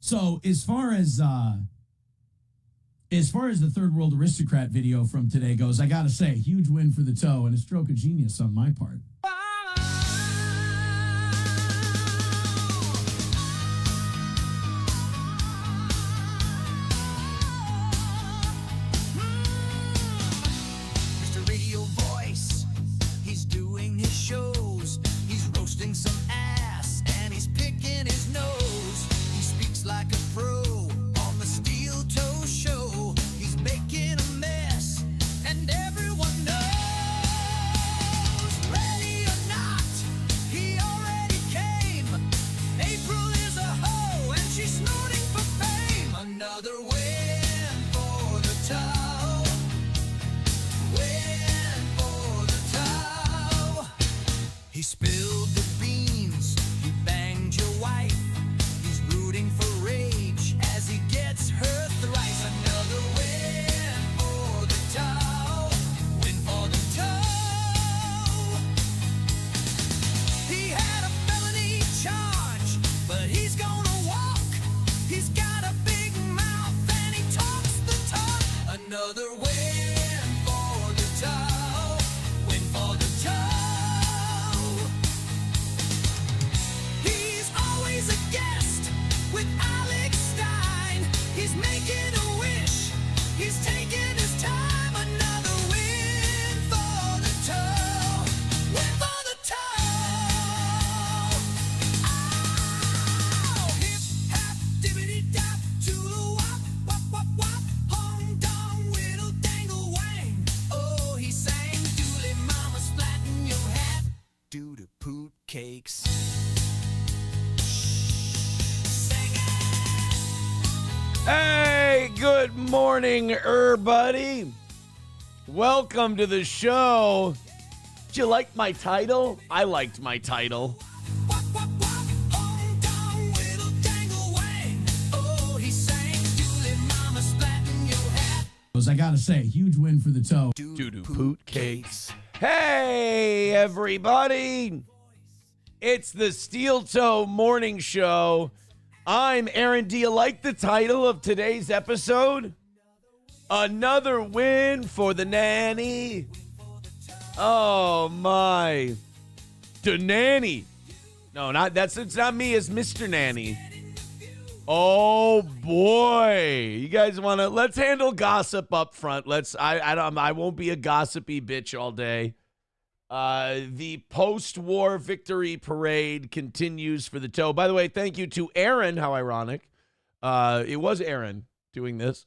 So as far as the third world aristocrat video from today goes, I gotta say, huge win for the toe and a stroke of genius on my part. Mr. Radio Voice, he's doing his shows. He's roasting some ass and he's picking his nose. He speaks like a pro on the Steel Toe Show. He's making a mess and everyone knows. Ready or not, he already came. April is a hoe and she's snorting for fame. Another win for the toe. Win for the toe. He spilled the beans. He banged your wife. He's rooting for rage as he gets her thrice. Another win for the toe. Win for the toe. He had a felony charge, but he's gonna walk. He's got a big mouth and he talks the talk. Another win for the toe. Win for the toe. He's always a guest with Alex Stein. He's making a wish. He's taking his time. Another win for the toe. Win for the toe. Oh, hip hop dibbity dap toodle wop wop wop wop. Hong dong whittle dangle wang. Oh, he sang dooley mama splatting your hat. Doo to poot cakes. Sing it. Hey, good morning, everybody. Welcome to the show. Did you like my title? I liked my title. Wop wop wop. Hong dong whittle dangle wang. Oh, he sang dooley mama splatting your hat. I gotta say, huge win for the toe. Doo-doo poot cakes. Hey, everybody. It's the Steel Toe Morning Show. I'm Aaron. Do you like the title of today's episode? Another win for the Nanny. Oh, my. The Nanny. No, it's not me, it's Mr. Nanny. Oh boy, you guys want to? Let's handle gossip up front. I won't be a gossipy bitch all day. The post-war victory parade continues for the toe. By the way, thank you to Aaron. How ironic! It was Aaron doing this,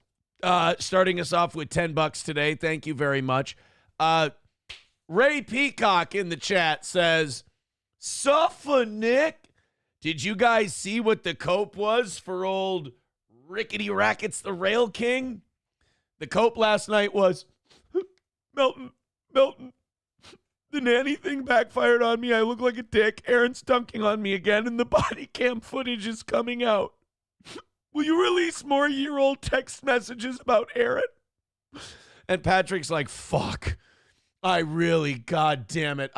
starting us off with $10 today. Thank you very much. Ray Peacock in the chat says, "Suffer Nick. Did you guys see what the cope was for old Rickety Rackets, the Rail King? The cope last night was, Melton, the nanny thing backfired on me. I look like a dick. Aaron's dunking on me again, and the body cam footage is coming out. Will you release more year-old text messages about Aaron?" And Patrick's like, fuck. God damn it,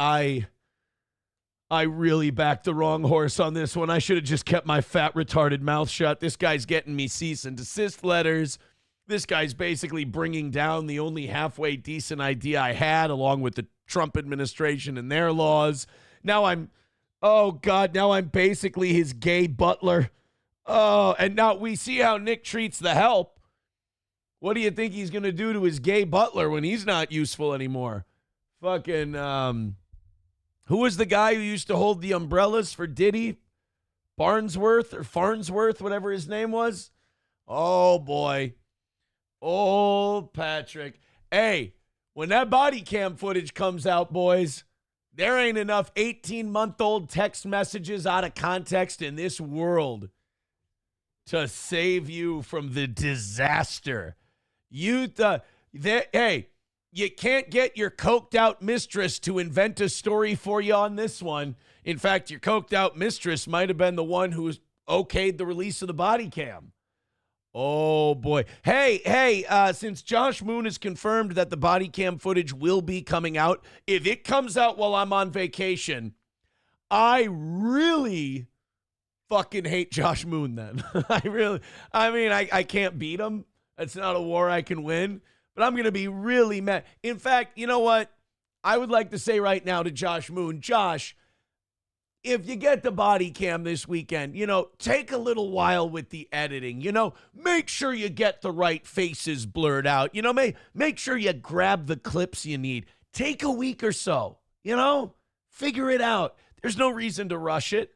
I really backed the wrong horse on this one. I should have just kept my fat, retarded mouth shut. This guy's getting me cease and desist letters. This guy's basically bringing down the only halfway decent idea I had, along with the Trump administration and their laws. Now I'm basically his gay butler. Oh, and now we see how Nick treats the help. What do you think he's going to do to his gay butler when he's not useful anymore? Fucking, who was the guy who used to hold the umbrellas for Diddy? Farnsworth, whatever his name was. Oh, boy. Oh, Patrick. Hey, when that body cam footage comes out, boys, there ain't enough 18-month-old text messages out of context in this world to save you from the disaster. Hey, you can't get your coked-out mistress to invent a story for you on this one. In fact, your coked-out mistress might have been the one who okayed the release of the body cam. Oh, boy. Hey, since Josh Moon has confirmed that the body cam footage will be coming out, if it comes out while I'm on vacation, I really fucking hate Josh Moon then. I can't beat him. That's not a war I can win. But I'm going to be really mad. In fact, you know what? I would like to say right now to Josh Moon, Josh, if you get the body cam this weekend, take a little while with the editing. Make sure you get the right faces blurred out. Make sure you grab the clips you need. Take a week or so, figure it out. There's no reason to rush it.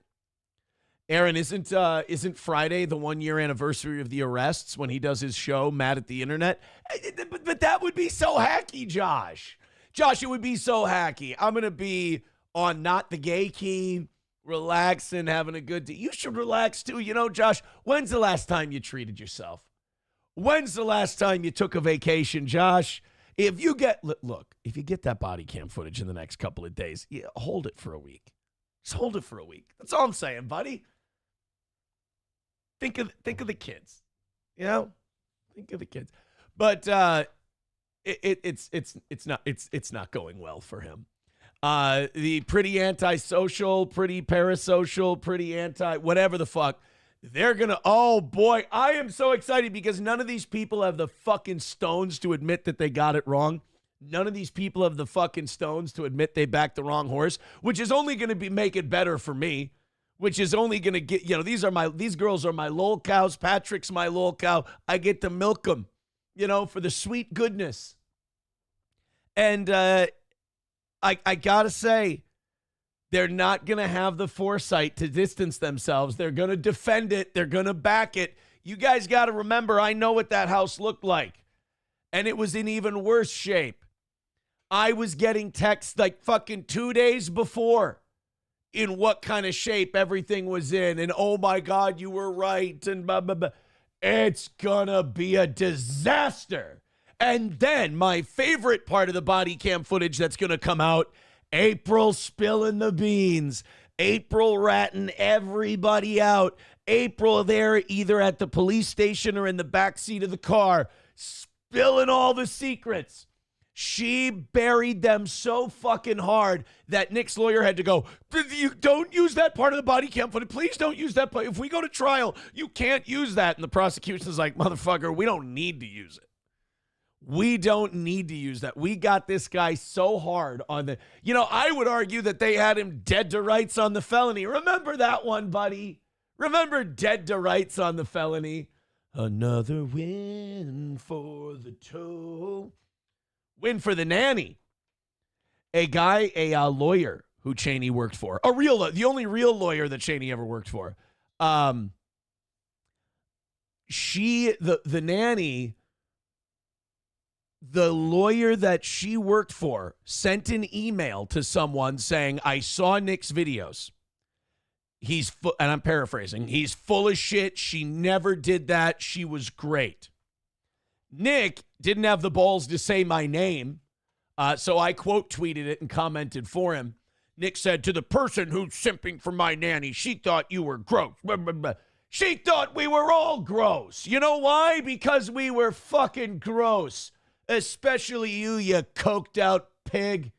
Aaron, isn't Friday the 1-year anniversary of the arrests when he does his show, Mad at the Internet? But that would be so hacky, Josh. Josh, it would be so hacky. I'm going to be on Not the Gay Key, relaxing, having a good day. You should relax too. Josh, when's the last time you treated yourself? When's the last time you took a vacation, Josh? If you get that body cam footage in the next couple of days, hold it for a week. Just hold it for a week. That's all I'm saying, buddy. Think of the kids. Think of the kids. But it's not going well for him. The pretty antisocial, pretty parasocial, pretty anti whatever the fuck. They're gonna, oh boy, I am so excited because none of these people have the fucking stones to admit that they got it wrong. None of these people have the fucking stones to admit they backed the wrong horse, which is only going to make it better for me, which is only going to get, these girls are my lol cows. Patrick's my lol cow. I get to milk them, for the sweet goodness. And I got to say, they're not going to have the foresight to distance themselves. They're going to defend it. They're going to back it. You guys got to remember, I know what that house looked like. And it was in even worse shape. I was getting texts like fucking 2 days before in what kind of shape everything was in. And oh my God, you were right. And blah, blah, blah. It's gonna be a disaster. And then my favorite part of the body cam footage that's gonna come out, April spilling the beans. April ratting everybody out. April there either at the police station or in the backseat of the car, spilling all the secrets. She buried them so fucking hard that Nick's lawyer had to go, you don't use that part of the body cam footage. Please don't use that. If we go to trial, you can't use that. And the prosecution's like, motherfucker, we don't need to use it. We don't need to use that. We got this guy so hard on the, I would argue that they had him dead to rights on the felony. Remember that one, buddy? Remember dead to rights on the felony? Another win for the toe. Win for the nanny. A lawyer who Cheney worked for. The only real lawyer that Cheney ever worked for. The nanny, the lawyer that she worked for, sent an email to someone saying, I saw Nick's videos. And I'm paraphrasing, he's full of shit. She never did that. She was great. Nick didn't have the balls to say my name, so I quote tweeted it and commented for him. Nick said, to the person who's simping for my nanny, she thought you were gross. She thought we were all gross. You know why? Because we were fucking gross. Especially you coked out pig.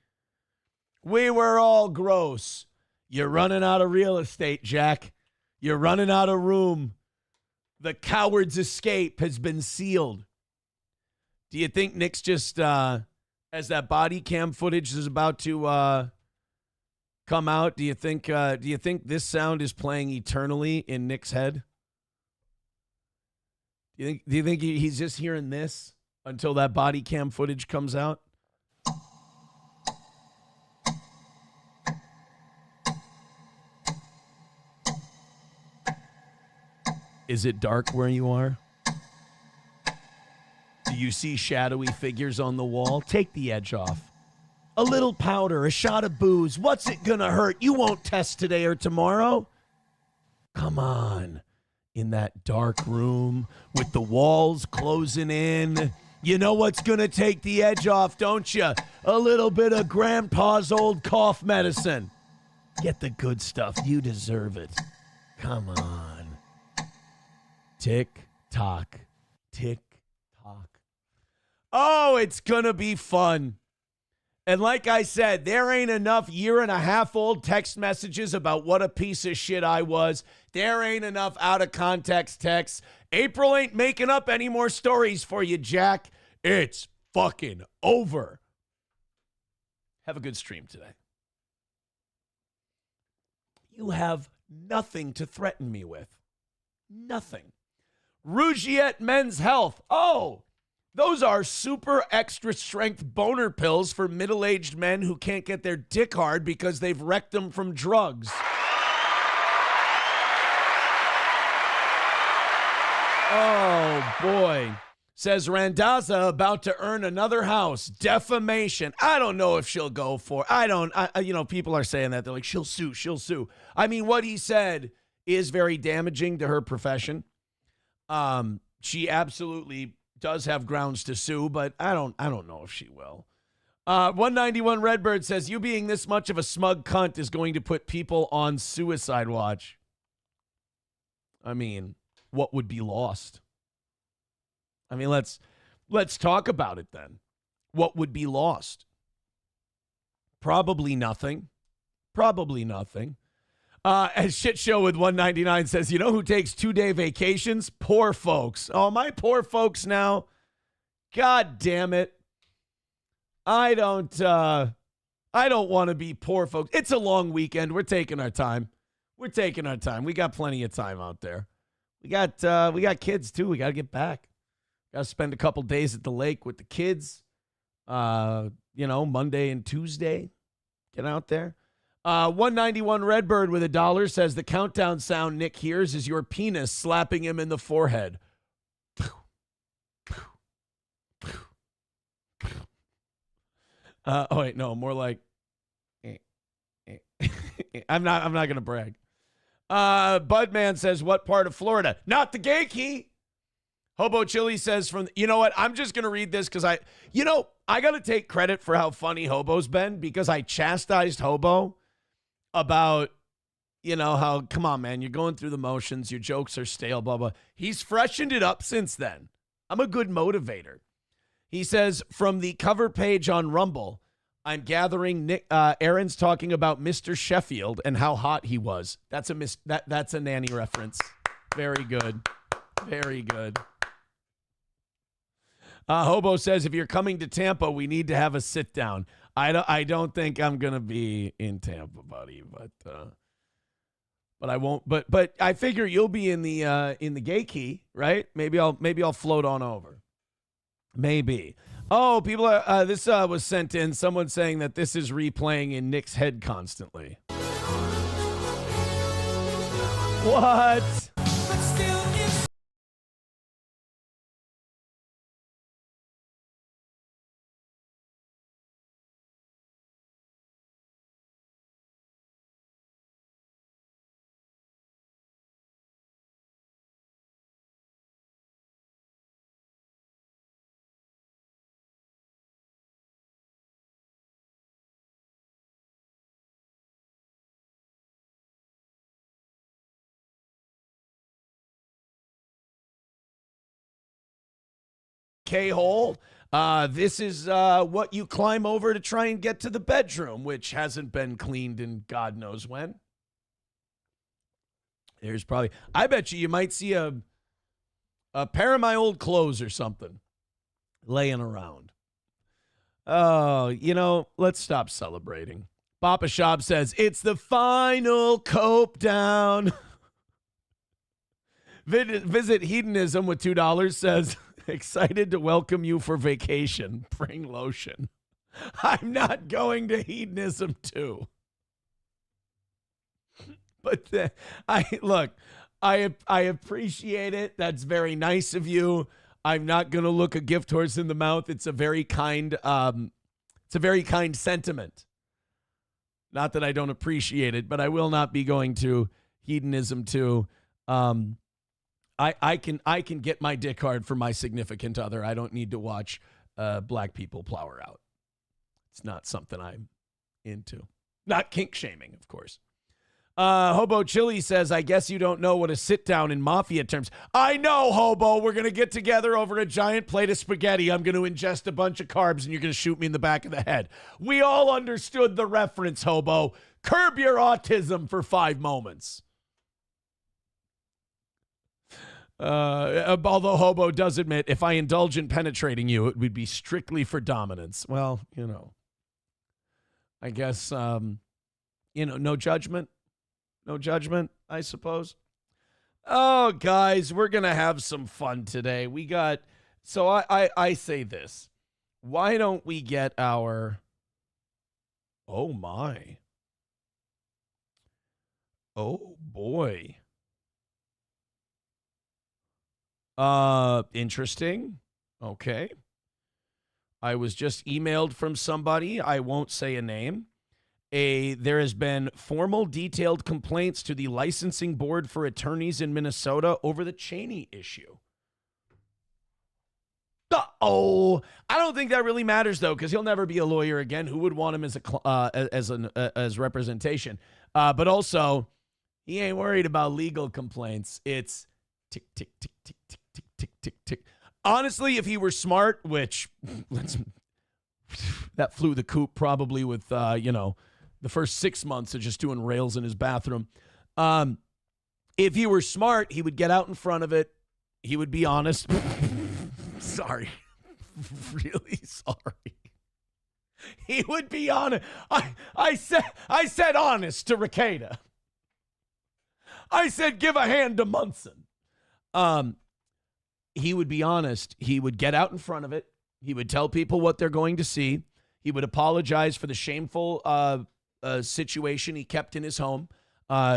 We were all gross. You're running out of real estate, Jack. You're running out of room. The coward's escape has been sealed. Do you think Nick's just, as that body cam footage is about to come out, do you think this sound is playing eternally in Nick's head? Do you think he's just hearing this until that body cam footage comes out? Is it dark where you are? Do you see shadowy figures on the wall? Take the edge off. A little powder, a shot of booze. What's it gonna hurt? You won't test today or tomorrow. Come on. In that dark room with the walls closing in. You know what's gonna take the edge off, don't you? A little bit of grandpa's old cough medicine. Get the good stuff. You deserve it. Come on. Tick tock. Tick tock. Oh, it's gonna be fun. And like I said, there ain't enough 1.5-year-old text messages about what a piece of shit I was. There ain't enough out of context texts. April ain't making up any more stories for you, Jack. It's fucking over. Have a good stream today. You have nothing to threaten me with. Nothing. Rougiette Men's Health. Oh, those are super extra strength boner pills for middle-aged men who can't get their dick hard because they've wrecked them from drugs. Oh, boy. Says Randazza about to earn another house. Defamation. I don't know if she'll go for it. People are saying that. They're like, she'll sue. I mean, what he said is very damaging to her profession. She absolutely does have grounds to sue, but I don't know if she will. 191 Redbird says, you being this much of a smug cunt is going to put people on suicide watch. I mean, what would be lost? I mean, let's talk about it then. What would be lost? Probably nothing. As Shit Show with 199 says, you know who takes 2-day vacations? Poor folks. Oh, my poor folks now. God damn it. I don't want to be poor folks. It's a long weekend. We're taking our time. We got plenty of time out there. We got kids too. We got to get back. Got to spend a couple days at the lake with the kids. Monday and Tuesday. Get out there. 191 Redbird with $1 says the countdown sound Nick hears is your penis slapping him in the forehead. More like I'm not going to brag. Budman says, what part of Florida? Not the gay key. Hobo Chili says you know what? I'm just going to read this because I got to take credit for how funny Hobo's been because I chastised Hobo about, how, come on, man, you're going through the motions. Your jokes are stale, blah, blah. He's freshened it up since then. I'm a good motivator. He says, from the cover page on Rumble, I'm gathering Aaron's talking about Mr. Sheffield and how hot he was. That's a Nanny reference. Very good. Very good. Hobo says, if you're coming to Tampa, we need to have a sit down. I don't think I'm gonna be in Tampa, buddy, but I won't. But I figure you'll be in the gay key, right? Maybe I'll float on over. Maybe. Oh, people are. This was sent in. Someone saying that this is replaying in Nick's head constantly. What? K-hole. This is what you climb over to try and get to the bedroom, which hasn't been cleaned in God knows when. There's probably, I bet you might see a pair of my old clothes or something laying around. Oh, let's stop celebrating. Papa Shop says, it's the final cope down. Visit Hedonism with $2 says, excited to welcome you for vacation. Bring lotion. I'm not going to Hedonism too. But I appreciate it. That's very nice of you. I'm not going to look a gift horse in the mouth. It's a very kind sentiment. Not that I don't appreciate it, but I will not be going to Hedonism too. I can get my dick hard for my significant other. I don't need to watch black people plow her out. It's not something I'm into. Not kink shaming, of course. Hobo Chili says, I guess you don't know what a sit down in mafia terms. I know, Hobo. We're going to get together over a giant plate of spaghetti. I'm going to ingest a bunch of carbs and you're going to shoot me in the back of the head. We all understood the reference, Hobo. Curb your autism for 5 moments. Although Hobo does admit, if I indulge in penetrating you, it would be strictly for dominance. Well, I guess, no judgment. No judgment, I suppose. Oh, guys, we're going to have some fun today. So I say this. Why don't we get our, oh my. Oh, boy. Interesting. Okay. I was just emailed from somebody. I won't say a name. There has been formal detailed complaints to the licensing board for attorneys in Minnesota over the Cheney issue. I don't think that really matters though, because he'll never be a lawyer again. Who would want him as representation? But also, he ain't worried about legal complaints. It's tick tick tick tick tick tick tick tick tick. Honestly, if he were smart, which that flew the coop probably with the first 6 months of just doing rails in his bathroom. If he were smart, he would get out in front of it. He would be honest. Sorry. Really sorry. He would be honest. I said honest to Ricada. I said give a hand to Munson. He would be honest. He would get out in front of it. He would tell people what they're going to see. He would apologize for the shameful situation he kept in his home.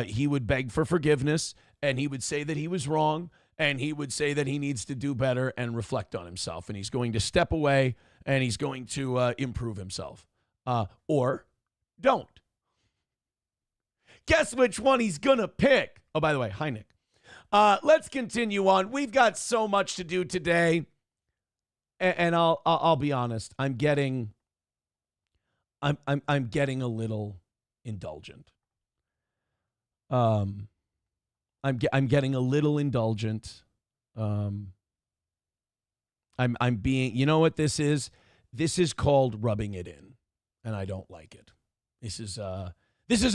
He would beg for forgiveness, and he would say that he was wrong, and he would say that he needs to do better and reflect on himself, and he's going to step away, and he's going to improve himself. Or don't. Guess which one he's going to pick? Oh, by the way, hi, Nick. Let's continue on. We've got so much to do today, and I'll be honest. I'm getting a little indulgent. I'm getting a little indulgent. I'm being, you know what this is? This is called rubbing it in, and I don't like it. This is a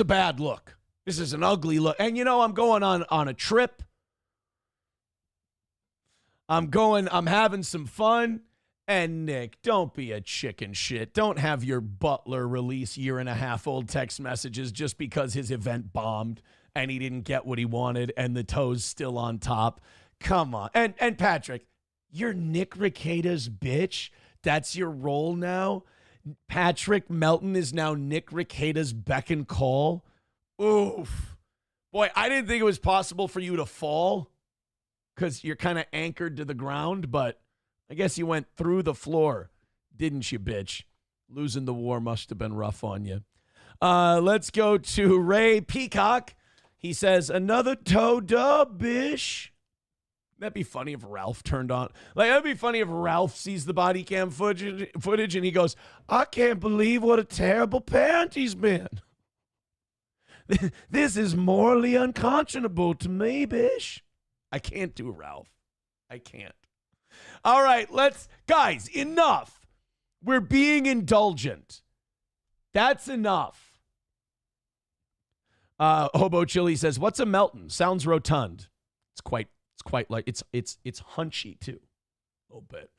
bad look. This is an ugly look. And I'm going on a trip. I'm having some fun. And Nick, don't be a chicken shit. Don't have your butler release 1.5-year-old text messages just because his event bombed and he didn't get what he wanted and the toe's still on top. Come on. And Patrick, you're Nick Ricada's bitch. That's your role now. Patrick Melton is now Nick Ricada's beck and call. Oof. Boy, I didn't think it was possible for you to fall because you're kind of anchored to the ground, but I guess you went through the floor, didn't you, bitch? Losing the war must have been rough on you. Let's go to Ray Peacock. He says, another toe dub, bish. That'd be funny if Ralph turned on. That'd be funny if Ralph sees the body cam footage and he goes, I can't believe what a terrible parent he's been. This is morally unconscionable to me, bish. I can't do Ralph. I can't. All right, guys, enough. We're being indulgent. That's enough. Hobo Chili says, what's a Melton? Sounds rotund. It's quite like, it's hunchy too. A little bit.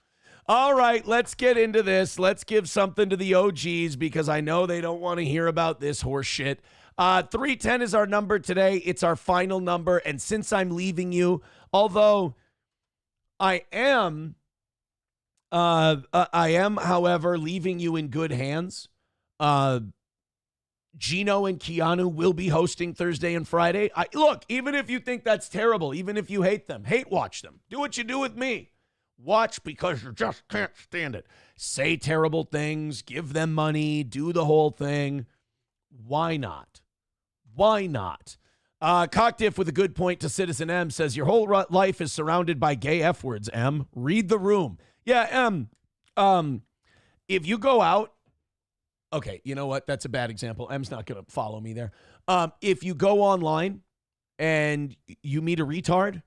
All right, let's get into this. Let's give something to the OGs because I know they don't want to hear about this horse shit. 310 is our number today. It's our final number. And since I'm leaving you, although I am, however, leaving you in good hands. Gino and Keanu will be hosting Thursday and Friday. Look, even if you think that's terrible, even if you hate them, hate watch them. Do what you do with me. Watch because you just can't stand it. Say terrible things, give them money, do the whole thing. Why not? Why not? Cockdiff with a good point to Citizen M says, your whole life is surrounded by gay F words, M. Read the room. Yeah, M. If you go out Okay, you know what? That's a bad example. M's not going to follow me there. If you go online and you meet a retard,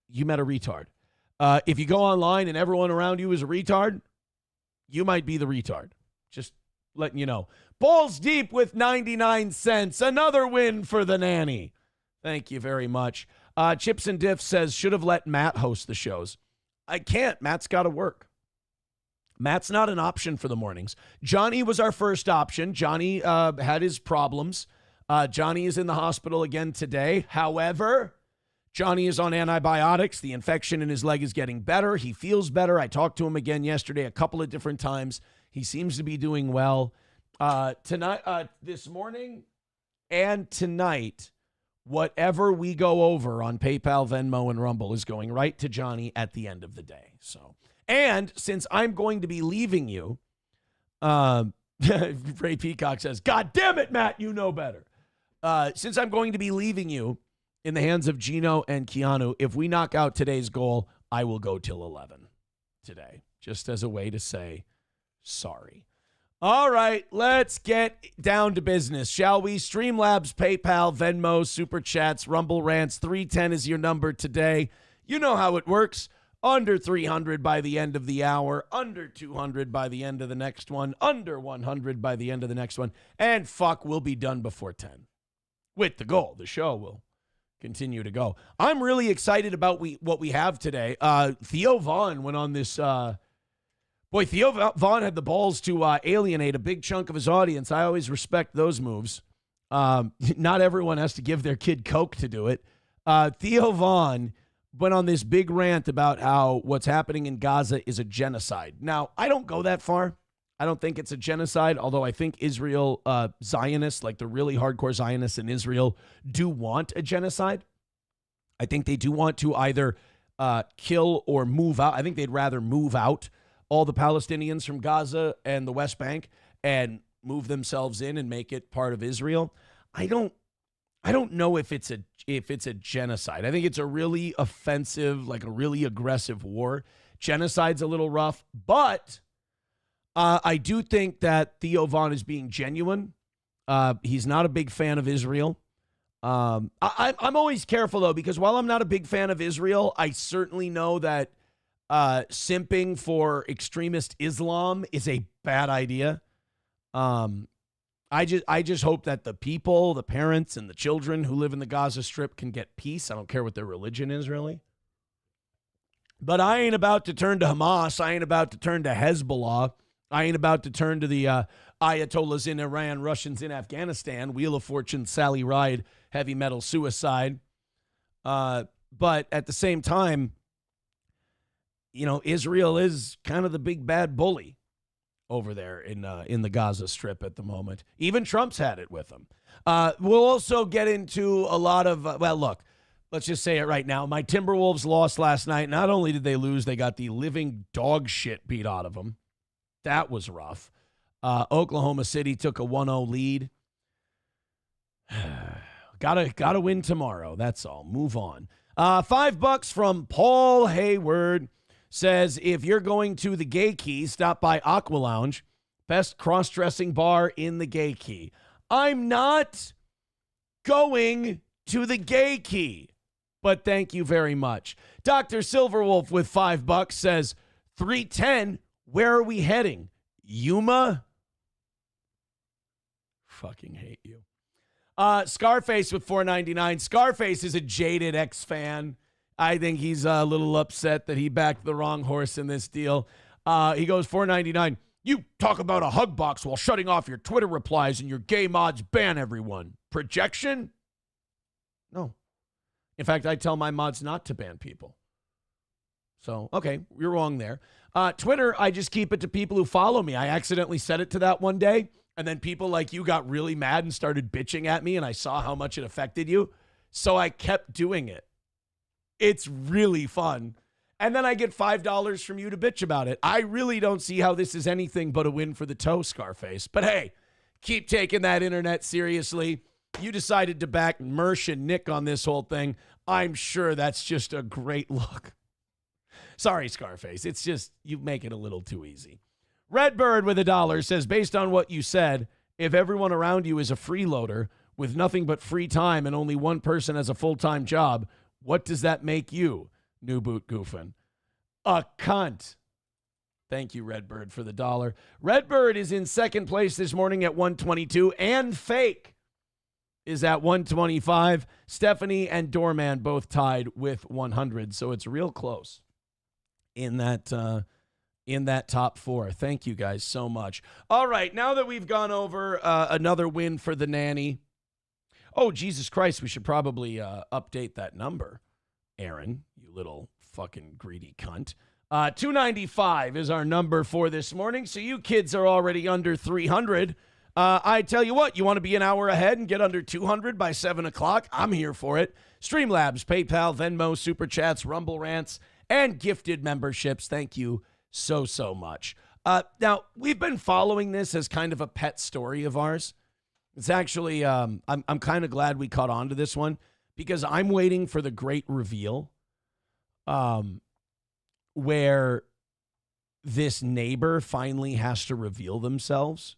you met a retard. If you go online and everyone around you is a retard, you might be the retard. Just letting you know. Balls deep with 99 cents. Another win for the nanny. Thank you very much. Chips and Diff says, should have let Matt host the shows. I can't. Matt's got to work. Matt's not an option for the mornings. Johnny was our first option. Johnny had his problems. Johnny is in the hospital again today. However, Johnny is on antibiotics. The infection in his leg is getting better. He feels better. I talked to him again yesterday a couple of different times. He seems to be doing well. Tonight, this morning and tonight, whatever we go over on PayPal, Venmo, and Rumble is going right to Johnny at the end of the day. So, and since I'm going to be leaving you, Ray Peacock says, God damn it, Matt, you know better. Since I'm going to be leaving you in the hands of Gino and Keanu, if we knock out today's goal, I will go till 11 today, just as a way to say sorry. All right, let's get down to business, shall we? Streamlabs, PayPal, Venmo, Super Chats, Rumble Rants. 310 is your number today. You know how it works. Under 300 by the end of the hour, under 200 by the end of the next one, under 100 by the end of the next one, and fuck, we'll be done before 10. With the goal, the show will continue to go. I'm really excited about what we have today. Theo Vaughn went on this... Theo Vaughn had the balls to alienate a big chunk of his audience. I always respect those moves. Not everyone has to give their kid Coke to do it. Theo Vaughn went on this big rant about how what's happening in Gaza is a genocide. Now, I don't go that far. I don't think it's a genocide, although I think Israel Zionists, like the really hardcore Zionists in Israel, do want a genocide. I think they do want to either kill or move out. I think they'd rather move out all the Palestinians from Gaza and the West Bank and move themselves in and make it part of Israel. I don't know if it's a genocide. I think it's a really offensive, like a really aggressive war. Genocide's a little rough, but I do think that Theo Vaughn is being genuine. He's not a big fan of Israel. I'm always careful, though, because while I'm not a big fan of Israel, I certainly know that simping for extremist Islam is a bad idea. I just hope that the people, the parents, and the children who live in the Gaza Strip can get peace. I don't care what their religion is, really. But I ain't about to turn to Hamas. I ain't about to turn to Hezbollah. I ain't about to turn to the Ayatollahs in Iran, Russians in Afghanistan, Wheel of Fortune, Sally Ride, heavy metal suicide. But at the same time, you know, Israel is kind of the big bad bully over there in the Gaza Strip at the moment. Even Trump's had it with them. We'll also get into a lot of, look, let's just say it right now. My Timberwolves lost last night. Not only did they lose, they got the living dog shit beat out of them. That was rough. Oklahoma City took a 1-0 lead. Gotta win tomorrow. That's all. Move on. $5 from Paul Hayward. Says, if you're going to the Gay Key, stop by Aqua Lounge, best cross-dressing bar in the Gay Key. I'm not going to the Gay Key, but thank you very much. Dr. Silverwolf with $5 says, 310, where are we heading? Yuma? Fucking hate you. Scarface with $4.99. Scarface is a jaded ex-fan. I think he's a little upset that he backed the wrong horse in this deal. He goes, $4.99. You talk about a hug box while shutting off your Twitter replies and your gay mods ban everyone. Projection? No. In fact, I tell my mods not to ban people. So, okay, you're wrong there. Twitter, I just keep it to people who follow me. I accidentally set it to that one day, and then people like you got really mad and started bitching at me, and I saw how much it affected you. So I kept doing it. It's really fun. And then I get $5 from you to bitch about it. I really don't see how this is anything but a win for the toe, Scarface. But hey, keep taking that internet seriously. You decided to back Mersh and Nick on this whole thing. I'm sure that's just a great look. Sorry, Scarface. It's just, you make it a little too easy. Redbird with $1 says, based on what you said, if everyone around you is a freeloader with nothing but free time and only one person has a full-time job, what does that make you? New boot goofing. A cunt. Thank you, Redbird, for the $1. Redbird is in second place this morning at 122, and Fake is at 125. Stephanie and Doorman both tied with 100, so it's real close in that top four. Thank you guys so much. All right, now that we've gone over another win for the Nanny. Oh, Jesus Christ, we should probably update that number, Aaron, you little fucking greedy cunt. 295 is our number for this morning, so you kids are already under 300. I tell you what, you want to be an hour ahead and get under 200 by 7 o'clock? I'm here for it. Streamlabs, PayPal, Venmo, Super Chats, Rumble Rants, and gifted memberships. Thank you so much. Now, we've been following this as kind of a pet story of ours. It's actually, I'm kind of glad we caught on to this one because I'm waiting for the great reveal where this neighbor finally has to reveal themselves.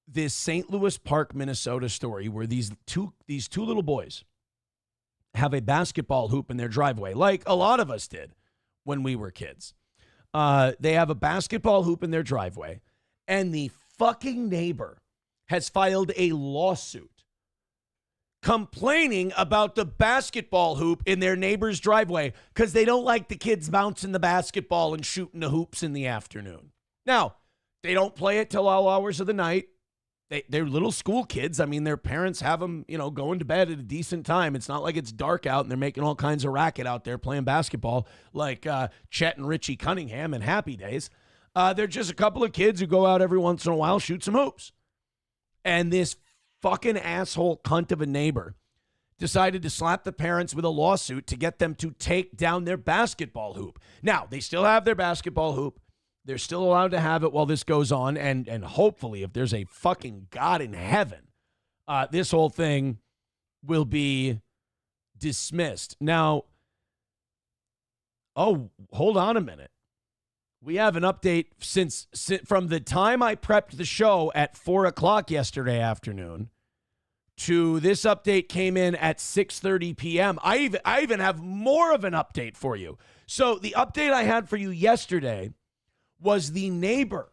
This St. Louis Park, Minnesota story where these two little boys have a basketball hoop in their driveway, like a lot of us did when we were kids. They have a basketball hoop in their driveway, and the fucking neighbor has filed a lawsuit complaining about the basketball hoop in their neighbor's driveway because they don't like the kids bouncing the basketball and shooting the hoops in the afternoon. Now, they don't play it till all hours of the night. They're little school kids. I mean, their parents have them, going to bed at a decent time. It's not like it's dark out and they're making all kinds of racket out there playing basketball like Chet and Richie Cunningham in Happy Days. They're just a couple of kids who go out every once in a while, shoot some hoops. And this fucking asshole cunt of a neighbor decided to slap the parents with a lawsuit to get them to take down their basketball hoop. Now, they still have their basketball hoop. They're still allowed to have it while this goes on. And hopefully, if there's a fucking God in heaven, this whole thing will be dismissed. Now, hold on a minute. We have an update since from the time I prepped the show at 4 o'clock yesterday afternoon to this update came in at 6:30 p.m. I even have more of an update for you. So the update I had for you yesterday was the neighbor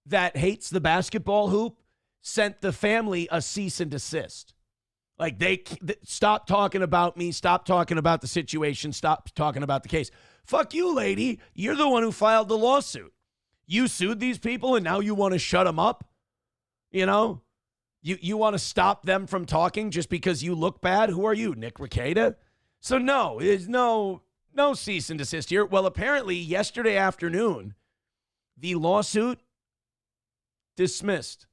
that hates the basketball hoop sent the family a cease and desist. Like, they stop talking about me, stop talking about the situation, stop talking about the case. Fuck you, lady. You're the one who filed the lawsuit. You sued these people and now you want to shut them up? You want to stop them from talking just because you look bad? Who are you, Nick Rekieta? So no, there's no cease and desist here. Well, apparently yesterday afternoon, the lawsuit dismissed.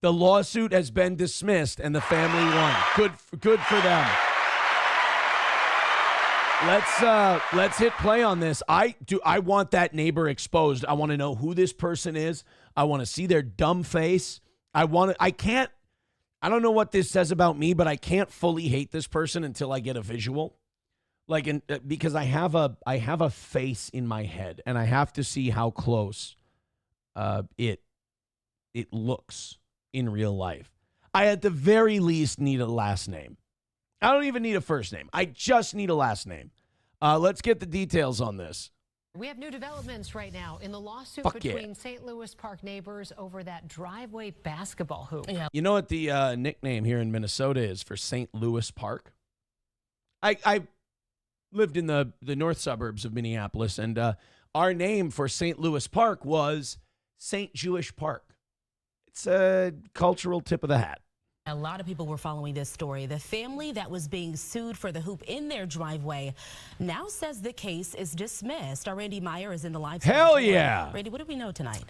The lawsuit has been dismissed and the family won. Good for them. Let's hit play on this. I want that neighbor exposed. I want to know who this person is. I want to see their dumb face. I don't know what this says about me, but I can't fully hate this person until I get a visual. Because I have a face in my head and I have to see how close it looks in real life. I at the very least need a last name. I don't even need a first name. I just need a last name. Let's get the details on this. We have new developments right now in the lawsuit between St. Louis Park neighbors over that driveway basketball hoop. Yeah. You know what the nickname here in Minnesota is for St. Louis Park? I lived in the north suburbs of Minneapolis, and our name for St. Louis Park was St. Jewish Park. It's a cultural tip of the hat. A lot of people were following this story. The family that was being sued for the hoop in their driveway now says the case is dismissed. Our Randy Meyer is in the live. Hell yeah. Randy, what do we know tonight?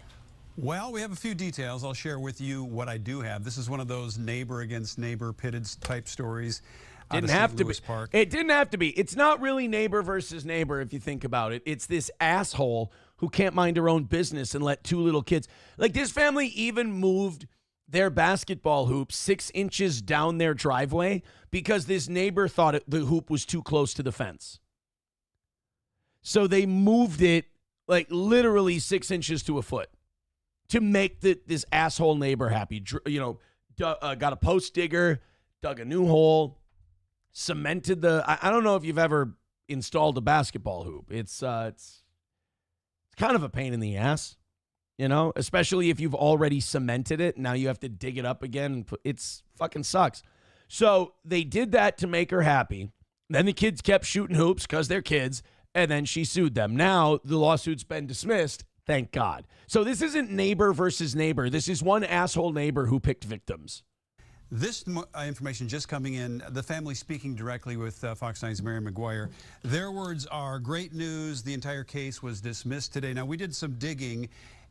Well, we have a few details. I'll share with you what I do have. This is one of those neighbor against neighbor pitted type stories. Didn't have to be. It didn't have to be. It's not really neighbor versus neighbor if you think about it. It's this asshole who can't mind her own business and let two little kids. Like, this family even moved their basketball hoop 6 inches down their driveway because this neighbor thought the hoop was too close to the fence. So they moved it like literally 6 inches to a foot, to make this asshole neighbor happy. Got a post digger, dug a new hole, cemented the. I don't know if you've ever installed a basketball hoop. It's kind of a pain in the ass, especially if you've already cemented it. Now you have to dig it up again. And it's fucking sucks. So they did that to make her happy. Then the kids kept shooting hoops because they're kids, and then she sued them. Now the lawsuit's been dismissed. Thank God. So this isn't neighbor versus neighbor. This is one asshole neighbor who picked victims. This information just coming in, the family speaking directly with Fox 9's Mary McGuire. Their words are, great news, the entire case was dismissed today. Now, we did some digging,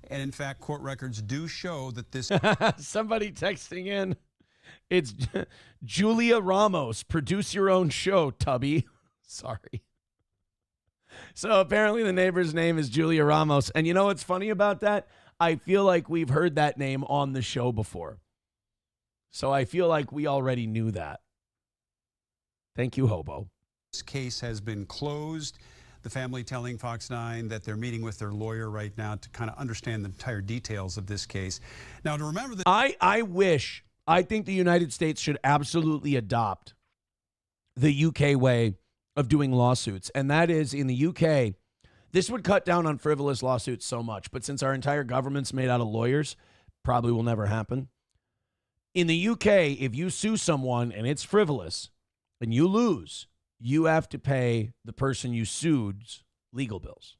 and in fact, court records do show that this... Somebody texting in. It's Julia Ramos. Produce your own show, Tubby. Sorry. So apparently the neighbor's name is Julia Ramos. And you know what's funny about that? I feel like we've heard that name on the show before. So I feel like we already knew that. Thank you, Hobo. This case has been closed. The family telling Fox 9 that they're meeting with their lawyer right now to kind of understand the entire details of this case. Now, to remember that... I think the United States should absolutely adopt the UK way of doing lawsuits. And that is, in the UK, this would cut down on frivolous lawsuits so much. But since our entire government's made out of lawyers, probably will never happen. In the UK, if you sue someone and it's frivolous and you lose, you have to pay the person you sued's legal bills.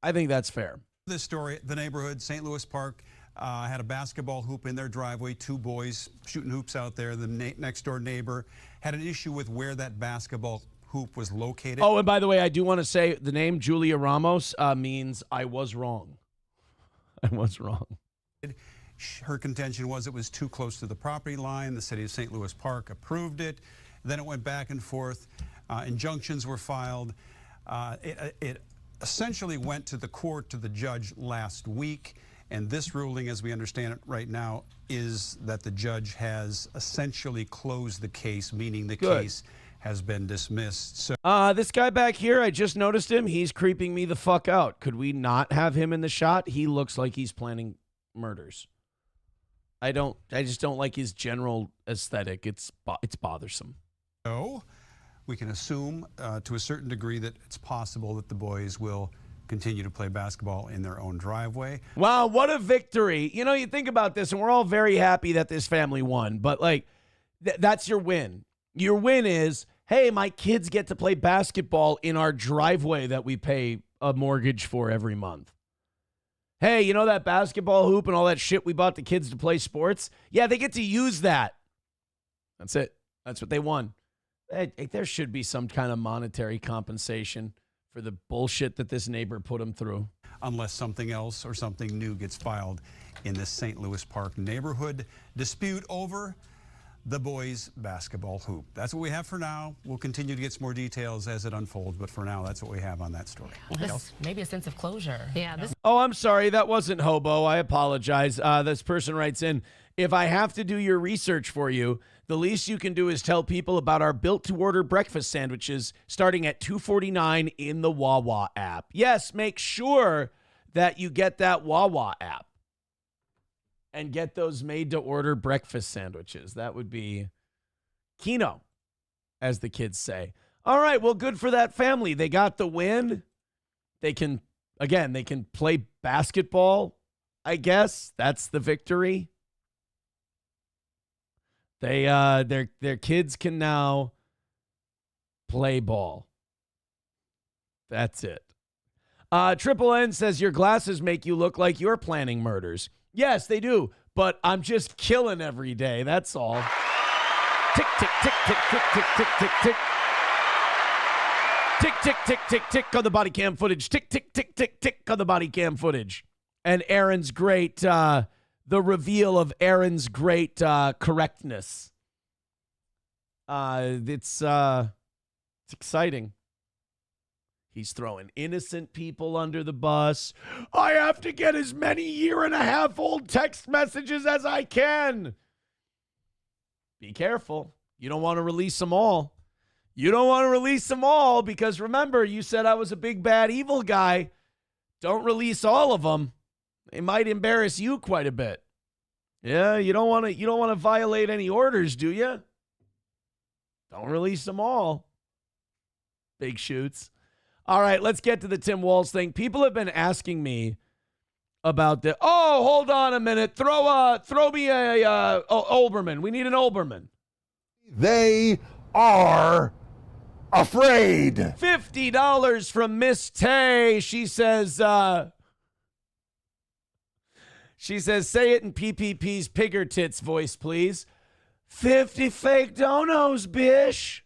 I think that's fair. This story, the neighborhood, St. Louis Park, had a basketball hoop in their driveway. 2 boys shooting hoops out there. The next door neighbor had an issue with where that basketball hoop was located. Oh, and by the way, I do want to say the name Julia Ramos means I was wrong. I was wrong. Her contention was it was too close to the property line. The city of St. Louis Park approved it. Then it went back and forth. Injunctions were filed. It essentially went to the court, to the judge last week. And this ruling, as we understand it right now, is that the judge has essentially closed the case, meaning the case has been dismissed. So this guy back here, I just noticed him. He's creeping me the fuck out. Could we not have him in the shot? He looks like he's planning murders. I just don't like his general aesthetic. It's bothersome. So we can assume to a certain degree that it's possible that the boys will continue to play basketball in their own driveway. Wow, what a victory. You think about this, and we're all very happy that this family won, but that's your win. Your win is, hey, my kids get to play basketball in our driveway that we pay a mortgage for every month. Hey, that basketball hoop and all that shit we bought the kids to play sports? Yeah, they get to use that. That's it. That's what they won. There should be some kind of monetary compensation for the bullshit that this neighbor put him through. Unless something else or something new gets filed in this St. Louis Park neighborhood dispute over the boys' basketball hoop. That's what we have for now. We'll continue to get some more details as it unfolds, but for now, that's what we have on that story. Maybe a sense of closure. Yeah. Oh, I'm sorry. That wasn't Hobo. I apologize. This person writes in, if I have to do your research for you, the least you can do is tell people about our built-to-order breakfast sandwiches starting at $2.49 in the Wawa app. Yes, make sure that you get that Wawa app and get those made-to-order breakfast sandwiches. That would be Kino, as the kids say. All right, well, good for that family. They got the win. They can play basketball, I guess. That's the victory. Their kids can now play ball. That's it. Triple N says your glasses make you look like you're planning murders. Yes, they do, but I'm just killing every day. That's all. Tick, tick, tick, tick, tick, tick, tick, tick, tick. Tick, tick, tick, tick, tick on the body cam footage. Tick, tick, tick, tick, tick on the body cam footage. And Aaron's great, the reveal of Aaron's great correctness. It's exciting. He's throwing innocent people under the bus. I have to get as many 1.5-year-old text messages as I can. Be careful. You don't want to release them all. You don't want to release them all because remember, you said I was a big, bad, evil guy. Don't release all of them. They might embarrass you quite a bit. Yeah, you don't want to violate any orders, do you? Don't release them all. Big shoots. All right, let's get to the Tim Walz thing. People have been asking me about the. Oh, hold on a minute. Throw me a Olbermann. We need an Olbermann. They are afraid. $50 from Miss Tay. She says, say it in PPP's Pigger Tits voice, please. 50 fake donos, bish.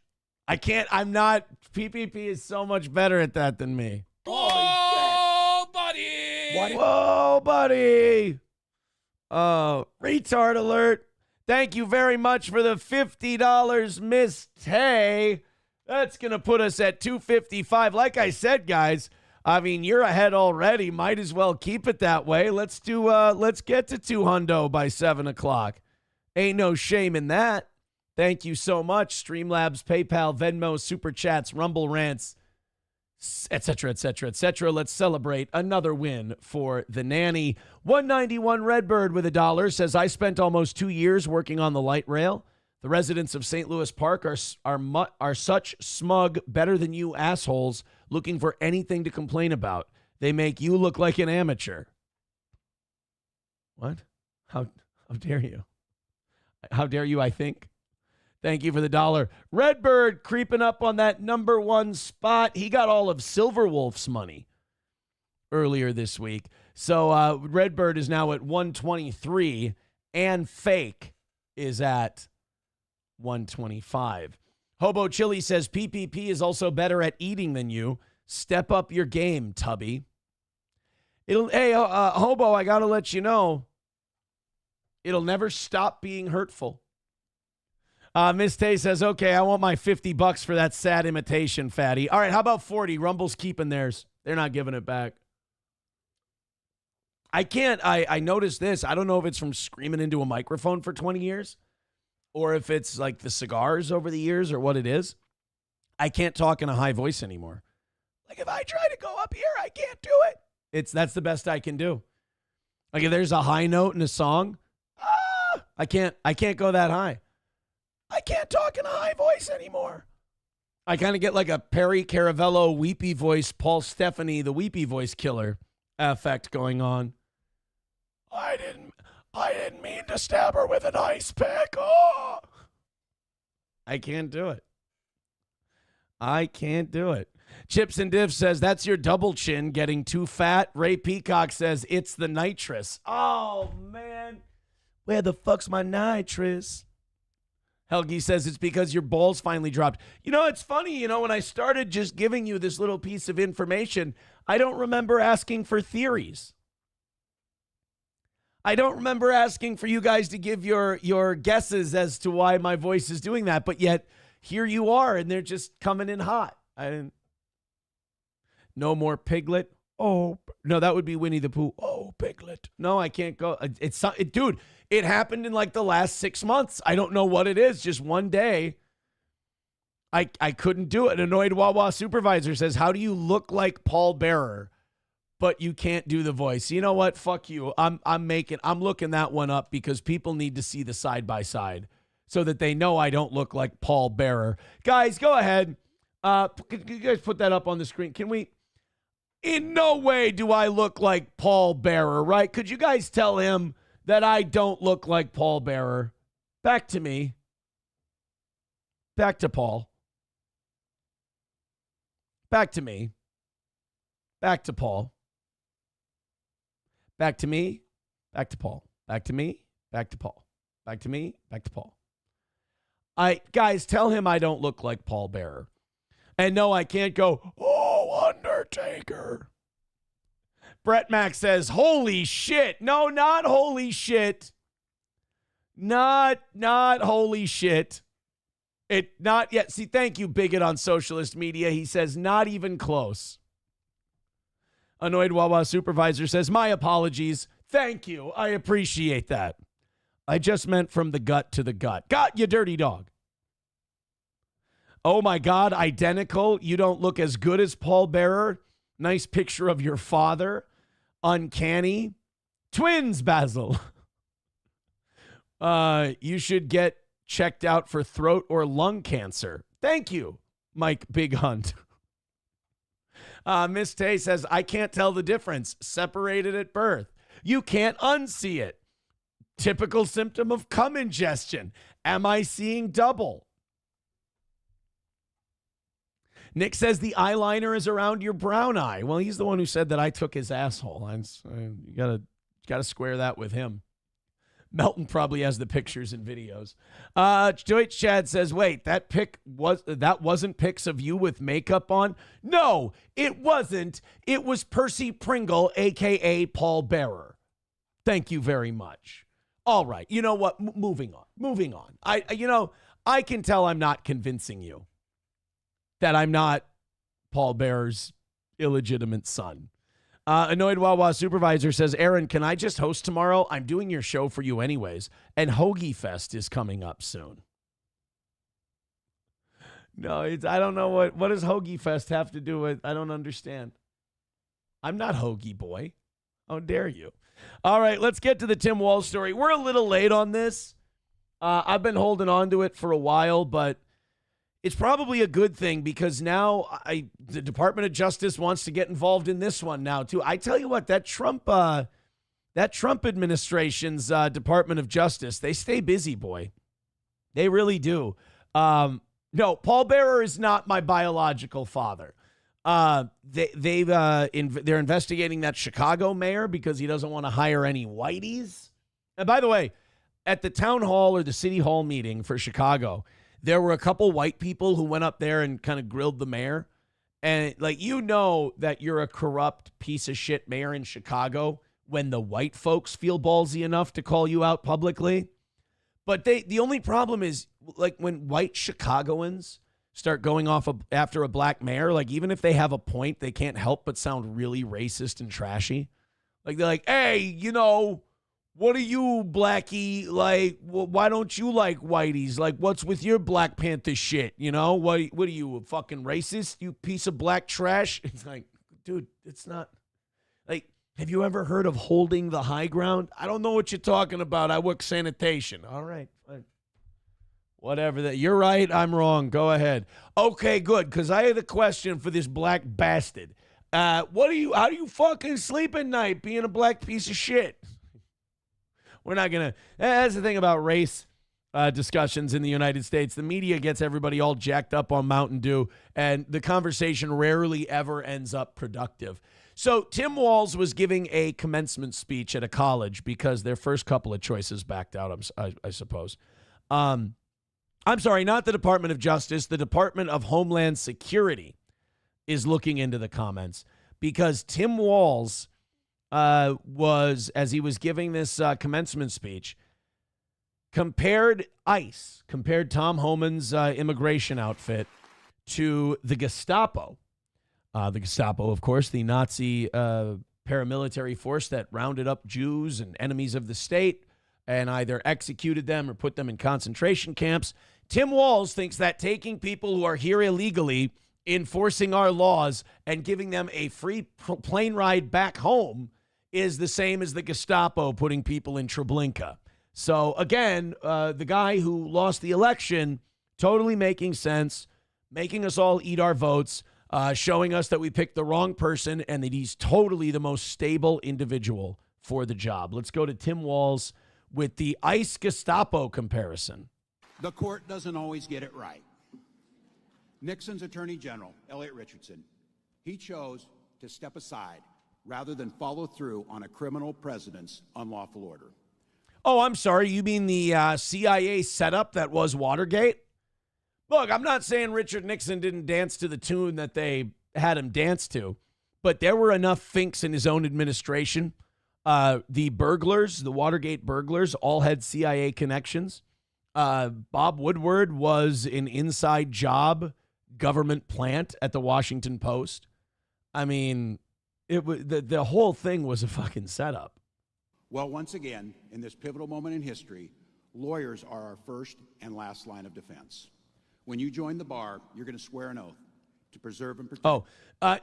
I'm not. PPP is so much better at that than me. Whoa, buddy! Whoa, buddy! Retard alert. Thank you very much for the $50, Miss Tay. That's going to put us at $255. Like I said, guys, I mean, you're ahead already. Might as well keep it that way. Let's get to $200 by 7 o'clock. Ain't no shame in that. Thank you so much. Streamlabs, PayPal, Venmo, Super Chats, Rumble Rants, etc., etc., etc. Let's celebrate another win for the Nanny. 191 Redbird with $1 says, I spent almost 2 years working on the light rail. The residents of St. Louis Park are such smug, better than you assholes looking for anything to complain about. They make you look like an amateur. What? How dare you? How dare you, I think? Thank you for the $1. Redbird creeping up on that number 1 spot. He got all of Silverwolf's money earlier this week. So Redbird is now at 123, and Fake is at 125. Hobo Chili says PPP is also better at eating than you. Step up your game, Tubby. Hobo, I got to let you know, it'll never stop being hurtful. Miss Tay says, okay, I want my $50 for that sad imitation, fatty. All right, how about 40? Rumble's keeping theirs. They're not giving it back. I noticed this. I don't know if it's from screaming into a microphone for 20 years or if it's like the cigars over the years or what it is. I can't talk in a high voice anymore. Like if I try to go up here, I can't do it. That's the best I can do. Like if there's a high note in a song, I can't go that high. I can't talk in a high voice anymore. I kind of get like a Perry Caravello weepy voice, Paul Stephanie, the weepy voice killer effect going on. I didn't mean to stab her with an ice pick. Oh. I can't do it. I can't do it. Chips and Div says, that's your double chin getting too fat. Ray Peacock says, it's the nitrous. Oh, man. Where the fuck's my nitrous? Helgi says it's because your balls finally dropped. You know, it's funny, when I started just giving you this little piece of information, I don't remember asking for theories. I don't remember asking for you guys to give your guesses as to why my voice is doing that, but yet here you are, and they're just coming in hot. No more Piglet. Oh, no, that would be Winnie the Pooh. Oh, Piglet. No, I can't go. Dude, it happened in like the last 6 months. I don't know what it is. Just one day, I couldn't do it. An annoyed Wawa supervisor says, how do you look like Paul Bearer, but you can't do the voice? You know what? Fuck you. I'm looking that one up because people need to see the side-by-side so that they know I don't look like Paul Bearer. Guys, go ahead. Could you guys put that up on the screen? Can we? In no way do I look like Paul Bearer, right? Could you guys tell him that I don't look like Paul Bearer? Back to me. Back to Paul. Back to me. Back to Paul. Back to me. Back to Paul. Back to me. Back to Paul. Back to me. Back to Paul. Guys, tell him I don't look like Paul Bearer. And no, I can't go, oh, Undertaker. Brett Mack says, holy shit. No, not holy shit. Not holy shit. Not yet. See, thank you, bigot on socialist media. He says, not even close. Annoyed Wawa supervisor says, my apologies. Thank you. I appreciate that. I just meant from the gut to the gut. Got you, dirty dog. Oh, my God, identical. You don't look as good as Paul Bearer. Nice picture of your father. Uncanny. Twins, Basil. You should get checked out for throat or lung cancer. Thank you, Mike Big Hunt. Miss Tay says, I can't tell the difference. Separated at birth. You can't unsee it. Typical symptom of cum ingestion. Am I seeing double? Nick says the eyeliner is around your brown eye. Well, he's the one who said that I took his asshole. You gotta square that with him. Melton probably has the pictures and videos. Deutsch Chad says, wait, that wasn't pics of you with makeup on? No, it wasn't. It was Percy Pringle, a.k.a. Paul Bearer. Thank you very much. All right. You know what? Moving on. I can tell I'm not convincing you that I'm not Paul Bearer's illegitimate son. Annoyed Wawa Supervisor says, Aaron, can I just host tomorrow? I'm doing your show for you anyways. And Hoagie Fest is coming up soon. No, I don't know what does Hoagie Fest have to do with, I don't understand. I'm not Hoagie Boy. How dare you? All right, let's get to the Tim Walz story. We're a little late on this. I've been holding on to it for a while, but it's probably a good thing because now the Department of Justice wants to get involved in this one now, too. I tell you what, that Trump administration's Department of Justice, they stay busy, boy. They really do. No, Paul Bearer is not my biological father. They're investigating that Chicago mayor because he doesn't want to hire any whiteys. And by the way, at the town hall or the city hall meeting for Chicago, there were a couple white people who went up there and kind of grilled the mayor. And that you're a corrupt piece of shit mayor in Chicago when the white folks feel ballsy enough to call you out publicly. But the only problem is like when white Chicagoans start going off after a black mayor, like even if they have a point, they can't help but sound really racist and trashy. Like they're like, hey, what are you, blackie? Like, why don't you like whiteys? Like, what's with your Black Panther shit? What are you, a fucking racist? You piece of black trash? It's like, dude, it's not. Like, have you ever heard of holding the high ground? I don't know what you're talking about. I work sanitation. All right, fine. Whatever that. You're right. I'm wrong. Go ahead. Okay, good. Because I had a question for this black bastard. How do you fucking sleep at night being a black piece of shit? We're not going to. That's the thing about race discussions in the United States. The media gets everybody all jacked up on Mountain Dew, and the conversation rarely ever ends up productive. So Tim Walz was giving a commencement speech at a college because their first couple of choices backed out, I suppose. I'm sorry, not the Department of Justice. The Department of Homeland Security is looking into the comments because Tim Walz was, as he was giving this commencement speech, compared Tom Homan's immigration outfit to the Gestapo. The Gestapo, of course, the Nazi paramilitary force that rounded up Jews and enemies of the state and either executed them or put them in concentration camps. Tim Walz thinks that taking people who are here illegally, enforcing our laws, and giving them a free plane ride back home is the same as the Gestapo putting people in Treblinka. So, again, the guy who lost the election, totally making sense, making us all eat our votes, showing us that we picked the wrong person and that he's totally the most stable individual for the job. Let's go to Tim Walz with the ICE Gestapo comparison. The court doesn't always get it right. Nixon's Attorney General, Elliot Richardson, he chose to step aside rather than follow through on a criminal president's unlawful order. Oh, I'm sorry. You mean the CIA setup that was Watergate? Look, I'm not saying Richard Nixon didn't dance to the tune that they had him dance to, but there were enough finks in his own administration. The burglars, the Watergate burglars, all had CIA connections. Bob Woodward was an inside job government plant at the Washington Post. I mean, it was the whole thing was a fucking setup. Well, once again, in this pivotal moment in history, lawyers are our first and last line of defense. When you join the bar, you're going to swear an oath to preserve and protect. Oh,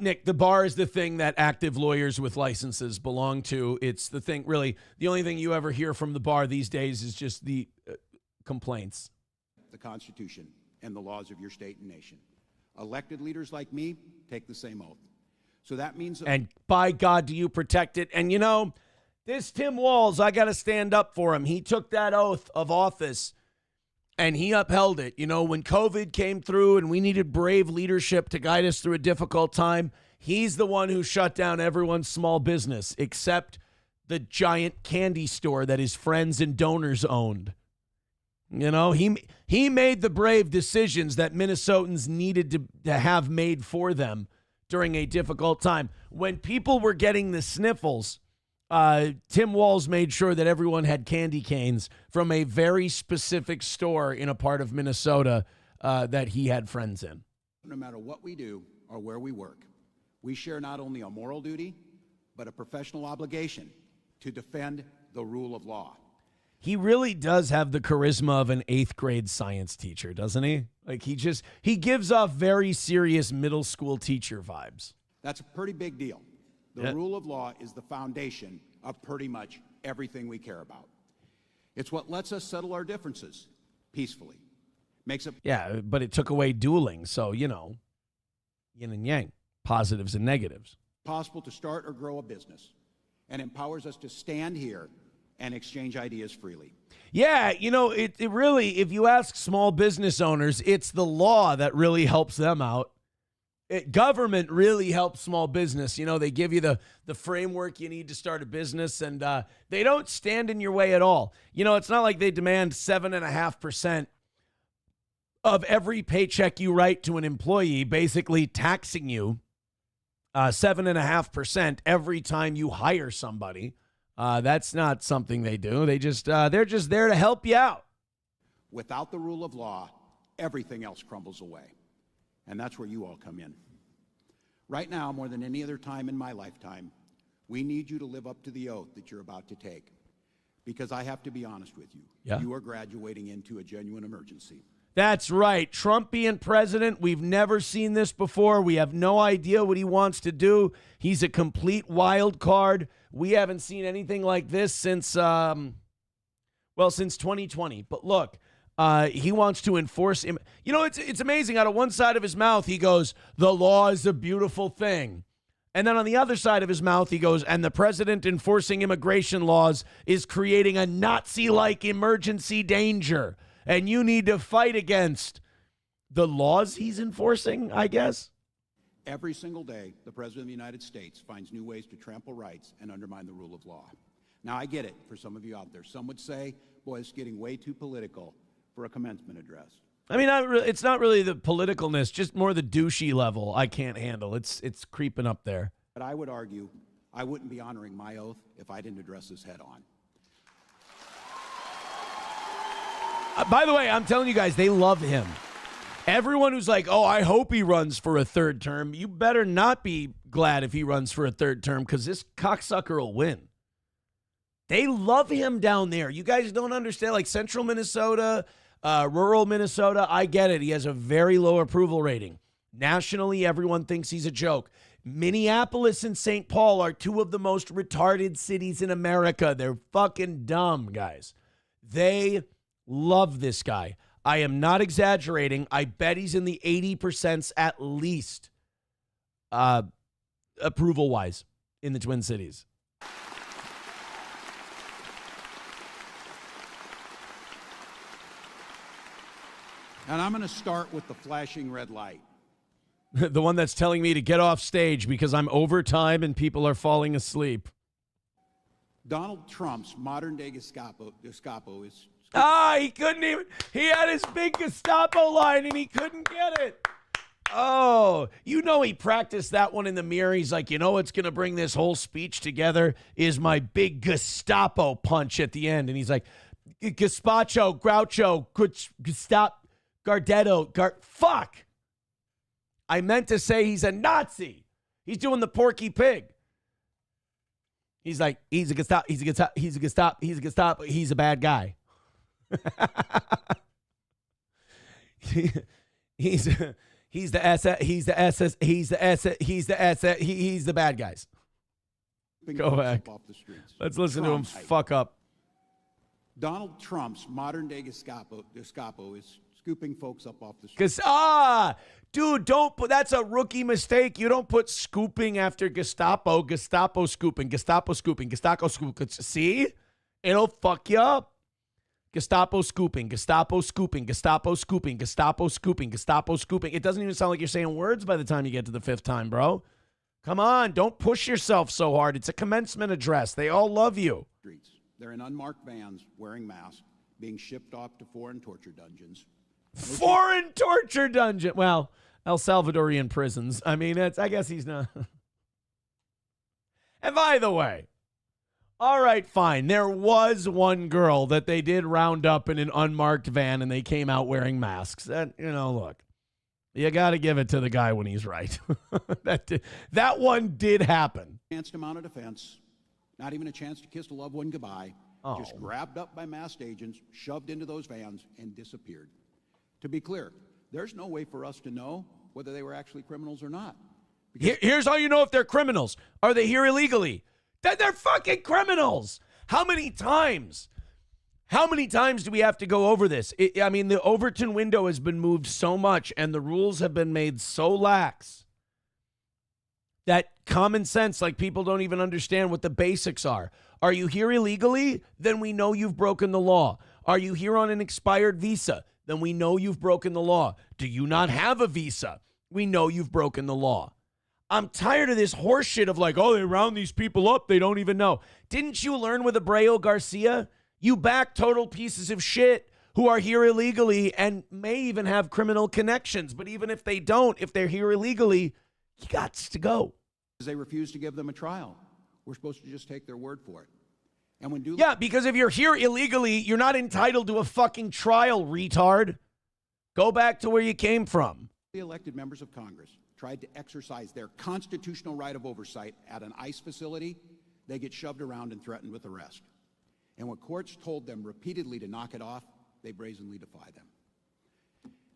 Nick, the bar is the thing that active lawyers with licenses belong to. It's the thing, really, the only thing you ever hear from the bar these days is just the complaints. The Constitution and the laws of your state and nation. Elected leaders like me take the same oath. So that means... And by God, do you protect it? And, you know, this Tim Walz, I got to stand up for him. He took that oath of office and he upheld it. You know, when COVID came through and we needed brave leadership to guide us through a difficult time, he's the one who shut down everyone's small business except the giant candy store that his friends and donors owned. You know, he made the brave decisions that Minnesotans needed to have made for them during a difficult time. When people were getting the sniffles, Tim Walz made sure that everyone had candy canes from a very specific store in a part of Minnesota that he had friends in. No matter what we do or where we work, we share not only a moral duty, but a professional obligation to defend the rule of law. He really does have the charisma of an 8th grade science teacher, doesn't he? Like he gives off very serious middle school teacher vibes. That's a pretty big deal. The rule of law is the foundation of pretty much everything we care about. It's what lets us settle our differences peacefully. Makes it... Yeah, but it took away dueling. So, you know, yin and yang, positives and negatives. Possible to start or grow a business, and empowers us to stand here and exchange ideas freely. Yeah, you know, it really, if you ask small business owners, it's the law that really helps them out. Government really helps small business. You know, they give you the framework you need to start a business, and they don't stand in your way at all. You know, it's not like they demand 7.5% of every paycheck you write to an employee, basically taxing you 7.5% every time you hire somebody. That's not something they do. They're just there to help you out. Without the rule of law, everything else crumbles away. And that's where you all come in. Right now, more than any other time in my lifetime, we need you to live up to the oath that you're about to take. Because I have to be honest with you. Yeah. You are graduating into a genuine emergency. That's right. Trump being president, we've never seen this before. We have no idea what he wants to do. He's a complete wild card. We haven't seen anything like this since 2020. But look, he wants to enforce him. You know, it's amazing. Out of one side of his mouth, he goes, the law is a beautiful thing. And then on the other side of his mouth, he goes, and the president enforcing immigration laws is creating a Nazi-like emergency danger. And you need to fight against the laws he's enforcing, I guess. Every single day, the President of the United States finds new ways to trample rights and undermine the rule of law. Now, I get it for some of you out there. Some would say, boy, it's getting way too political for a commencement address. I mean, it's not really the politicalness, just more the douchey level I can't handle. It's creeping up there. But I would argue I wouldn't be honoring my oath if I didn't address this head on. By the way, I'm telling you guys, they love him. Everyone who's like, oh, I hope he runs for a third term, you better not be glad if he runs for a third term because this cocksucker will win. They love him down there. You guys don't understand. Like central Minnesota, rural Minnesota, I get it. He has a very low approval rating. Nationally, everyone thinks he's a joke. Minneapolis and St. Paul are two of the most retarded cities in America. They're fucking dumb, guys. They love this guy. I am not exaggerating. I bet he's in the 80% at least approval-wise in the Twin Cities. And I'm going to start with the flashing red light. The one that's telling me to get off stage because I'm over time and people are falling asleep. Donald Trump's modern-day Gestapo is... He couldn't even... He had his big Gestapo line and he couldn't get it. Oh, you know he practiced that one in the mirror. He's like, you know what's going to bring this whole speech together is my big Gestapo punch at the end. And he's like, Gazpacho, Groucho, Gestapo, Gardetto, fuck. I meant to say he's a Nazi. He's doing the Porky Pig. He's like, he's a Gestapo, he's a Gestapo, he's a Gestapo, he's a Gestapo, he's a bad guy. He's He's the SS. He's the SS. He's the SS. He's the SS. He's the bad guys. Go back. Let's listen to him fuck up. Donald Trump's modern-day Gestapo is scooping folks up off the street. Because, dude, don't put, that's a rookie mistake. You don't put scooping after Gestapo. Gestapo scooping. Gestapo scooping. Gestapo scooping. See? It'll fuck you up. Gestapo scooping. Gestapo scooping. Gestapo scooping. Gestapo scooping. Gestapo scooping. It doesn't even sound like you're saying words by the time you get to the fifth time, bro. Come on. Don't push yourself so hard. It's a commencement address. They all love you. They're in unmarked vans, wearing masks, being shipped off to foreign torture dungeons. Foreign torture dungeon. Well, El Salvadorian prisons. I mean, I guess he's not. And by the way, all right, fine. There was one girl that they did round up in an unmarked van and they came out wearing masks. That, look, you got to give it to the guy when he's right. That one did happen. Chance to mount a defense. Not even a chance to kiss a loved one goodbye. Oh. Just grabbed up by masked agents, shoved into those vans, and disappeared. To be clear, there's no way for us to know whether they were actually criminals or not. Here's how you know if they're criminals. Are they here illegally? They're fucking criminals. How many times? How many times do we have to go over this? I mean, the Overton window has been moved so much and the rules have been made so lax that common sense, like people don't even understand what the basics are. Are you here illegally? Then we know you've broken the law. Are you here on an expired visa? Then we know you've broken the law. Do you not have a visa? We know you've broken the law. I'm tired of this horse shit of like, oh, they round these people up. They don't even know. Didn't you learn with Abreu Garcia? You back total pieces of shit who are here illegally and may even have criminal connections. But even if they don't, if they're here illegally, you got to go. They refuse to give them a trial. We're supposed to just take their word for it. And when yeah, because if you're here illegally, you're not entitled to a fucking trial, retard. Go back to where you came from. The elected members of Congress tried to exercise their constitutional right of oversight at an ICE facility, they get shoved around and threatened with arrest. And when courts told them repeatedly to knock it off, they brazenly defy them.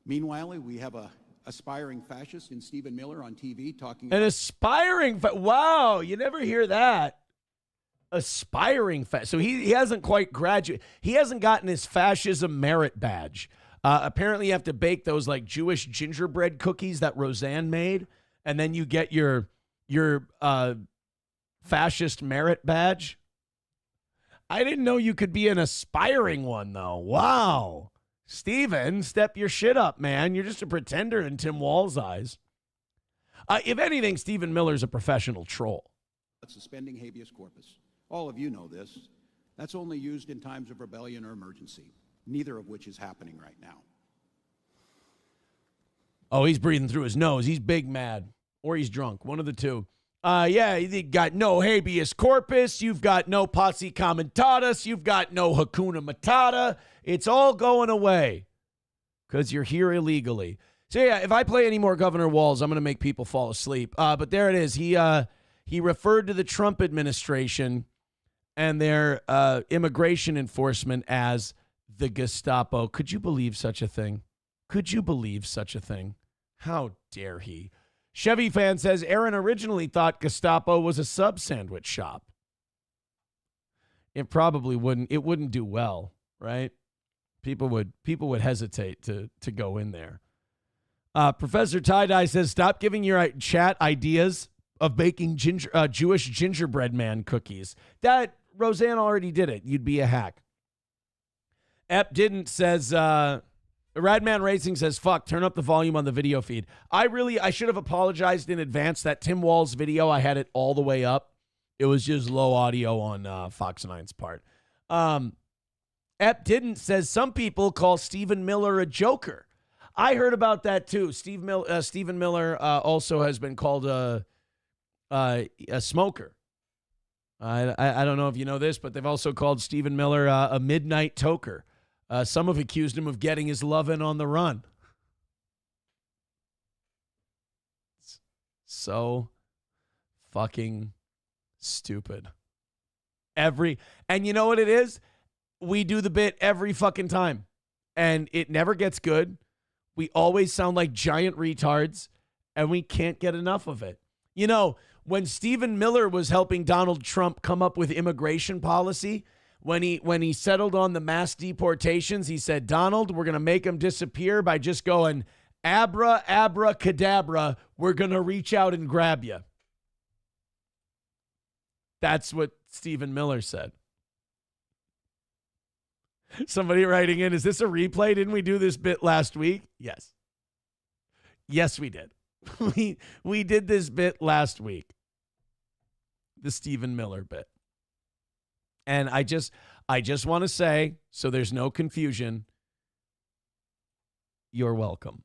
Meanwhile, we have a aspiring fascist in Stephen Miller on TV talking an aspiring wow, you never hear that. Aspiring so he hasn't quite graduated. He hasn't gotten his fascism merit badge. Apparently you have to bake those like Jewish gingerbread cookies that Roseanne made, and then you get your fascist merit badge. I didn't know you could be an aspiring one though. Wow. Steven, step your shit up, man. You're just a pretender in Tim Walz's eyes. If anything, Stephen Miller's a professional troll. Suspending habeas corpus. All of you know this. That's only used in times of rebellion or emergency, neither of which is happening right now. Oh, he's breathing through his nose. He's big mad. Or he's drunk. One of the two. Yeah, you got no habeas corpus. You've got no posse comitatus. You've got no Hakuna Matata. It's all going away because you're here illegally. So, yeah, if I play any more Governor Walz, I'm going to make people fall asleep. But there it is. He referred to the Trump administration and their immigration enforcement as the Gestapo. Could you believe such a thing? Could you believe such a thing? How dare he? Chevy fan says Aaron originally thought Gestapo was a sub sandwich shop. It probably wouldn't. It wouldn't do well, right? People would hesitate to go in there. Professor Tie-Dye says, stop giving your chat ideas of baking Jewish gingerbread man cookies. That Roseanne already did it. You'd be a hack. Ep didn't says, Radman Racing says, fuck, turn up the volume on the video feed. I should have apologized in advance. That Tim Walz video, I had it all the way up. It was just low audio on Fox 9's part. Ep didn't says, some people call Stephen Miller a joker. I heard about that too. Stephen Miller also has been called a smoker. I don't know if you know this, but they've also called Stephen Miller a midnight toker. Some have accused him of getting his lovin' on the run. It's so fucking stupid. And you know what it is? We do the bit every fucking time. And it never gets good. We always sound like giant retards, and we can't get enough of it. You know, when Stephen Miller was helping Donald Trump come up with immigration policy, when he settled on the mass deportations, he said, Donald, we're going to make them disappear by just going abracadabra. We're going to reach out and grab you. That's what Stephen Miller said. Somebody writing in, is this a replay? Didn't we do this bit last week? Yes. Yes, we did. We did this bit last week. The Stephen Miller bit. And I just want to say, so there's no confusion, you're welcome.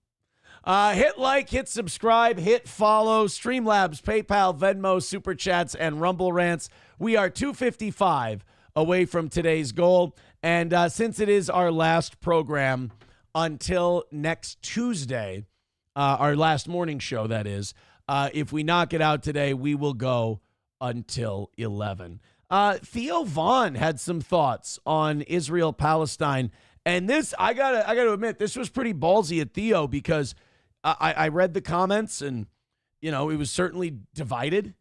Hit like, hit subscribe, hit follow, Streamlabs, PayPal, Venmo, Super Chats, and Rumble Rants. We are 255 away from today's goal. And since it is our last program until next Tuesday, our last morning show, that is, if we knock it out today, we will go until 11. Theo Vaughn had some thoughts on Israel-Palestine. And this, I gotta admit, this was pretty ballsy at Theo because I read the comments and, you know, it was certainly divided.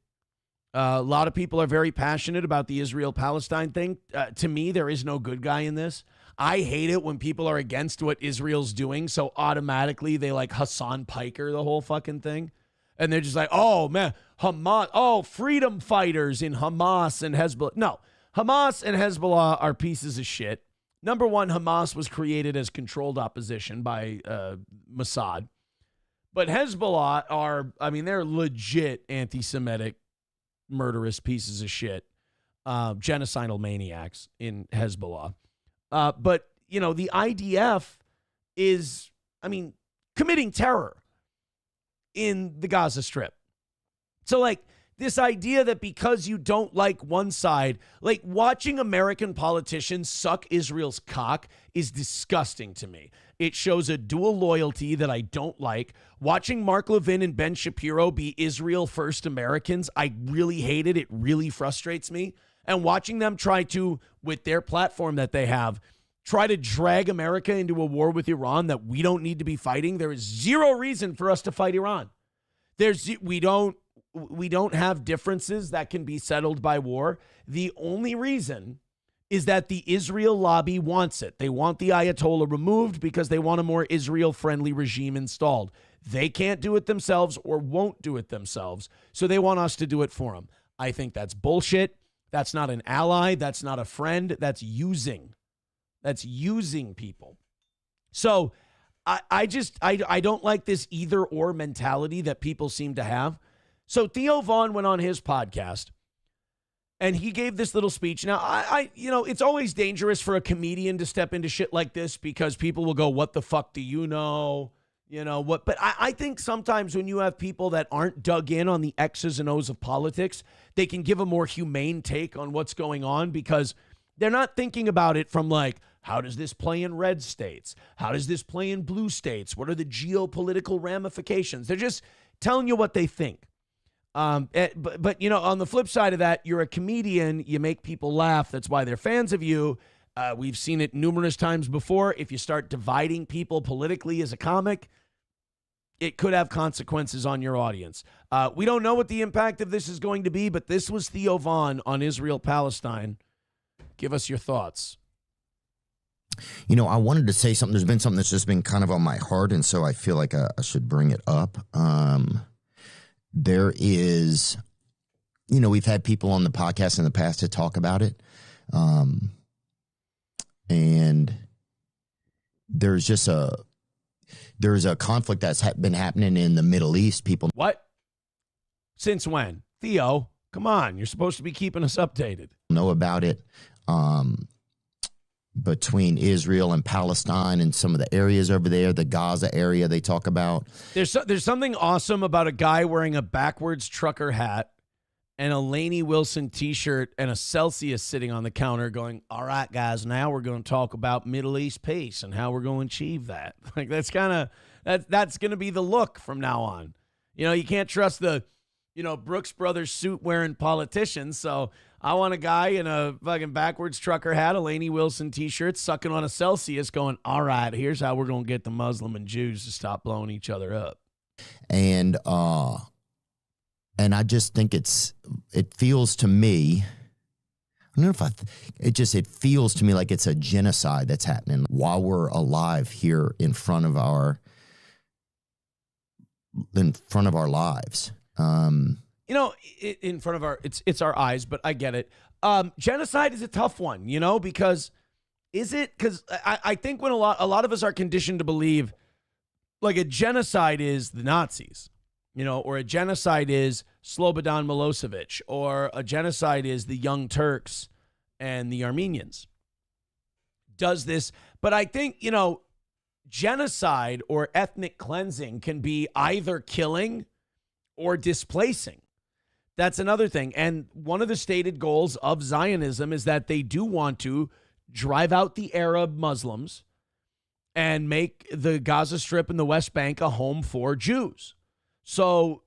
A lot of people are very passionate about the Israel-Palestine thing. To me, there is no good guy in this. I hate it when people are against what Israel's doing, so automatically they like Hassan Piker the whole fucking thing. And they're just like, oh, man, Hamas, oh, freedom fighters in Hamas and Hezbollah. No, Hamas and Hezbollah are pieces of shit. Number one, Hamas was created as controlled opposition by Mossad. But Hezbollah are, I mean, they're legit anti-Semitic, murderous pieces of shit, genocidal maniacs in Hezbollah. But, you know, the IDF is, I mean, committing terror in the Gaza Strip. So, like, this idea that because you don't like one side, like watching American politicians suck Israel's cock is disgusting to me. It shows a dual loyalty that I don't like. Watching Mark Levin and Ben Shapiro be Israel first Americans, I really hate it. It really frustrates me. And watching them try to, with their platform that they have, try to drag America into a war with Iran that we don't need to be fighting. There is zero reason for us to fight Iran. We don't have differences that can be settled by war. The only reason is that the Israel lobby wants it. They want the Ayatollah removed because they want a more Israel-friendly regime installed. They can't do it themselves or won't do it themselves, so they want us to do it for them. I think that's bullshit. That's not an ally. That's not a friend. That's using. That's using people. So I don't like this either-or mentality that people seem to have. So Theo Vaughn went on his podcast, and he gave this little speech. Now, I you know, it's always dangerous for a comedian to step into shit like this because people will go, what the fuck do you know? You know what? But I think sometimes when you have people that aren't dug in on the X's and O's of politics, they can give a more humane take on what's going on because they're not thinking about it from like, how does this play in red states? How does this play in blue states? What are the geopolitical ramifications? They're just telling you what they think. But you know, on the flip side of that, you're a comedian. You make people laugh. That's why they're fans of you. We've seen it numerous times before. If you start dividing people politically as a comic, it could have consequences on your audience. We don't know what the impact of this is going to be, but this was Theo Vaughn on Israel-Palestine. Give us your thoughts. You know, I wanted to say something. There's been something that's just been kind of on my heart, and so I feel like I should bring it up. There is, you know, we've had people on the podcast in the past to talk about it. And there's just there's a conflict that's been happening in the Middle East. People. What? Since when? Theo, come on. You're supposed to be keeping us updated. Know about it. Between Israel and Palestine and some of the areas over there, the Gaza area they talk about. There's something awesome about a guy wearing a backwards trucker hat and a Lainey Wilson t-shirt and a Celsius sitting on the counter going, all right, guys, now we're going to talk about Middle East peace and how we're going to achieve that. Like that's going to be the look from now on. You know, you can't trust the Brooks Brothers suit wearing politicians. So I want a guy in a fucking backwards trucker hat, a Lainey Wilson t-shirt, sucking on a Celsius going, all right, here's how we're going to get the Muslim and Jews to stop blowing each other up. And I just think it feels to me, I don't know if it feels to me like it's a genocide that's happening while we're alive here in front of our lives. In front of it's our eyes, but I get it. Genocide is a tough one, because I think when a lot of us are conditioned to believe like a genocide is the Nazis, or a genocide is Slobodan Milosevic, or a genocide is the Young Turks and the Armenians. But I think, genocide or ethnic cleansing can be either killing or displacing. That's another thing. And one of the stated goals of Zionism is that they do want to drive out the Arab Muslims and make the Gaza Strip and the West Bank a home for Jews. So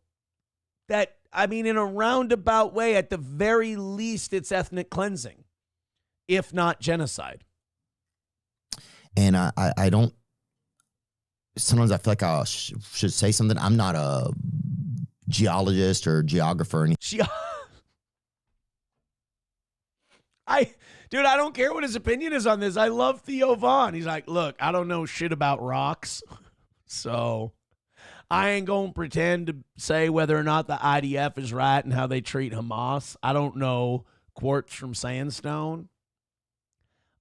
in a roundabout way, at the very least, it's ethnic cleansing, if not genocide. And I don't, sometimes I feel like I should say something. I'm not a geologist or geographer or anything. I don't care what his opinion is on this. I love Theo Vaughn. He's like, look, I don't know shit about rocks, so I ain't going to pretend to say whether or not the IDF is right and how they treat Hamas. I don't know quartz from sandstone.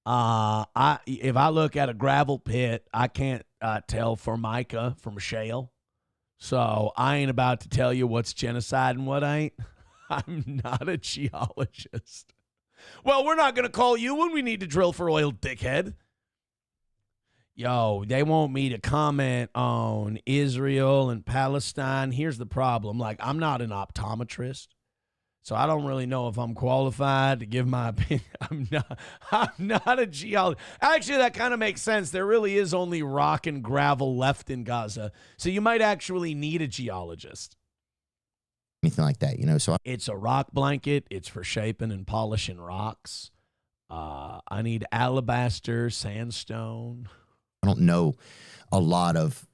If I look at a gravel pit, I can't tell Formica from shale. So I ain't about to tell you what's genocide and what ain't. I'm not a geologist. Well, we're not going to call you when we need to drill for oil, dickhead. Yo, they want me to comment on Israel and Palestine. Here's the problem. Like, I'm not an optometrist, so I don't really know if I'm qualified to give my opinion. I'm not a geologist. Actually, that kind of makes sense. There really is only rock and gravel left in Gaza, so you might actually need a geologist. Anything like that, so it's a rock blanket. It's for shaping and polishing rocks. I need alabaster, sandstone. I don't know a lot of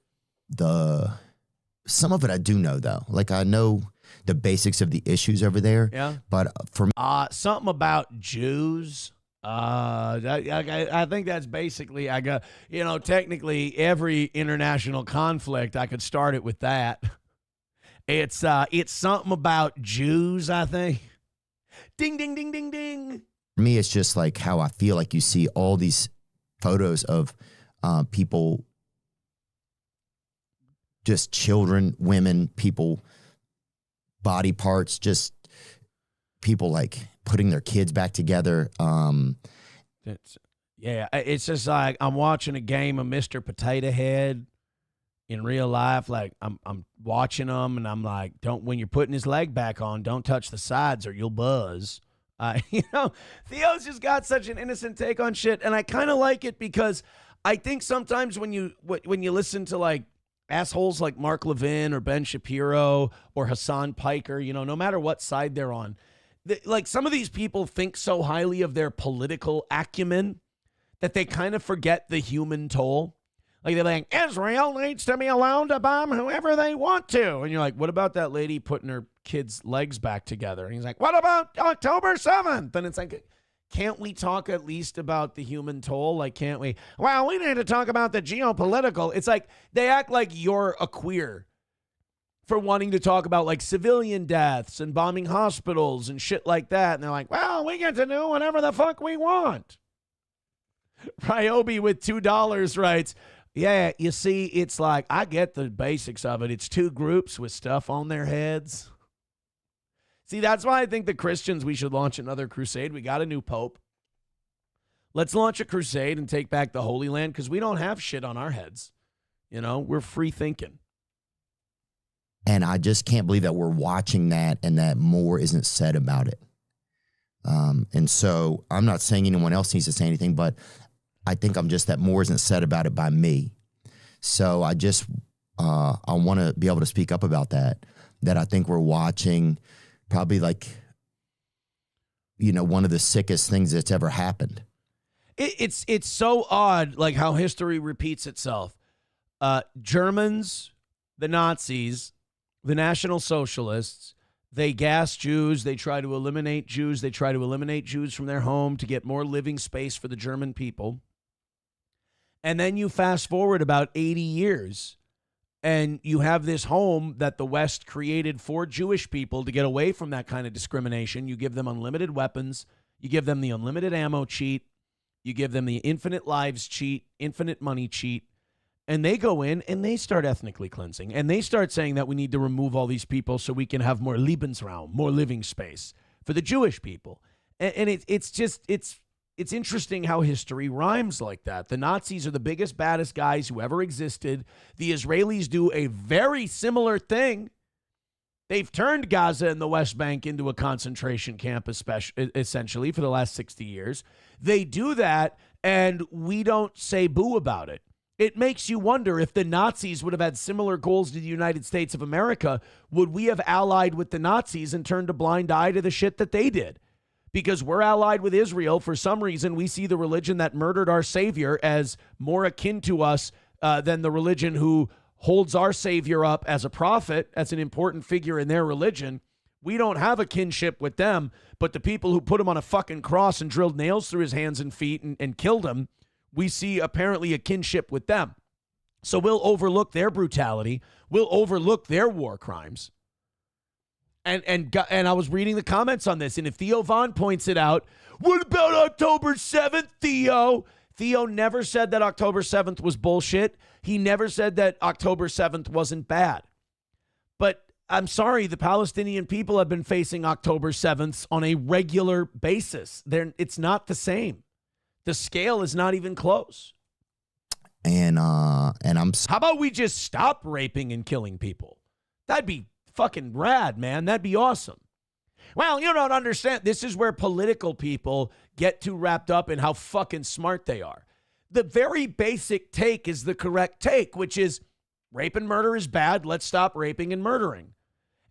some of it I do know, though. Like, I know the basics of the issues over there. Yeah. But for me, something about Jews. I think that's basically, technically every international conflict, I could start it with that. It's something about Jews, I think. Ding, ding, ding, ding, ding. For me, it's just like how I feel like you see all these photos of people, just children, women, people, body parts, just people like putting their kids back together. It's just like I'm watching a game of Mr. Potato Head in real life. Like I'm watching them and I'm like, when you're putting his leg back on, don't touch the sides or you'll buzz. Theo's just got such an innocent take on shit, and I kind of like it because I think sometimes when you listen to like assholes like Mark Levin or Ben Shapiro or Hassan Piker, no matter what side they're on, like some of these people think so highly of their political acumen that they kind of forget the human toll. Like they're like, Israel needs to be allowed to bomb whoever they want to. And you're like, what about that lady putting her kids' legs back together? And he's like, what about October 7th? And it's like, can't we talk at least about the human toll? Like, can't we? Well, we need to talk about the geopolitical. It's like they act like you're a queer for wanting to talk about like civilian deaths and bombing hospitals and shit like that. And they're like, well, we get to do whatever the fuck we want. Ryobi with $2 writes, yeah, you see, it's like, I get the basics of it. It's two groups with stuff on their heads. See, that's why I think the Christians, we should launch another crusade. We got a new pope. Let's launch a crusade and take back the Holy Land because we don't have shit on our heads. We're free thinking. And I just can't believe that we're watching that and that more isn't said about it. And so I'm not saying anyone else needs to say anything, but I think I'm just that more isn't said about it by me. So I just, I want to be able to speak up about that. that I think we're watching probably like, one of the sickest things that's ever happened. It's so odd, like how history repeats itself. Germans, the Nazis, the National Socialists, they gas Jews. They try to eliminate Jews. They try to eliminate Jews from their home to get more living space for the German people. And then you fast forward about 80 years, and you have this home that the West created for Jewish people to get away from that kind of discrimination. You give them unlimited weapons. You give them the unlimited ammo cheat. You give them the infinite lives cheat, infinite money cheat. And they go in and they start ethnically cleansing. And they start saying that we need to remove all these people so we can have more Lebensraum, more living space for the Jewish people. And it's interesting how history rhymes like that. The Nazis are the biggest, baddest guys who ever existed. The Israelis do a very similar thing. They've turned Gaza and the West Bank into a concentration camp, essentially, for the last 60 years. They do that, and we don't say boo about it. It makes you wonder, if the Nazis would have had similar goals to the United States of America, would we have allied with the Nazis and turned a blind eye to the shit that they did? Because we're allied with Israel. For some reason, we see the religion that murdered our Savior as more akin to us than the religion who holds our Savior up as a prophet, as an important figure in their religion. We don't have a kinship with them, but the people who put him on a fucking cross and drilled nails through his hands and feet and killed him, we see apparently a kinship with them. So we'll overlook their brutality. We'll overlook their war crimes. And I was reading the comments on this, and if Theo Von points it out, what about October 7th, Theo? Theo never said that October 7th was bullshit. He never said that October 7th wasn't bad. But I'm sorry, the Palestinian people have been facing October 7th on a regular basis. It's not the same. The scale is not even close. And how about we just stop raping and killing people? That'd be fucking rad, man. That'd be awesome. Well, you don't understand. This is where political people get too wrapped up in how fucking smart they are. The very basic take is the correct take, which is rape and murder is bad. Let's stop raping and murdering.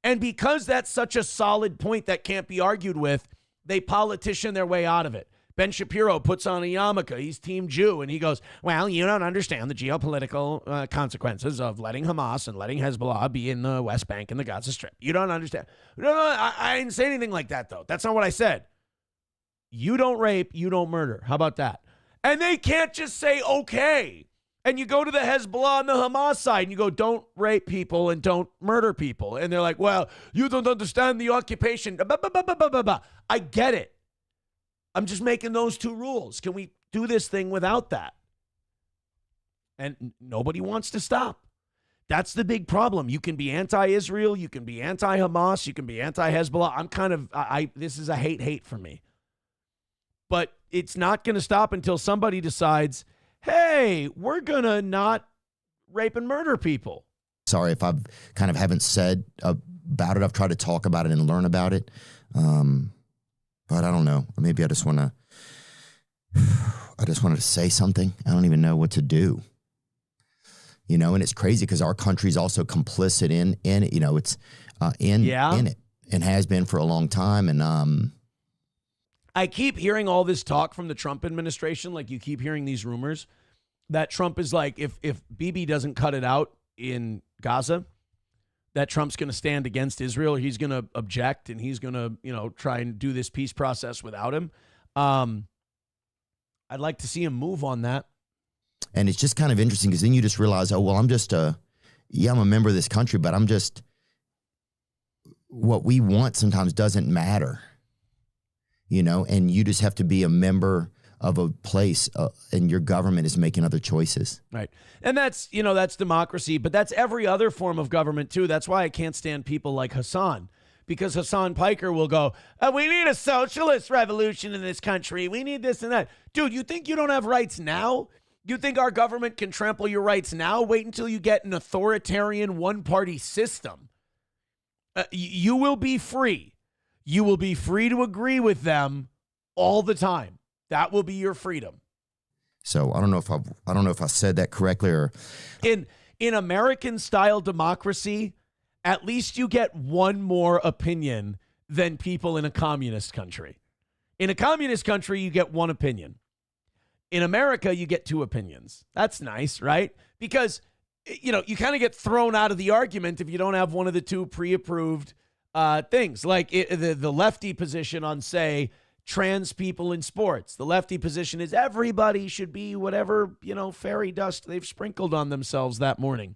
And because that's such a solid point that can't be argued with, they politician their way out of it. Ben Shapiro puts on a yarmulke. He's Team Jew, and he goes, well, you don't understand the geopolitical consequences of letting Hamas and letting Hezbollah be in the West Bank and the Gaza Strip. You don't understand. No, I didn't say anything like that, though. That's not what I said. You don't rape, you don't murder. How about that? And they can't just say, okay. And you go to the Hezbollah and the Hamas side, and you go, don't rape people and don't murder people. And they're like, well, you don't understand the occupation. I get it. I'm just making those two rules. Can we do this thing without that? And nobody wants to stop. That's the big problem. You can be anti-Israel. You can be anti-Hamas. You can be anti-Hezbollah. This is a hate for me. But it's not going to stop until somebody decides, hey, we're going to not rape and murder people. Sorry if I've kind of haven't said about it. I've tried to talk about it and learn about it. But I don't know. Maybe I just wanted to say something. I don't even know what to do. And it's crazy because our country's also complicit in it. It's in it and has been for a long time. And I keep hearing all this talk from the Trump administration. Like, you keep hearing these rumors that Trump is like, if Bibi doesn't cut it out in Gaza, that Trump's going to stand against Israel. He's going to object, and he's going to, try and do this peace process without him. I'd like to see him move on that. And it's just kind of interesting because then you just realize, oh, well, I'm a member of this country, but what we want sometimes doesn't matter, and you just have to be a member of a place and your government is making other choices. Right. And that's democracy, but that's every other form of government too. That's why I can't stand people like Hassan, because Hassan Piker will go, we need a socialist revolution in this country. We need this and that. Dude, you think you don't have rights now? You think our government can trample your rights now? Wait until you get an authoritarian one-party system. You will be free. You will be free to agree with them all the time. That will be your freedom. So I don't know if I said that correctly or in American style democracy, at least you get one more opinion than people in a communist country. In a communist country, you get one opinion. In America, you get two opinions. That's nice, right? Because, you know, you kind of get thrown out of the argument if you don't have one of the two pre-approved things. Like the lefty position on, say, trans people in sports. The lefty position is everybody should be whatever, you know, fairy dust they've sprinkled on themselves that morning.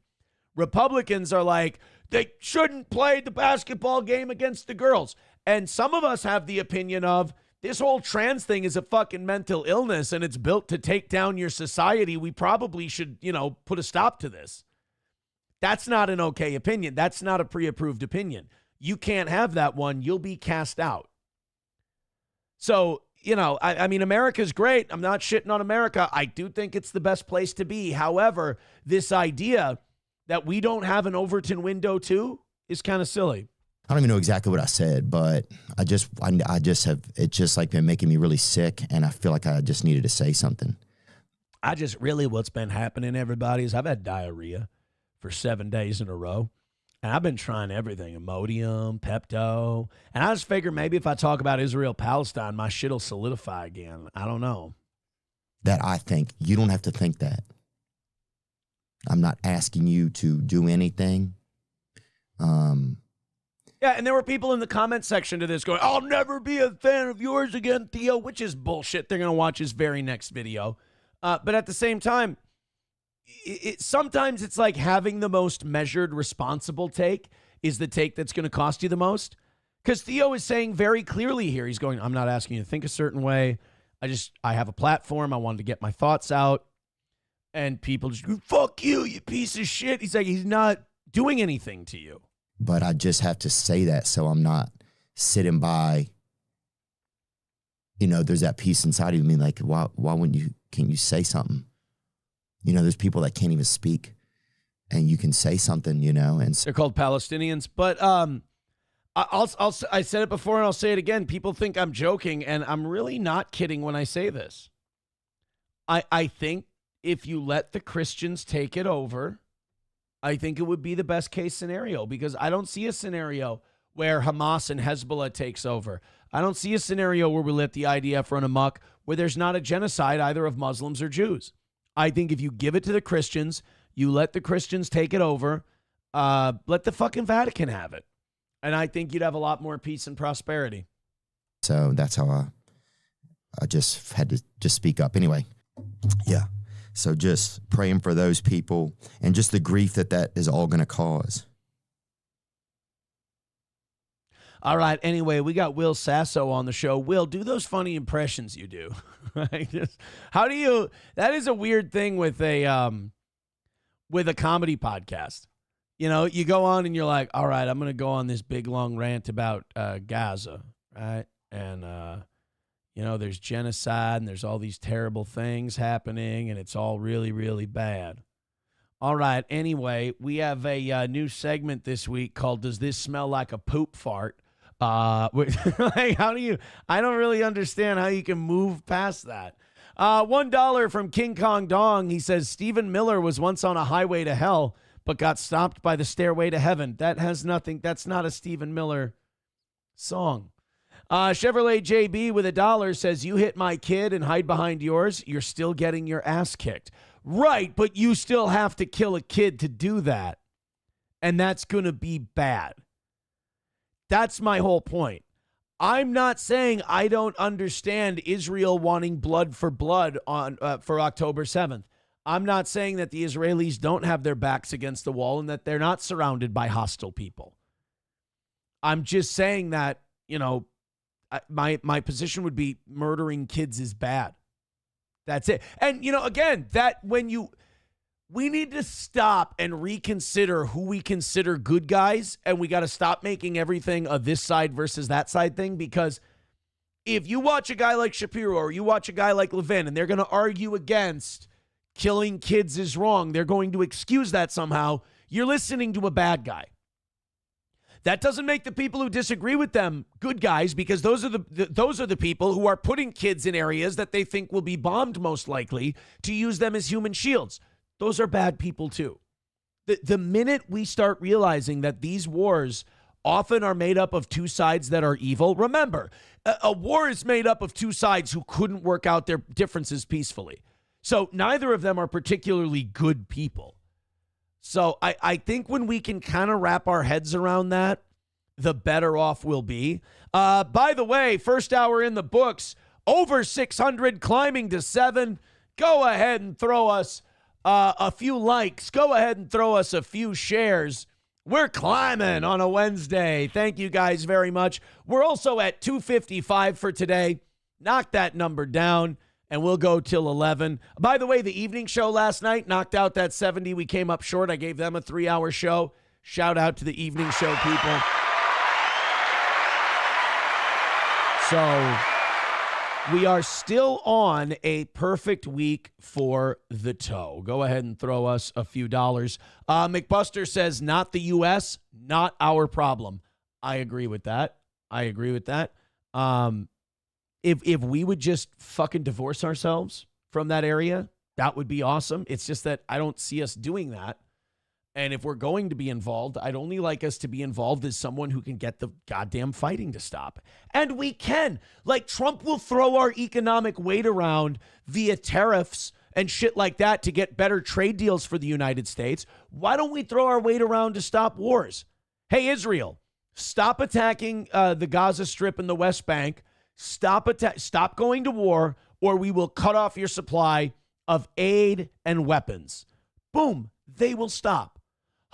Republicans are like, they shouldn't play the basketball game against the girls. And some of us have the opinion of, this whole trans thing is a fucking mental illness and it's built to take down your society. We probably should, you know, put a stop to this. That's not an okay opinion. That's not a pre-approved opinion. You can't have that one. You'll be cast out. So, you know, I mean, America's great. I'm not shitting on America. I do think it's the best place to be. However, this idea that we don't have an Overton window too is kind of silly. I don't even know exactly what I said, but I just have, it's just like been making me really sick, and I feel like I just needed to say something. What's been happening, everybody, is I've had diarrhea for 7 days in a row, and I've been trying everything, Imodium, Pepto, and I just figured maybe if I talk about Israel-Palestine, my shit'll solidify again. I don't know. That I think. You don't have to think that. I'm not asking you to do anything. Yeah, and there were people in the comment section to this going, I'll never be a fan of yours again, Theo, which is bullshit. They're going to watch his very next video. But at the same time, sometimes it's like having the most measured, responsible take is the take that's going to cost you the most. Because Theo is saying very clearly here, he's going, I'm not asking you to think a certain way. I have a platform. I wanted to get my thoughts out. And people just go, fuck you, you piece of shit. He's like, he's not doing anything to you. But I just have to say that so I'm not sitting by, you know, there's that piece inside of me like, why wouldn't you, can't you say something? You know, there's people that can't even speak and you can say something, you know. And they're called Palestinians. But I said it before and I'll say it again. People think I'm joking, and I'm really not kidding when I say this. I think if you let the Christians take it over, I think it would be the best case scenario, because I don't see a scenario where Hamas and Hezbollah takes over. I don't see a scenario where we let the IDF run amok where there's not a genocide either of Muslims or Jews. I think if you give it to the Christians, you let the Christians take it over, let the fucking Vatican have it. And I think you'd have a lot more peace and prosperity. So that's how I just had to just speak up. Anyway, yeah. So just praying for those people and just the grief that is all going to cause. All right. Anyway, we got Will Sasso on the show. Will, do those funny impressions you do. How do you? That is a weird thing with a comedy podcast. You know, you go on and you're like, all right, I'm going to go on this big long rant about Gaza, right? And you know, there's genocide and there's all these terrible things happening and it's all really, really bad. All right. Anyway, we have a new segment this week called Does This Smell Like a Poop Fart? Like, how do you, I don't really understand how you can move past that. $1 from King Kong Dong. He says, Stephen Miller was once on a highway to hell, but got stopped by the stairway to heaven. That has nothing. That's not a Stephen Miller song. Chevrolet JB with $1 says, you hit my kid and hide behind yours, you're still getting your ass kicked. Right, but you still have to kill a kid to do that. And that's going to be bad. That's my whole point. I'm not saying I don't understand Israel wanting blood for blood on for October 7th. I'm not saying that the Israelis don't have their backs against the wall and that they're not surrounded by hostile people. I'm just saying that, you know, my position would be murdering kids is bad. That's it. And, you know, again, that we need to stop and reconsider who we consider good guys, and we got to stop making everything a this side versus that side thing, because if you watch a guy like Shapiro or you watch a guy like Levin and they're going to argue against killing kids is wrong, they're going to excuse that somehow, you're listening to a bad guy. That doesn't make the people who disagree with them good guys, because those are the people who are putting kids in areas that they think will be bombed most likely to use them as human shields. Those are bad people too. The minute we start realizing that these wars often are made up of two sides that are evil, remember, a war is made up of two sides who couldn't work out their differences peacefully. So neither of them are particularly good people. So I think when we can kind of wrap our heads around that, the better off we'll be. By the way, first hour in the books, over 600, climbing to 7. Go ahead and throw us a few likes. Go ahead and throw us a few shares. We're climbing on a Wednesday. Thank you guys very much. We're also at 255 for today. Knock that number down, and we'll go till 11. By the way, the evening show last night knocked out that 70. We came up short. I gave them a 3-hour show. Shout out to the evening show people. So we are still on a perfect week for the toe. Go ahead and throw us a few dollars. McBuster says, not the U.S., not our problem. I agree with that. If we would just fucking divorce ourselves from that area, that would be awesome. It's just that I don't see us doing that. And if we're going to be involved, I'd only like us to be involved as someone who can get the goddamn fighting to stop. And we can. Like, Trump will throw our economic weight around via tariffs and shit like that to get better trade deals for the United States. Why don't we throw our weight around to stop wars? Hey, Israel, stop attacking the Gaza Strip and the West Bank. Stop going to war, or we will cut off your supply of aid and weapons. Boom, they will stop.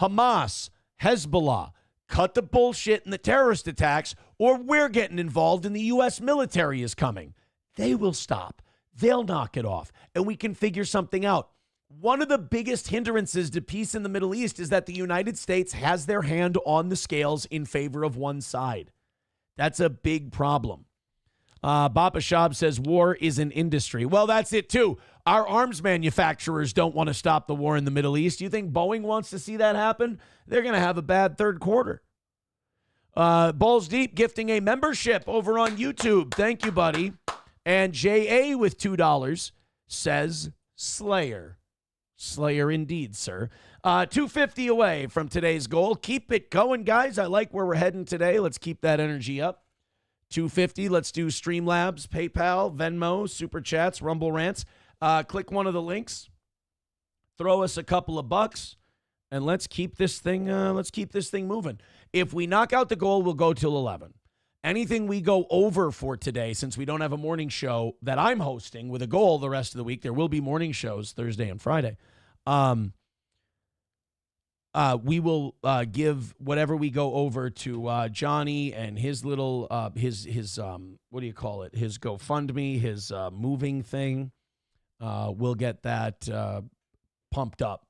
Hamas, Hezbollah, cut the bullshit and the terrorist attacks, or we're getting involved and the U.S. military is coming. They will stop. They'll knock it off, and we can figure something out. One of the biggest hindrances to peace in the Middle East is that the United States has their hand on the scales in favor of one side. That's a big problem. Baba Shab says war is an industry. Well, that's it too. Our arms manufacturers don't want to stop the war in the Middle East. You think Boeing wants to see that happen? They're going to have a bad third quarter. Balls Deep gifting a membership over on YouTube. Thank you, buddy. And J.A. with $2 says Slayer. Slayer indeed, sir. 250 away from today's goal. Keep it going, guys. I like where we're heading today. Let's keep that energy up. 250. Let's do Streamlabs, PayPal, Venmo, Super Chats, Rumble Rants. Click one of the links. Throw us a couple of bucks, and let's keep this thing. Moving. If we knock out the goal, we'll go till 11. Anything we go over for today, since we don't have a morning show that I'm hosting with a goal the rest of the week, there will be morning shows Thursday and Friday. We will give whatever we go over to Johnny and his little his what do you call it? His GoFundMe, his moving thing. We'll get that pumped up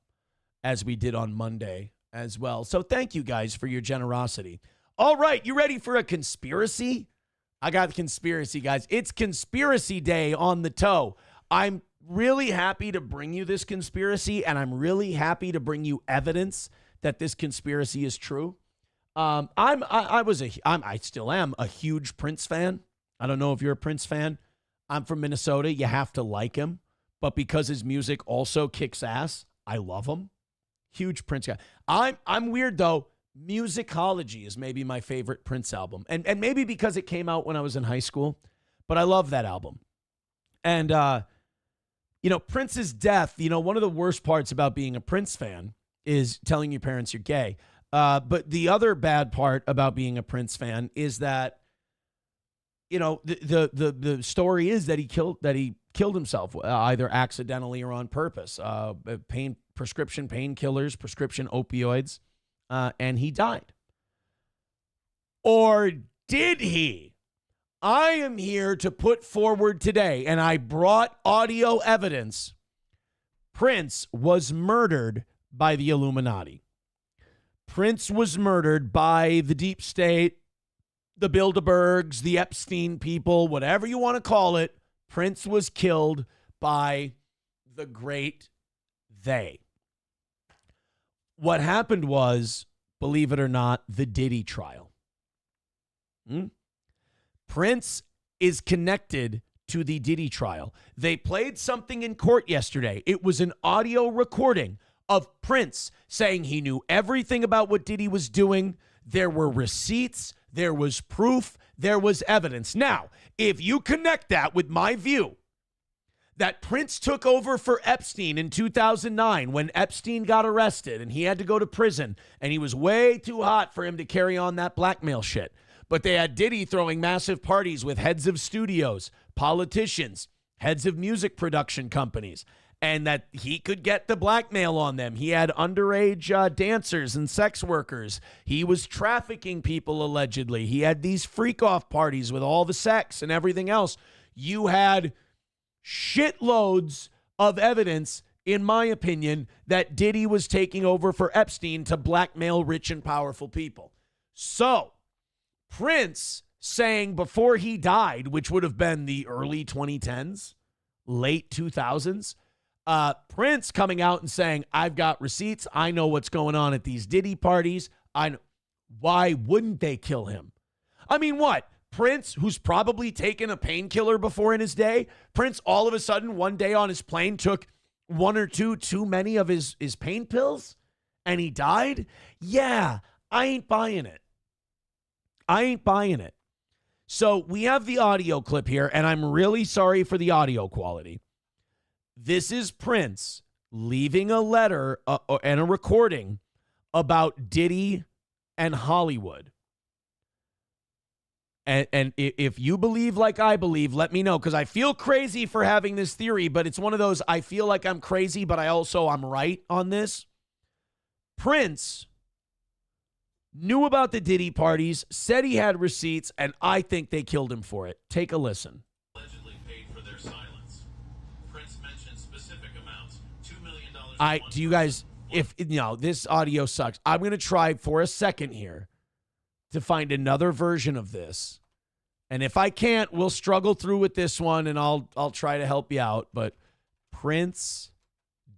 as we did on Monday as well. So thank you guys for your generosity. All right, you ready for a conspiracy? I got the conspiracy, guys. It's conspiracy day on the toe. I'm really happy to bring you this conspiracy, and I'm really happy to bring you evidence that this conspiracy is true. I still am a huge Prince fan. I don't know if you're a Prince fan. I'm from Minnesota. You have to like him, but because his music also kicks ass, I love him. Huge Prince guy. I'm weird though. Musicology is maybe my favorite Prince album, and maybe because it came out when I was in high school, but I love that album. And Prince's death, one of the worst parts about being a Prince fan is telling your parents you're gay. But the other bad part about being a Prince fan is that, the story is that he killed himself either accidentally or on purpose. Prescription painkillers, prescription opioids, and he died. Or did he? I am here to put forward today, and I brought audio evidence. Prince was murdered by the Illuminati. Prince was murdered by the deep state, the Bilderbergs, the Epstein people, whatever you want to call it. Prince was killed by the great they. What happened was, believe it or not, the Diddy trial. Prince is connected to the Diddy trial. They played something in court yesterday. It was an audio recording of Prince saying he knew everything about what Diddy was doing. There were receipts, there was proof, there was evidence. Now, if you connect that with my view that Prince took over for Epstein in 2009 when Epstein got arrested and he had to go to prison and he was way too hot for him to carry on that blackmail shit. But they had Diddy throwing massive parties with heads of studios, politicians, heads of music production companies, and that he could get the blackmail on them. He had underage dancers and sex workers. He was trafficking people allegedly. He had these freak-off parties with all the sex and everything else. You had shitloads of evidence, in my opinion, that Diddy was taking over for Epstein to blackmail rich and powerful people. So, Prince saying before he died, which would have been the early 2010s, late 2000s, Prince coming out and saying, I've got receipts. I know what's going on at these Diddy parties. Why wouldn't they kill him? I mean, what? Prince, who's probably taken a painkiller before in his day, Prince all of a sudden one day on his plane took one or two too many of his pain pills and he died? Yeah, I ain't buying it. I ain't buying it. So we have the audio clip here, and I'm really sorry for the audio quality. This is Prince leaving a letter and a recording about Diddy and Hollywood. And if you believe like I believe, let me know, because I feel crazy for having this theory, but it's one of those, I feel like I'm crazy, but I'm right on this. Prince knew about the Diddy parties, said he had receipts, and I think they killed him for it. Take a listen. Allegedly paid for their silence. Prince mentioned specific amounts, $2 million. Do you guys, this audio sucks. I'm going to try for a second here to find another version of this. And if I can't, we'll struggle through with this one and I'll try to help you out. But Prince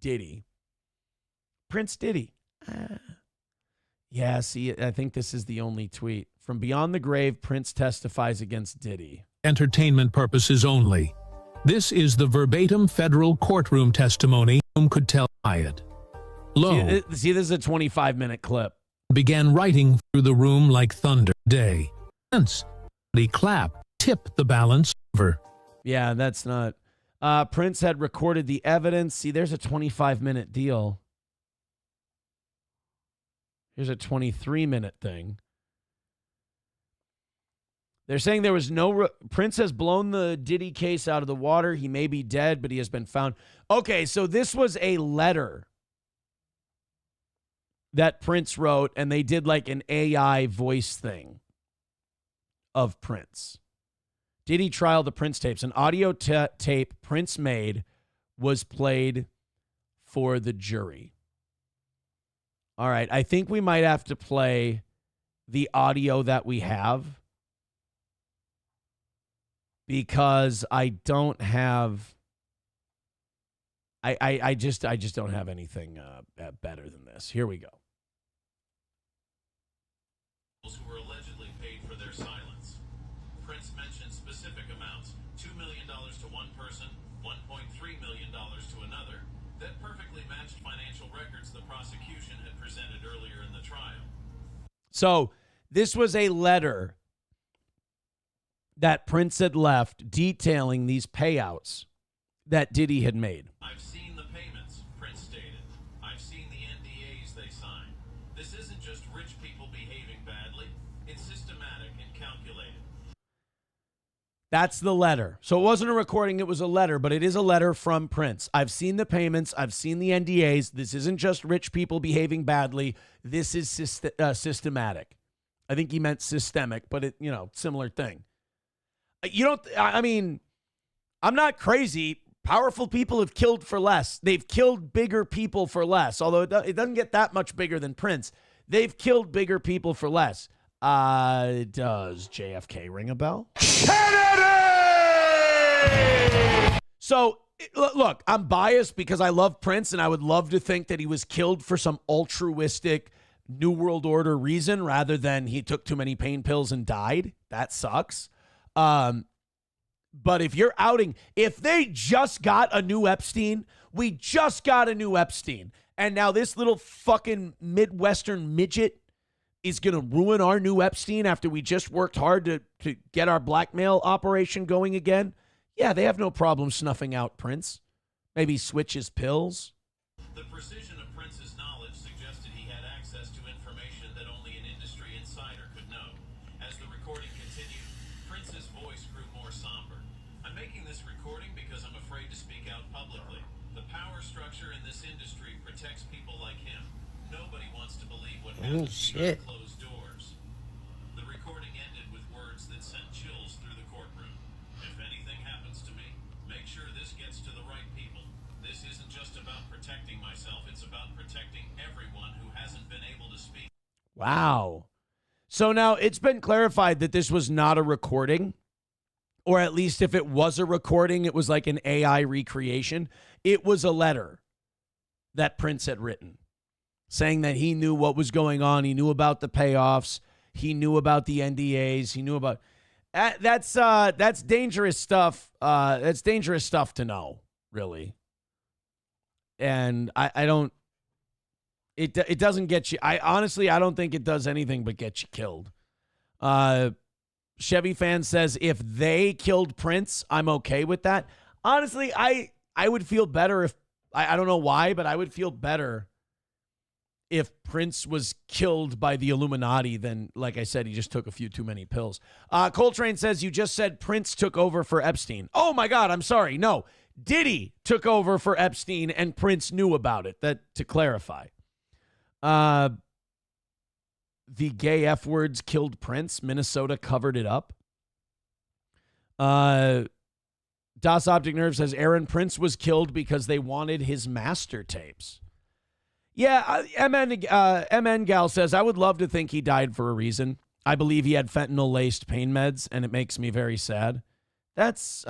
Diddy. Prince Diddy. Yeah, see, I think this is the only tweet. From beyond the grave, Prince testifies against Diddy. Entertainment purposes only. This is the verbatim federal courtroom testimony. Whom could tell it? Low. See, this is a 25-minute clip. Began writing through the room like thunder. Day. Prince. He clap. Tip the balance over. Yeah, that's not. Prince had recorded the evidence. See, there's a 25-minute deal. Here's a 23-minute thing. They're saying there was no... Prince has blown the Diddy case out of the water. He may be dead, but he has been found. Okay, so this was a letter that Prince wrote, and they did like an AI voice thing of Prince. Diddy trial the Prince tapes. An audio tape Prince made was played for the jury. All right, I think we might have to play the audio that we have because I don't have I just don't have anything better than this. Here we go. Who were allegedly paid for their silence. Prince mentioned specific amounts, $2 million to one person, $1.3 million to another, that perfectly matched financial records the prosecution had presented earlier in the trial. So this was a letter that Prince had left detailing these payouts that Diddy had made. I've seen the payments, Prince stated. I've seen the NDAs they signed. This isn't just rich people behaving badly. It's systematic and calculated. That's the letter. So it wasn't a recording, it was a letter, but it is a letter from Prince. I've seen the payments. I've seen the NDAs. This isn't just rich people behaving badly. This is systematic. I think he meant systemic, but similar thing. I'm not crazy. Powerful people have killed for less. They've killed bigger people for less, although it doesn't get that much bigger than Prince. They've killed bigger people for less. Does JFK ring a bell? Kennedy! So, look, I'm biased because I love Prince, and I would love to think that he was killed for some altruistic New World Order reason rather than he took too many pain pills and died. That sucks. But if they just got a new Epstein, we just got a new Epstein, And now this little fucking Midwestern midget is going to ruin our new Epstein after we just worked hard to get our blackmail operation going again? Yeah, they have no problem snuffing out Prince. Maybe switch his pills. The precision of Prince's knowledge suggested he had access to information that only an industry insider could know. As the recording continued, Prince's voice grew more somber. I'm making this recording because I'm afraid to speak out publicly. The power structure in this industry protects people like him. Nobody wants to believe what happens behind closed doors. The recording ended with words that sent chills through the courtroom. If anything happens to me, make sure this gets to the right people. This isn't just about protecting myself, it's about protecting everyone who hasn't been able to speak. Wow. So now it's been clarified that this was not a recording, or at least if it was a recording, it was like an AI recreation. It was a letter that Prince had written saying that he knew what was going on. He knew about the payoffs. He knew about the NDAs. He knew about that's dangerous stuff. That's dangerous stuff to know, really. And I don't. It doesn't get you. I don't think it does anything but get you killed. Chevy fan says if they killed Prince, I'm okay with that. Honestly, I would feel better if I don't know why, but I would feel better if Prince was killed by the Illuminati than, like I said, he just took a few too many pills. Coltrane says you just said Prince took over for Epstein. Oh my God, I'm sorry. No, Diddy took over for Epstein and Prince knew about it. That to clarify. The gay F words killed Prince. Minnesota covered it up. Das Optic Nerve says Aaron Prince was killed because they wanted his master tapes. Yeah, MN Gal says, I would love to think he died for a reason. I believe he had fentanyl-laced pain meds, and it makes me very sad. That's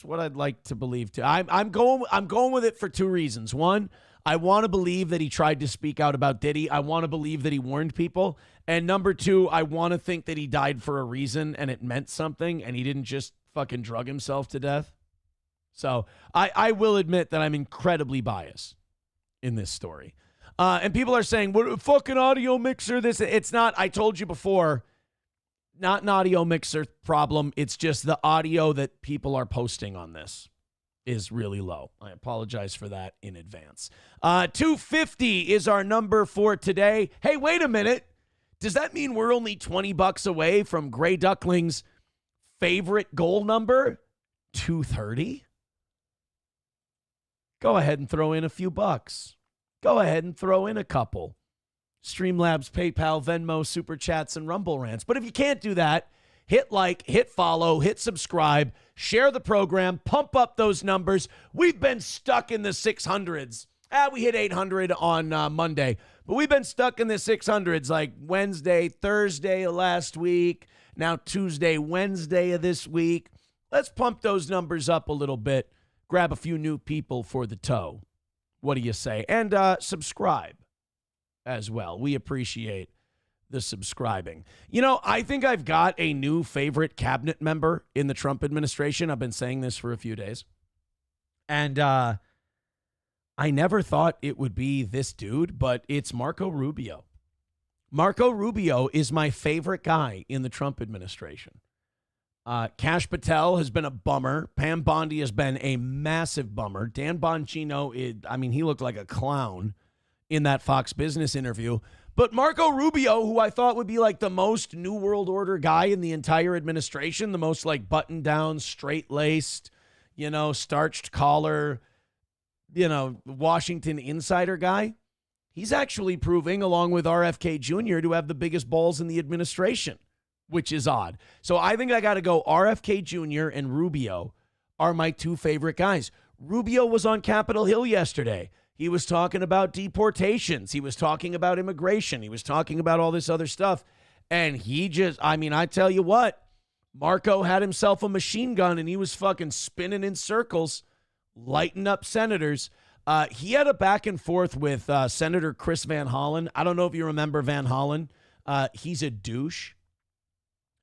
what I'd like to believe too. I'm going with it for two reasons. One, I want to believe that he tried to speak out about Diddy. I want to believe that he warned people. And number two, I want to think that he died for a reason and it meant something and he didn't just fucking drug himself to death. So I will admit that I'm incredibly biased in this story. And people are saying, what a fucking audio mixer this. It's not, I told you before, not an audio mixer problem. It's just the audio that people are posting on this is really low. I apologize for that in advance. 250 is our number for today. Hey, wait a minute. Does that mean we're only $20 away from Gray Duckling's favorite goal number? 230? Go ahead and throw in a few bucks. Go ahead and throw in a couple. Streamlabs, PayPal, Venmo, Super Chats, and Rumble Rants. But if you can't do that, hit like, hit follow, hit subscribe, share the program, pump up those numbers. We've been stuck in the 600s. We hit 800 on Monday, but we've been stuck in the 600s like Wednesday, Thursday of last week, now Tuesday, Wednesday of this week. Let's pump those numbers up a little bit. Grab a few new people for the toe. What do you say? And subscribe as well. We appreciate the subscribing. You know, I think I've got a new favorite cabinet member in the Trump administration. I've been saying this for a few days. And I never thought it would be this dude, but it's Marco Rubio. Marco Rubio is my favorite guy in the Trump administration. Kash Patel has been a bummer. Pam Bondi has been a massive bummer. Dan Bongino, he looked like a clown in that Fox Business interview. But Marco Rubio, who I thought would be like the most New World Order guy in the entire administration, the most like buttoned down, straight-laced, starched collar, Washington insider guy, he's actually proving, along with RFK Jr., to have the biggest balls in the administration, which is odd. So I think I got to go RFK Jr. and Rubio are my two favorite guys. Rubio was on Capitol Hill yesterday. He was talking about deportations. He was talking about immigration. He was talking about all this other stuff. And he just, I tell you what, Marco had himself a machine gun and he was fucking spinning in circles, lighting up senators. He had a back and forth with Senator Chris Van Hollen. I don't know if you remember Van Hollen. He's a douche.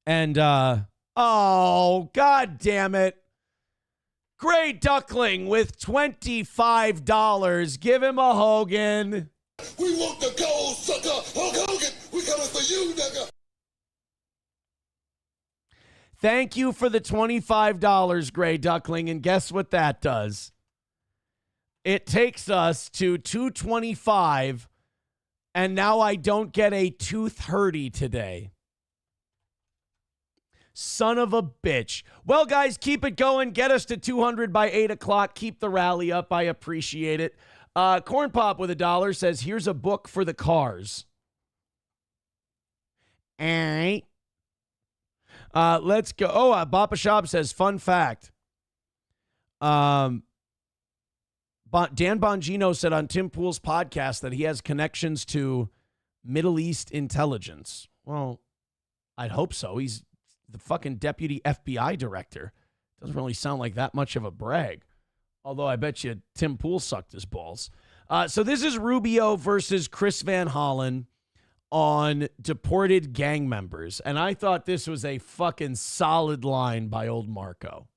And, oh, God damn it. Gray Duckling with $25. Give him a Hogan. We want the gold, sucker. Hulk Hogan, we coming for you, nigga. Thank you for the $25, Gray Duckling. And guess what that does? It takes us to $225, and now I don't get a tooth hurty today. Son of a bitch. Well, guys, keep it going. Get us to 200 by 8 o'clock. Keep the rally up. I appreciate it. Corn Pop with $1 says, here's a book for the cars. All right. Let's go. Oh, Bappa Shop says, fun fact. Dan Bongino said on Tim Pool's podcast that he has connections to Middle East intelligence. Well, I'd hope so. He's the fucking deputy FBI director. Doesn't really sound like that much of a brag. Although I bet you Tim Pool sucked his balls. So this is Rubio versus Chris Van Hollen on deported gang members. And I thought this was a fucking solid line by old Marco.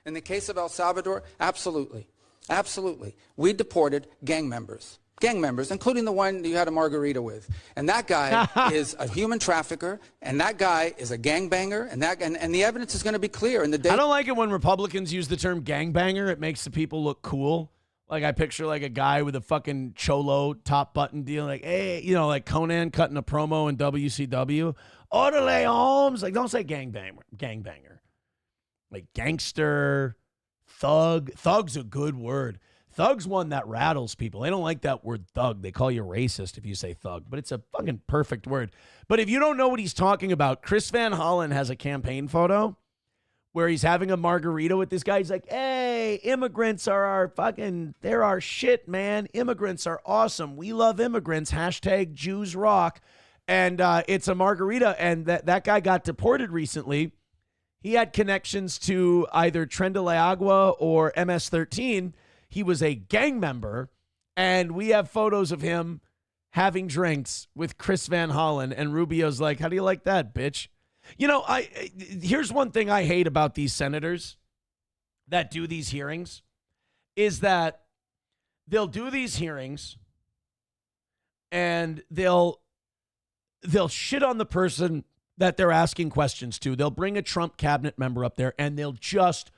In the case of El Salvador, absolutely. Absolutely. We deported gang members, including the one you had a margarita with. And that guy is a human trafficker, and that guy is a gangbanger, and the evidence is going to be clear. I don't like it when Republicans use the term gangbanger. It makes the people look cool. Like I picture like a guy with a fucking cholo top button deal, like, hey, you know, like Conan cutting a promo in WCW. Orderly Holmes. Like, don't say gangbanger. Like gangster, thug. Thug's a good word. Thug's one that rattles people. They don't like that word thug. They call you racist if you say thug, but it's a fucking perfect word. But if you don't know what he's talking about, Chris Van Hollen has a campaign photo where he's having a margarita with this guy. He's like, hey, immigrants are they're our shit, man. Immigrants are awesome. We love immigrants. # Jews rock. And it's a margarita. And that guy got deported recently. He had connections to either Tren de la Agua or MS-13. He was a gang member. And we have photos of him having drinks with Chris Van Hollen. And Rubio's like, how do you like that, bitch? You know, here's one thing I hate about these senators that do these hearings is that they'll do these hearings and they'll shit on the person that they're asking questions to. They'll bring a Trump cabinet member up there and they'll just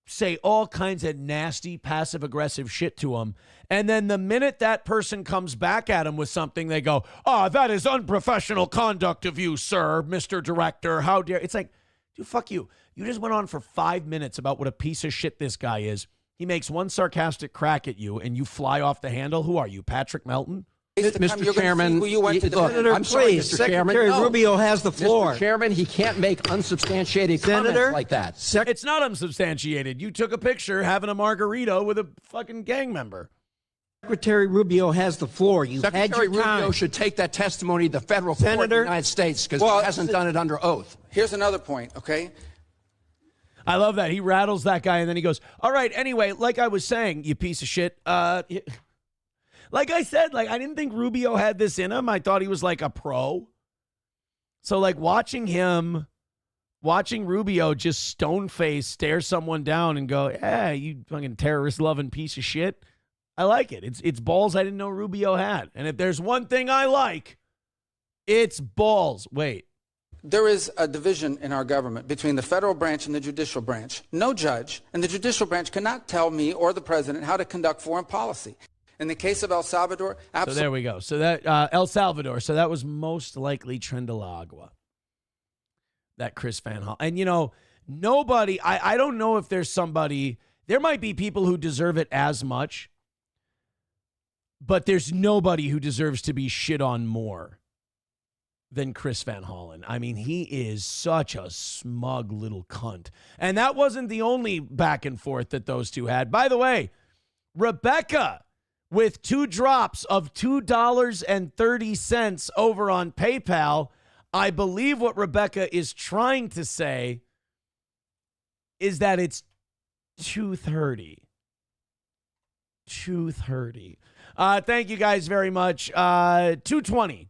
say all kinds of nasty, passive-aggressive shit to him. And then the minute that person comes back at him with something, they go, oh, that is unprofessional conduct of you, sir, Mr. Director. How dare... It's like, dude, fuck you. You just went on for 5 minutes about what a piece of shit this guy is. He makes one sarcastic crack at you, and you fly off the handle. Who are you, Patrick Melton? Mr. Chairman, I'm sorry, Mr. Secretary Chairman. Rubio has the floor. Mr. Chairman, he can't make unsubstantiated comments like that. It's not unsubstantiated. You took a picture having a margarita with a fucking gang member. Secretary Rubio has the floor. Secretary Rubio should take that testimony to the federal court of the United States because he hasn't done it under oath. Here's another point, okay? I love that. He rattles that guy and then he goes, all right, anyway, like I was saying, you piece of shit. Like I said, like I didn't think Rubio had this in him. I thought he was like a pro. So like watching Rubio just stone-faced stare someone down and go, hey, you fucking terrorist-loving piece of shit. I like it. It's balls I didn't know Rubio had. And if there's one thing I like, it's balls. Wait. There is a division in our government between the federal branch and the judicial branch. No judge in the judicial branch cannot tell me or the president how to conduct foreign policy. In the case of El Salvador, absolutely. So there we go. So that El Salvador. So that was most likely Tren de la Agua. That Chris Van Hollen. And, you know, nobody, I don't know if there's somebody, there might be people who deserve it as much, but there's nobody who deserves to be shit on more than Chris Van Hollen. I mean, he is such a smug little cunt. And that wasn't the only back and forth that those two had. By the way, Rebecca with 2 drops of $2.30 over on PayPal. I believe what Rebecca is trying to say is that it's 2:30. 2:30. Thank you guys very much. 2:20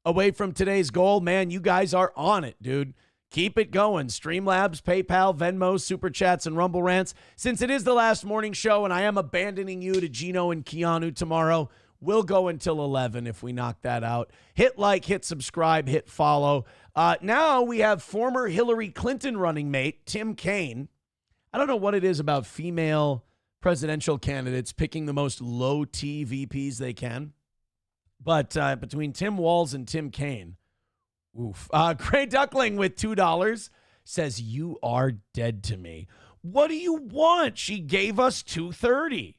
away from today's goal. Man, you guys are on it, dude. Keep it going. Streamlabs, PayPal, Venmo, Super Chats, and Rumble Rants. Since it is the last morning show and I am abandoning you to Gino and Keanu tomorrow, we'll go until 11 if we knock that out. Hit like, hit subscribe, hit follow. Now we have former Hillary Clinton running mate, Tim Kaine. I don't know what it is about female presidential candidates picking the most low-T VPs they can. But between Tim Walz and Tim Kaine, oof. Gray Duckling with $2 says, you are dead to me. What do you want? She gave us $230.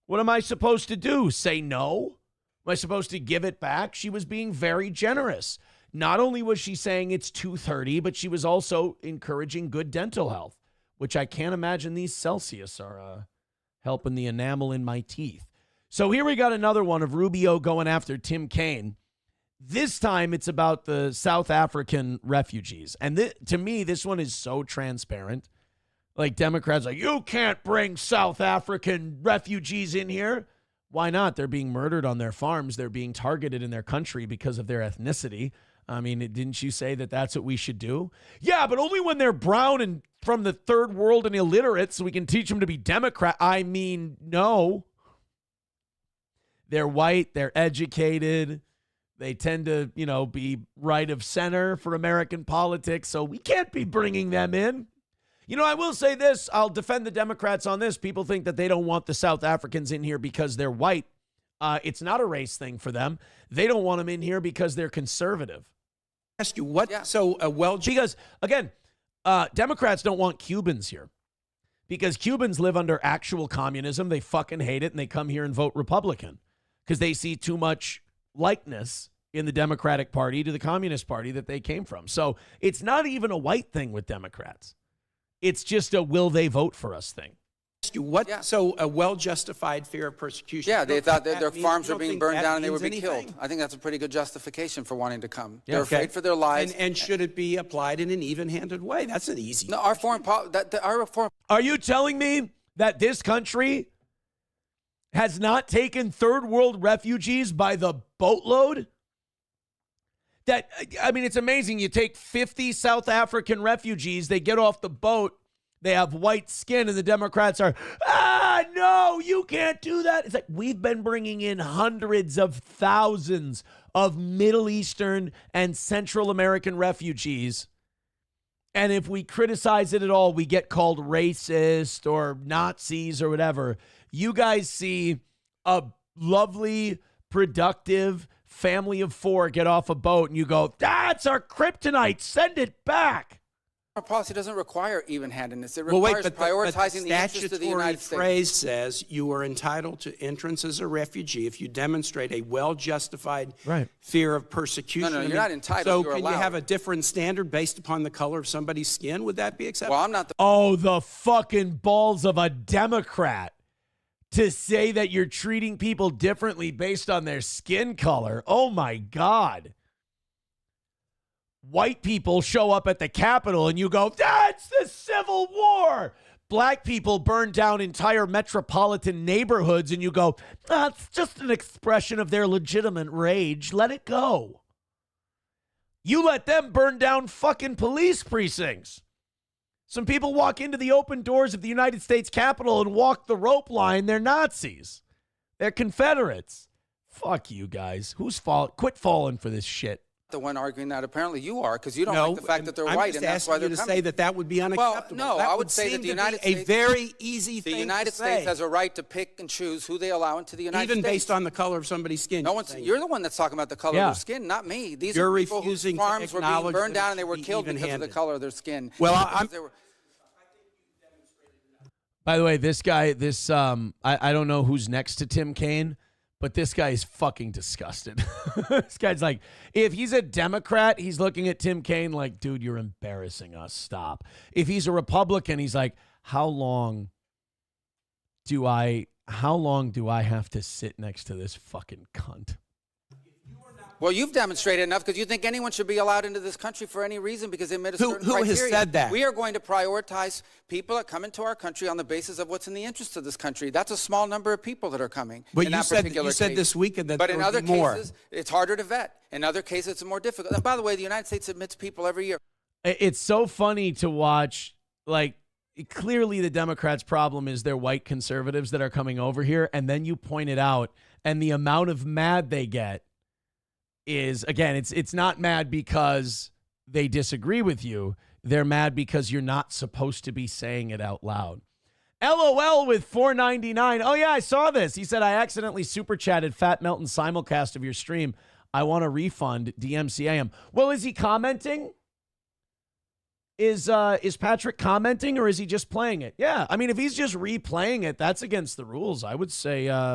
What am I supposed to do? Say no? Am I supposed to give it back? She was being very generous. Not only was she saying it's $230, but she was also encouraging good dental health, which I can't imagine these Celsius are helping the enamel in my teeth. So here we got another one of Rubio going after Tim Kaine. This time it's about the South African refugees. And to me, this one is so transparent. Like Democrats like, you can't bring South African refugees in here. Why not? They're being murdered on their farms. They're being targeted in their country because of their ethnicity. I mean, didn't you say that that's what we should do? Yeah, but only when they're brown and from the third world and illiterate so we can teach them to be Democrat. I mean, no. They're white. They're educated. They tend to, be right of center for American politics. So we can't be bringing them in. I will say this. I'll defend the Democrats on this. People think that they don't want the South Africans in here because they're white. It's not a race thing for them. They don't want them in here because they're conservative. Ask you what? Yeah. So because again, Democrats don't want Cubans here because Cubans live under actual communism. They fucking hate it, and they come here and vote Republican because they see too much likeness in the Democratic Party to the Communist Party that they came from. So it's not even a white thing with Democrats. It's just a will they vote for us thing. You what? Yeah. So a well-justified fear of persecution. Yeah, they thought that their farms were being burned down and they would be killed. I think that's a pretty good justification for wanting to come. Yeah, they're afraid for their lives. And should it be applied in an even-handed way? That's an easy. No, our foreign Are you telling me that this country has not taken third world refugees by the boatload? It's amazing. You take 50 South African refugees, they get off the boat, they have white skin, and the Democrats are, no, you can't do that. It's like we've been bringing in hundreds of thousands of Middle Eastern and Central American refugees. And if we criticize it at all, we get called racist or Nazis or whatever. You guys see a lovely, productive family of four get off a boat and you go, that's our kryptonite, send it back. Our policy doesn't require even-handedness. It requires prioritizing the interests of the United States. The phrase says you are entitled to entrance as a refugee if you demonstrate a well-justified fear of persecution. No, you're not entitled. So you're can allowed. You have a different standard based upon the color of somebody's skin? Would that be acceptable? Well, I'm not the... Oh, the fucking balls of a Democrat to say that you're treating people differently based on their skin color. Oh, my God. White people show up at the Capitol and you go, that's the Civil War. Black people burn down entire metropolitan neighborhoods and you go, it's just an expression of their legitimate rage. Let it go. You let them burn down fucking police precincts. Some people walk into the open doors of the United States Capitol and walk the rope line. They're Nazis. They're Confederates. Fuck you guys. Who's fault? Quit falling for this shit. The one arguing that apparently you are, because you don't like the fact that they're white, and that's why they're coming. I'm just asking you to say that would be unacceptable. Well, no, I would say that the United States, a very easy thing to say. The United States has a right to pick and choose who they allow into the United States. Even based on the color of somebody's skin. You're the one that's talking about the color of their skin, not me. These are people whose farms were being burned down and they were killed because of the color of their skin. Well, by the way, this guy, I don't know who's next to Tim Kaine, but this guy is fucking disgusted. This guy's like, if he's a Democrat, he's looking at Tim Kaine like, dude, you're embarrassing us. Stop. If he's a Republican, he's like, how long do I have to sit next to this fucking cunt? Well, you've demonstrated enough because you think anyone should be allowed into this country for any reason because they met a certain criteria. Who has said that? We are going to prioritize people that come into our country on the basis of what's in the interest of this country. That's a small number of people that are coming. But in you that particular said case. this weekend that but there in would other be more. cases, it's harder to vet. In other cases, it's more difficult. And by the way, the United States admits people every year. It's so funny to watch. Like, clearly the Democrats' problem is they're white conservatives that are coming over here, and then you point it out, and the amount of mad they get is, again, it's not mad because they disagree with you. They're mad because you're not supposed to be saying it out loud. LOL with $4.99. Oh, yeah, I saw this. He said, I accidentally super chatted Fat Melton simulcast of your stream. I want a refund. DMCA him. Well, is he commenting? Is Patrick commenting, or is he just playing it? Yeah, I mean, if he's just replaying it, that's against the rules. I would say that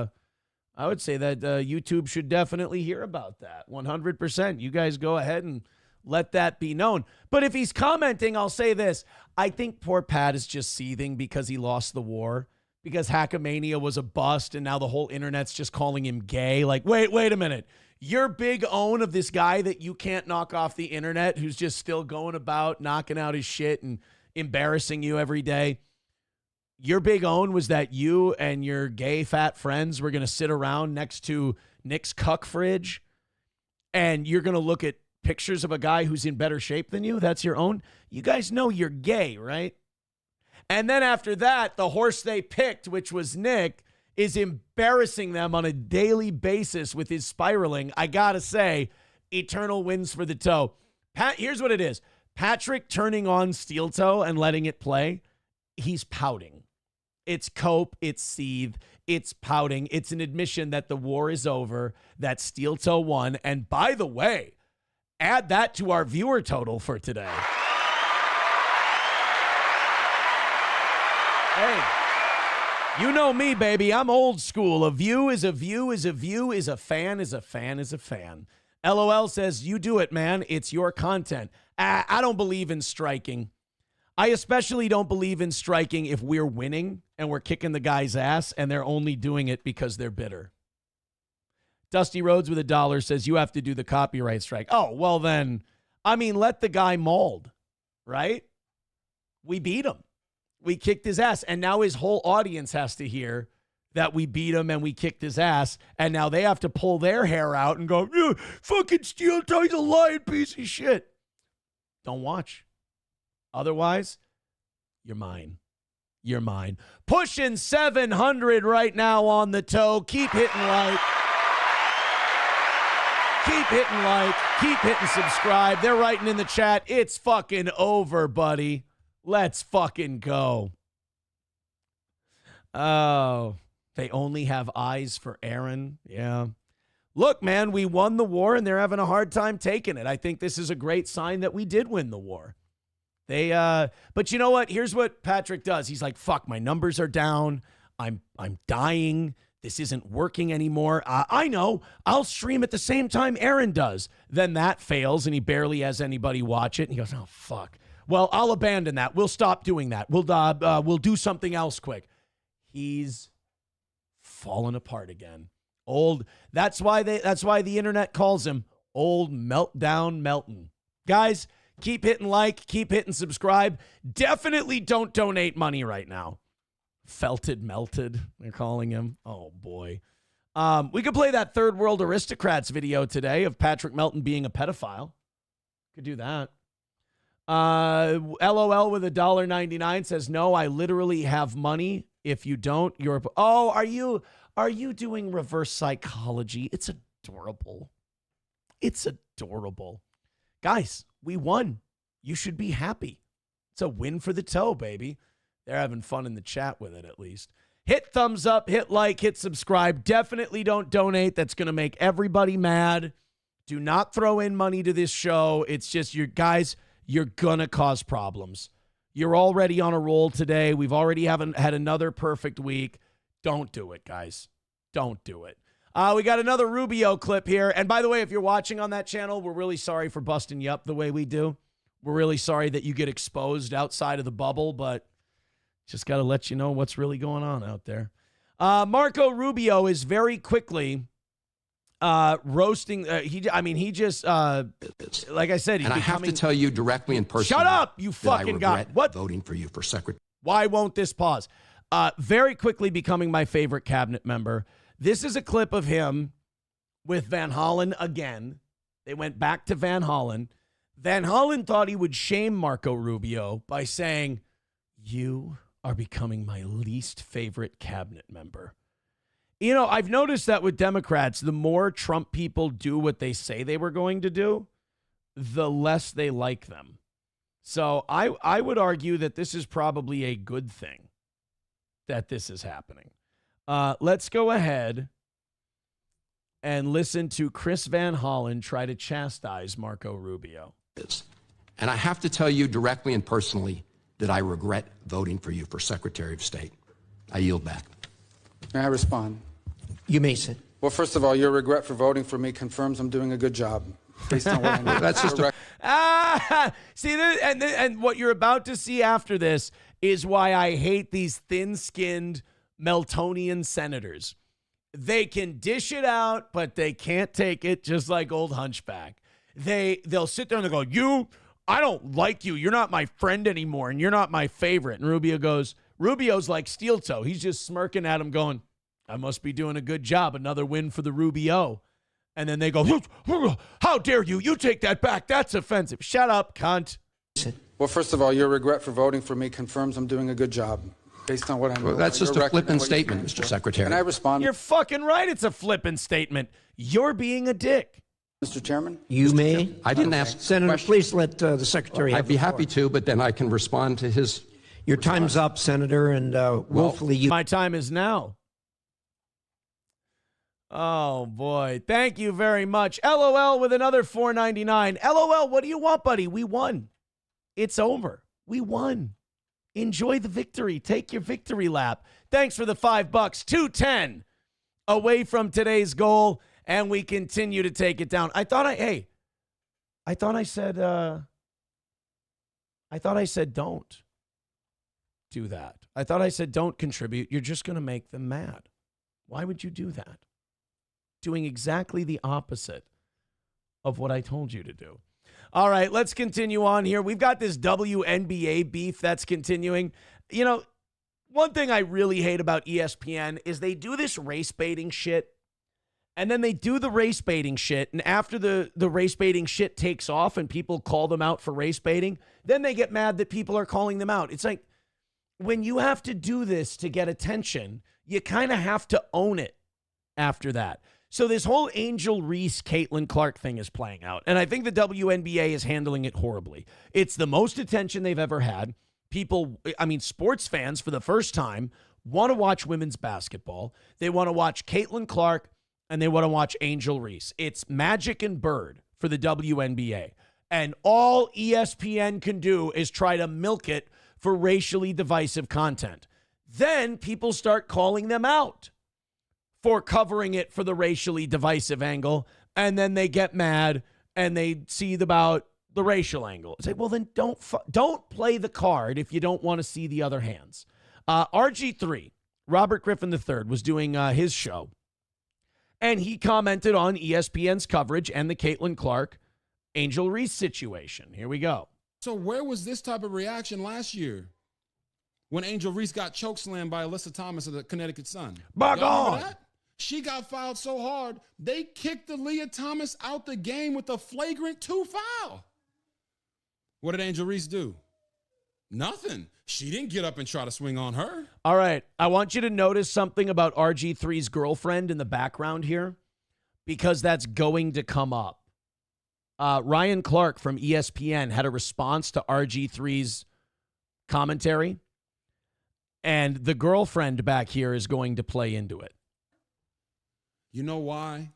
YouTube should definitely hear about that. 100%. You guys go ahead and let that be known. But if he's commenting, I'll say this. I think poor Pat is just seething because he lost the war, because Hackamania was a bust, and now the whole internet's just calling him gay. Like, wait a minute. Your big own of this guy that you can't knock off the internet, who's just still going about knocking out his shit and embarrassing you every day. Your big own was that you and your gay fat friends were going to sit around next to Nick's cuck fridge, and you're going to look at pictures of a guy who's in better shape than you. That's your own. You guys know you're gay, right? And then after that, the horse they picked, which was Nick, is embarrassing them on a daily basis with his spiraling. I gotta say, eternal wins for the toe. Pat, here's what it is. Patrick turning on Steel Toe and letting it play, he's pouting. It's cope, it's seethe, it's pouting. It's an admission that the war is over, that Steel Toe won. And by the way, add that to our viewer total for today. Hey. You know me, baby. I'm old school. A view is a view is a view is a fan is a fan is a fan. LOL says, you do it, man. It's your content. I don't believe in striking. I especially don't believe in striking if we're winning and we're kicking the guy's ass and they're only doing it because they're bitter. Dusty Rhodes with $1 says, you have to do the copyright strike. Oh, well then, I mean, let the guy mold, right? We beat him. We kicked his ass, and now his whole audience has to hear that we beat him and we kicked his ass, and now they have to pull their hair out and go, yeah, fucking Steel Toe, he's a lying piece of shit. Don't watch. Otherwise, you're mine. You're mine. Pushing 700 right now on the toe. Keep hitting like. Keep hitting like. Keep hitting subscribe. They're writing in the chat, it's fucking over, buddy. Let's fucking go. Oh, they only have eyes for Aaron. Yeah. Look, man, we won the war and they're having a hard time taking it. I think this is a great sign that we did win the war. But you know what? Here's what Patrick does. He's like, fuck, my numbers are down. I'm dying. This isn't working anymore. I know. I'll stream at the same time Aaron does. Then that fails and he barely has anybody watch it. And he goes, oh, fuck. Well, I'll abandon that. We'll stop doing that. We'll do something else quick. He's fallen apart again. Old. That's why the internet calls him Old Meltdown Melton. Guys, keep hitting like, keep hitting subscribe. Definitely don't donate money right now. Felted melted, they're calling him. Oh boy. We could play that Third World Aristocrats video today of Patrick Melton being a pedophile. Could do that. LOL with $1.99 says, no, I literally have money. If you don't, you're, oh, are you doing reverse psychology? It's adorable. It's adorable. Guys, we won. You should be happy. It's a win for the toe, baby. They're having fun in the chat with it, at least. Hit thumbs up, hit like, hit subscribe. Definitely don't donate. That's going to make everybody mad. Do not throw in money to this show. It's just, you guys, you're going to cause problems. You're already on a roll today. We've already haven't had another perfect week. Don't do it, guys. Don't do it. We got another Rubio clip here. And by the way, if you're watching on that channel, we're really sorry for busting you up the way we do. We're really sorry that you get exposed outside of the bubble, but just got to let you know what's really going on out there. Marco Rubio is very quickly roasting. He just, like I said, he's and I have to tell you directly and personally. Shut up, you fucking guy. What? Voting for you for secretary. Why won't this pause? Very quickly becoming my favorite cabinet member. This is a clip of him with Van Hollen again. They went back to Van Hollen. Van Hollen thought he would shame Marco Rubio by saying, "You are becoming my least favorite cabinet member." You know, I've noticed that with Democrats, the more Trump people do what they say they were going to do, the less they like them. So I would argue that this is probably a good thing that this is happening. Let's go ahead and listen to Chris Van Hollen try to chastise Marco Rubio. And I have to tell you directly and personally that I regret voting for you for Secretary of State. I yield back. May I respond? You may sit. Well, first of all, your regret for voting for me confirms I'm doing a good job. Based on what I know. That's just see, and what you're about to see after this is why I hate these thin-skinned Meltonian senators. They can dish it out, but they can't take it, just like old Hunchback. They'll sit there and they'll go, I don't like you. You're not my friend anymore, and you're not my favorite. And Rubio's like steel toe. He's just smirking at him going, I must be doing a good job. Another win for the Rubio. And then they go, how dare you? You take that back. That's offensive. Shut up, cunt. Well, first of all, your regret for voting for me confirms I'm doing a good job. Based on what I know. Well, that's just a flippant statement, Mr. Secretary. Can I respond? You're fucking right. It's a flippant statement. You're being a dick. Mr. Chairman? You may. I didn't ask. Senator, please let the Secretary I'd be happy to, but then I can respond to his. Your time's up, Senator, and willfully you. My time is now. Oh, boy. Thank you very much. LOL with another $4.99. LOL, what do you want, buddy? We won. It's over. We won. Enjoy the victory. Take your victory lap. Thanks for the $5. 210 away from today's goal, and we continue to take it down. I thought I said don't do that. I thought I said don't contribute. You're just going to make them mad. Why would you do that? Doing exactly the opposite of what I told you to do. All right, let's continue on here. We've got this WNBA beef that's continuing. You know, one thing I really hate about ESPN is they do this race baiting shit, and then they do the race baiting shit, and after the race baiting shit takes off and people call them out for race baiting, then they get mad that people are calling them out. It's like, when you have to do this to get attention, you kind of have to own it after that. So this whole Angel Reese, Caitlin Clark thing is playing out. And I think the WNBA is handling it horribly. It's the most attention they've ever had. People, sports fans for the first time want to watch women's basketball. They want to watch Caitlin Clark and they want to watch Angel Reese. It's Magic and Bird for the WNBA. And all ESPN can do is try to milk it for racially divisive content. Then people start calling them out for covering it for the racially divisive angle, and then they get mad and they see about the racial angle. It's like, well, then don't play the card if you don't want to see the other hands. RG3, Robert Griffin III, was doing his show, and he commented on ESPN's coverage and the Caitlin Clark, Angel Reese situation. Here we go. So where was this type of reaction last year when Angel Reese got chokeslammed by Alyssa Thomas of the Connecticut Sun? By God. She got fouled so hard, they kicked Aaliyah Thomas out the game with a flagrant 2 foul. What did Angel Reese do? Nothing. She didn't get up and try to swing on her. All right. I want you to notice something about RG3's girlfriend in the background here, because that's going to come up. Ryan Clark from ESPN had a response to RG3's commentary, and the girlfriend back here is going to play into it. You know why?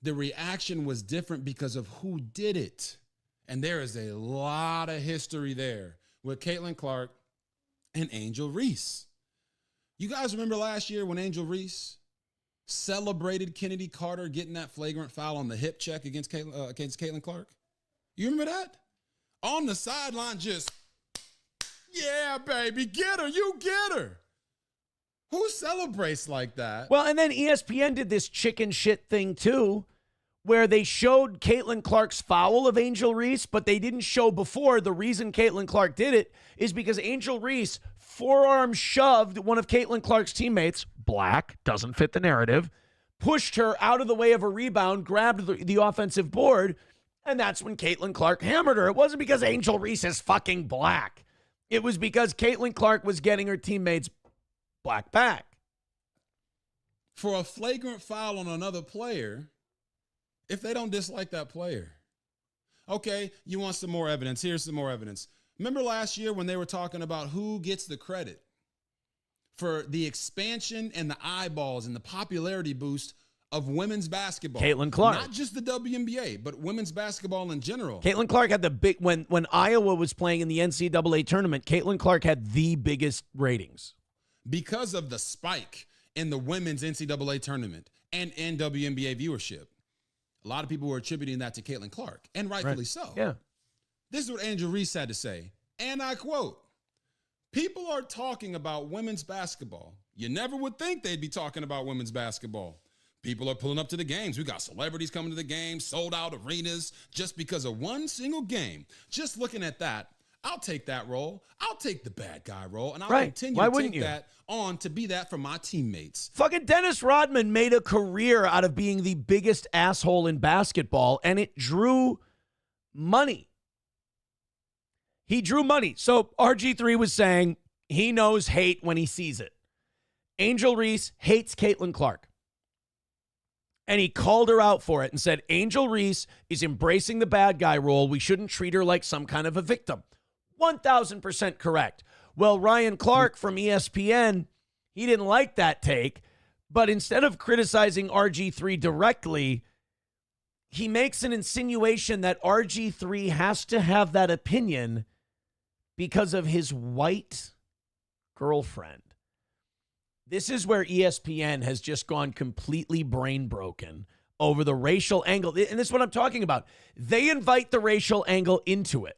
The reaction was different because of who did it. And there is a lot of history there with Caitlin Clark and Angel Reese. You guys remember last year when Angel Reese celebrated Kennedy Carter getting that flagrant foul on the hip check against Caitlin Clark? You remember that? On the sideline, just, yeah, baby, get her, you get her. Who celebrates like that? Well, and then ESPN did this chicken shit thing too, where they showed Caitlin Clark's foul of Angel Reese, but they didn't show before. The reason Caitlin Clark did it is because Angel Reese forearm shoved one of Caitlin Clark's teammates, black, doesn't fit the narrative, pushed her out of the way of a rebound, grabbed the offensive board, And that's when Caitlin Clark hammered her. It wasn't because Angel Reese is fucking black. It was because Caitlin Clark was getting her teammates black back. For a flagrant foul on another player, if they don't dislike that player. Okay, you want some more evidence? Here's some more evidence. Remember last year when they were talking about who gets the credit for the expansion and the eyeballs and the popularity boost of women's basketball? Caitlin Clark. Not just the WNBA, but women's basketball in general. Caitlin Clark had the big, when Iowa was playing in the NCAA tournament, Caitlin Clark had the biggest ratings. Because of the spike in the women's NCAA tournament and WNBA viewership. A lot of people were attributing that to Caitlin Clark, and rightfully so. Yeah. This is what Angel Reese had to say, and I quote, "People are talking about women's basketball. You never would think they'd be talking about women's basketball. People are pulling up to the games. We got celebrities coming to the games, sold out arenas just because of one single game. Just looking at that, I'll take that role. I'll take the bad guy role, and I'll continue to take that on to be that for my teammates." Fucking Dennis Rodman made a career out of being the biggest asshole in basketball, and it drew money. He drew money. So RG3 was saying he knows hate when he sees it. Angel Reese hates Caitlin Clark. And he called her out for it and said, Angel Reese is embracing the bad guy role. We shouldn't treat her like some kind of a victim. 1,000% correct. Well, Ryan Clark from ESPN, he didn't like that take, but instead of criticizing RG3 directly, he makes an insinuation that RG3 has to have that opinion because of his white girlfriend. This is where ESPN has just gone completely brain broken over the racial angle. And this is what I'm talking about. They invite the racial angle into it.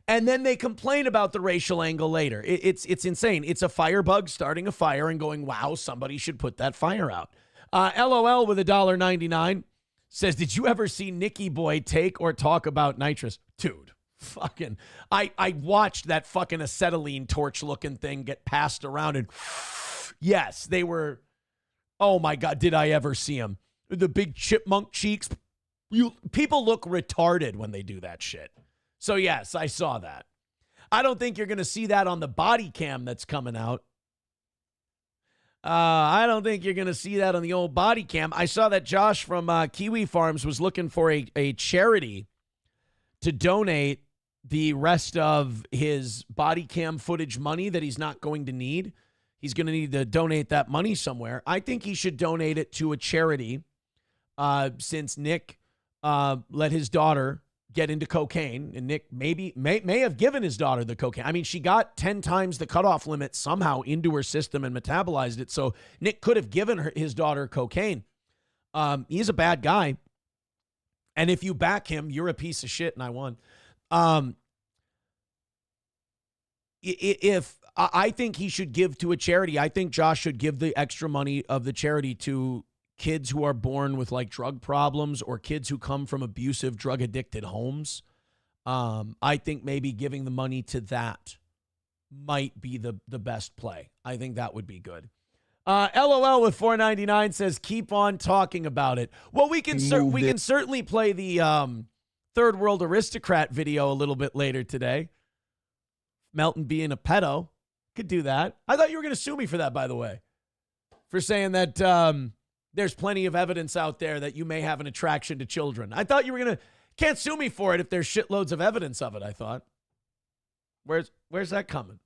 And then they complain about the racial angle later. It's insane. It's a firebug starting a fire and going, wow, somebody should put that fire out. LOL with $1.99 says, did you ever see Nicky Boy take or talk about nitrous? Dude, fucking, I watched that fucking acetylene torch looking thing get passed around and yes, they were, oh my God, did I ever see him? The big chipmunk cheeks. People look retarded when they do that shit. So yes, I saw that. I don't think you're going to see that on the body cam that's coming out. I don't think you're going to see that on the old body cam. I saw that Josh from Kiwi Farms was looking for a charity to donate the rest of his body cam footage money that he's not going to need. He's going to need to donate that money somewhere. I think he should donate it to a charity since Nick let his daughter get into cocaine, and Nick may have given his daughter the cocaine. I mean, she got 10 times the cutoff limit somehow into her system and metabolized it, so Nick could have given his daughter cocaine. He's a bad guy, and if you back him, you're a piece of shit, and I won. If I think he should give to a charity, I think Josh should give the extra money of the charity to kids who are born with like drug problems or kids who come from abusive, drug addicted homes. I think maybe giving the money to that might be the best play. I think that would be good. LOL with $4.99 says, keep on talking about it. Well, we can certainly play the Third World Aristocrat video a little bit later today. Melton being a pedo. Could do that. I thought you were going to sue me for that, by the way. For saying that there's plenty of evidence out there that you may have an attraction to children. I thought you were going to... Can't sue me for it if there's shitloads of evidence of it, I thought. Where's that coming?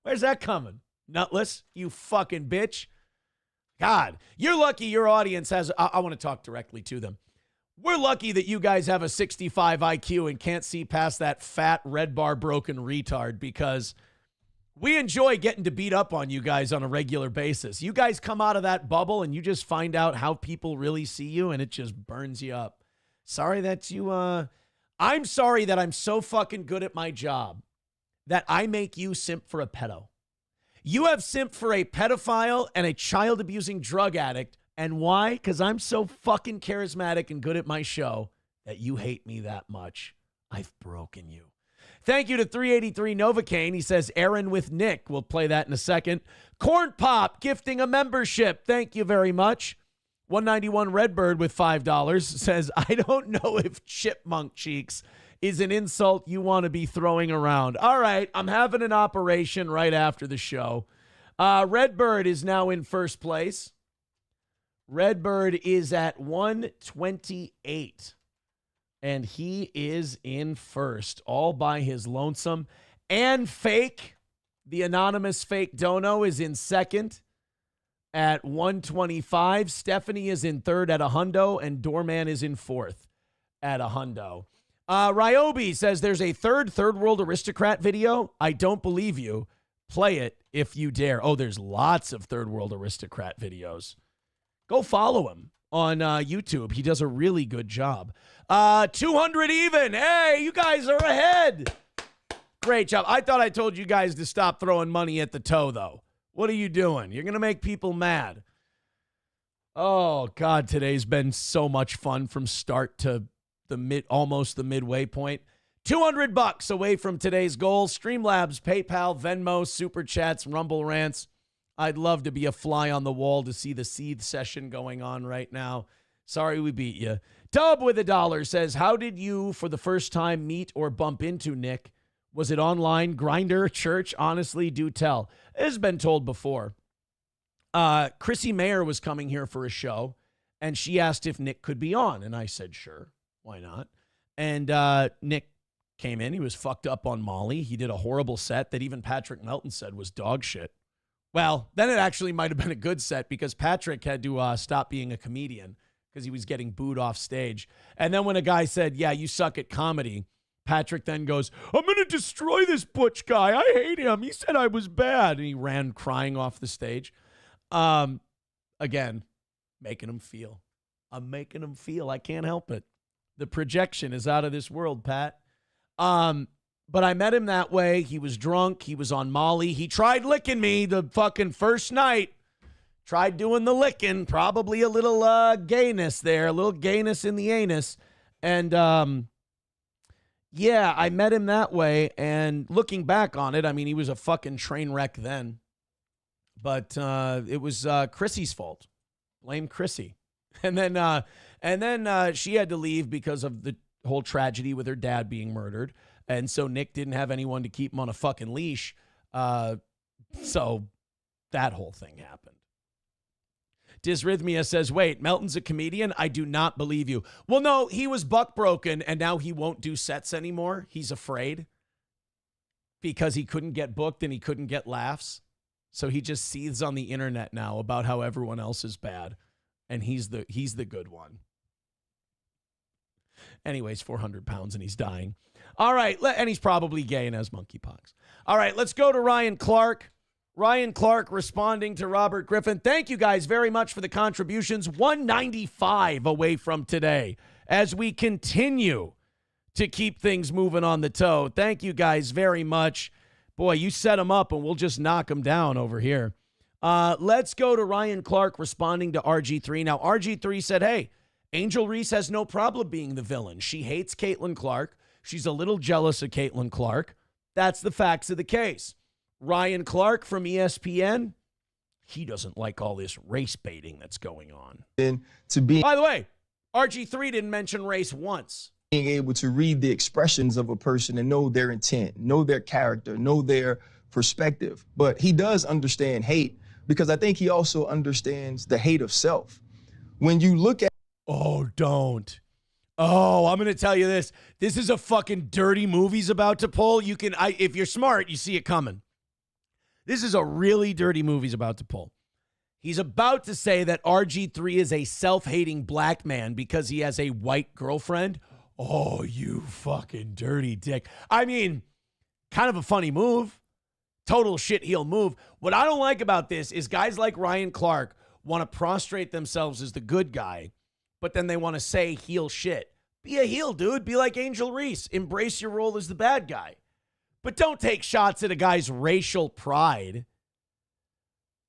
Where's that coming? Nutless, you fucking bitch. God, you're lucky your audience has... I want to talk directly to them. We're lucky that you guys have a 65 IQ and can't see past that fat red bar broken retard, because we enjoy getting to beat up on you guys on a regular basis. You guys come out of that bubble and you just find out how people really see you, and it just burns you up. Sorry that you, I'm sorry that I'm so fucking good at my job that I make you simp for a pedo. You have simp for a pedophile and a child abusing drug addict. And why? Because I'm so fucking charismatic and good at my show that you hate me that much. I've broken you. Thank you to 383 Novocaine. He says, Aaron with Nick. We'll play that in a second. Corn Pop gifting a membership. Thank you very much. 191 Redbird with $5 says, I don't know if chipmunk cheeks is an insult you want to be throwing around. All right, I'm having an operation right after the show. Redbird is now in first place. Redbird is at 128. And he is in first, all by his lonesome. And Fake, the anonymous fake dono, is in second at 125. Stephanie is in third at a hundo, and Doorman is in fourth at a hundo. Ryobi says there's a third world aristocrat video. I don't believe you. Play it if you dare. Oh, there's lots of third world aristocrat videos. Go follow him on YouTube. He does a really good job. 200 even. Hey, you guys are ahead. Great job. I thought I told you guys to stop throwing money at the toe, though. What are you doing? You're going to make people mad. Oh, God, today's been so much fun from start to almost the midway point. $200 away from today's goal. Streamlabs, PayPal, Venmo, Super Chats, Rumble Rants. I'd love to be a fly on the wall to see the seethe session going on right now. Sorry we beat you. Tub with $1 says, how did you, for the first time, meet or bump into Nick? Was it online, Grindr, church? Honestly, do tell. It has been told before. Chrissy Mayer was coming here for a show, and she asked if Nick could be on, and I said, sure, why not? And Nick came in. He was fucked up on Molly. He did a horrible set that even Patrick Melton said was dog shit. Well, then it actually might have been a good set because Patrick had to stop being a comedian because he was getting booed off stage. And then when a guy said, yeah, you suck at comedy, Patrick then goes, I'm going to destroy this Butch guy. I hate him. He said I was bad. And he ran crying off the stage. Again, making him feel. I'm making him feel. I can't help it. The projection is out of this world, Pat. But I met him that way. He was drunk. He was on Molly. He tried licking me the fucking first night. Tried doing the licking. Probably a little gayness there. A little gayness in the anus. And, yeah, I met him that way. And looking back on it, I mean, he was a fucking train wreck then. But it was Chrissy's fault. Blame Chrissy. And then she had to leave because of the whole tragedy with her dad being murdered. And so Nick didn't have anyone to keep him on a fucking leash. So that whole thing happened. Dysrhythmia says, wait, Melton's a comedian? I do not believe you. Well, no, he was buck broken and now he won't do sets anymore. He's afraid because he couldn't get booked and he couldn't get laughs. So he just seethes on the internet now about how everyone else is bad. And he's the good one. Anyways, 400 pounds and he's dying. All right, and he's probably gay and has monkeypox. All right, let's go to Ryan Clark. Ryan Clark responding to Robert Griffin. Thank you guys very much for the contributions. 195 away from today as we continue to keep things moving on the toe. Thank you guys very much. Boy, you set them up and we'll just knock them down over here. Let's go to Ryan Clark responding to RG3. Now, RG3 said, hey, Angel Reese has no problem being the villain. She hates Caitlin Clark. She's a little jealous of Caitlin Clark. That's the facts of the case. Ryan Clark from ESPN, he doesn't like all this race baiting that's going on. By the way, RG3 didn't mention race once. Being able to read the expressions of a person and know their intent, know their character, know their perspective. But he does understand hate because I think he also understands the hate of self. When you look at... Oh, don't. Oh, I'm going to tell you this. This is a fucking dirty movie he's about to pull. You can, if you're smart, you see it coming. This is a really dirty movie he's about to pull. He's about to say that RG3 is a self-hating black man because he has a white girlfriend. Oh, you fucking dirty dick. I mean, kind of a funny move. Total shit-heel move. What I don't like about this is guys like Ryan Clark want to prostrate themselves as the good guy, but then they want to say heel shit. Be a heel, dude. Be like Angel Reese. Embrace your role as the bad guy. But don't take shots at a guy's racial pride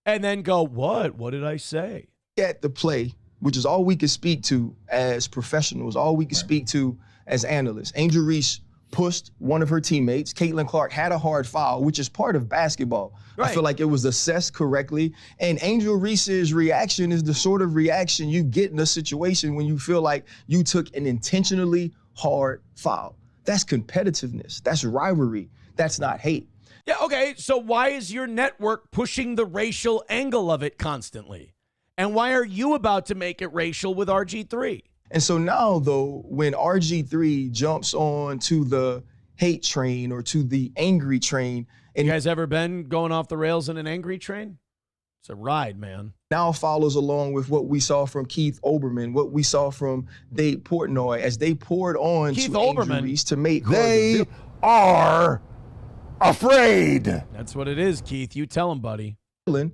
and then go, what? What did I say? At the play, which is all we can speak to as professionals, all we can speak to as analysts. Angel Reese pushed one of her teammates. Caitlin Clark had a hard foul, which is part of basketball. I feel like it was assessed correctly. And Angel Reese's reaction is the sort of reaction you get in a situation when you feel like you took an intentionally hard foul. That's competitiveness. That's rivalry. That's not hate. Yeah, okay, so why is your network pushing the racial angle of it constantly? And why are you about to make it racial with RG3? And so now, though, when RG3 jumps on to the hate train or to the angry train. And you guys ever been going off the rails in an angry train? It's a ride, man. Now follows along with what we saw from Keith Olbermann, what we saw from Dave Portnoy as they poured on Keith to Angel Reese to make her they are afraid. That's what it is, Keith. You tell him, buddy. And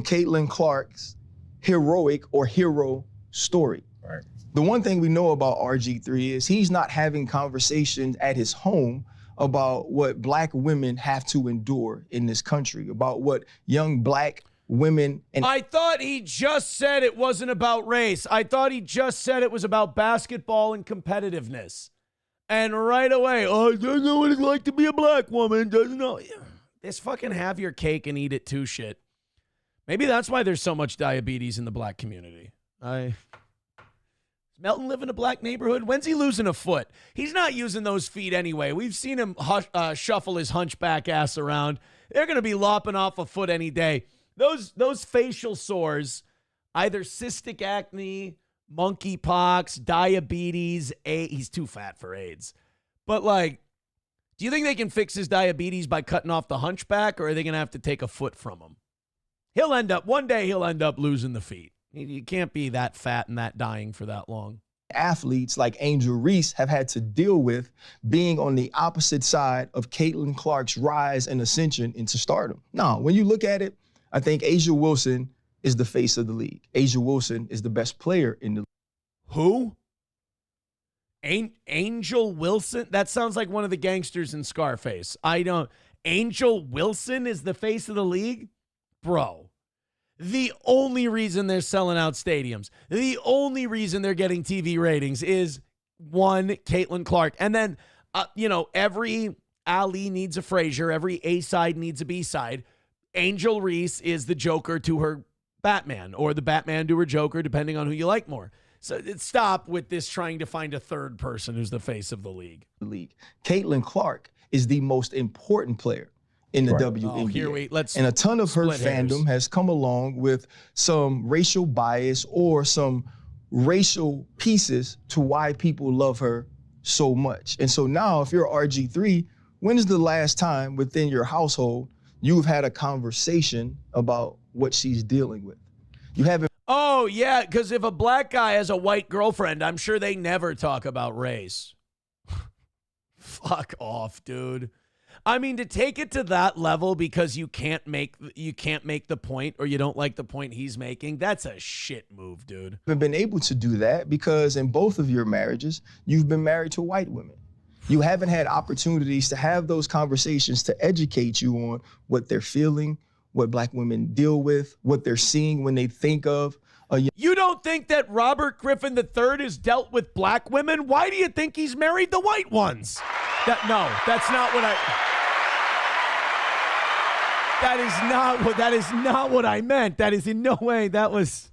Caitlin Clark's heroic or hero story. Right. The one thing we know about RG3 is he's not having conversations at his home about what black women have to endure in this country, about what young black women and I thought he just said it wasn't about race. I thought he just said it was about basketball and competitiveness. And right away, oh, doesn't know what it's like to be a black woman, doesn't know. This fucking have your cake and eat it too shit. Maybe that's why there's so much diabetes in the black community. Does Melton live in a black neighborhood? When's he losing a foot? He's not using those feet anyway. We've seen him shuffle his hunchback ass around. They're going to be lopping off a foot any day. Those facial sores, either cystic acne, monkeypox, diabetes, he's too fat for AIDS. But, like, do you think they can fix his diabetes by cutting off the hunchback, or are they going to have to take a foot from him? One day he'll end up losing the feet. You can't be that fat and that dying for that long. Athletes like Angel Reese have had to deal with being on the opposite side of Caitlin Clark's rise and ascension into stardom. Now, when you look at it, I think A'ja Wilson is the face of the league. A'ja Wilson is the best player in the league. Who? Angel Wilson? That sounds like one of the gangsters in Scarface. Angel Wilson is the face of the league? Bro. The only reason they're selling out stadiums, the only reason they're getting TV ratings is, one, Caitlin Clark. And then, every Ali needs a Frazier, every A-side needs a B-side. Angel Reese is the Joker to her Batman, or the Batman to her Joker, depending on who you like more. So stop with this trying to find a third person who's the face of the league. Caitlin Clark is the most important player in the WNBA. And a ton of her fandom has come along with some racial bias or some racial pieces to why people love her so much. And so now, if you're RG3, when is the last time within your household you've had a conversation about what she's dealing with? You haven't. Oh, yeah, because if a black guy has a white girlfriend, I'm sure they never talk about race. Fuck off, dude. I mean, to take it to that level because you can't make the point, or you don't like the point he's making, that's a shit move, dude. Haven't been able to do that because in both of your marriages, you've been married to white women. You haven't had opportunities to have those conversations to educate you on what they're feeling, what black women deal with, what they're seeing when they think of. You don't think that Robert Griffin III has dealt with black women? Why do you think he's married the white ones? That's not what I... That is not what I meant. That is in no way, that was...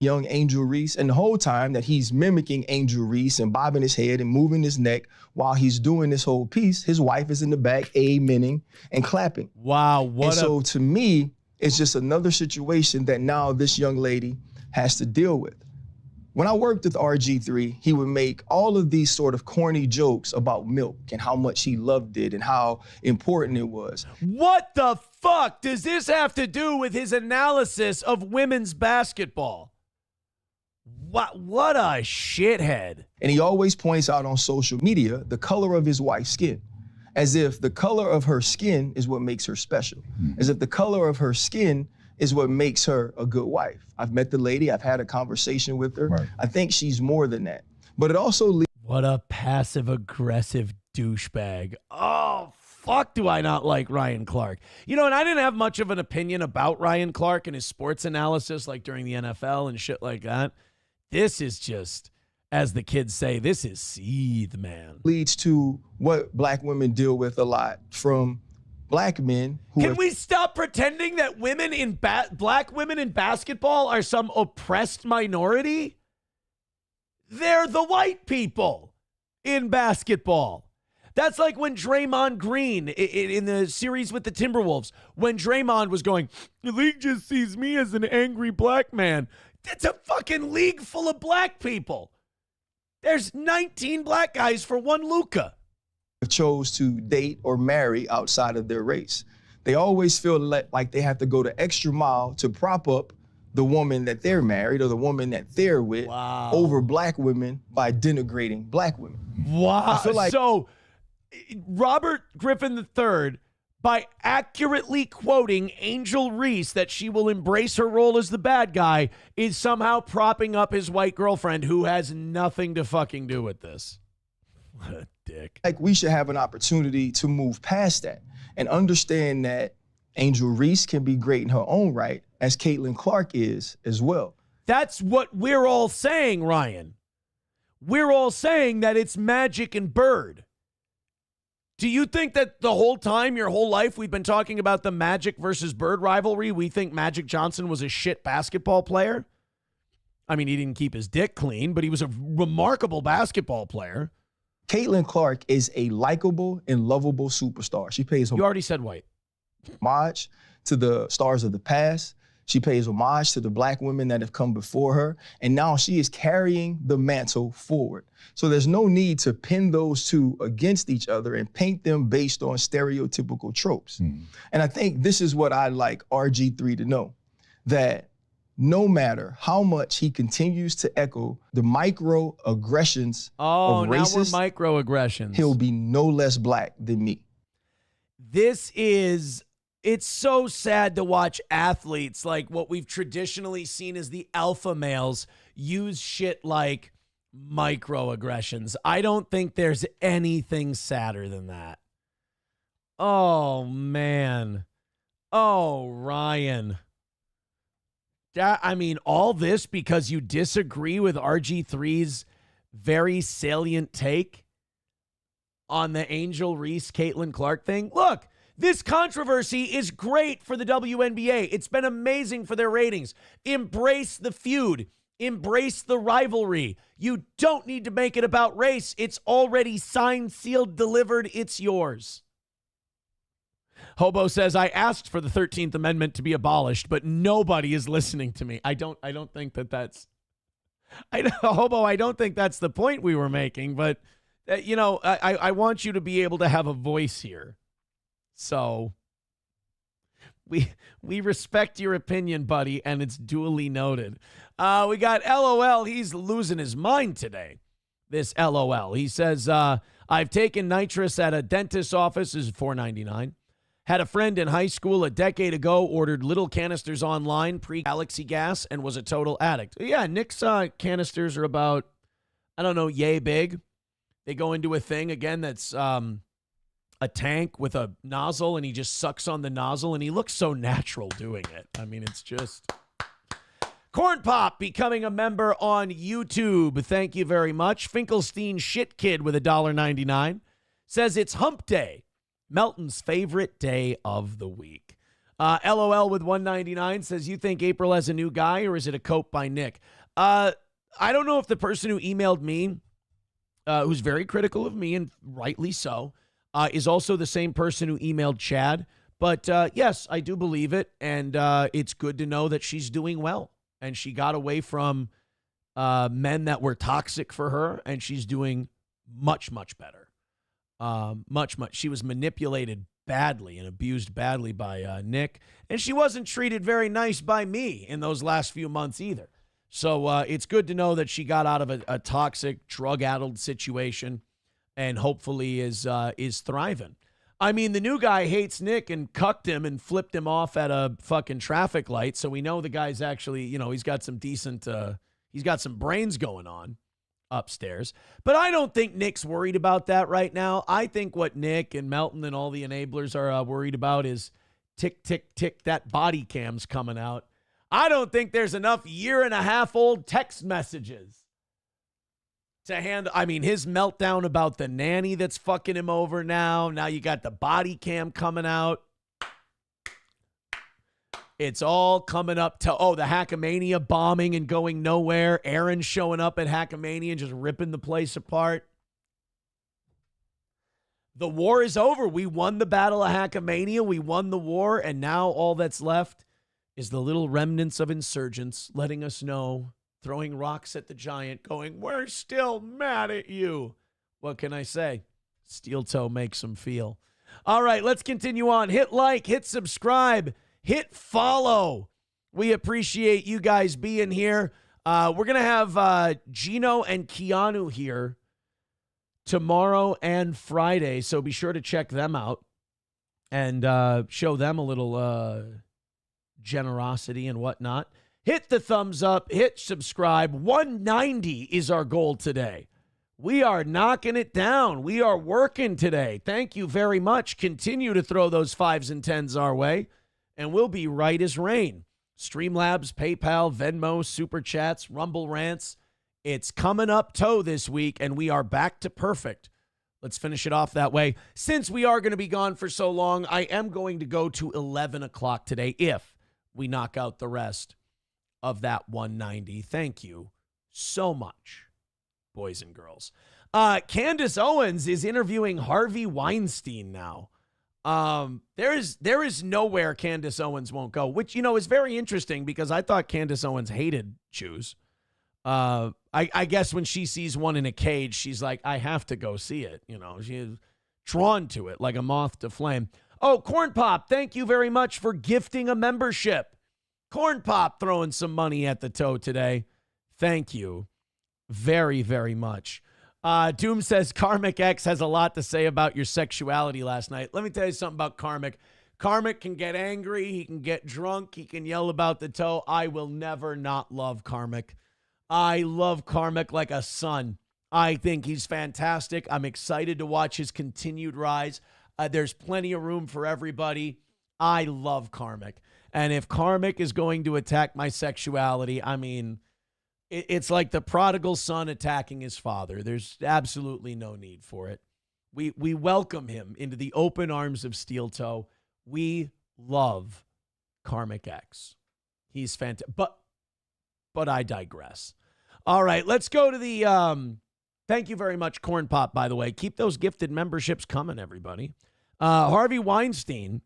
Young Angel Reese, and the whole time that he's mimicking Angel Reese and bobbing his head and moving his neck while he's doing this whole piece, his wife is in the back amening and clapping. Wow, so to me, it's just another situation that now this young lady has to deal with. When I worked with RG3, he would make all of these sort of corny jokes about milk and how much he loved it and how important it was. What the fuck does this have to do with his analysis of women's basketball? What a shithead. And he always points out on social media the color of his wife's skin, as if the color of her skin is what makes her special, as if the color of her skin is what makes her a good wife. I've met the lady. I've had a conversation with her. Right. I think she's more than that. But it also... What a passive-aggressive douchebag. Oh, fuck do I not like Ryan Clark. And I didn't have much of an opinion about Ryan Clark and his sports analysis, like during the NFL and shit like that. This is just... as the kids say. This is seethe, man. Leads to what black women deal with a lot from black men who Can we stop pretending that black women in basketball are some oppressed minority? They're the white people in basketball. That's like when Draymond Green in the series with the Timberwolves, when Draymond was going, the league just sees me as an angry black man. It's a fucking league full of black people. There's 19 black guys for one Luka. chose to date or marry outside of their race. They always feel like they have to go the extra mile to prop up the woman that they're married or the woman that they're with over black women by denigrating black women. Wow. I feel like so Robert Griffin III, by accurately quoting Angel Reese that she will embrace her role as the bad guy, is somehow propping up his white girlfriend who has nothing to fucking do with this. What a dick. Like, we should have an opportunity to move past that and understand that Angel Reese can be great in her own right, as Caitlin Clark is as well. That's what we're all saying, Ryan. We're all saying that it's Magic and Bird. Do you think that the whole time, your whole life, we've been talking about the Magic versus Bird rivalry, we think Magic Johnson was a shit basketball player? I mean, he didn't keep his dick clean, but he was a remarkable basketball player. Caitlin Clark is a likable and lovable superstar. She pays You already said white. Homage to the stars of the past. She pays homage to the black women that have come before her. And now she is carrying the mantle forward. So there's no need to pin those two against each other and paint them based on stereotypical tropes. And I think this is what I'd like RG3 to know, that no matter how much he continues to echo the microaggressions of racists, now we're microaggressions. He'll be no less black than me. It's so sad to watch athletes, like what we've traditionally seen as the alpha males, use shit like microaggressions. I don't think there's anything sadder than that. Oh, man. Oh, Ryan. I mean, all this because you disagree with RG3's very salient take on the Angel Reese, Caitlin Clark thing. Look, this controversy is great for the WNBA. It's been amazing for their ratings. Embrace the feud. Embrace the rivalry. You don't need to make it about race. It's already signed, sealed, delivered. It's yours. Hobo says, I asked for the 13th Amendment to be abolished, but nobody is listening to me. I don't think that's... Hobo, I don't think that's the point we were making, but, I want you to be able to have a voice here. So we respect your opinion, buddy, and it's duly noted. We got LOL. He's losing his mind today. This LOL. He says, I've taken nitrous at a dentist's office. Is $4.99. Had a friend in high school a decade ago, ordered little canisters online, pre-Galaxy gas, and was a total addict. Yeah, Nick's canisters are about, yay big. They go into a thing, again, that's a tank with a nozzle, and he just sucks on the nozzle, and he looks so natural doing it. I mean, it's just... Corn Pop becoming a member on YouTube. Thank you very much. Finkelstein Shit Kid with $1.99 says it's hump day. Melton's favorite day of the week. LOL with $1.99 says, you think April has a new guy, or is it a cope by Nick? I don't know if the person who emailed me, who's very critical of me, and rightly so, is also the same person who emailed Chad. But yes, I do believe it. And it's good to know that she's doing well. And she got away from men that were toxic for her. And she's doing much, much better. She was manipulated badly and abused badly by Nick. And she wasn't treated very nice by me in those last few months either. So it's good to know that she got out of a toxic, drug-addled situation and hopefully is thriving. I mean, the new guy hates Nick and cucked him and flipped him off at a fucking traffic light. So we know the guy's actually, he's got some decent, he's got some brains going on upstairs. But I don't think Nick's worried about that right now. I think what Nick and Melton and all the enablers are worried about is tick, tick, tick, that body cam's coming out. I don't think there's enough 1.5-year-old text messages to handle. I mean, his meltdown about the nanny that's fucking him over now. Now you got the body cam coming out. It's all coming up to, the Hackamania bombing and going nowhere. Aaron showing up at Hackamania and just ripping the place apart. The war is over. We won the battle of Hackamania. We won the war. And now all that's left is the little remnants of insurgents letting us know, throwing rocks at the giant, going, we're still mad at you. What can I say? Steel Toe makes them feel. All right, let's continue on. Hit like, hit subscribe. Hit follow. We appreciate you guys being here. We're going to have Gino and Keanu here tomorrow and Friday, so be sure to check them out and show them a little generosity and whatnot. Hit the thumbs up. Hit subscribe. 190 is our goal today. We are knocking it down. We are working today. Thank you very much. Continue to throw those 5s and 10s our way. And we'll be right as rain. Streamlabs, PayPal, Venmo, Super Chats, Rumble Rants. It's coming up toe this week, and we are back to perfect. Let's finish it off that way. Since we are going to be gone for so long, I am going to go to 11 o'clock today if we knock out the rest of that 190. Thank you so much, boys and girls. Candace Owens is interviewing Harvey Weinstein now. There is nowhere Candace Owens won't go, which, is very interesting because I thought Candace Owens hated Jews. I guess when she sees one in a cage, she's like, I have to go see it. She's drawn to it like a moth to flame. Oh, Corn Pop, thank you very much for gifting a membership. Corn Pop throwing some money at the toe today. Thank you very, very much. Doom says Karmic X has a lot to say about your sexuality last night. Let me tell you something about Karmic. Karmic can get angry. He can get drunk. He can yell about the toe. I will never not love Karmic. I love Karmic like a son. I think he's fantastic. I'm excited to watch his continued rise. There's plenty of room for everybody. I love Karmic. And if Karmic is going to attack my sexuality, I mean, it's like the prodigal son attacking his father. There's absolutely no need for it. We welcome him into the open arms of Steel Toe. We love Karmic X. He's fantastic. But I digress. All right, let's go to the thank you very much, Corn Pop, by the way. Keep those gifted memberships coming, everybody. Harvey Weinstein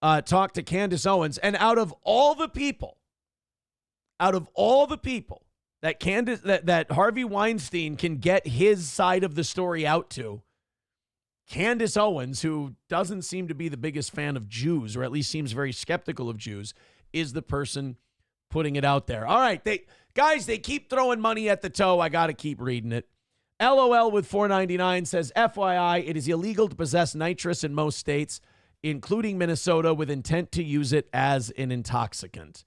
talked to Candace Owens, and out of all the people that Harvey Weinstein can get his side of the story out to, Candace Owens, who doesn't seem to be the biggest fan of Jews, or at least seems very skeptical of Jews, is the person putting it out there. All right, they keep throwing money at the toe. I got to keep reading it. LOL with $4.99 says, FYI, it is illegal to possess nitrous in most states, including Minnesota, with intent to use it as an intoxicant.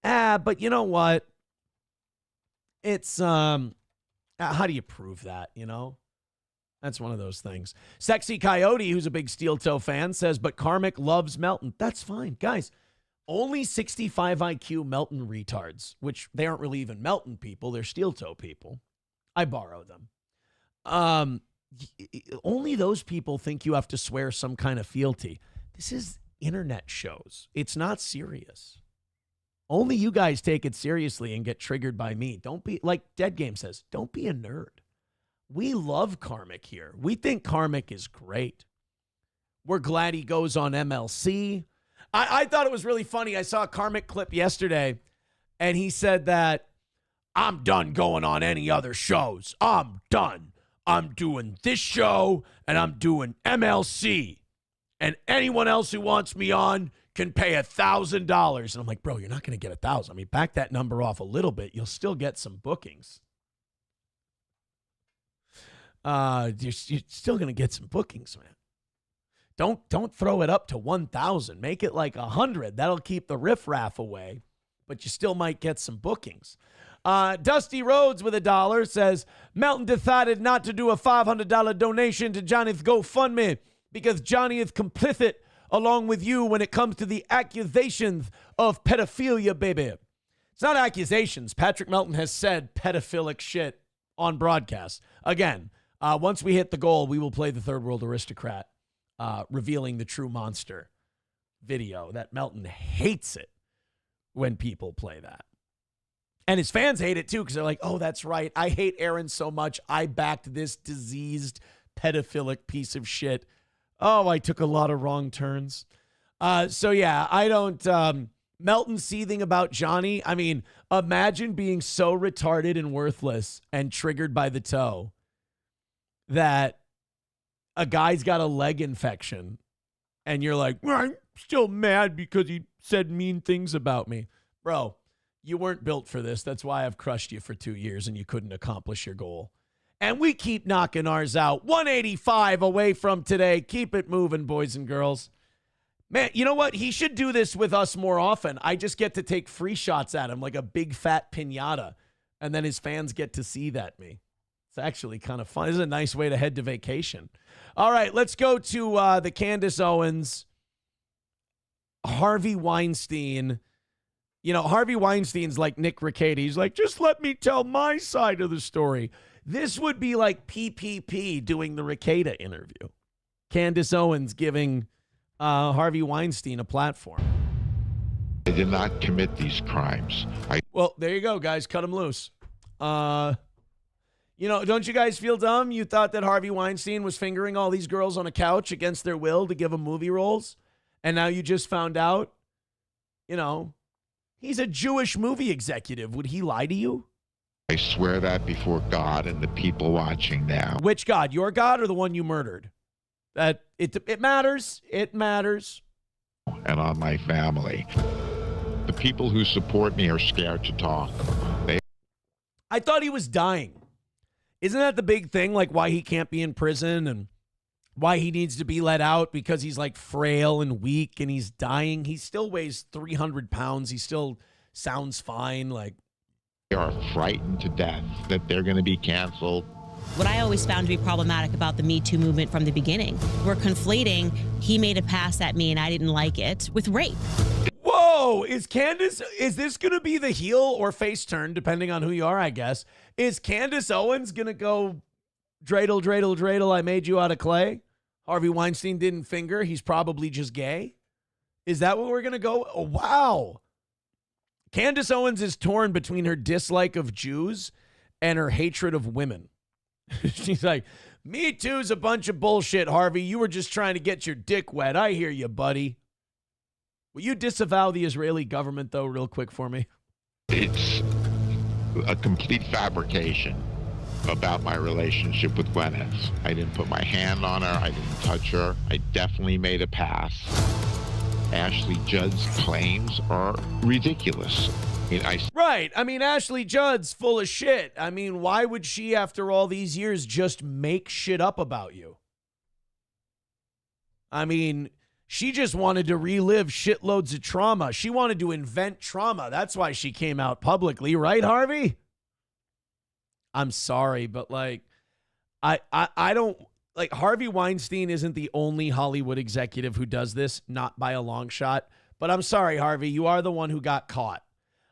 But you know what? It's, how do you prove that, That's one of those things. Sexy Coyote, who's a big Steel Toe fan, says, but Karmic loves Melton. That's fine. Guys, only 65 IQ Melton retards, which they aren't really even Melton people. They're Steel Toe people. I borrow them. Only those people think you have to swear some kind of fealty. This is internet shows. It's not serious. Only you guys take it seriously and get triggered by me. Don't be, like Dead Game says, don't be a nerd. We love Karmic here. We think Karmic is great. We're glad he goes on MLC. I thought it was really funny. I saw a Karmic clip yesterday, and he said that, I'm done going on any other shows. I'm done. I'm doing this show, and I'm doing MLC. And anyone else who wants me on can pay $1,000. And I'm like, bro, you're not going to get 1,000. I mean, back that number off a little bit. You'll still get some bookings. You're still going to get some bookings, man. Don't throw it up to 1,000. Make it like 100. That'll keep the riffraff away, but you still might get some bookings. Dusty Rhodes with $1 says, Melton decided not to do a $500 donation to Johnny's GoFundMe because Johnny is complicit along with you when it comes to the accusations of pedophilia, baby. It's not accusations. Patrick Melton has said pedophilic shit on broadcast. Again, once we hit the goal, we will play the Third World Aristocrat revealing the true monster video. That Melton hates it when people play that. And his fans hate it too, because they're like, oh, that's right. I hate Aaron so much. I backed this diseased, pedophilic piece of shit. Oh, I took a lot of wrong turns. So yeah, I don't, Melton seething about Johnny. I mean, imagine being so retarded and worthless and triggered by the toe that a guy's got a leg infection and you're like, I'm still mad because he said mean things about me. Bro, you weren't built for this. That's why I've crushed you for 2 years and you couldn't accomplish your goal. And we keep knocking ours out. 185 away from today. Keep it moving, boys and girls. Man, you know what? He should do this with us more often. I just get to take free shots at him like a big fat piñata. And then his fans get to see that me. It's actually kind of fun. This is a nice way to head to vacation. All right, let's go to the Candace Owens, Harvey Weinstein. You know, Harvey Weinstein's like Nick Riccati. He's like, just let me tell my side of the story. This would be like PPP doing the Riccati interview. Candace Owens giving Harvey Weinstein a platform. I did not commit these crimes. Well, there you go, guys. Cut them loose. You know, don't you guys feel dumb? You thought that Harvey Weinstein was fingering all these girls on a couch against their will to give them movie roles? And now you just found out, you know, he's a Jewish movie executive. Would he lie to you? I swear that before God and the people watching now. Which God? Your God or the one you murdered? That it matters. It matters. And on my family. The people who support me are scared to talk. I thought he was dying. Isn't that the big thing? Like why he can't be in prison and why he needs to be let out, because he's like frail and weak and he's dying. He still weighs 300 pounds. He still sounds fine. Like, they are frightened to death that they're going to be canceled. What I always found to be problematic about the Me Too movement from the beginning, we're conflating he made a pass at me and I didn't like it with rape. Whoa, is this going to be the heel or face turn, depending on who you are, I guess? Is Candace Owens going to go, dreidel, dreidel, dreidel, I made you out of clay? Harvey Weinstein didn't finger. He's probably just gay. Is that what we're going to go? Oh, wow. Candace Owens is torn between her dislike of Jews and her hatred of women. She's like, Me Too's a bunch of bullshit, Harvey. You were just trying to get your dick wet. I hear you, buddy. Will you disavow the Israeli government, though, real quick for me? It's a complete fabrication about my relationship with Gwyneth. I didn't put my hand on her. I didn't touch her. I definitely made a pass. Ashley Judd's claims are ridiculous. Right. I mean, Ashley Judd's full of shit. I mean, why would she, after all these years, just make shit up about you? I mean, she just wanted to relive shitloads of trauma. She wanted to invent trauma. That's why she came out publicly, right, Harvey? I'm sorry, but like, I don't, like, Harvey Weinstein isn't the only Hollywood executive who does this, not by a long shot. But I'm sorry, Harvey, you are the one who got caught.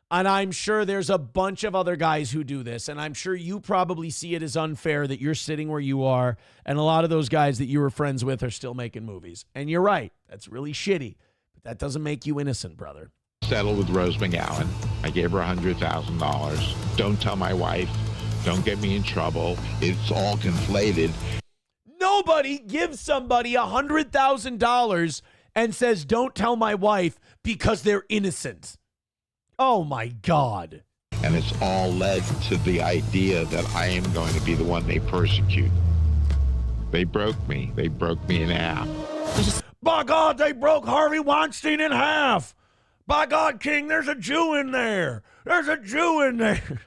And I'm sure there's a bunch of other guys who do this. And I'm sure you probably see it as unfair that you're sitting where you are. And a lot of those guys that you were friends with are still making movies. And you're right. That's really shitty. But that doesn't make you innocent, brother. Settled with Rose McGowan. I gave her $100,000. Don't tell my wife. Don't get me in trouble. It's all conflated. Nobody gives somebody $100,000 and says, don't tell my wife, because they're innocent. Oh, my God. And it's all led to the idea that I am going to be the one they persecute. They broke me. They broke me in half. By God, they broke Harvey Weinstein in half. By God, King, there's a Jew in there. There's a Jew in there.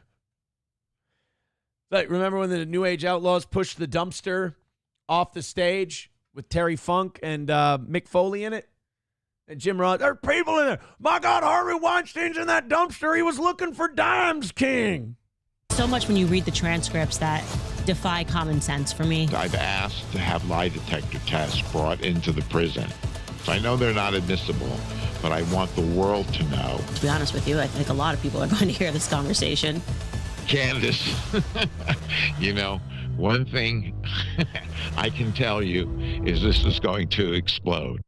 Like, remember when the New Age Outlaws pushed the dumpster off the stage with Terry Funk and Mick Foley in it? And Jim Ross, there are people in there. My God, Harvey Weinstein's in that dumpster. He was looking for dimes, King. So much when you read the transcripts that defy common sense for me. I've asked to have lie detector tests brought into the prison. So I know they're not admissible, but I want the world to know. To be honest with you, I think a lot of people are going to hear this conversation. Candace, you know, one thing I can tell you is this is going to explode.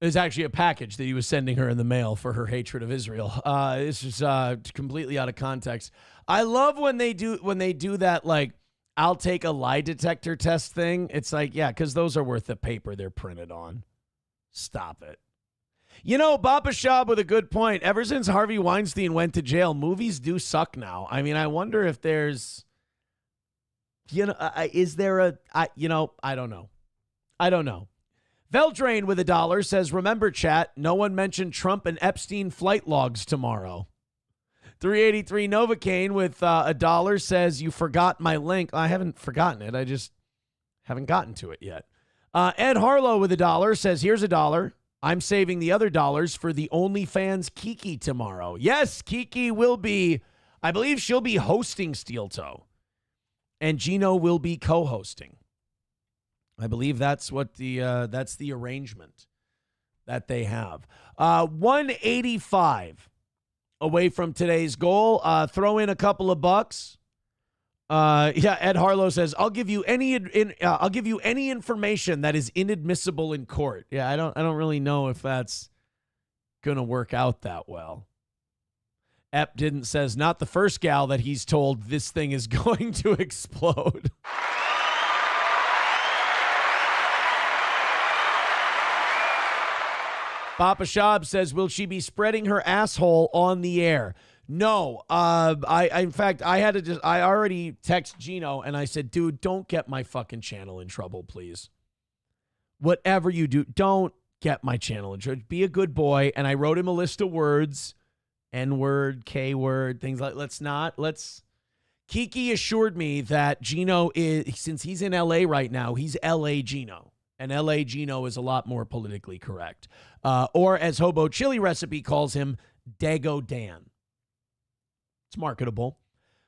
There's actually a package that he was sending her in the mail for her hatred of Israel. This is completely out of context. I love when they do that, like, I'll take a lie detector test thing. It's like, yeah, because those are worth the paper they're printed on. Stop it. You know, Baba Shab with a good point. Ever since Harvey Weinstein went to jail, movies do suck now. I mean, I wonder if there's, is there I don't know. I don't know. Veldrain with $1 says, remember, chat, no one mentioned Trump and Epstein flight logs tomorrow. 383 Novocaine with $1 says, you forgot my link. I haven't forgotten it. I just haven't gotten to it yet. Ed Harlow with $1 says, here's $1. I'm saving the other dollars for the OnlyFans Kiki tomorrow. Yes, Kiki will be, I believe she'll be hosting Steel Toe. And Gino will be co-hosting. I believe that's what that's the arrangement that they have. 185 away from today's goal. Throw in a couple of bucks. Ed Harlow says, I'll give you any information that is inadmissible in court. Yeah, I don't really know if that's gonna work out that well. Ep didn't says not the first gal that he's told this thing is going to explode. Papa Shab says, will she be spreading her asshole on the air? No. In fact, I already text Gino and I said, dude, don't get my fucking channel in trouble, please. Whatever you do, don't get my channel in trouble. Be a good boy. And I wrote him a list of words, N-word, K-word, things like, let's. Kiki assured me that Gino is, since he's in LA right now, he's LA Gino. And LA Gino is a lot more politically correct. Or as Hobo Chili Recipe calls him, Dago Dan. It's marketable.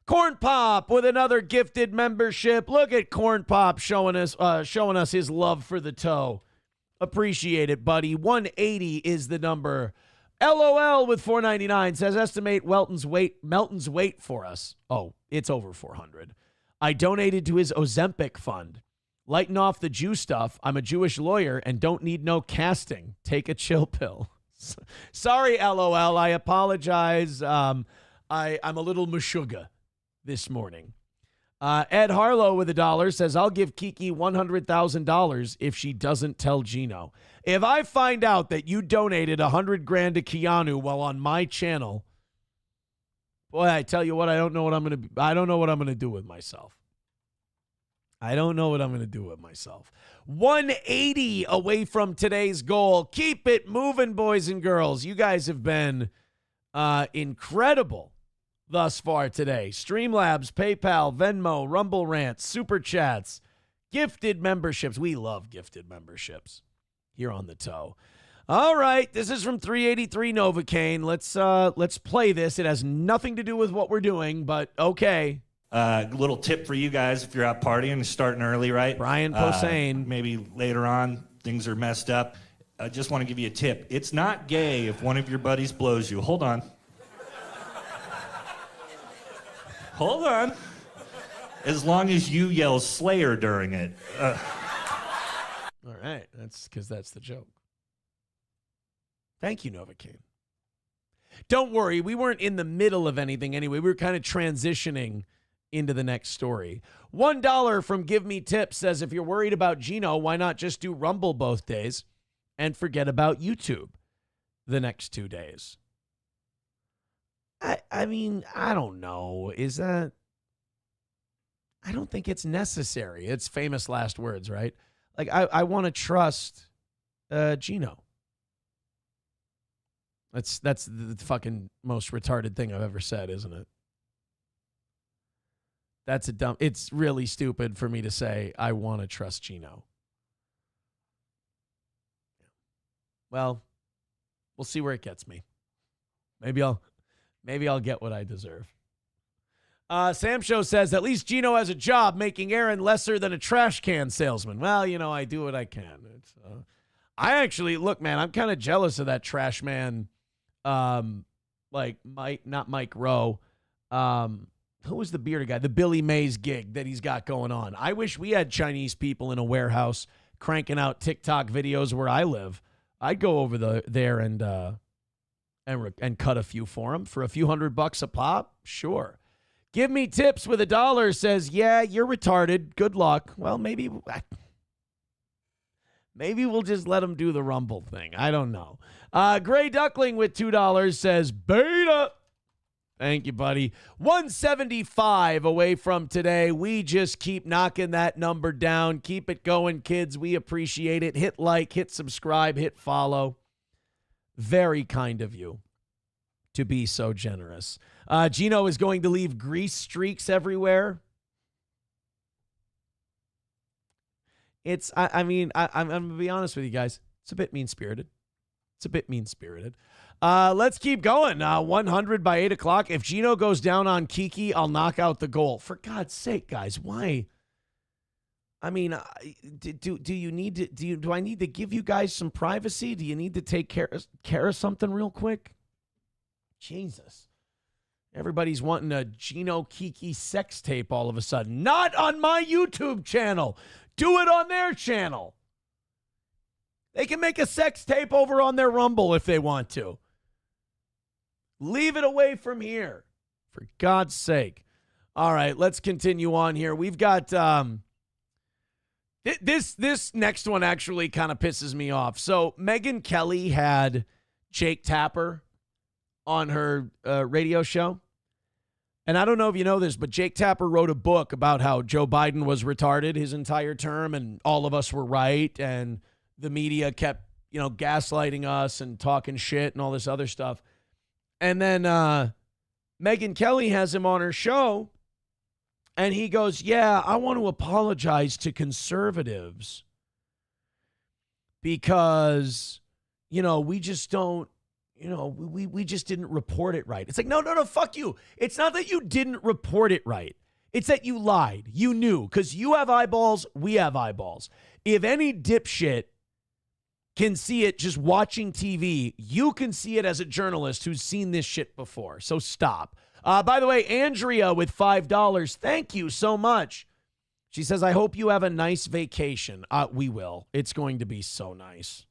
Corn Pop with another gifted membership. Look at Corn Pop showing us his love for the toe. Appreciate it, buddy. 180 is the number. LOL with $4.99 says estimate Melton's weight for us. Oh, it's over 400. I donated to his Ozempic fund. Lighten off the Jew stuff. I'm a Jewish lawyer and don't need no casting. Take a chill pill. Sorry, LOL. I apologize. I'm a little meshuggah this morning. Ed Harlow with $1 says, I'll give Kiki $100,000 if she doesn't tell Gino. If I find out that you donated $100,000 to Keanu while on my channel, boy, I tell you what, I don't know what I'm going to do with myself. I don't know what I'm going to do with myself. 180 away from today's goal. Keep it moving, boys and girls. You guys have been incredible thus far today. Streamlabs, PayPal, Venmo, Rumble Rants, Super Chats, gifted memberships. We love gifted memberships here on the toe. All right, this is from 383 Novocaine. Let's play this. It has nothing to do with what we're doing, but okay. Little tip for you guys if you're out partying, starting early, right? Brian Posehn. Maybe later on things are messed up. I just want to give you a tip. It's not gay if one of your buddies blows you. Hold on. Hold on. As long as you yell Slayer during it. All right, that's because that's the joke. Thank you, Novocaine. Don't worry, we weren't in the middle of anything anyway. We were kind of transitioning into the next story. $1 from Give Me Tips says, if you're worried about Gino, why not just do Rumble both days and forget about YouTube the next 2 days? I mean, I don't know. Is that... I don't think it's necessary. It's famous last words, right? Like, I want to trust Gino. That's the fucking most retarded thing I've ever said, isn't it? It's really stupid for me to say I want to trust Gino. Well, we'll see where it gets me. Maybe I'll get what I deserve. Sam Show says, at least Gino has a job making Aaron lesser than a trash can salesman. Well, I do what I can. I actually, look, man, I'm kind of jealous of that trash man. Not Mike Rowe. Who was the bearded guy? The Billy Mays gig that he's got going on. I wish we had Chinese people in a warehouse cranking out TikTok videos where I live. I'd go over there and cut a few for them for a few $100 a pop. Sure. Give me tips with $1 says, yeah, you're retarded. Good luck. Well, maybe we'll just let him do the Rumble thing. I don't know. Gray Duckling with $2 says, beta. Thank you, buddy. 175 away from today. We just keep knocking that number down. Keep it going, kids. We appreciate it. Hit like, hit subscribe, hit follow. Very kind of you to be so generous. Gino is going to leave grease streaks everywhere. I'm going to be honest with you guys. It's a bit mean-spirited. Let's keep going. 100 by 8 o'clock. If Gino goes down on Kiki, I'll knock out the goal. For God's sake, guys, why? I mean, do I need to give you guys some privacy? Do you need to take care of something real quick? Jesus. Everybody's wanting a Gino Kiki sex tape all of a sudden. Not on my YouTube channel. Do it on their channel. They can make a sex tape over on their Rumble if they want to. Leave it away from here, for God's sake. All right, let's continue on here. We've got this next one actually kind of pisses me off. So Megyn Kelly had Jake Tapper on her radio show. And I don't know if you know this, but Jake Tapper wrote a book about how Joe Biden was retarded his entire term and all of us were right. And the media kept, gaslighting us and talking shit and all this other stuff. And then Megyn Kelly has him on her show, and he goes, yeah, I want to apologize to conservatives because, we just don't, we just didn't report it right. It's like, no, fuck you. It's not that you didn't report it right. It's that you lied. You knew, because you have eyeballs, we have eyeballs. If any dipshit can see it just watching TV, you can see it as a journalist who's seen this shit before. So stop. By the way, Andrea with $5. Thank you so much. She says, I hope you have a nice vacation. We will. It's going to be so nice.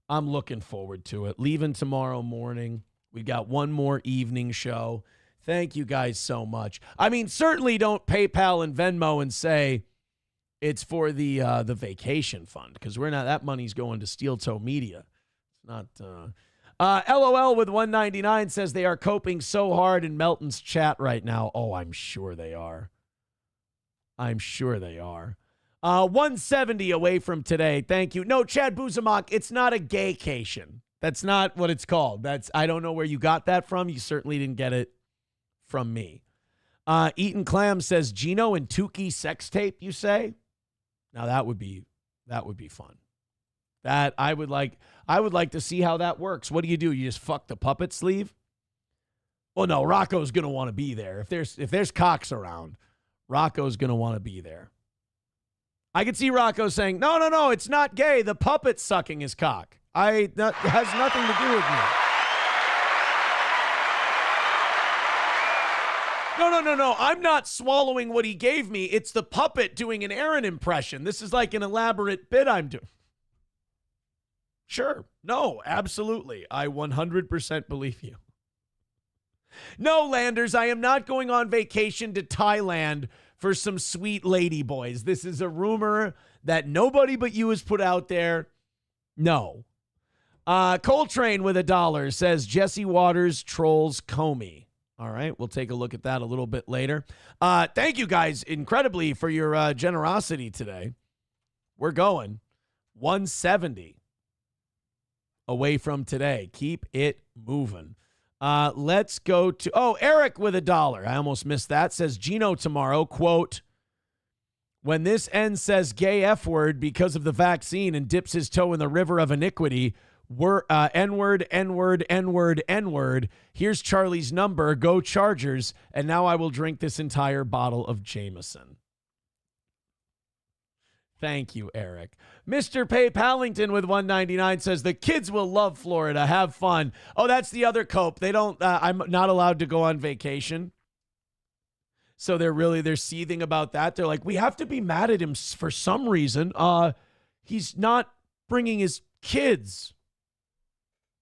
I'm looking forward to it. Leaving tomorrow morning. We got one more evening show. Thank you guys so much. I mean, certainly don't PayPal and Venmo and say, it's for the vacation fund, because we're not. That money's going to Steel Toe Media. It's not. LOL with 199 says they are coping so hard in Melton's chat right now. Oh, I'm sure they are. 170 away from today. Thank you. No, Chad Buzamok, it's not a gaycation. That's not what it's called. I don't know where you got that from. You certainly didn't get it from me. Eaton Clam says Gino and Tukey sex tape. You say? Now that would be fun. That I would like to see how that works. What do? You just fuck the puppet sleeve? Well, no, Rocco's gonna want to be there. If there's cocks around, Rocco's gonna want to be there. I could see Rocco saying, No, it's not gay. The puppet's sucking his cock. That has nothing to do with me. No. I'm not swallowing what he gave me. It's the puppet doing an Aaron impression. This is like an elaborate bit I'm doing. Sure. No, absolutely. I 100% believe you. No, Landers, I am not going on vacation to Thailand for some sweet lady boys. This is a rumor that nobody but you has put out there. No. Coltrane with $1 says Jesse Waters trolls Comey. All right, we'll take a look at that a little bit later. Thank you guys incredibly for your generosity today. We're going 170 away from today. Keep it moving. Let's go to, Eric with $1. I almost missed that. Says Gino tomorrow, quote, when this N says gay F word because of the vaccine and dips his toe in the river of iniquity, N-word, N-word, N-word, N-word. Here's Charlie's number. Go Chargers. And now I will drink this entire bottle of Jameson. Thank you, Eric. Mr. PayPalington with $1.99 says the kids will love Florida. Have fun. Oh, that's the other cope. They don't. I'm not allowed to go on vacation So they're seething about that. They're like, we have to be mad at him for some reason. He's not bringing his kids.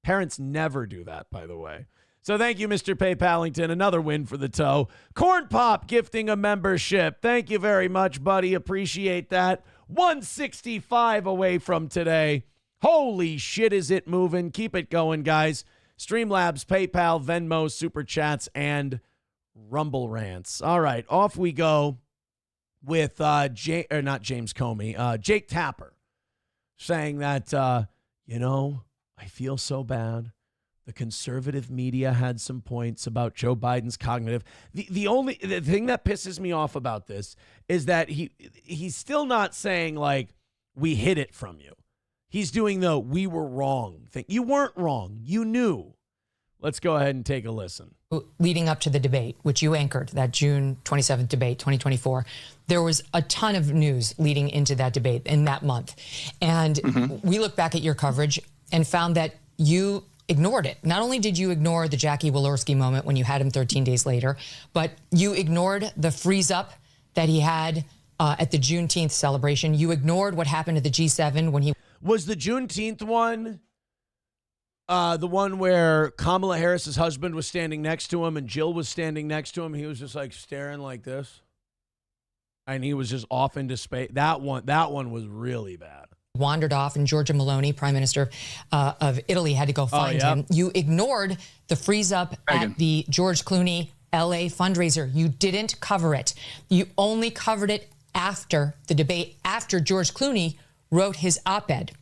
Parents never do that, by the way. So thank you, Mr. PayPalington. Another win for the toe. Corn Pop gifting a membership. Thank you very much, buddy. Appreciate that. 165 away from today. Holy shit, is it moving? Keep it going, guys. Streamlabs, PayPal, Venmo, Super Chats, and Rumble Rants. All right, off we go with not James Comey, Jake Tapper, saying that, I feel so bad. The conservative media had some points about Joe Biden's cognitive. The thing that pisses me off about this is that he's still not saying, like, we hid it from you. He's doing the we were wrong thing. You weren't wrong. You knew. Let's go ahead and take a listen. Leading up to the debate, which you anchored, that June 27th debate, 2024, there was a ton of news leading into that debate in that month. And we looked back at your coverage and found that you ignored it. Not only did you ignore the Jackie Walorski moment when you had him 13 days later, but you ignored the freeze up that he had at the Juneteenth celebration. You ignored what happened at the G7 when he... Was the Juneteenth one the one where Kamala Harris's husband was standing next to him and Jill was standing next to him? He was just like staring like this. And he was just off into space. That one was really bad. Wandered off, and Giorgia Meloni, Prime Minister of Italy, had to go find him. You ignored the freeze up at the George Clooney LA fundraiser. You didn't cover it. You only covered it after the debate, after George Clooney wrote his op-ed.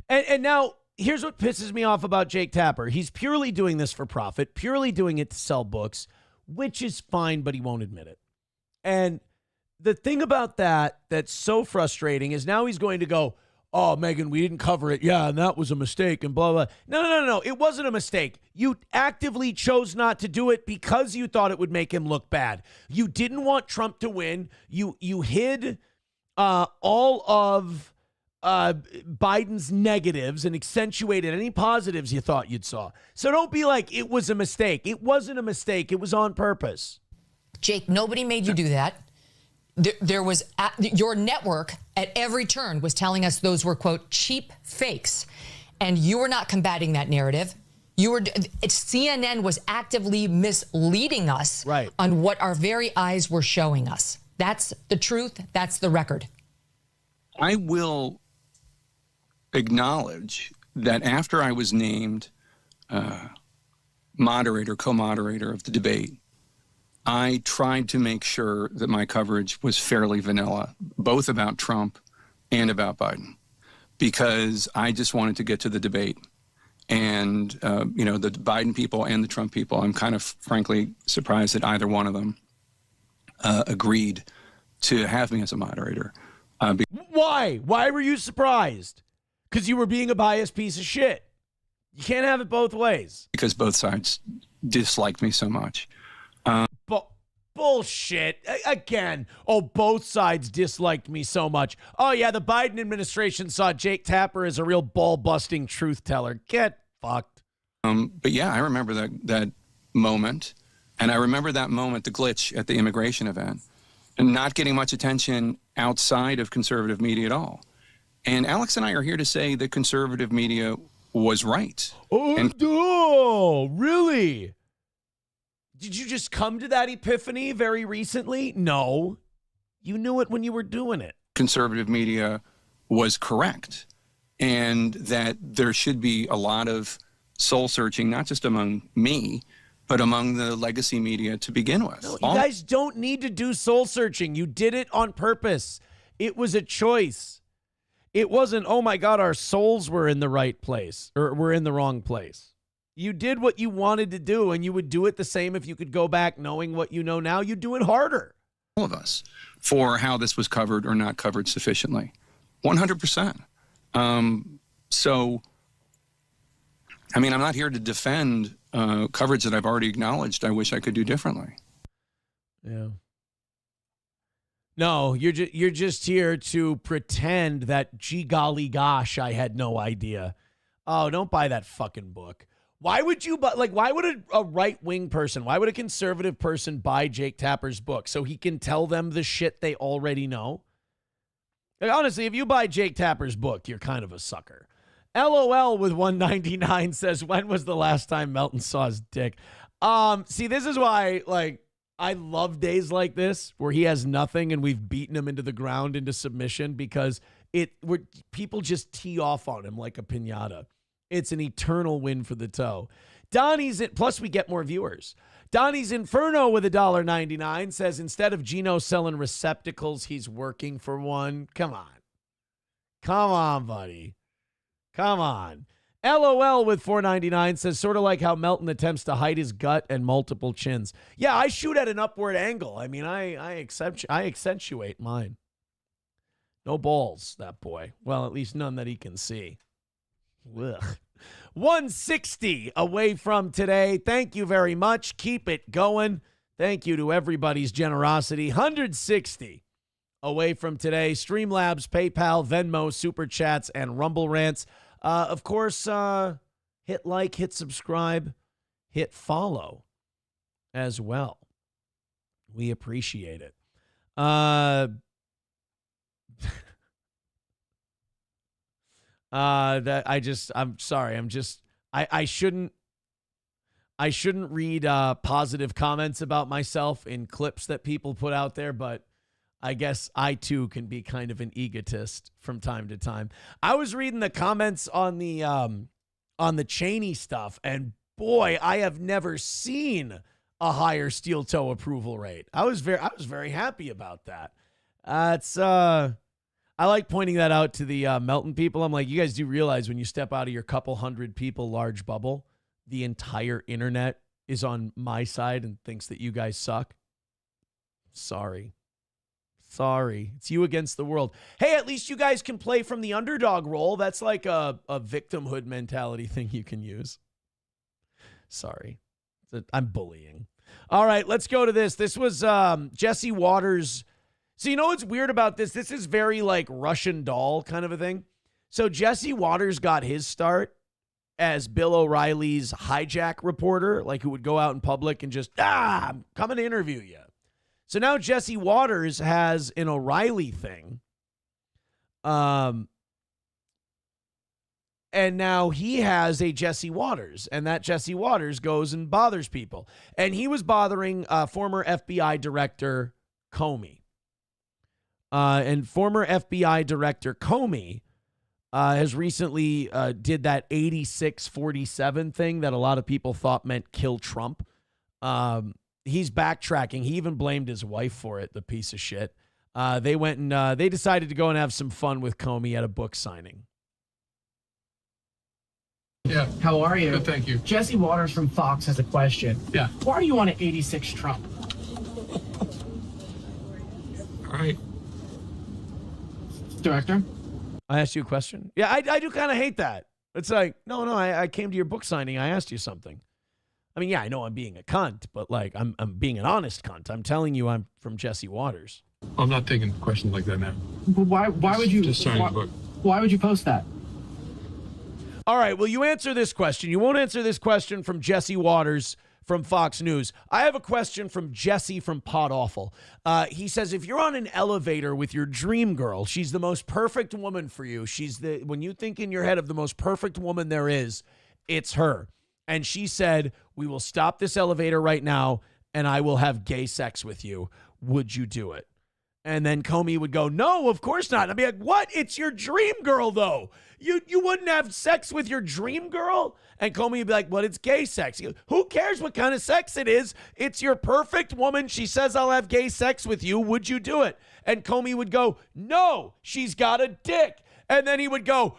And now, here's what pisses me off about Jake Tapper. He's purely doing this for profit, purely doing it to sell books, which is fine, but he won't admit it. And the thing about that's so frustrating is now he's going to go, oh, Megan, we didn't cover it. Yeah, and that was a mistake and blah, blah. No. It wasn't a mistake. You actively chose not to do it because you thought it would make him look bad. You didn't want Trump to win. You hid all of Biden's negatives and accentuated any positives you thought you'd saw. So don't be like, it was a mistake. It wasn't a mistake. It was on purpose. Jake, nobody made you do that. There was your network at every turn was telling us those were, quote, cheap fakes. And you were not combating that narrative. CNN was actively misleading us on what our very eyes were showing us. That's the truth. That's the record. I will acknowledge that after I was named co-moderator of the debate, I tried to make sure that my coverage was fairly vanilla, both about Trump and about Biden, because I just wanted to get to the debate. And, the Biden people and the Trump people, I'm kind of frankly surprised that either one of them agreed to have me as a moderator. Why? Why were you surprised? Because you were being a biased piece of shit. You can't have it both ways. Because both sides disliked me so much. Bullshit. Again. Oh, both sides disliked me so much. Oh, yeah, the Biden administration saw Jake Tapper as a real ball-busting truth teller. Get fucked. But yeah, I remember that moment. And I remember that moment, the glitch at the immigration event, and not getting much attention outside of conservative media at all. And Alex and I are here to say that conservative media was right. Oh, really? Did you just come to that epiphany very recently? No. You knew it when you were doing it. Conservative media was correct. And that there should be a lot of soul searching, not just among me, but among the legacy media to begin with. No, you guys don't need to do soul searching. You did it on purpose. It was a choice. It wasn't, oh my God, our souls were in the right place or were in the wrong place. You did what you wanted to do, and you would do it the same if you could go back knowing what you know now. You'd do it harder. All of us for how this was covered or not covered sufficiently. 100%. So, I mean, I'm not here to defend coverage that I've already acknowledged I wish I could do differently. Yeah. No, you're just here to pretend that, gee golly gosh, I had no idea. Oh, don't buy that fucking book. Why would you, why would a right-wing person, why would a conservative person buy Jake Tapper's book? So he can tell them the shit they already know? Like, honestly, if you buy Jake Tapper's book, you're kind of a sucker. LOL with 199 says, when was the last time Melton saw his dick? See, this is why, I love days like this where he has nothing and we've beaten him into the ground, into submission, because people just tee off on him like a piñata. It's an eternal win for the toe. Donnie's plus we get more viewers. Donnie's Inferno with $1.99 says, instead of Gino selling receptacles, he's working for one. Come on, buddy. Come on. LOL with $4.99 says, sort of like how Melton attempts to hide his gut and multiple chins. Yeah, I shoot at an upward angle. I mean, I accentuate mine. No balls, that boy. Well, at least none that he can see. Ugh. 160 away from today. Thank you very much. Keep it going. Thank you to everybody's generosity. 160 away from today. Streamlabs, PayPal, Venmo, Super Chats, and Rumble Rants. Of course, hit like, hit subscribe, hit follow as well. We appreciate it. I'm sorry. I shouldn't read positive comments about myself in clips that people put out there, but I guess I too can be kind of an egotist from time to time. I was reading the comments on the Cheney stuff, and boy, I have never seen a higher steel toe approval rate. I was very happy about that. I like pointing that out to the Melton people. I'm like, you guys do realize when you step out of your couple hundred people large bubble, the entire internet is on my side and thinks that you guys suck? Sorry. It's you against the world. Hey, at least you guys can play from the underdog role. That's like a victimhood mentality thing you can use. Sorry. I'm bullying. All right, let's go to this. This was Jesse Waters. So you know what's weird about this? This is very like Russian doll kind of a thing. So Jesse Waters got his start as Bill O'Reilly's hijack reporter, like who would go out in public and just, I'm coming to interview you. So now Jesse Waters has an O'Reilly thing. And now he has a Jesse Waters, and that Jesse Waters goes and bothers people. And he was bothering former FBI Director Comey. And former FBI Director Comey has recently did that 86-47 thing that a lot of people thought meant kill Trump. He's backtracking. He even blamed his wife for it, the piece of shit. They went and they decided to go and have some fun with Comey at a book signing. Yeah. How are you? Good, thank you. Jesse Waters from Fox has a question. Yeah. Why do you want to 86 Trump? All right. Director? I asked you a question. Yeah, I do kind of hate that. It's like, no, I came to your book signing. I asked you something. I mean, yeah, I know I'm being a cunt, but like I'm being an honest cunt. I'm telling you I'm from Jesse Waters. I'm not taking questions like that now. But why would you just signing the book? Why would you post that? All right, well, you answer this question. You won't answer this question from Jesse Waters from Fox News. I have a question from Jesse from Pod Awful. He says, if you're on an elevator with your dream girl, she's the most perfect woman for you. When you think in your head of the most perfect woman there is, it's her. And she said, we will stop this elevator right now and I will have gay sex with you. Would you do it? And then Comey would go, no, of course not. I'd be like, what? It's your dream girl, though. You wouldn't have sex with your dream girl? And Comey would be like, well, it's gay sex. Who cares what kind of sex it is? It's your perfect woman. She says, I'll have gay sex with you. Would you do it? And Comey would go, no, she's got a dick. And then he would go,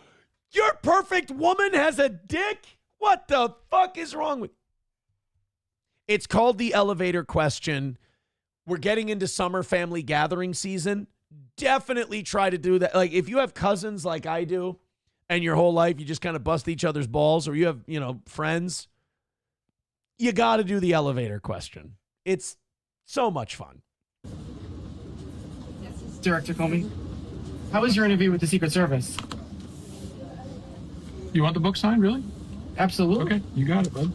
your perfect woman has a dick? What the fuck is wrong with you? It's called the elevator question. We're getting into summer family gathering season. Definitely try to do that. Like if you have cousins like I do and your whole life you just kind of bust each other's balls, or you have, friends, you got to do the elevator question. It's so much fun. Director Comey, how was your interview with the Secret Service? You want the book signed, really? Absolutely. Okay, you got it, bud.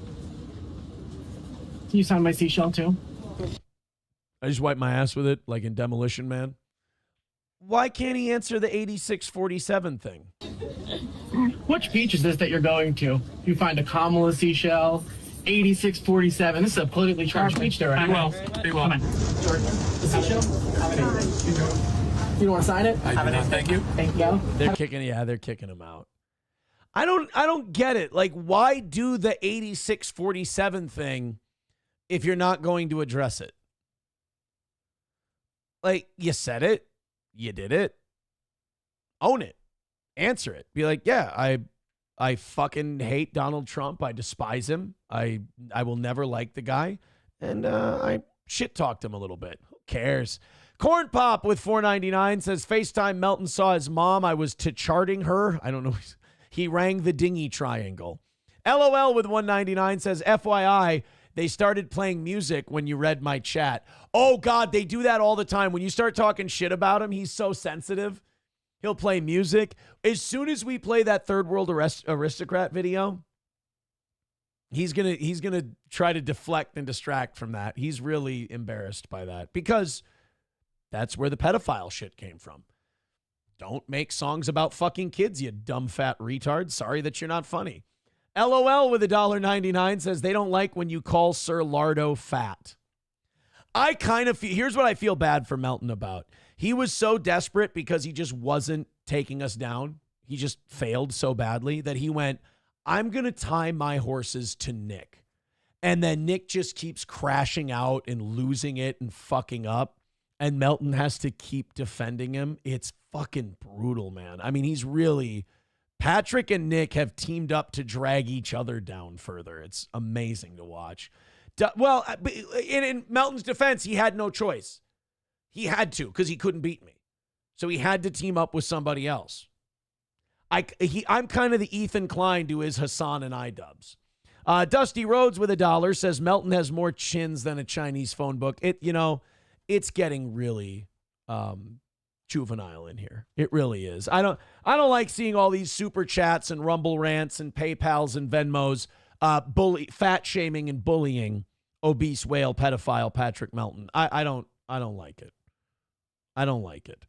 Can you sign my seashell too? I just wipe my ass with it, like in Demolition Man. Why can't he answer the 8647 thing? Which beach is this that you're going to? You find a Kamala seashell, 8647. This is a politically charged beach there, right? Be well. Come on. Jordan, the seashell? You don't want to sign it? Thank you. Thank you. They're kicking him out. I don't get it. Like, why do the 8647 thing if you're not going to address it? Like, you said it. You did it. Own it. Answer it. Be like, yeah, I fucking hate Donald Trump. I despise him. I will never like the guy. And I shit talked him a little bit. Who cares? Corn Pop with $4.99 says, FaceTime Melton saw his mom. I was charting her. I don't know. He rang the dingy triangle. LOL with $1.99 says, FYI, they started playing music when you read my chat. Oh, God, they do that all the time. When you start talking shit about him, he's so sensitive. He'll play music. As soon as we play that third world aristocrat video, he's gonna try to deflect and distract from that. He's really embarrassed by that because that's where the pedophile shit came from. Don't make songs about fucking kids, you dumb fat retard. Sorry that you're not funny. LOL with $1.99 says they don't like when you call Sir Lardo fat. I kind of feel, here's what I feel bad for Melton about. He was so desperate because he just wasn't taking us down. He just failed so badly that he went, I'm going to tie my horses to Nick. And then Nick just keeps crashing out and losing it and fucking up. And Melton has to keep defending him. It's fucking brutal, man. I mean, he's really... Patrick and Nick have teamed up to drag each other down further. It's amazing to watch. Well, in Melton's defense, he had no choice. He had to because he couldn't beat me. So he had to team up with somebody else. I'm kind of the Ethan Klein to his Hassan and I-dubs. Dusty Rhodes with $1 says Melton has more chins than a Chinese phone book. It's getting really juvenile in here. It really is. I don't like seeing all these super chats and Rumble rants and PayPals and Venmos fat shaming and bullying obese whale pedophile Patrick Melton. I don't like it. I don't like it.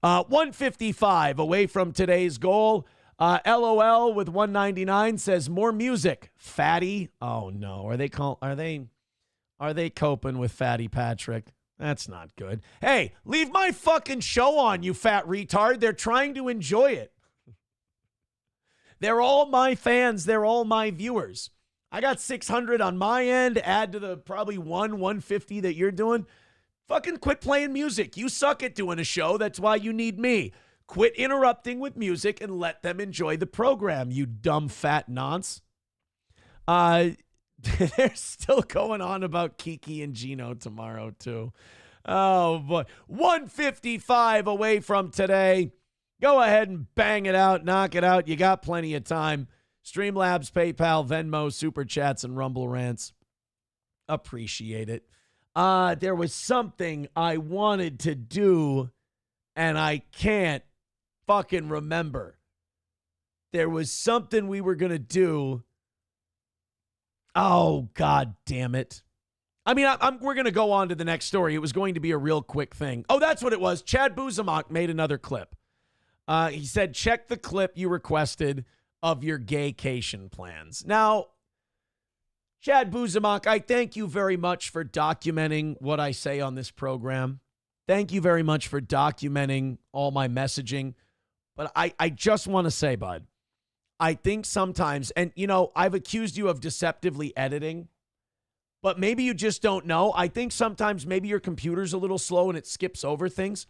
155 away from today's goal. LOL with 199 says more music. Fatty. Oh no. Are they coping with Fatty Patrick? That's not good. Hey, leave my fucking show on, you fat retard. They're trying to enjoy it. They're all my fans. They're all my viewers. I got 600 on my end. Add to the probably 150 that you're doing. Fucking quit playing music. You suck at doing a show. That's why you need me. Quit interrupting with music and let them enjoy the program, you dumb fat nonce. They're still going on about Kiki and Gino tomorrow, too. Oh, boy. 155 away from today. Go ahead and bang it out. Knock it out. You got plenty of time. Streamlabs, PayPal, Venmo, Super Chats, and Rumble Rants. Appreciate it. There was something I wanted to do, and I can't fucking remember. There was something we were going to do. Oh, God damn it. I mean, we're going to go on to the next story. It was going to be a real quick thing. Oh, that's what it was. Chad Buzamok made another clip. He said, check the clip you requested of your gaycation plans. Now, Chad Buzamok, I thank you very much for documenting what I say on this program. Thank you very much for documenting all my messaging. But I just want to say, bud, I think sometimes, and I've accused you of deceptively editing, but maybe you just don't know. I think sometimes maybe your computer's a little slow and it skips over things.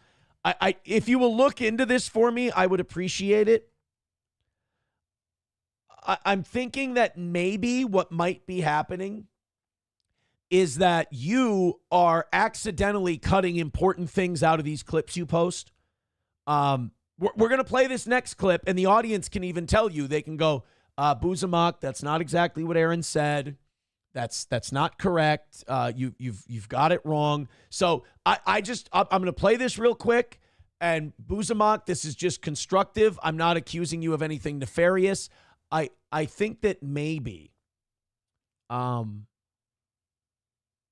If you will look into this for me, I would appreciate it. I'm thinking that maybe what might be happening is that you are accidentally cutting important things out of these clips you post. We're going to play this next clip, and the audience can even tell you. They can go, Buzamok, that's not exactly what Aaron said. That's not correct. You've got it wrong. So I'm going to play this real quick. And Buzamok, this is just constructive. I'm not accusing you of anything nefarious. I think that maybe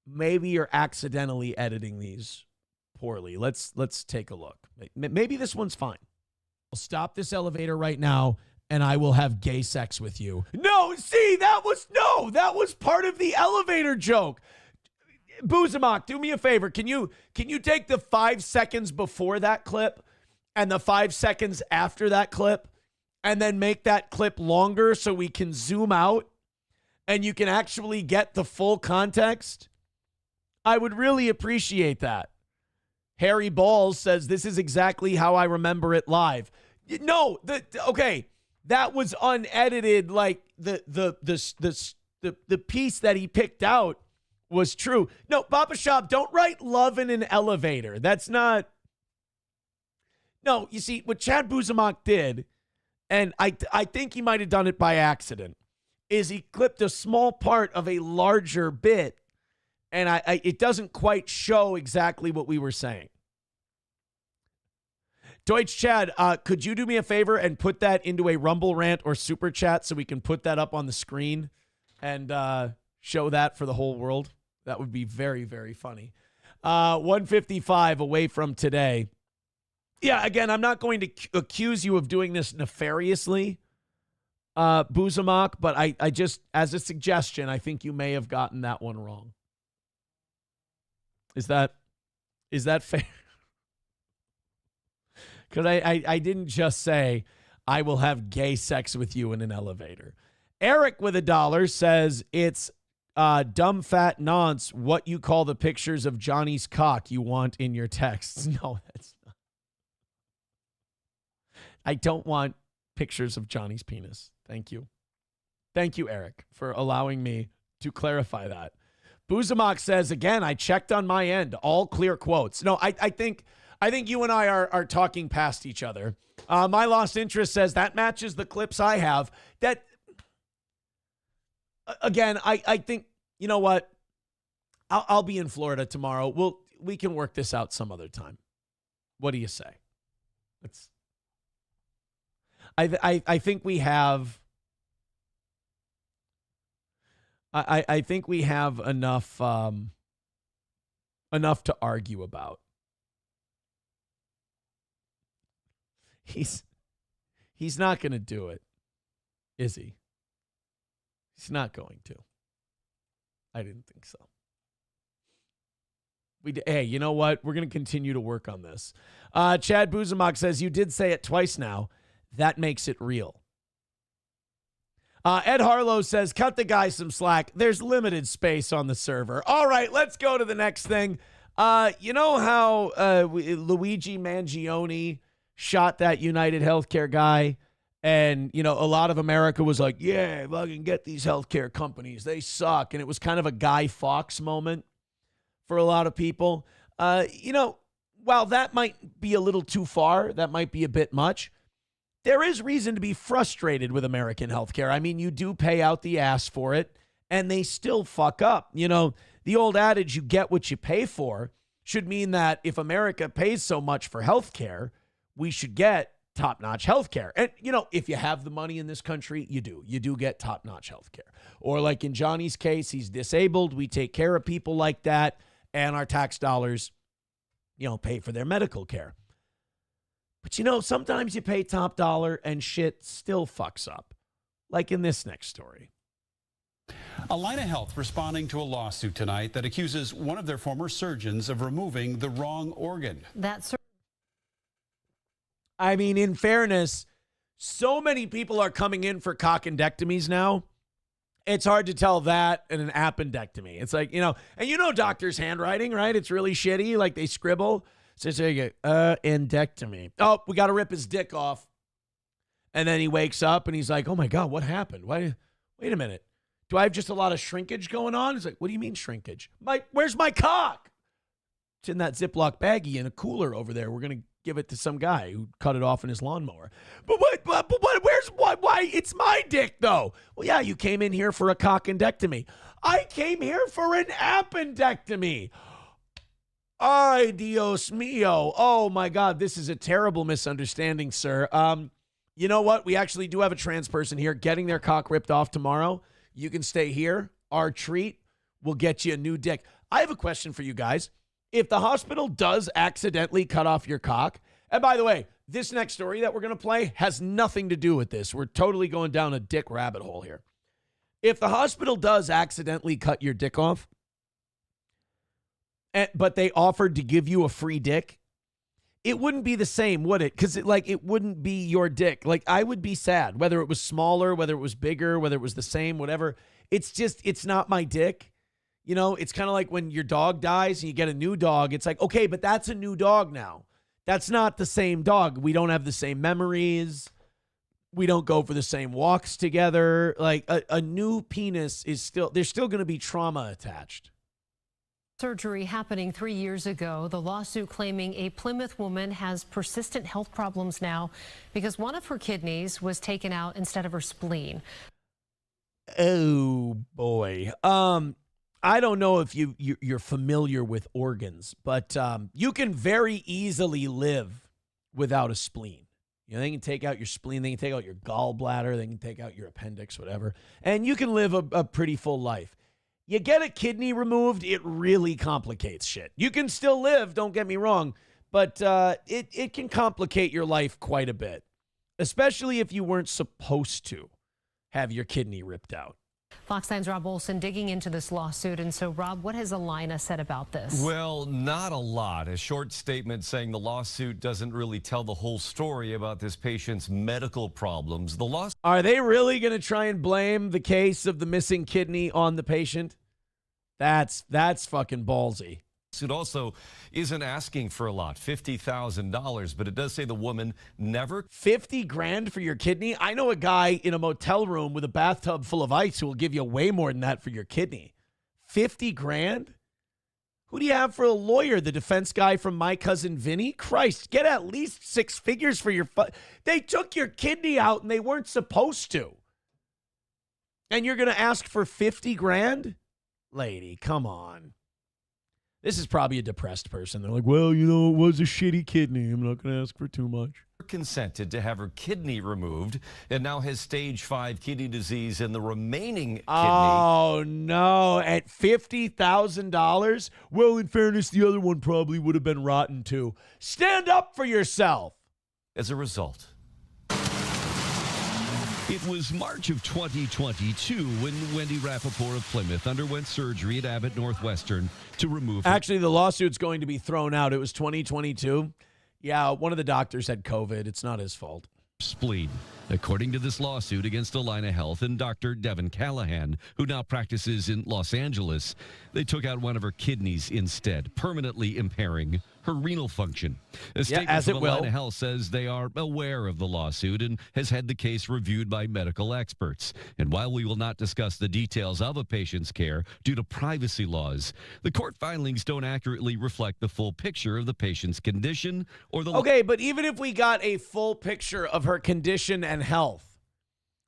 you're accidentally editing these poorly. Let's take a look. Maybe this one's fine. I'll stop this elevator right now, and I will have gay sex with you. No, see, that was part of the elevator joke. Buzamok, do me a favor. Can you take the 5 seconds before that clip and the 5 seconds after that clip and then make that clip longer so we can zoom out and you can actually get the full context? I would really appreciate that. Harry Balls says, this is exactly how I remember it live. No, okay, that was unedited. Like the piece that he picked out was true. No, Papa Shop, don't write love in an elevator. That's not. No, you see, what Chad Buzamok did, and I think he might have done it by accident, is he clipped a small part of a larger bit, and it doesn't quite show exactly what we were saying. Deutsch Chad, could you do me a favor and put that into a Rumble rant or super chat so we can put that up on the screen and show that for the whole world? That would be very, very funny. 155 away from today. Yeah, again, I'm not going to accuse you of doing this nefariously, Buzamok, but I just, as a suggestion, I think you may have gotten that one wrong. Is that fair? Because I didn't just say, I will have gay sex with you in an elevator. Eric with $1 says, it's dumb fat nonce what you call the pictures of Johnny's cock you want in your texts. No, that's not. I don't want pictures of Johnny's penis. Thank you. Thank you, Eric, for allowing me to clarify that. Buzamok says, again, I checked on my end. All clear quotes. No, I think you and I are talking past each other. My lost interest says that matches the clips I have. That, again, I think, you know what? I'll be in Florida tomorrow. We can work this out some other time. What do you say? I think we have. I think we have enough to argue about. He's not going to do it, is he? He's not going to. I didn't think so. Hey, you know what? We're going to continue to work on this. Chad Buzamok says, you did say it twice now. That makes it real. Ed Harlow says, cut the guy some slack. There's limited space on the server. All right, let's go to the next thing. You know how Luigi Mangione shot that United Healthcare guy? And, you know, a lot of America was like, yeah, if I can get these healthcare companies, they suck. And it was kind of a Guy Fawkes moment for a lot of people. You know, while that might be a little too far, that might be a bit much, there is reason to be frustrated with American healthcare. I mean, you do pay out the ass for it, and they still fuck up. You know, the old adage, you get what you pay for, should mean that if America pays so much for healthcare, we should get top-notch healthcare. And, you know, if you have the money in this country, you do. You do get top-notch healthcare. Or like in Johnny's case, he's disabled. We take care of people like that, and our tax dollars, you know, pay for their medical care. But, you know, sometimes you pay top dollar and shit still fucks up. Like in this next story. Allina Health responding to a lawsuit tonight that accuses one of their former surgeons of removing the wrong organ. I mean, in fairness, so many people are coming in for cockendectomies now. It's hard to tell that and an appendectomy. It's like, you know, and you know doctors' handwriting, right? It's really shitty. Like they scribble. So there you go, endectomy. Oh, we got to rip his dick off. And then he wakes up and he's like, oh my God, what happened? Wait a minute. Do I have just a lot of shrinkage going on? He's like, what do you mean shrinkage? Where's my cock? It's in that Ziploc baggie in a cooler over there. We're going to give it to some guy who cut it off in his lawnmower. But why? It's my dick though. Well, yeah, you came in here for a cockendectomy. I came here for an appendectomy. Ay, Dios mío. Oh, my God. This is a terrible misunderstanding, sir. You know what? We actually do have a trans person here getting their cock ripped off tomorrow. You can stay here. Our treat will get you a new dick. I have a question for you guys. If the hospital does accidentally cut off your cock, and by the way, this next story that we're going to play has nothing to do with this. We're totally going down a dick rabbit hole here. If the hospital does accidentally cut your dick off, but they offered to give you a free dick, it wouldn't be the same, would it? Because it wouldn't be your dick. Like, I would be sad, whether it was smaller, whether it was bigger, whether it was the same, whatever. It's not my dick. You know, it's kind of like when your dog dies and you get a new dog. It's like, okay, but that's a new dog now. That's not the same dog. We don't have the same memories. We don't go for the same walks together. Like, a new penis there's still going to be trauma attached. Surgery happening 3 years ago. The lawsuit claiming a Plymouth woman has persistent health problems now because one of her kidneys was taken out instead of her spleen. Oh, boy. I don't know if you're familiar with organs, but you can very easily live without a spleen. You know, they can take out your spleen, they can take out your gallbladder, they can take out your appendix, whatever, and you can live a pretty full life. You get a kidney removed, it really complicates shit. You can still live, don't get me wrong, but it can complicate your life quite a bit, especially if you weren't supposed to have your kidney ripped out. Fox 9's Rob Olson digging into this lawsuit. And so, Rob, what has Alina said about this? Well, not a lot. A short statement saying the lawsuit doesn't really tell the whole story about this patient's medical problems. The lawsuit. Are they really going to try and blame the case of the missing kidney on the patient? That's fucking ballsy. It also isn't asking for a lot, $50,000, but it does say the woman never. 50 grand for your kidney? I know a guy in a motel room with a bathtub full of ice who will give you way more than that for your kidney. 50 grand? Who do you have for a lawyer? The defense guy from My Cousin Vinny? Christ, get at least 6 figures for your They took your kidney out and they weren't supposed to. And you're going to ask for 50 grand? Lady, come on. This is probably a depressed person. They're like, well, you know, it was a shitty kidney. I'm not going to ask for too much. Consented to have her kidney removed and now has stage 5 kidney disease in the remaining kidney. Oh, no. At $50,000? Well, in fairness, the other one probably would have been rotten too. Stand up for yourself. As a result. It was March of 2022 when Wendy Rappaport of Plymouth underwent surgery at Abbott Northwestern to remove her. Actually, the lawsuit's going to be thrown out. It was 2022. Yeah, one of the doctors had COVID. It's not his fault. Spleen, according to this lawsuit against Alina Health and Dr. Devin Callahan, who now practices in Los Angeles. They took out one of her kidneys instead, permanently impairing her renal function. A statement from Alina Health says they are aware of the lawsuit and has had the case reviewed by medical experts. And while we will not discuss the details of a patient's care due to privacy laws, the court filings don't accurately reflect the full picture of the patient's condition or the... Okay, but even if we got a full picture of her condition and health,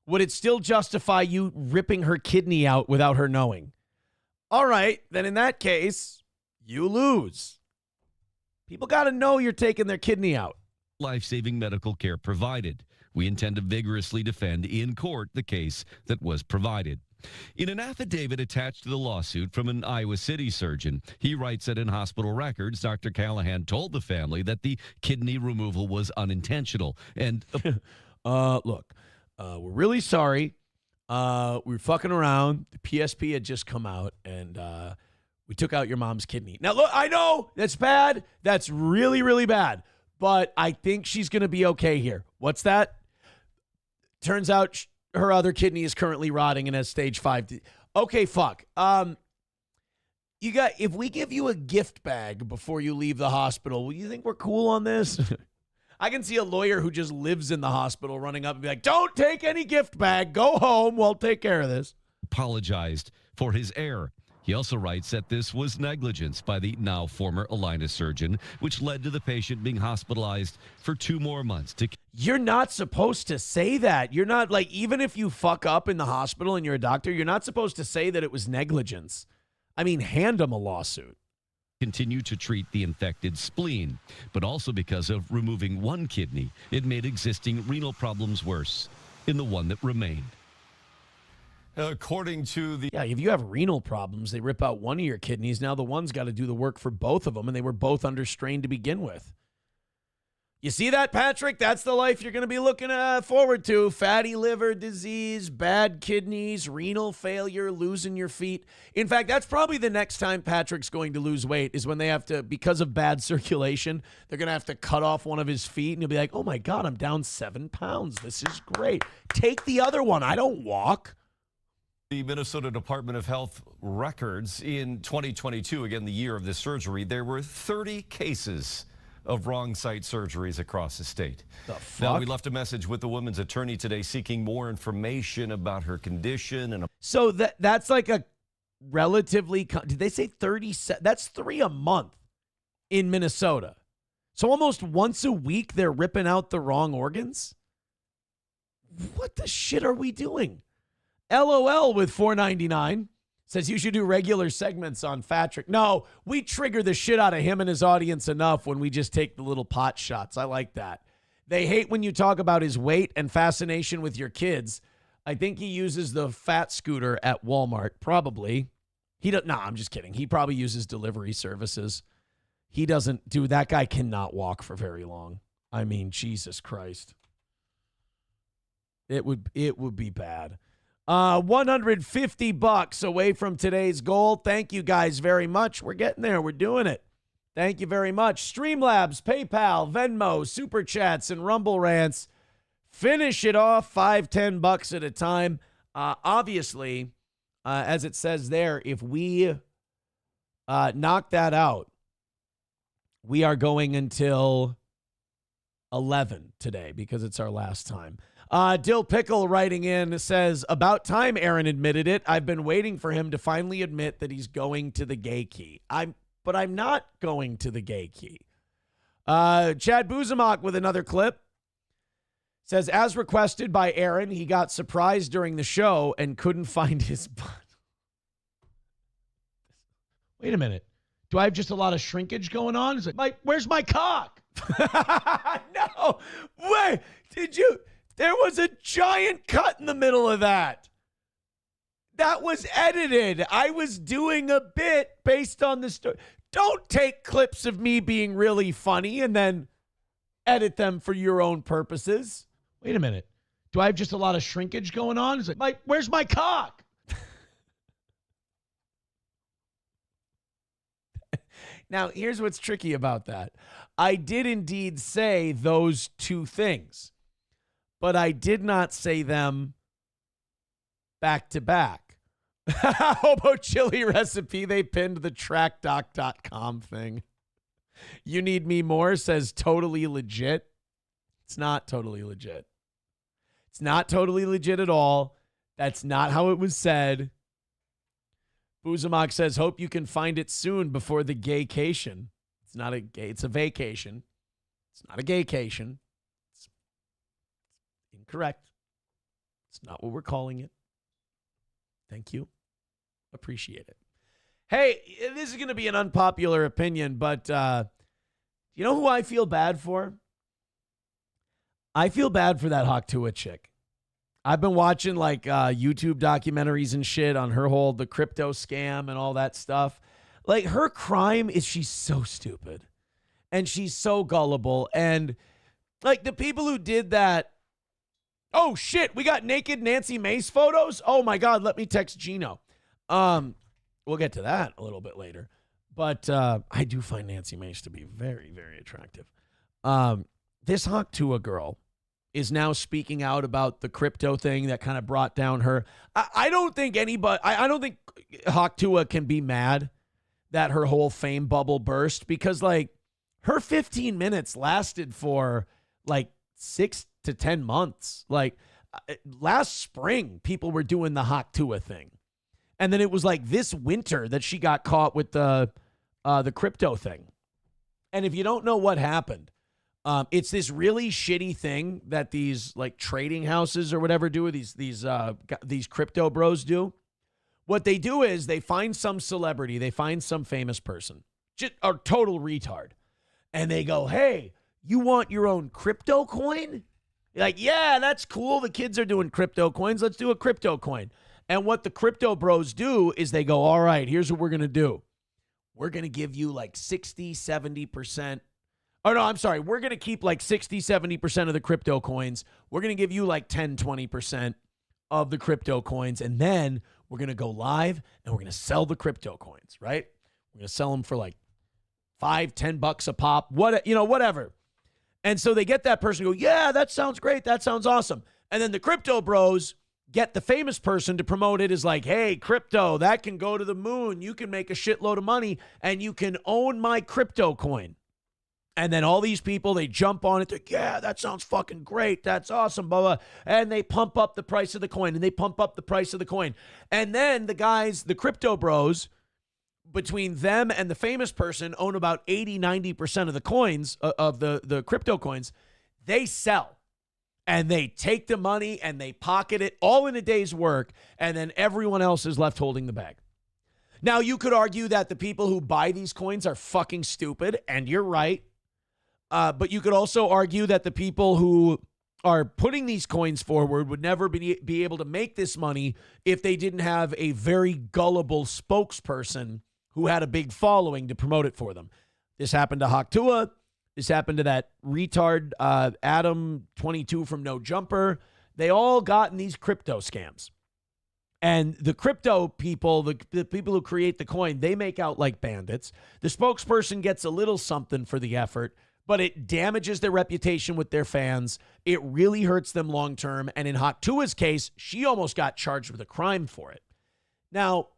would it still justify you ripping her kidney out without her knowing? All right, then in that case, you lose. People got to know you're taking their kidney out. Life-saving medical care provided. We intend to vigorously defend in court the case that was provided. In an affidavit attached to the lawsuit from an Iowa City surgeon, he writes that in hospital records, Dr. Callahan told the family that the kidney removal was unintentional. And look, we're really sorry. We were fucking around. The PSP had just come out, and we took out your mom's kidney. Now, look, I know that's bad. That's really, really bad. But I think she's going to be okay here. What's that? Turns out her other kidney is currently rotting and has stage 5. Okay, fuck. If we give you a gift bag before you leave the hospital, will you think we're cool on this? I can see a lawyer who just lives in the hospital running up and be like, don't take any gift bag. Go home. We'll take care of this. Apologized for his error. He also writes that this was negligence by the now former Alina surgeon, which led to the patient being hospitalized for 2 more months. You're not supposed to say that. You're not, like, even if you fuck up in the hospital and you're a doctor, you're not supposed to say that it was negligence. I mean, hand them a lawsuit. continue to treat the infected spleen, but also because of removing one kidney, it made existing renal problems worse in the one that remained. According to the... Yeah, if you have renal problems, they rip out one of your kidneys. Now the one's got to do the work for both of them, and they were both under strain to begin with. You see that, Patrick? That's the life you're going to be looking forward to. Fatty liver disease, bad kidneys, renal failure, losing your feet. In fact, that's probably the next time Patrick's going to lose weight is when they have to, because of bad circulation, they're going to have to cut off one of his feet, and he'll be like, oh my God, I'm down 7 pounds. This is great. Take the other one. I don't walk. The Minnesota Department of Health records in 2022, again, the year of this surgery, there were 30 cases of wrong site surgeries across the state. Now, we left a message with the woman's attorney today seeking more information about her condition. And so that's like a relatively, did they say 30? That's 3 a month in Minnesota. So almost once a week, they're ripping out the wrong organs? What the shit are we doing? LOL with $4.99 says you should do regular segments on Patrick. No, we trigger the shit out of him and his audience enough when we just take the little pot shots. I like that. They hate when you talk about his weight and fascination with your kids. I think he uses the fat scooter at Walmart. Probably. I'm just kidding. He probably uses delivery services. He doesn't do that. Guy cannot walk for very long. I mean, Jesus Christ. It would be bad. $150 away from today's goal. Thank you guys very much. We're getting there. We're doing it. Thank you very much. Streamlabs, PayPal, Venmo, Super Chats, and Rumble Rants. Finish it off $5-10 at a time. Obviously, as it says there, if we knock that out, we are going until 11 today because it's our last time. Dill Pickle writing in says, about time Aaron admitted it. I've been waiting for him to finally admit that he's going to the gay key. But I'm not going to the gay key. Chad Buzamok with another clip says, as requested by Aaron, he got surprised during the show and couldn't find his butt. Wait a minute. Do I have just a lot of shrinkage going on? Is it where's my cock? No. Wait, there was a giant cut in the middle of that. That was edited. I was doing a bit based on the story. Don't take clips of me being really funny and then edit them for your own purposes. Wait a minute. Do I have just a lot of shrinkage going on? Is it where's my cock? Now, here's what's tricky about that. I did indeed say those two things, but I did not say them back to back. Hobo chili recipe, they pinned the trackdoc.com thing. You need me more, says totally legit. It's not totally legit. It's not totally legit at all. That's not how it was said. Buzamok says, hope you can find it soon before the gaycation. It's not a gay, it's a vacation. It's not a gaycation. It's incorrect. It's not what we're calling it. Thank you. Appreciate it. Hey, this is going to be an unpopular opinion, but you know who I feel bad for? I feel bad for that Haktua chick. I've been watching like YouTube documentaries and shit on the crypto scam and all that stuff. Like, her crime is she's so stupid and she's so gullible. And like the people who did that, oh shit, we got naked Nancy Mace photos. Oh my God, let me text Gino. We'll get to that a little bit later. But I do find Nancy Mace to be very, very attractive. This Haktua girl is now speaking out about the crypto thing that kind of brought down her. I don't think Haktua can be mad that her whole fame bubble burst because like her 15 minutes lasted for like 6 to 10 months. Like last spring, people were doing the Haktua thing. And then it was like this winter that she got caught with the crypto thing. And if you don't know what happened, it's this really shitty thing that these like trading houses or whatever do, these crypto bros do. What they do is they find some celebrity, they find some famous person, just a total retard. And they go, hey, you want your own crypto coin? You're like, yeah, that's cool. The kids are doing crypto coins. Let's do a crypto coin. And what the crypto bros do is they go, all right, here's what we're going to do. We're going to give you like 60, 70%. Oh, no, I'm sorry. We're going to keep like 60, 70% of the crypto coins. We're going to give you like 10, 20% of the crypto coins. And then we're going to go live and we're going to sell the crypto coins, right? We're going to sell them for like $5-10 a pop, whatever. And so they get that person to go, yeah, that sounds great. That sounds awesome. And then the crypto bros get the famous person to promote it as like, hey, crypto, that can go to the moon. You can make a shitload of money and you can own my crypto coin. And then all these people, they jump on it. They're like, yeah, that sounds fucking great. That's awesome, blah, blah. And they pump up the price of the coin and they pump up the price of the coin. And then the guys, the crypto bros, between them and the famous person own about 80, 90% of the coins, of the crypto coins. They sell. And they take the money and they pocket it all in a day's work. And then everyone else is left holding the bag. Now, you could argue that the people who buy these coins are fucking stupid. And you're right. But you could also argue that the people who are putting these coins forward would never be able to make this money if they didn't have a very gullible spokesperson who had a big following to promote it for them. This happened to Haktua. This happened to that retard Adam 22 from No Jumper. They all got in these crypto scams. And the crypto people, the people who create the coin, they make out like bandits. The spokesperson gets a little something for the effort, but it damages their reputation with their fans. It really hurts them long term. And in Haktua's case, she almost got charged with a crime for it. Now,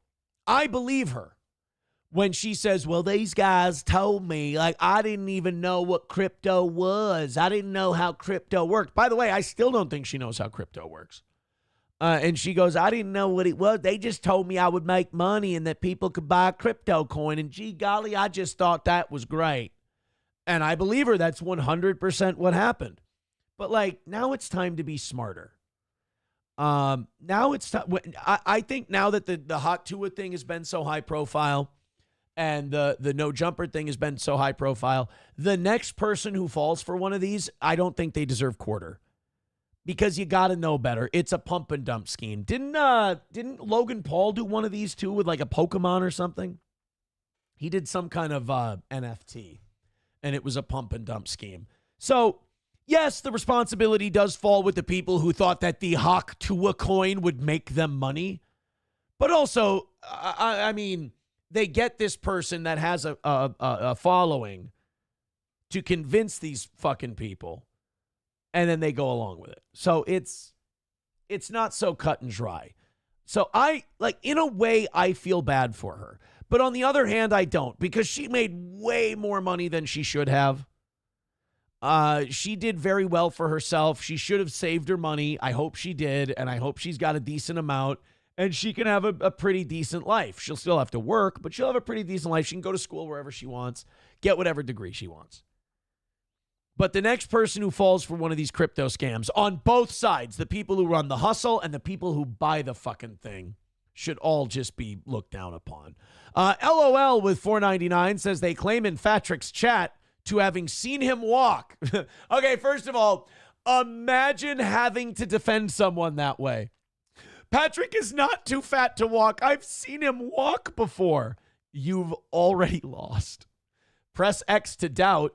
I believe her when she says, well, these guys told me, like, I didn't even know what crypto was. I didn't know how crypto worked. By the way, I still don't think she knows how crypto works. And she goes, I didn't know what it was. They just told me I would make money and that people could buy a crypto coin. And gee golly, I just thought that was great. And I believe her. That's 100% what happened. But, like, now it's time to be smarter. Now it's time. I think now that the Haktua thing has been so high profile, and the No Jumper thing has been so high profile, the next person who falls for one of these, I don't think they deserve quarter. Because you got to know better. It's a pump and dump scheme. Didn't Logan Paul do one of these too with like a Pokemon or something? He did some kind of NFT, and it was a pump and dump scheme. So, yes, the responsibility does fall with the people who thought that the Haktua coin would make them money. But also, I mean, they get this person that has a following to convince these fucking people, and then they go along with it. So it's not so cut and dry. So in a way, I feel bad for her. But on the other hand, I don't, because she made way more money than she should have. She did very well for herself. She should have saved her money. I hope she did, and I hope she's got a decent amount. And she can have a pretty decent life. She'll still have to work, but she'll have a pretty decent life. She can go to school wherever she wants, get whatever degree she wants. But the next person who falls for one of these crypto scams, on both sides, the people who run the hustle and the people who buy the fucking thing, should all just be looked down upon. LOL with $4.99 says they claim in Patrick's chat to having seen him walk. Okay, first of all, imagine having to defend someone that way. Patrick is not too fat to walk. I've seen him walk before. You've already lost. Press X to doubt.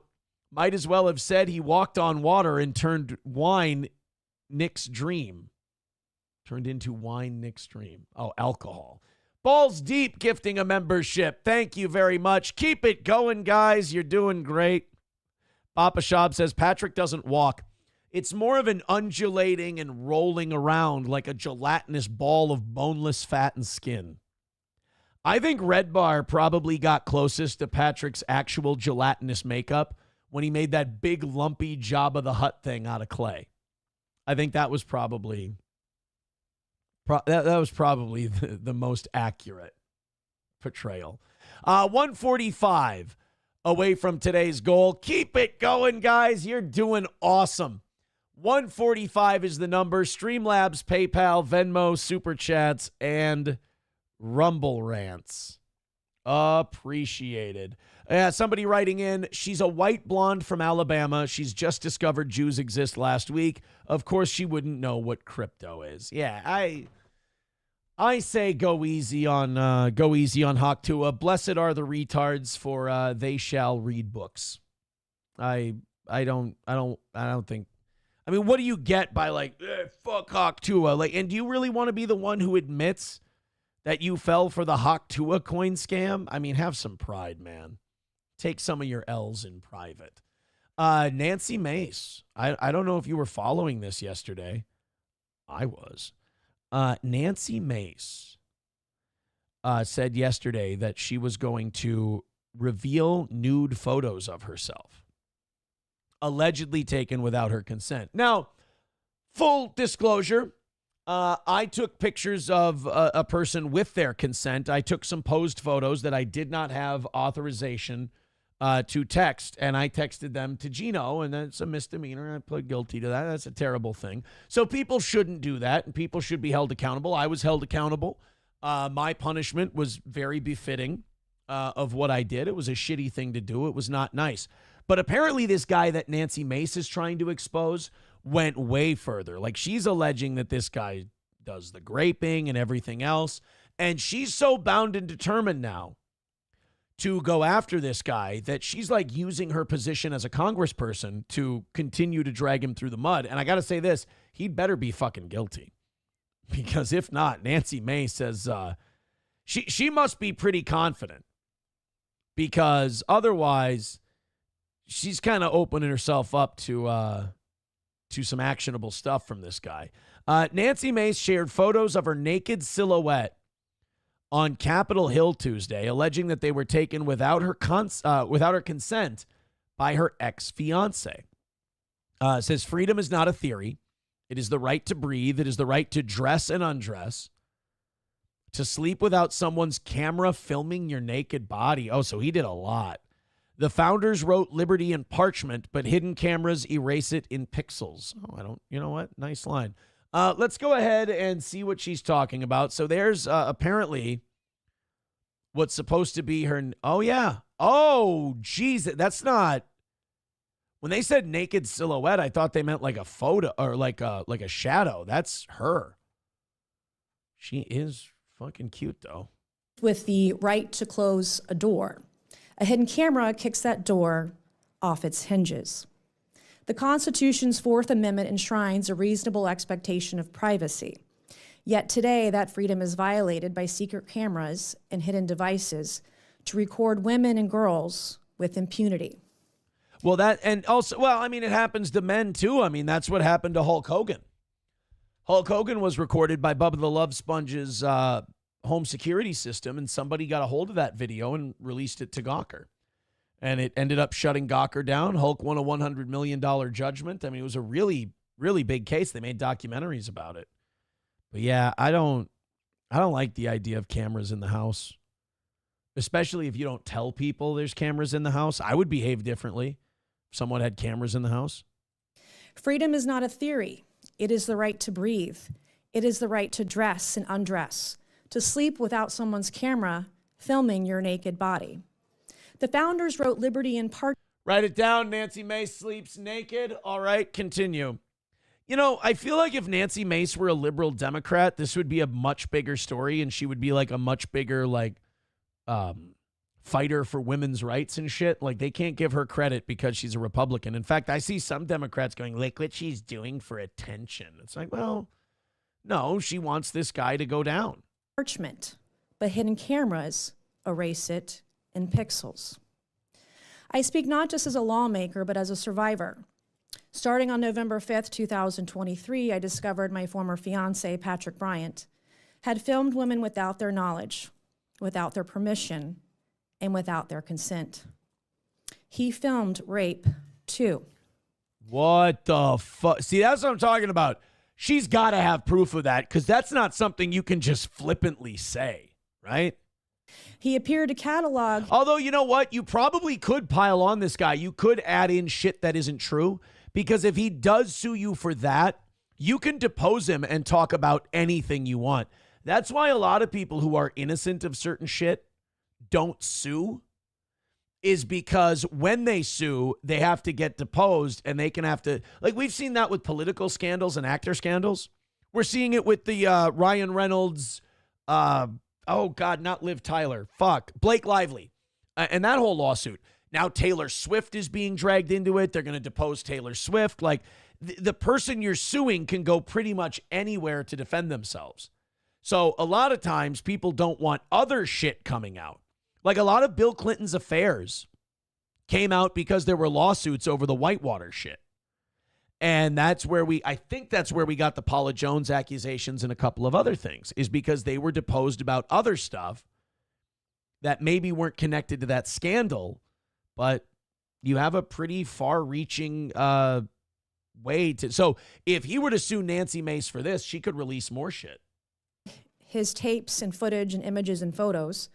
Might as well have said he walked on water and turned wine Nick's dream. Turned into wine Nick's dream. Oh, alcohol. Balls Deep gifting a membership. Thank you very much. Keep it going, guys. You're doing great. Papa Shab says Patrick doesn't walk. It's more of an undulating and rolling around like a gelatinous ball of boneless fat and skin. I think Red Bar probably got closest to Patrick's actual gelatinous makeup when he made that big lumpy Jabba the Hutt thing out of clay. I think that was probably the most accurate portrayal. 145 away from today's goal. Keep it going, guys. You're doing awesome. 145 is the number. Streamlabs, PayPal, Venmo, Super Chats, and Rumble Rants. Appreciated. Somebody writing in, she's a white blonde from Alabama. She's just discovered Jews exist last week. Of course, she wouldn't know what crypto is. Yeah, I say go easy on Hawk Tua. Blessed are the retards, for they shall read books. I don't think. I mean, what do you get by like fuck Hawk Tua? Like, and do you really want to be the one who admits that you fell for the Hawk Tua coin scam? I mean, have some pride, man. Take some of your L's in private. Nancy Mace. I don't know if you were following this yesterday. I was. Nancy Mace said yesterday that she was going to reveal nude photos of herself, allegedly taken without her consent. Now, full disclosure, I took pictures of a person with their consent. I took some posed photos that I did not have authorization to text, and I texted them to Gino, and that's a misdemeanor. I pled guilty to that. That's a terrible thing. So people shouldn't do that, and people should be held accountable. I was held accountable. My punishment was very befitting of what I did. It was a shitty thing to do. It was not nice. But apparently this guy that Nancy Mace is trying to expose went way further. Like, she's alleging that this guy does the graping and everything else, and she's so bound and determined now to go after this guy that she's like using her position as a congressperson to continue to drag him through the mud. And I got to say this, he'd better be fucking guilty, because if not, Nancy Mace says she must be pretty confident, because otherwise she's kind of opening herself up to some actionable stuff from this guy. Nancy Mace shared photos of her naked silhouette on Capitol Hill Tuesday, alleging that they were taken without her consent by her ex-fiance. Says freedom is not a theory. It is the right to breathe. It is the right to dress and undress, to sleep without someone's camera filming your naked body. Oh, so he did a lot. The founders wrote liberty in parchment, but hidden cameras erase it in pixels. Oh, you know what? Nice line. Let's go ahead and see what she's talking about. So there's apparently what's supposed to be her. Oh, yeah. Oh, geez. That's not. When they said naked silhouette, I thought they meant like a photo or like a shadow. That's her. She is fucking cute, though. With the right to close a door. A hidden camera kicks that door off its hinges. The Constitution's Fourth Amendment enshrines a reasonable expectation of privacy. Yet today, that freedom is violated by secret cameras and hidden devices to record women and girls with impunity. Well, it happens to men too. I mean, that's what happened to Hulk Hogan. Hulk Hogan was recorded by Bubba the Love Sponge's home security system, and somebody got a hold of that video and released it to Gawker. And it ended up shutting Gawker down. Hulk won a $100 million judgment. I mean, it was a really, really big case. They made documentaries about it. But yeah, I don't like the idea of cameras in the house, especially if you don't tell people there's cameras in the house. I would behave differently if someone had cameras in the house. Freedom is not a theory. It is the right to breathe. It is the right to dress and undress, to sleep without someone's camera filming your naked body. The founders wrote liberty in part. Write it down. Nancy Mace sleeps naked. All right, continue. You know, I feel like if Nancy Mace were a liberal Democrat, this would be a much bigger story, and she would be like a much bigger fighter for women's rights and shit. Like, they can't give her credit because she's a Republican. In fact, I see some Democrats going, like, what she's doing for attention. It's like, well, no, she wants this guy to go down. Parchment, but hidden cameras erase it in pixels. I speak not just as a lawmaker, but as a survivor. Starting on November 5th, 2023, I discovered my former fiance, Patrick Bryant, had filmed women without their knowledge, without their permission, and without their consent. He filmed rape, too. What the fuck? See, that's what I'm talking about. She's got to have proof of that, because that's not something you can just flippantly say, right? He appeared to catalog. Although, you know what? You probably could pile on this guy. You could add in shit that isn't true, because if he does sue you for that, you can depose him and talk about anything you want. That's why a lot of people who are innocent of certain shit don't sue, is because when they sue, they have to get deposed and they can have to, like we've seen that with political scandals and actor scandals. We're seeing it with the Ryan Reynolds, not Liv Tyler, Blake Lively, and that whole lawsuit. Now Taylor Swift is being dragged into it. They're going to depose Taylor Swift. Like the person you're suing can go pretty much anywhere to defend themselves. So a lot of times people don't want other shit coming out. Like a lot of Bill Clinton's affairs came out because there were lawsuits over the Whitewater shit. And I think that's where we got the Paula Jones accusations and a couple of other things, is because they were deposed about other stuff that maybe weren't connected to that scandal, but you have a pretty far-reaching way to. So if he were to sue Nancy Mace for this, she could release more shit. His tapes and footage and images and photos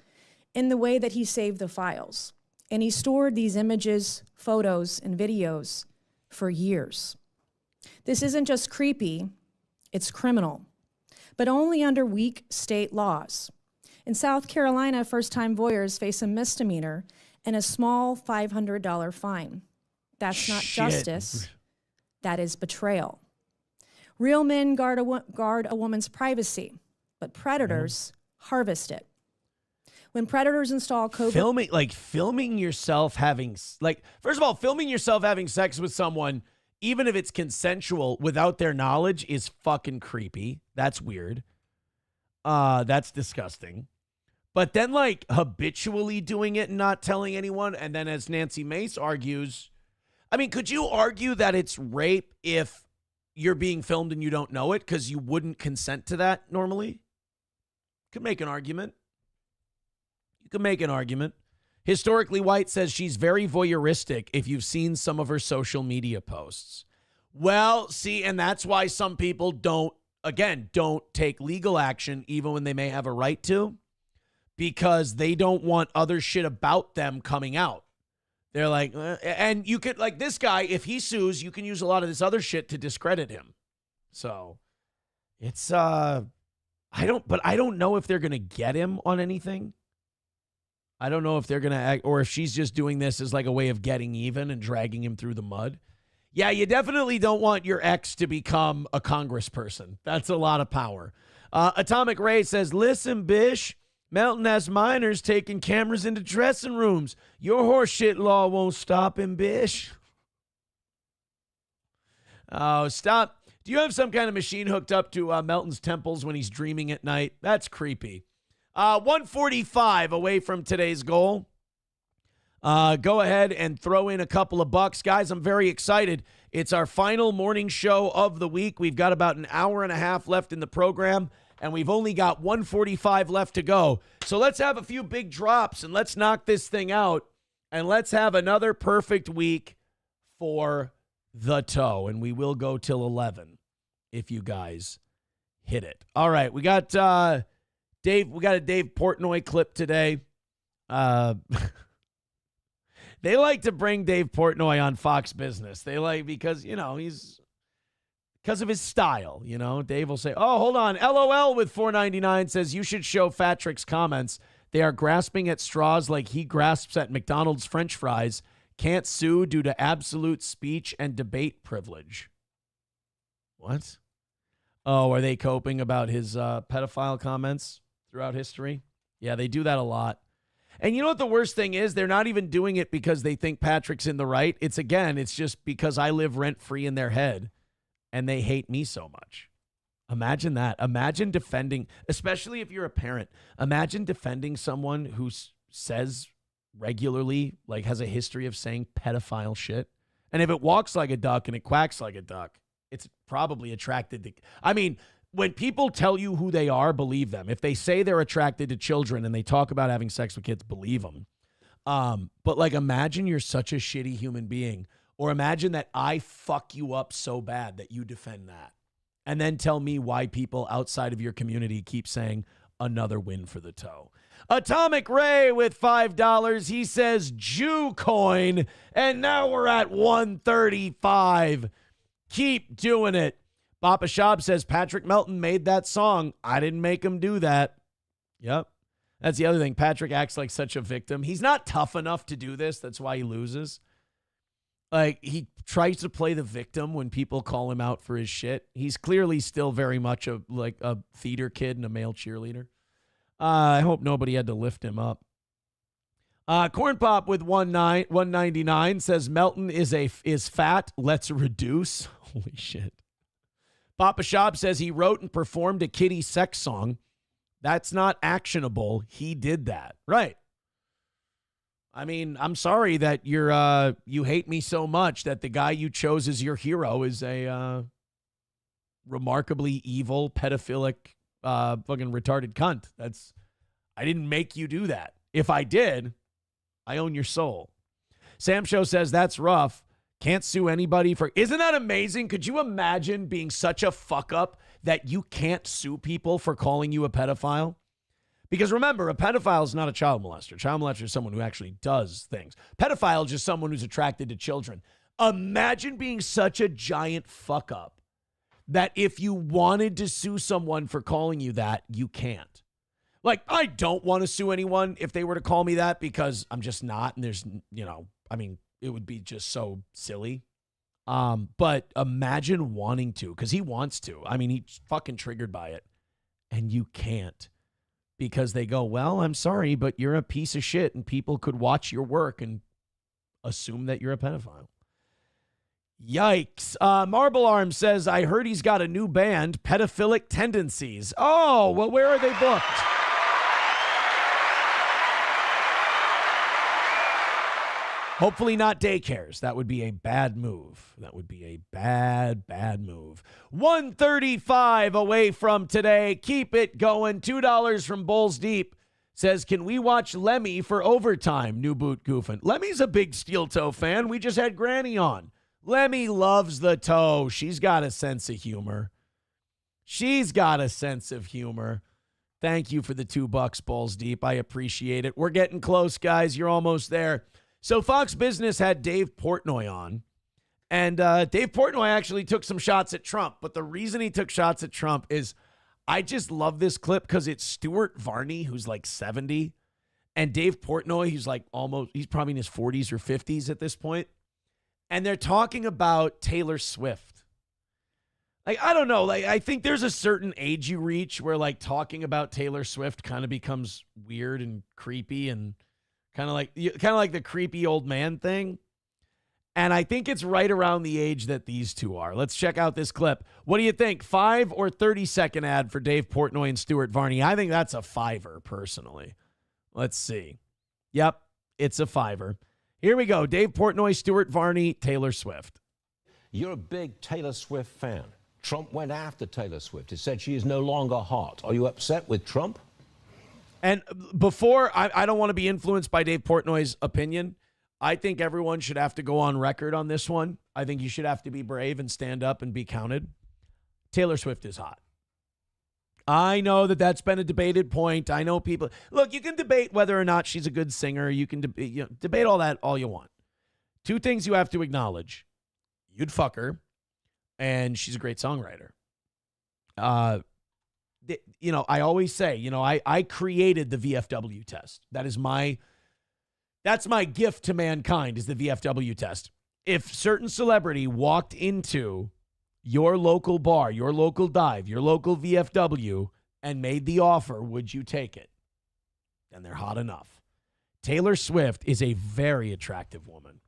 in the way that he saved the files. And he stored these images, photos, and videos for years. This isn't just creepy, it's criminal, but only under weak state laws. In South Carolina, first-time voyeurs face a misdemeanor and a small $500 fine. That's not justice, that is betrayal. Real men guard a woman's privacy, but predators harvest it. When predators install covert... Filming yourself having... first of all, filming yourself having sex with someone, even if it's consensual, without their knowledge is fucking creepy. That's weird. That's disgusting. But then, habitually doing it and not telling anyone, and then as Nancy Mace argues... I mean, could you argue that it's rape if you're being filmed and you don't know it because you wouldn't consent to that normally? Could make an argument. You could make an argument. Historically White says she's very voyeuristic if you've seen some of her social media posts. Well, see, and that's why some people don't take legal action even when they may have a right to, because they don't want other shit about them coming out. They're like, and you could, like this guy, if he sues, you can use a lot of this other shit to discredit him. So it's, I don't know if they're going to get him on anything. I don't know if they're going to act, or if she's just doing this as like a way of getting even and dragging him through the mud. Yeah, you definitely don't want your ex to become a congressperson. That's a lot of power. Atomic Ray says, listen, Bish, Melton has minors taking cameras into dressing rooms. Your horseshit law won't stop him, Bish. Oh, stop. Do you have some kind of machine hooked up to Melton's temples when he's dreaming at night? That's creepy. 145 away from today's goal. Go ahead and throw in a couple of bucks. Guys, I'm very excited. It's our final morning show of the week. We've got about an hour and a half left in the program, and we've only got 145 left to go. So let's have a few big drops, and let's knock this thing out, and let's have another perfect week for the toe, and we will go till 11 if you guys hit it. All right, we got Dave. We got a Dave Portnoy clip today. They like to bring Dave Portnoy on Fox Business. They like, because, you know, because of his style, you know. Dave will say, oh, hold on. LOL with $4.99 says you should show Fatrick's comments. They are grasping at straws like he grasps at McDonald's French fries. Can't sue due to absolute speech and debate privilege. What? Oh, are they coping about his pedophile comments throughout history? Yeah, they do that a lot. And you know what the worst thing is? They're not even doing it because they think Patrick's in the right. It's just because I live rent-free in their head and they hate me so much. Imagine that. Imagine defending, especially if you're a parent, imagine defending someone who says regularly, like has a history of saying pedophile shit. And if it walks like a duck and it quacks like a duck, it's probably attracted to, I mean, when people tell you who they are, believe them. If they say they're attracted to children and they talk about having sex with kids, believe them. But like, imagine you're such a shitty human being, or imagine that I fuck you up so bad that you defend that. And then tell me why people outside of your community keep saying another win for the toe. Atomic Ray with $5. He says Jew coin. And now we're at 135. Keep doing it. Papa Shab says Patrick Melton made that song. I didn't make him do that. Yep. That's the other thing. Patrick acts like such a victim. He's not tough enough to do this. That's why he loses. Like, he tries to play the victim when people call him out for his shit. He's clearly still very much a theater kid and a male cheerleader. I hope nobody had to lift him up. Corn Pop with 199 says Melton is fat. Let's reduce. Holy shit. Papa Shop says he wrote and performed a kiddie sex song. That's not actionable. He did that. Right. I mean, I'm sorry that you hate me so much that the guy you chose as your hero is a remarkably evil, pedophilic, fucking retarded cunt. I didn't make you do that. If I did, I own your soul. Sam Show says that's rough. Can't sue anybody for. Isn't that amazing? Could you imagine being such a fuck up that you can't sue people for calling you a pedophile? Because remember, a pedophile is not a child molester. Child molester is someone who actually does things. Pedophile is just someone who's attracted to children. Imagine being such a giant fuck up that if you wanted to sue someone for calling you that, you can't. Like, I don't want to sue anyone if they were to call me that because I'm just not. And there's, it would be just so silly. But imagine wanting to, because he wants to. I mean, he's fucking triggered by it. And you can't. Because they go, well, I'm sorry, but you're a piece of shit, and people could watch your work and assume that you're a pedophile. Yikes. Marble Arm says, I heard he's got a new band, Pedophilic Tendencies. Oh, well, where are they booked? Hopefully not daycares. That would be a bad move. That would be a bad, bad move. 135 away from today. Keep it going. $2 from Bulls Deep says, can we watch Lemmy for overtime? New boot goofing. Lemmy's a big steel toe fan. We just had Granny on. Lemmy loves the toe. She's got a sense of humor. She's got a sense of humor. Thank you for the $2, Bulls Deep. I appreciate it. We're getting close, guys. You're almost there. So Fox Business had Dave Portnoy on, and Dave Portnoy actually took some shots at Trump. But the reason he took shots at Trump is I just love this clip because it's Stuart Varney, who's like 70, and Dave Portnoy, who's like he's probably in his 40s or 50s at this point. And they're talking about Taylor Swift. Like, I don't know. Like, I think there's a certain age you reach where like talking about Taylor Swift kind of becomes weird and creepy and kind of like the creepy old man thing. And I think it's right around the age that these two are. Let's check out this clip. What do you think? 5 or 30-second ad for Dave Portnoy and Stuart Varney? I think that's a $5 personally. Let's see. Yep, it's a $5. Here we go. Dave Portnoy, Stuart Varney, Taylor Swift. You're a big Taylor Swift fan. Trump went after Taylor Swift. He said she is no longer hot. Are you upset with Trump? And before, I don't want to be influenced by Dave Portnoy's opinion. I think everyone should have to go on record on this one. I think you should have to be brave and stand up and be counted. Taylor Swift is hot. I know that that's been a debated point. I know people... Look, you can debate whether or not she's a good singer. You can debate all that all you want. Two things you have to acknowledge. You'd fuck her, and she's a great songwriter. I always say, I created the VFW test. That's my gift to mankind is the VFW test. If certain celebrity walked into your local bar, your local dive, your local VFW, and made the offer, would you take it? Then they're hot enough. Taylor Swift is a very attractive woman.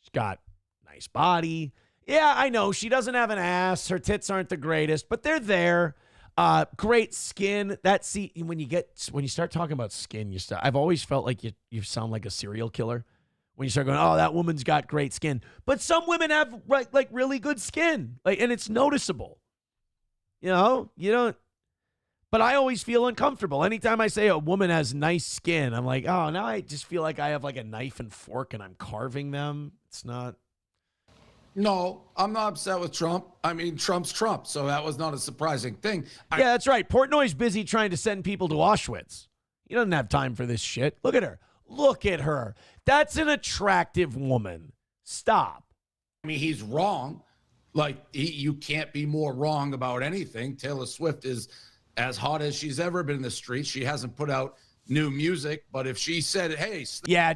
She's got a nice body. Yeah, I know she doesn't have an ass. Her tits aren't the greatest, but they're there. Great skin. When you start talking about skin, I've always felt like you sound like a serial killer when you start going, oh, that woman's got great skin. But some women have like really good skin, and it's noticeable. You don't. But I always feel uncomfortable anytime I say a woman has nice skin. I'm like, oh, now I just feel like I have like a knife and fork and I'm carving them. It's not. No, I'm not upset with Trump. I mean, Trump's Trump, so that was not a surprising thing. Yeah, that's right. Portnoy's busy trying to send people to Auschwitz. He doesn't have time for this shit. Look at her. Look at her. That's an attractive woman. Stop. I mean, he's wrong. Like, you can't be more wrong about anything. Taylor Swift is as hot as she's ever been in the streets. She hasn't put out new music. But if she said, hey, Yeah,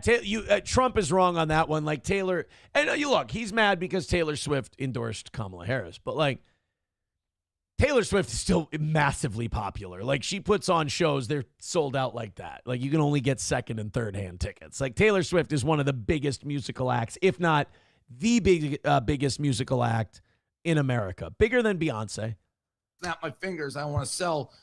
Trump is wrong on that one. Like Taylor, and you look, he's mad because Taylor Swift endorsed Kamala Harris, but like Taylor Swift is still massively popular. Like she puts on shows, they're sold out like that. Like you can only get second and third hand tickets. Like Taylor Swift is one of the biggest musical acts, if not the biggest musical act in America, bigger than Beyonce. snap my fingers, I want to sell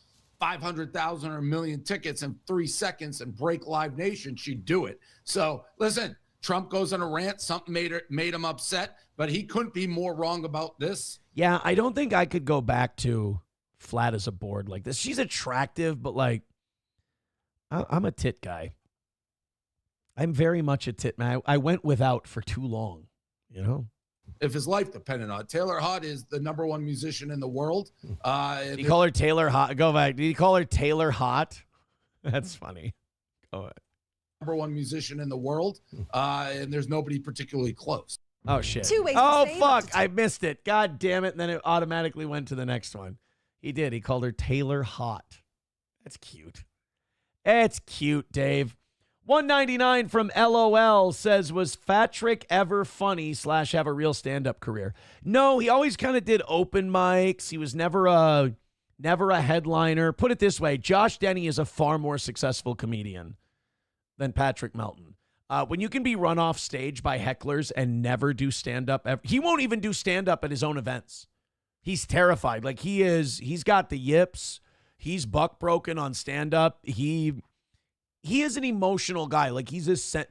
500,000 or a million tickets in 3 seconds and break Live Nation, she'd do it. So listen, Trump goes on a rant, something made him upset, but he couldn't be more wrong about this. Yeah, I don't think I could go back to flat as a board like this. She's attractive, but like, I'm a tit guy. I'm very much a tit man. I went without for too long, you know? If his life depended on it. Taylor Hott is the #1 musician in the world. Did he call her Taylor Hott? Go back. Did he call her Taylor Hott? That's funny. Go ahead. #1 musician in the world, and there's nobody particularly close. Oh, shit. Two ways to Oh, say fuck. I missed it. God damn it. And then it automatically went to the next one. He did. He called her Taylor Hott. That's cute. It's cute, Dave. 199 from LOL says, was Patrick ever funny / have a real stand-up career? No, he always kind of did open mics. He was never a headliner. Put it this way, Josh Denny is a far more successful comedian than Patrick Melton. When you can be run off stage by hecklers and never do stand-up, he won't even do stand-up at his own events. He's terrified. Like he's got the yips. He's buck broken on stand-up. He is an emotional guy. Like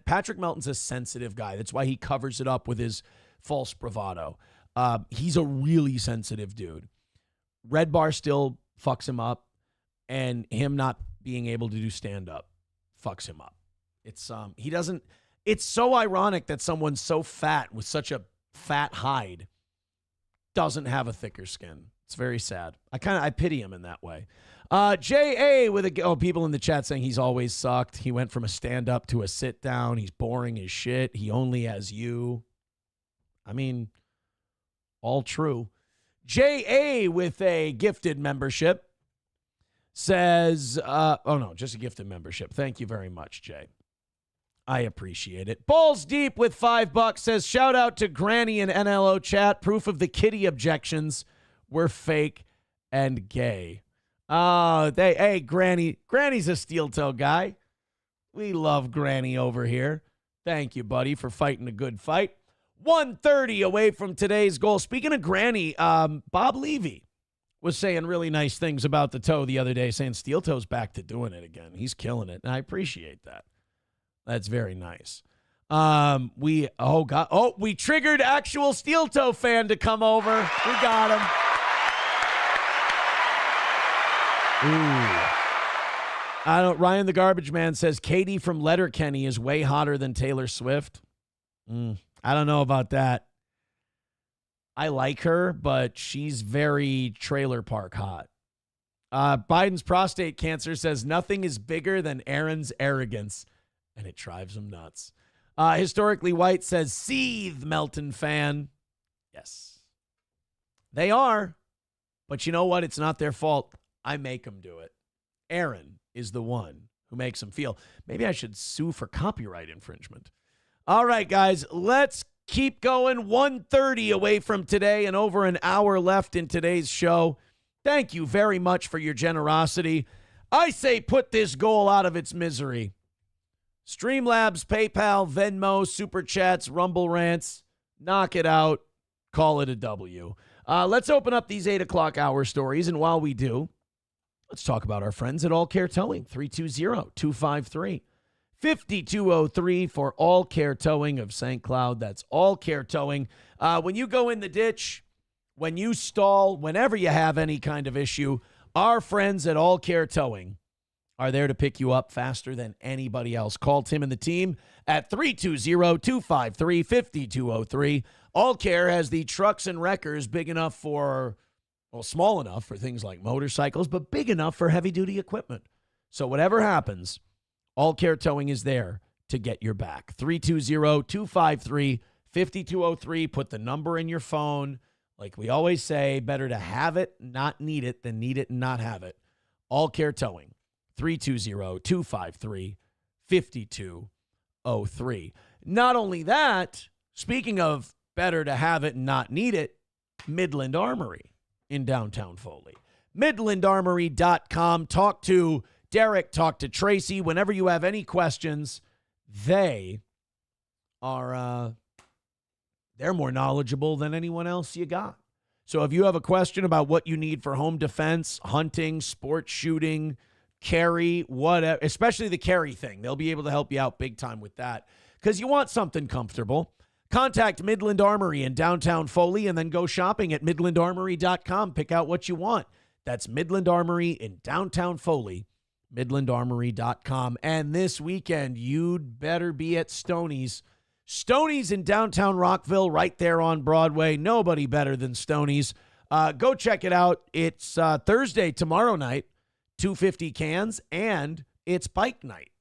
Patrick Melton's a sensitive guy. That's why he covers it up with his false bravado. He's a really sensitive dude. Red Bar still fucks him up, and him not being able to do stand-up fucks him up. It's so ironic that someone so fat with such a fat hide doesn't have a thicker skin. It's very sad. I pity him in that way. J.A. with people in the chat saying he's always sucked. He went from a stand-up to a sit-down. He's boring as shit. He only has you. I mean, all true. J.A. with a gifted membership says, just a gifted membership. Thank you very much, Jay. I appreciate it. Balls Deep with $5 says, shout out to Granny in NLO chat. Proof of the kitty objections were fake and gay. Oh, hey, Granny. Granny's a steel toe guy. We love Granny over here. Thank you, buddy, for fighting a good fight. 130 away from today's goal. Speaking of Granny, Bob Levy was saying really nice things about the toe the other day, saying steel toe's back to doing it again. He's killing it, and I appreciate that. That's very nice. We triggered actual steel toe fan to come over. We got him. Ooh. Ryan the Garbage Man says Katie from Letterkenny is way hotter than Taylor Swift. I don't know about that. I like her, but she's very trailer park hot. Biden's prostate cancer says nothing is bigger than Aaron's arrogance, and it drives him nuts. Historically White says seethe, Melton fan. Yes. They are, but you know what? It's not their fault. I make them do it. Aaron is the one who makes them feel. Maybe I should sue for copyright infringement. All right, guys, let's keep going. 1:30 away from today and over an hour left in today's show. Thank you very much for your generosity. I say put this goal out of its misery. Streamlabs, PayPal, Venmo, Super Chats, Rumble Rants. Knock it out. Call it a W. Let's open up these 8 o'clock hour stories, and while we do, let's talk about our friends at All Care Towing, 320-253-5203 for All Care Towing of St. Cloud. That's All Care Towing. When you go in the ditch, when you stall, whenever you have any kind of issue, our friends at All Care Towing are there to pick you up faster than anybody else. Call Tim and the team at 320-253-5203. All Care has the trucks and wreckers big enough for... small enough for things like motorcycles, but big enough for heavy-duty equipment. So whatever happens, All Care Towing is there to get your back. 320-253-5203. Put the number in your phone. Like we always say, better to have it, not need it, than need it and not have it. All Care Towing. 320-253-5203. Not only that, speaking of better to have it and not need it, Midland Armory in downtown Foley. MidlandArmory.com. Talk to Derek, talk to Tracy. Whenever you have any questions, they are they're more knowledgeable than anyone else you got. So if you have a question about what you need for home defense, hunting, sports shooting, carry, whatever, especially the carry thing, they'll be able to help you out big time with that because you want something comfortable. Contact Midland Armory in downtown Foley and then go shopping at MidlandArmory.com. Pick out what you want. That's Midland Armory in downtown Foley, MidlandArmory.com. And this weekend, you'd better be at Stoney's. Stoney's in downtown Rockville, right there on Broadway. Nobody better than Stoney's. Go check it out. It's Thursday, tomorrow night, 250 cans, and it's bike night.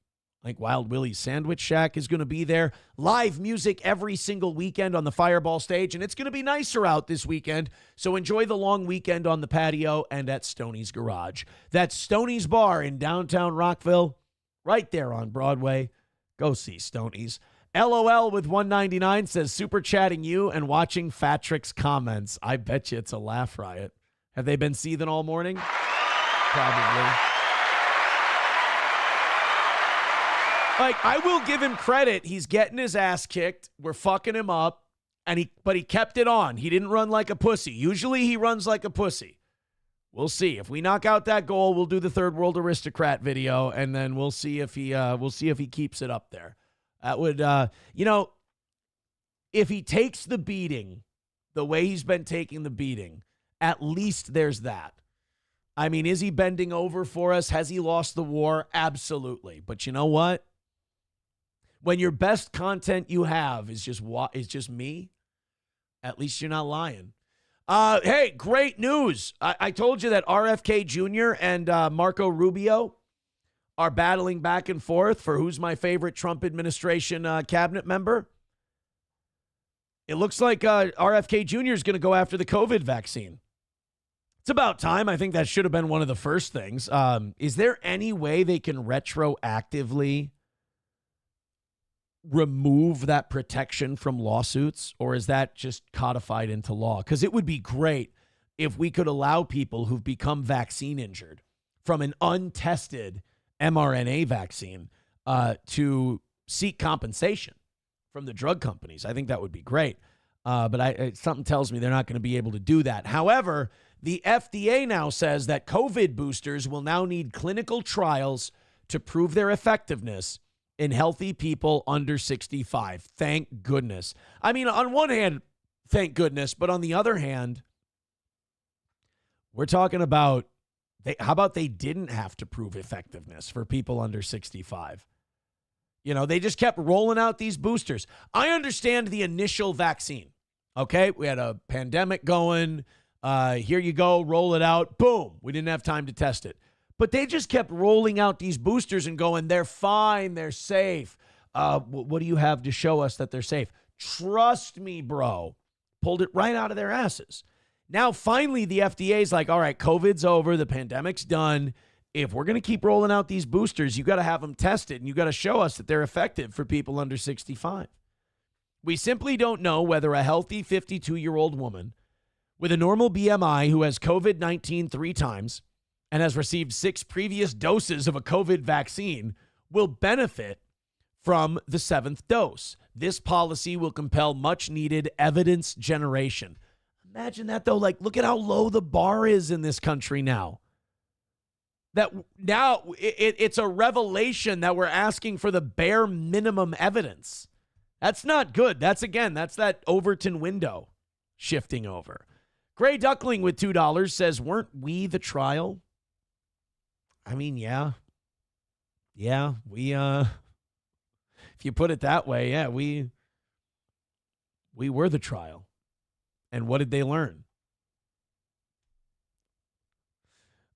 Like Wild Willie's Sandwich Shack is going to be there. Live music every single weekend on the Fireball stage, and it's going to be nicer out this weekend. So enjoy the long weekend on the patio and at Stoney's Garage. That's Stoney's Bar in downtown Rockville, right there on Broadway. Go see Stoney's. LOL with 199 says, super chatting you and watching Fatrick's comments. I bet you it's a laugh riot. Have they been seething all morning? Probably. Like, I will give him credit. He's getting his ass kicked. We're fucking him up. But he kept it on. He didn't run like a pussy. Usually he runs like a pussy. We'll see. If we knock out that goal, we'll do the Third World Aristocrat video, and then we'll see if he keeps it up there. That would, if he takes the beating the way he's been taking the beating, at least there's that. I mean, is he bending over for us? Has he lost the war? Absolutely. But you know what? When your best content you have is just me, at least you're not lying. Hey, great news. I told you that RFK Jr. and Marco Rubio are battling back and forth for who's my favorite Trump administration cabinet member. It looks like RFK Jr. is going to go after the COVID vaccine. It's about time. I think that should have been one of the first things. Is there any way they can retroactively remove that protection from lawsuits, or is that just codified into law? Because it would be great if we could allow people who've become vaccine injured from an untested mRNA vaccine to seek compensation from the drug companies. I think that would be great. But something tells me they're not going to be able to do that. However, the FDA now says that COVID boosters will now need clinical trials to prove their effectiveness in healthy people under 65. Thank goodness. I mean, on one hand, thank goodness, but on the other hand, we're talking about, how about they didn't have to prove effectiveness for people under 65? You know, they just kept rolling out these boosters. I understand the initial vaccine. Okay, we had a pandemic going. Here you go, roll it out. Boom. We didn't have time to test it. But they just kept rolling out these boosters and going, they're fine, they're safe. What do you have to show us that they're safe? Trust me, bro. Pulled it right out of their asses. Now, finally, the FDA is like, all right, COVID's over. The pandemic's done. If we're going to keep rolling out these boosters, you got to have them tested, and you got to show us that they're effective for people under 65. We simply don't know whether a healthy 52-year-old woman with a normal BMI who has COVID-19 3 times and has received 6 previous doses of a COVID vaccine will benefit from the 7th dose. This policy will compel much-needed evidence generation. Imagine that, though. Like, look at how low the bar is in this country now. That now it's a revelation that we're asking for the bare minimum evidence. That's not good. That's that Overton window shifting over. Gray Duckling with $2 says, weren't we the trial? I mean, yeah. Yeah, we, if you put it that way, yeah, we were the trial. And what did they learn?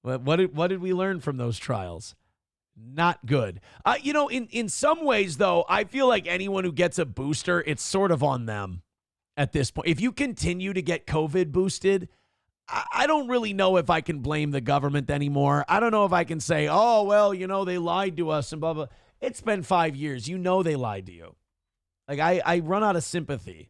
What did we learn from those trials? Not good. In some ways, though, I feel like anyone who gets a booster, it's sort of on them at this point. If you continue to get COVID boosted, I don't really know if I can blame the government anymore. I don't know if I can say, oh, well, they lied to us and blah, blah. It's been 5 years. They lied to you. Like, I run out of sympathy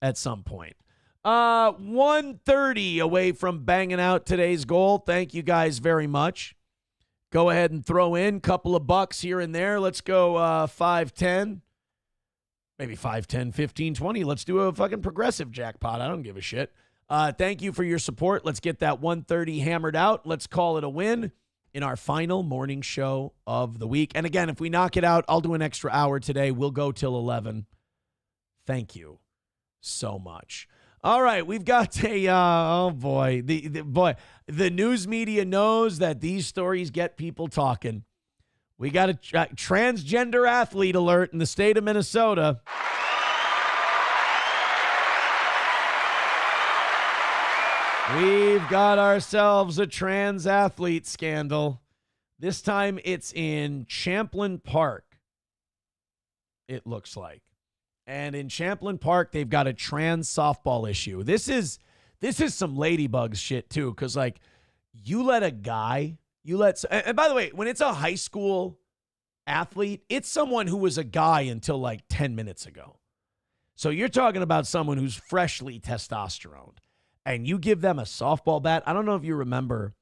at some point. 1:30 away from banging out today's goal. Thank you guys very much. Go ahead and throw in a couple of bucks here and there. Let's go 5, 10. Maybe 5, 10, 15, 20. Let's do a fucking progressive jackpot. I don't give a shit. Thank you for your support. Let's get that 1:30 hammered out. Let's call it a win in our final morning show of the week. And again, if we knock it out, I'll do an extra hour today. We'll go till 11. Thank you so much. All right, we've got a, oh boy, the news media knows that these stories get people talking. We got a transgender athlete alert in the state of Minnesota. We've got ourselves a trans athlete scandal. This time it's in Champlain Park, it looks like. And in Champlain Park, they've got a trans softball issue. This is some ladybugs shit, too, because, like, you let a guy, and by the way, when it's a high school athlete, it's someone who was a guy until, like, 10 minutes ago. So you're talking about someone who's freshly testosterone, and you give them a softball bat. I don't know if you remember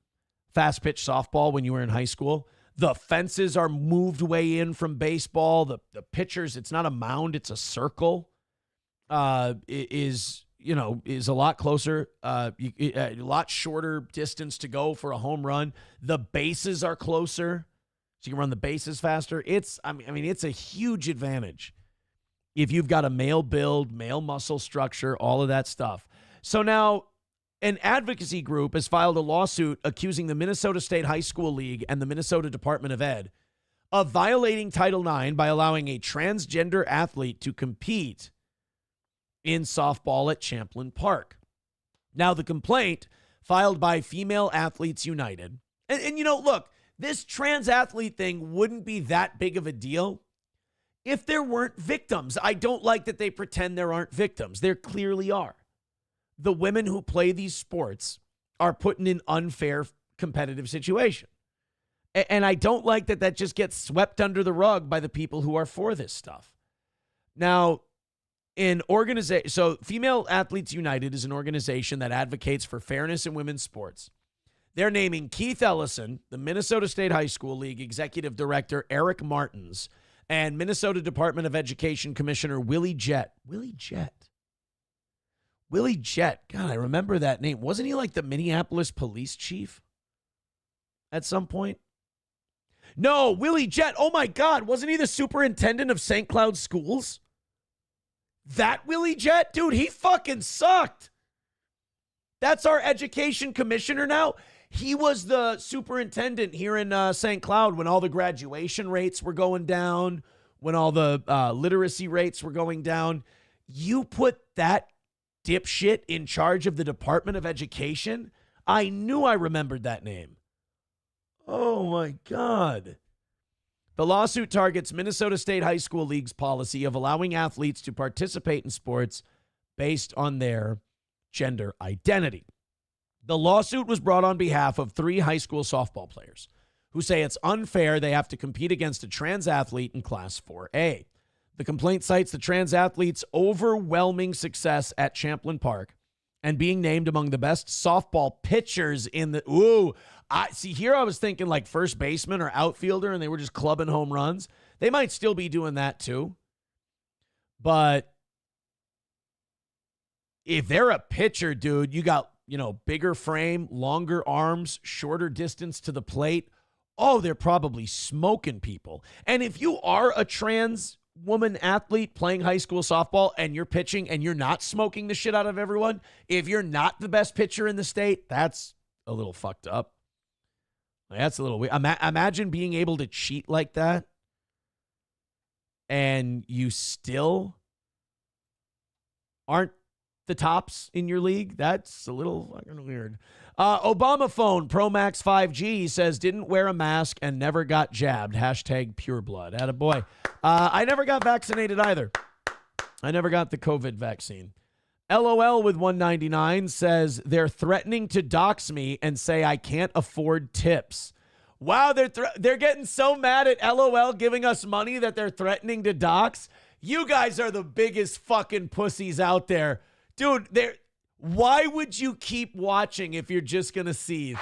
fast pitch softball when you were in high school. The fences are moved way in from baseball. The pitchers, it's not a mound, it's a circle. Is a lot closer, a lot shorter distance to go for a home run. The bases are closer, so you can run the bases faster. It's a huge advantage if you've got a male build, male muscle structure, all of that stuff. So now, an advocacy group has filed a lawsuit accusing the Minnesota State High School League and the Minnesota Department of Ed of violating Title IX by allowing a transgender athlete to compete in softball at Champlain Park. Now, the complaint filed by Female Athletes United, and look, this trans athlete thing wouldn't be that big of a deal if there weren't victims. I don't like that they pretend there aren't victims. There clearly are. The women who play these sports are put in an unfair competitive situation. And I don't like that just gets swept under the rug by the people who are for this stuff. Now, so Female Athletes United is an organization that advocates for fairness in women's sports. They're naming Keith Ellison, the Minnesota State High School League Executive Director Eric Martins, and Minnesota Department of Education Commissioner Willie Jett. Willie Jett. God, I remember that name. Wasn't he like the Minneapolis police chief at some point? No, Willie Jett. Oh, my God. Wasn't he the superintendent of St. Cloud schools? That Willie Jett? Dude, he fucking sucked. That's our education commissioner now. He was the superintendent here in St. Cloud when all the graduation rates were going down, when all the literacy rates were going down. You put that dipshit in charge of the Department of Education? I knew I remembered that name. Oh, my God. The lawsuit targets Minnesota State High School League's policy of allowing athletes to participate in sports based on their gender identity. The lawsuit was brought on behalf of 3 high school softball players who say it's unfair they have to compete against a trans athlete in Class 4A. The complaint cites the trans athlete's overwhelming success at Champlain Park and being named among the best softball pitchers in the... Here I was thinking like first baseman or outfielder, and they were just clubbing home runs. They might still be doing that too. But if they're a pitcher, dude, you got, bigger frame, longer arms, shorter distance to the plate. Oh, they're probably smoking people. And if you are a trans woman athlete playing high school softball and you're pitching and you're not smoking the shit out of everyone, if you're not the best pitcher in the state, that's a little fucked up. That's a little weird. Imagine being able to cheat like that and you still aren't the tops in your league. That's a little fucking weird. Obama phone Pro Max 5G says didn't wear a mask and never got jabbed. Hashtag pure blood. Attaboy. I never got vaccinated either. I never got the COVID vaccine. LOL with 199 says they're threatening to dox me and say I can't afford tips. Wow, they're getting so mad at LOL giving us money that they're threatening to dox. You guys are the biggest fucking pussies out there. Dude, why would you keep watching if you're just going to seethe?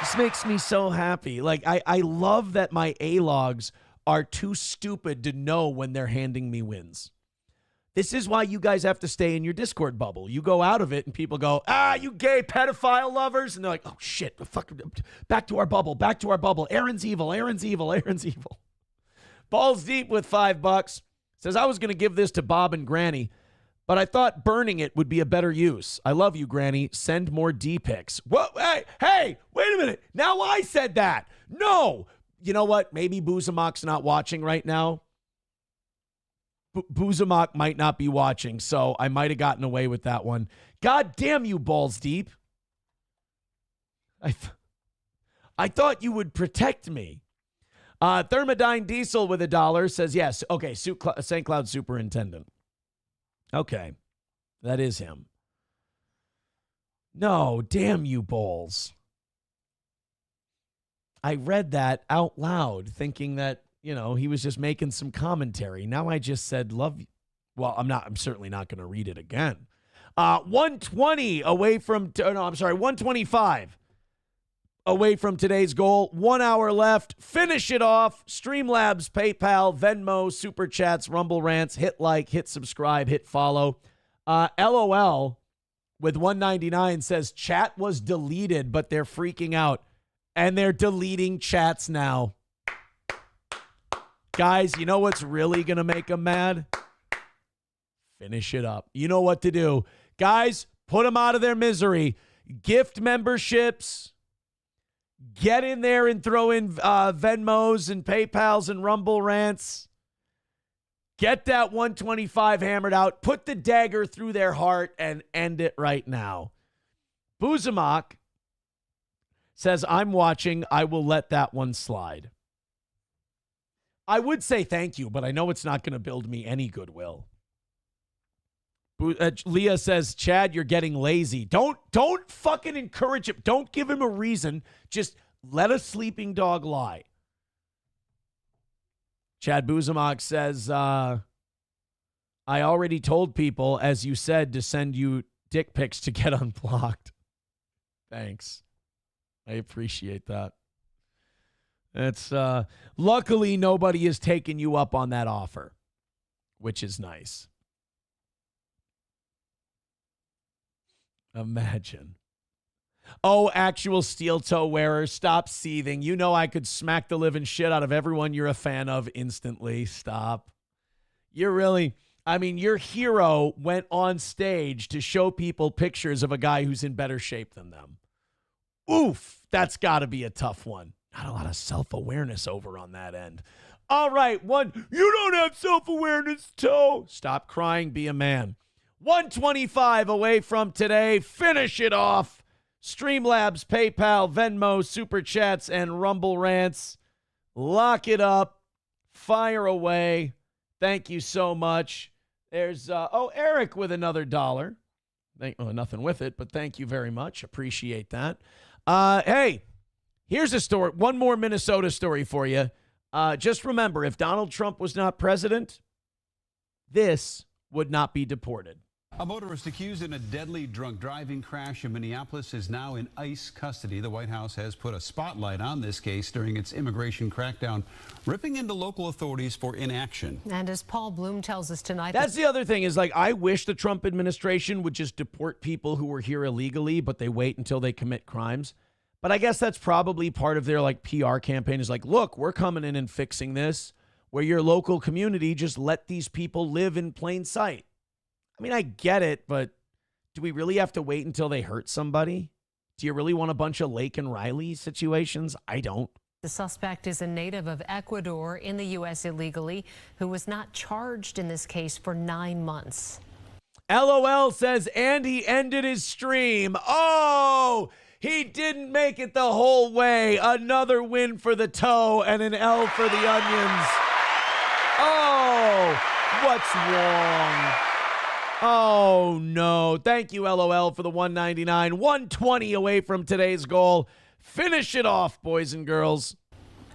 This makes me so happy. Like, I love that my A-logs are too stupid to know when they're handing me wins. This is why you guys have to stay in your Discord bubble. You go out of it and people go, you gay pedophile lovers. And they're like, oh, shit, fuck, back to our bubble, back to our bubble. Aaron's evil, Aaron's evil, Aaron's evil. Balls Deep with $5 says, I was going to give this to Bob and Granny, but I thought burning it would be a better use. I love you, Granny. Send more D-pics. What? Hey, wait a minute. Now I said that. No. You know what? Maybe Boozamak's not watching right now. Boozamak might not be watching, so I might have gotten away with that one. God damn you, Balls Deep. I thought you would protect me. Thermodyne Diesel with $1 says, yes, okay, St. Cloud Superintendent. Okay, that is him. No, damn you, Balls. I read that out loud thinking that, you know, he was just making some commentary. Now I just said love you. Well, I'm certainly not going to read it again. 120 away from, 125 away from today's goal. 1 hour left. Finish it off. Streamlabs, PayPal, Venmo, Super Chats, Rumble Rants. Hit like, hit subscribe, hit follow. LOL with 199 says chat was deleted, but they're freaking out. And they're deleting chats now. Guys, you know what's really going to make them mad? Finish it up. You know what to do. Guys, put them out of their misery. Gift memberships. Get in there and throw in Venmos and PayPals and Rumble Rants. Get that 125 hammered out. Put the dagger through their heart and end it right now. Boozamak says, I'm watching. I will let that one slide. I would say thank you, but I know it's not going to build me any goodwill. Leah says, Chad, you're getting lazy. Don't fucking encourage him. Don't give him a reason. Just let a sleeping dog lie. Chad Buzamok says, I already told people, as you said, to send you dick pics to get unblocked. Thanks. I appreciate that. It's luckily nobody has taken you up on that offer, which is nice. Imagine. Oh, actual steel toe wearer, stop seething. You know I could smack the living shit out of everyone you're a fan of instantly. Stop. You're really, your hero went on stage to show people pictures of a guy who's in better shape than them. Oof, that's got to be a tough one. Not a lot of self-awareness over on that end. All right, you don't have self-awareness, toe. Stop crying, be a man. 125 away from today. Finish it off. Streamlabs, PayPal, Venmo, Super Chats, and Rumble Rants. Lock it up. Fire away. Thank you so much. There's, Eric with another $1. Nothing with it, but thank you very much. Appreciate that. Hey. Here's a story, one more Minnesota story for you. Just remember, if Donald Trump was not president, this would not be deported. A motorist accused in a deadly drunk driving crash in Minneapolis is now in ICE custody. The White House has put a spotlight on this case during its immigration crackdown, ripping into local authorities for inaction. And as Paul Bloom tells us tonight, that's the other thing is, like, I wish the Trump administration would just deport people who were here illegally, but they wait until they commit crimes. But I guess that's probably part of their PR campaign is like, look, we're coming in and fixing this, where your local community just let these people live in plain sight. I get it, but do we really have to wait until they hurt somebody? Do you really want a bunch of Lake and Riley situations? I don't. The suspect is a native of Ecuador in the U.S. illegally who was not charged in this case for 9 months. LOL says, and he ended his stream. Oh, he didn't make it the whole way. Another win for the toe and an L for the onions. Oh, what's wrong? Oh, no. Thank you, LOL, for the 199. 120 away from today's goal. Finish it off, boys and girls.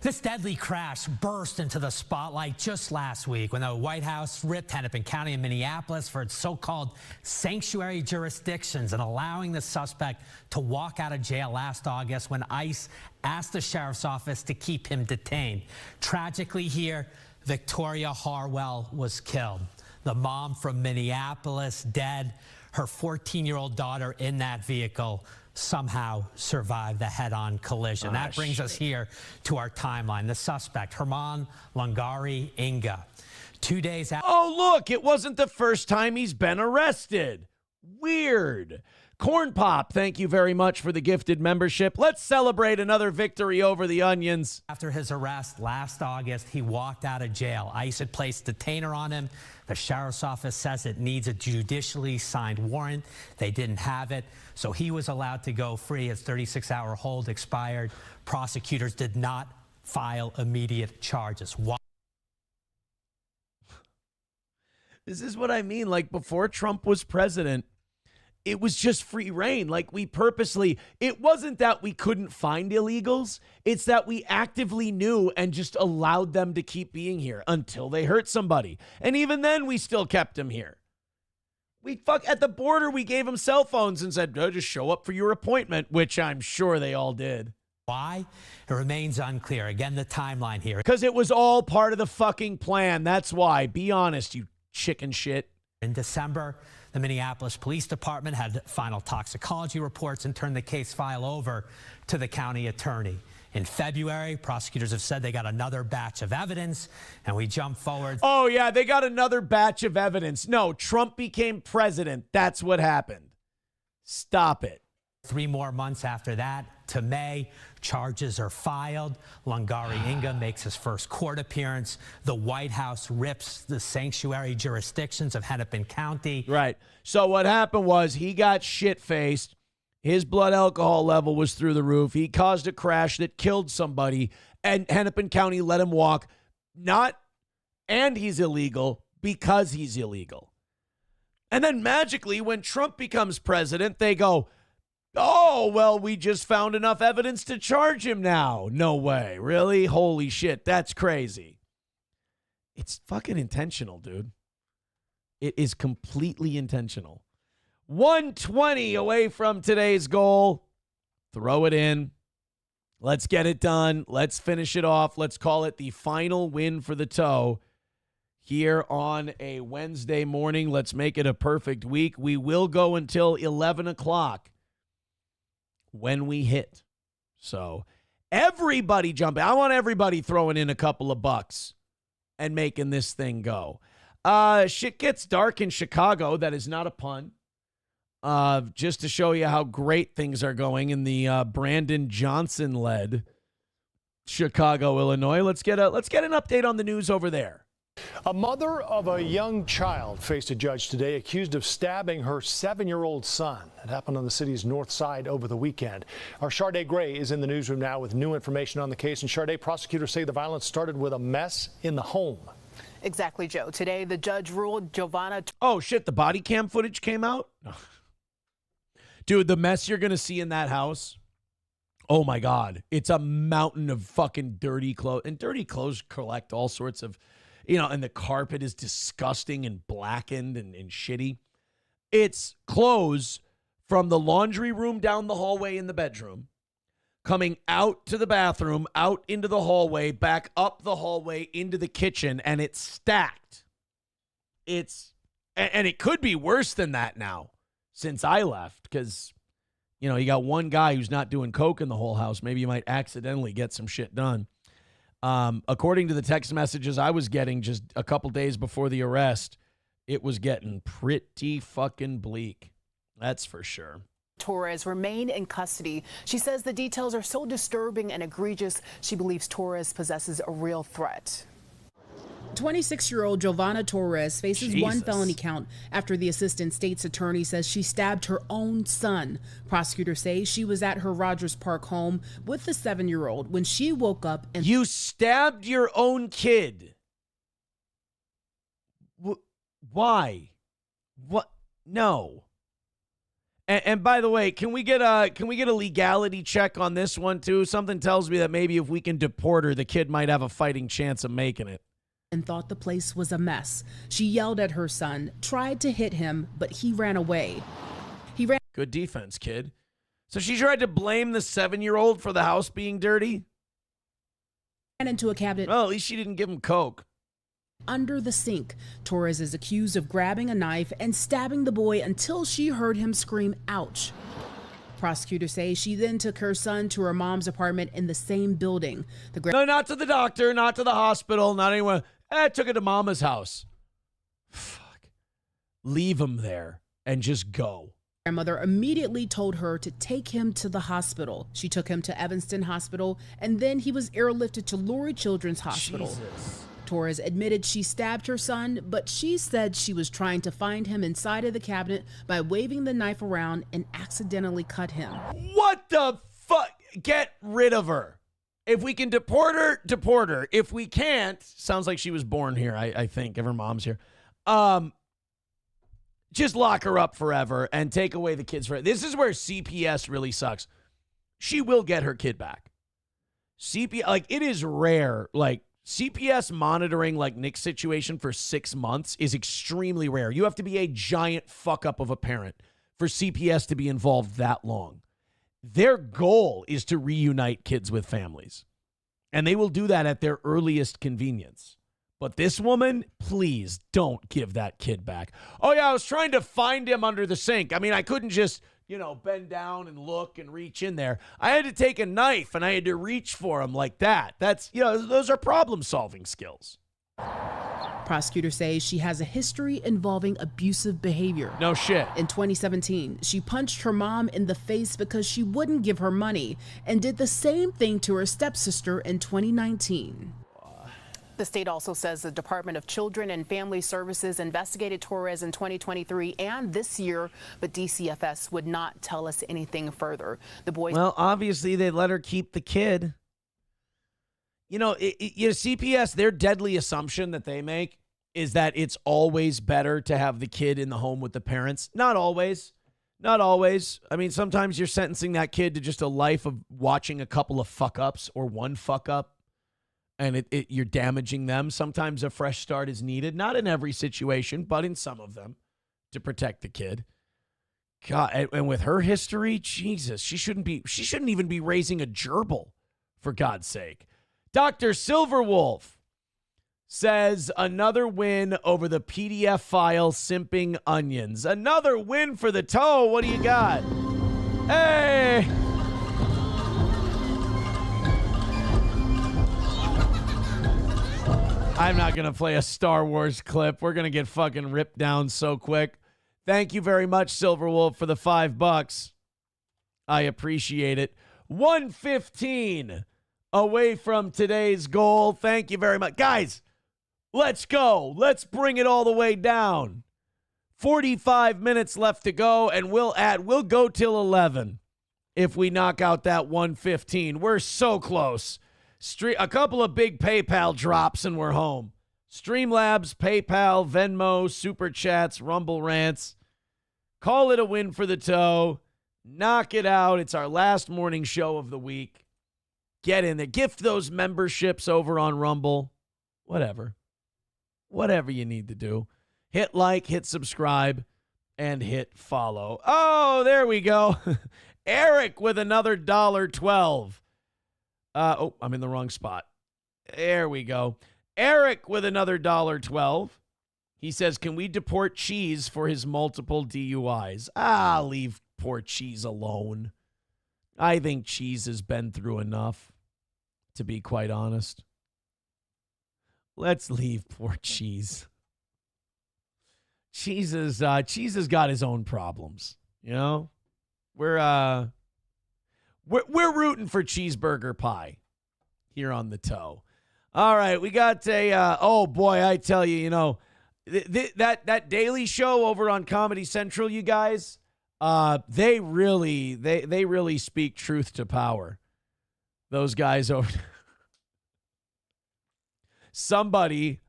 This deadly crash burst into the spotlight just last week when the White House ripped Hennepin County and Minneapolis for its so-called sanctuary jurisdictions and allowing the suspect to walk out of jail last August when ICE asked the sheriff's office to keep him detained. Tragically here, Victoria Harwell was killed. The mom from Minneapolis dead, her 14-year-old daughter in that vehicle somehow survived the head-on collision. That brings us here to our timeline. The suspect, Herman Lungari Inga. 2 days after. Oh, look, it wasn't the first time he's been arrested. Weird. Corn Pop, thank you very much for the gifted membership. Let's celebrate another victory over the Onions. After his arrest last August, he walked out of jail. ICE had placed a detainer on him. The sheriff's office says it needs a judicially signed warrant. They didn't have it, so he was allowed to go free. His 36-hour hold expired. Prosecutors did not file immediate charges. Why? This is what I mean. Like, before Trump was president, it was just free reign. Like, we purposely, it wasn't that we couldn't find illegals. It's that we actively knew and just allowed them to keep being here until they hurt somebody. And even then, we still kept them here. At the border, we gave them cell phones and said, oh, just show up for your appointment, which I'm sure they all did. Why? It remains unclear. Again, the timeline here. Because it was all part of the fucking plan. That's why. Be honest, you chicken shit. In December, the Minneapolis Police Department had final toxicology reports and turned the case file over to the county attorney. In February, prosecutors have said they got another batch of evidence, and we jump forward. Oh, yeah, they got another batch of evidence. No, Trump became president. That's what happened. Stop it. 3 more months after that, to May, charges are filed. Lungari Inga makes his first court appearance. The White House rips the sanctuary jurisdictions of Hennepin County. Right. So what happened was he got shit-faced. His blood alcohol level was through the roof. He caused a crash that killed somebody, and Hennepin County let him walk. And he's illegal because he's illegal. And then magically, when Trump becomes president, they go, oh, well, we just found enough evidence to charge him now. No way. Really? Holy shit. That's crazy. It's fucking intentional, dude. It is completely intentional. 120 away from today's goal. Throw it in. Let's get it done. Let's finish it off. Let's call it the final win for the toe here on a Wednesday morning. Let's make it a perfect week. We will go until 11 o'clock. When we hit. So everybody jumping. I want everybody throwing in a couple of bucks and making this thing go. Shit gets dark in Chicago. That is not a pun. Just to show you how great things are going in the Brandon Johnson-led Chicago, Illinois. Let's get an update on the news over there. A mother of a young child faced a judge today accused of stabbing her 7-year-old son. It happened on the city's north side over the weekend. Our Sade Gray is in the newsroom now with new information on the case. And Sade, prosecutors say the violence started with a mess in the home. Exactly, Joe. Today, the judge ruled Giovanna. Oh, shit. The body cam footage came out? Dude, the mess you're going to see in that house. Oh, my God. It's a mountain of fucking dirty clothes. And dirty clothes collect all sorts of, and the carpet is disgusting and blackened and shitty. It's clothes from the laundry room down the hallway in the bedroom, coming out to the bathroom, out into the hallway, back up the hallway into the kitchen, and it's stacked. And it could be worse than that now since I left because, you got one guy who's not doing coke in the whole house. Maybe you might accidentally get some shit done. According to the text messages I was getting just a couple days before the arrest, it was getting pretty fucking bleak. That's for sure. Torres remain in custody. She says the details are so disturbing and egregious, she believes Torres possesses a real threat. 26-year-old Giovanna Torres faces one felony count after the assistant state's attorney says she stabbed her own son. Prosecutors say she was at her Rogers Park home with the 7-year-old when she woke up and... You stabbed your own kid. Why? What? No. And by the way, can we get a legality check on this one too? Something tells me that maybe if we can deport her, the kid might have a fighting chance of making it. And thought the place was a mess. She yelled at her son, tried to hit him, but he ran away. Good defense, kid. So she tried to blame the 7-year-old for the house being dirty? Ran into a cabinet. Well, at least she didn't give him coke. Under the sink. Torres is accused of grabbing a knife and stabbing the boy until she heard him scream, ouch. Prosecutors say she then took her son to her mom's apartment in the same building. No, not to the doctor, not to the hospital, not anywhere. Took it to mama's house. Fuck. Leave him there and just go. Grandmother immediately told her to take him to the hospital. She took him to Evanston Hospital, and then he was airlifted to Lurie Children's Hospital. Jesus. Torres admitted she stabbed her son, but she said she was trying to find him inside of the cabinet by waving the knife around and accidentally cut him. What the fuck? Get rid of her. If we can deport her, deport her. If we can't, sounds like she was born here, I think, if her mom's here. Just lock her up forever and take away the kids. This is where CPS really sucks. She will get her kid back. It is rare. Like, CPS monitoring, like Nick's situation for 6 months is extremely rare. You have to be a giant fuck up of a parent for CPS to be involved that long. Their goal is to reunite kids with families, and they will do that at their earliest convenience. But this woman, please don't give that kid back. Oh, yeah, I was trying to find him under the sink. I mean, I couldn't just, bend down and look and reach in there. I had to take a knife and I had to reach for him like that. That's, those are problem-solving skills. Prosecutors say she has a history involving abusive behavior. No shit. In 2017, she punched her mom in the face because she wouldn't give her money and did the same thing to her stepsister in 2019. The state also says the Department of Children and Family Services investigated Torres in 2023 and this year, but DCFS would not tell us anything further. The boy. Well, obviously they let her keep the kid. CPS, their deadly assumption that they make is that it's always better to have the kid in the home with the parents. Not always. Not always. I mean, sometimes you're sentencing that kid to just a life of watching a couple of fuck-ups or one fuck-up, and you're damaging them. Sometimes a fresh start is needed. Not in every situation, but in some of them, to protect the kid. God, and with her history, Jesus, she shouldn't even be raising a gerbil, for God's sake. Dr. Silverwolf says another win over the PDF file simping onions. Another win for the toe. What do you got? Hey! I'm not going to play a Star Wars clip. We're going to get fucking ripped down so quick. Thank you very much, Silverwolf, for the $5. I appreciate it. 115 away from today's goal. Thank you very much. Guys, let's go. Let's bring it all the way down. 45 minutes left to go, and we'll go till 11 if we knock out that 115. We're so close. A couple of big PayPal drops and we're home. Streamlabs, PayPal, Venmo, Super Chats, Rumble Rants. Call it a win for the toe. Knock it out. It's our last morning show of the week. Get in there. Gift those memberships over on Rumble. Whatever you need to do. Hit like, hit subscribe, and hit follow. Oh, there we go. Eric with another $1.12. I'm in the wrong spot. There we go. Eric with another $1.12. He says, can we deport Cheese for his multiple DUIs? Leave poor Cheese alone. I think Cheese has been through enough, to be quite honest. Let's leave poor Cheese. Cheese has got his own problems, We're rooting for cheeseburger pie here on the toe. All right, we got oh boy, I tell you, that Daily Show over on Comedy Central, you guys, they really speak truth to power. Those guys over. Somebody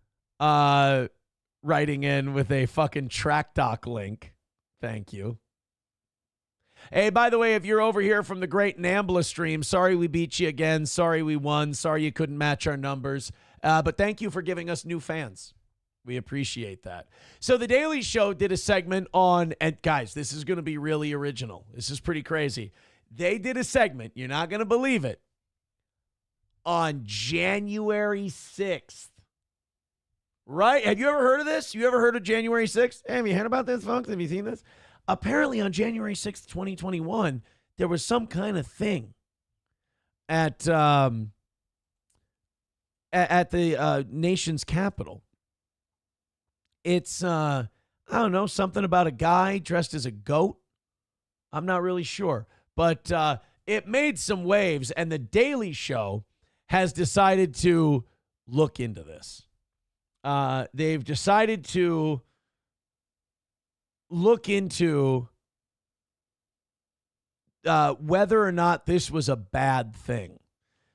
writing in with a fucking track doc link. Thank you. Hey, by the way, if you're over here from the great Nambla stream, sorry we beat you again. Sorry we won. Sorry you couldn't match our numbers. But thank you for giving us new fans. We appreciate that. So The Daily Show did a segment on, and guys, this is going to be really original. This is pretty crazy. They did a segment, you're not going to believe it, on January 6th. Right? Have you ever heard of this? You ever heard of January 6th? Hey, have you heard about this, folks? Have you seen this? Apparently on January 6th, 2021, there was some kind of thing at the nation's capital. It's, I don't know, something about a guy dressed as a goat. I'm not really sure. But it made some waves, and The Daily Show has decided to look into this. They've decided to look into whether or not this was a bad thing.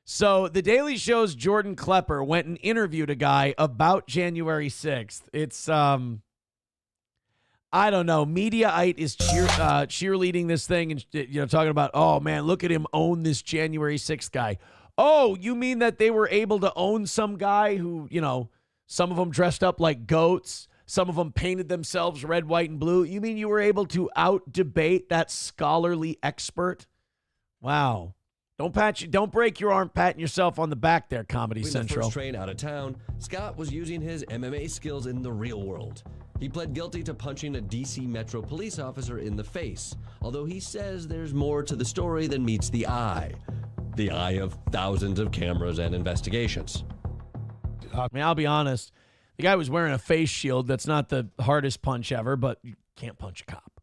So The Daily Show's Jordan Klepper went and interviewed a guy about January 6th. It's, I don't know, Mediaite is cheerleading this thing and, talking about, oh, man, look at him own this January 6th guy. Oh, you mean that they were able to own some guy who, some of them dressed up like goats, some of them painted themselves red, white, and blue. You mean you were able to out-debate that scholarly expert? Wow. Don't break your arm patting yourself on the back there, Comedy Central. The first train out of town, Scott was using his MMA skills in the real world. He pled guilty to punching a D.C. Metro police officer in the face, although he says there's more to the story than meets the eye. The eye of thousands of cameras and investigations. I mean, I'll be honest. The guy was wearing a face shield. That's not the hardest punch ever, but you can't punch a cop.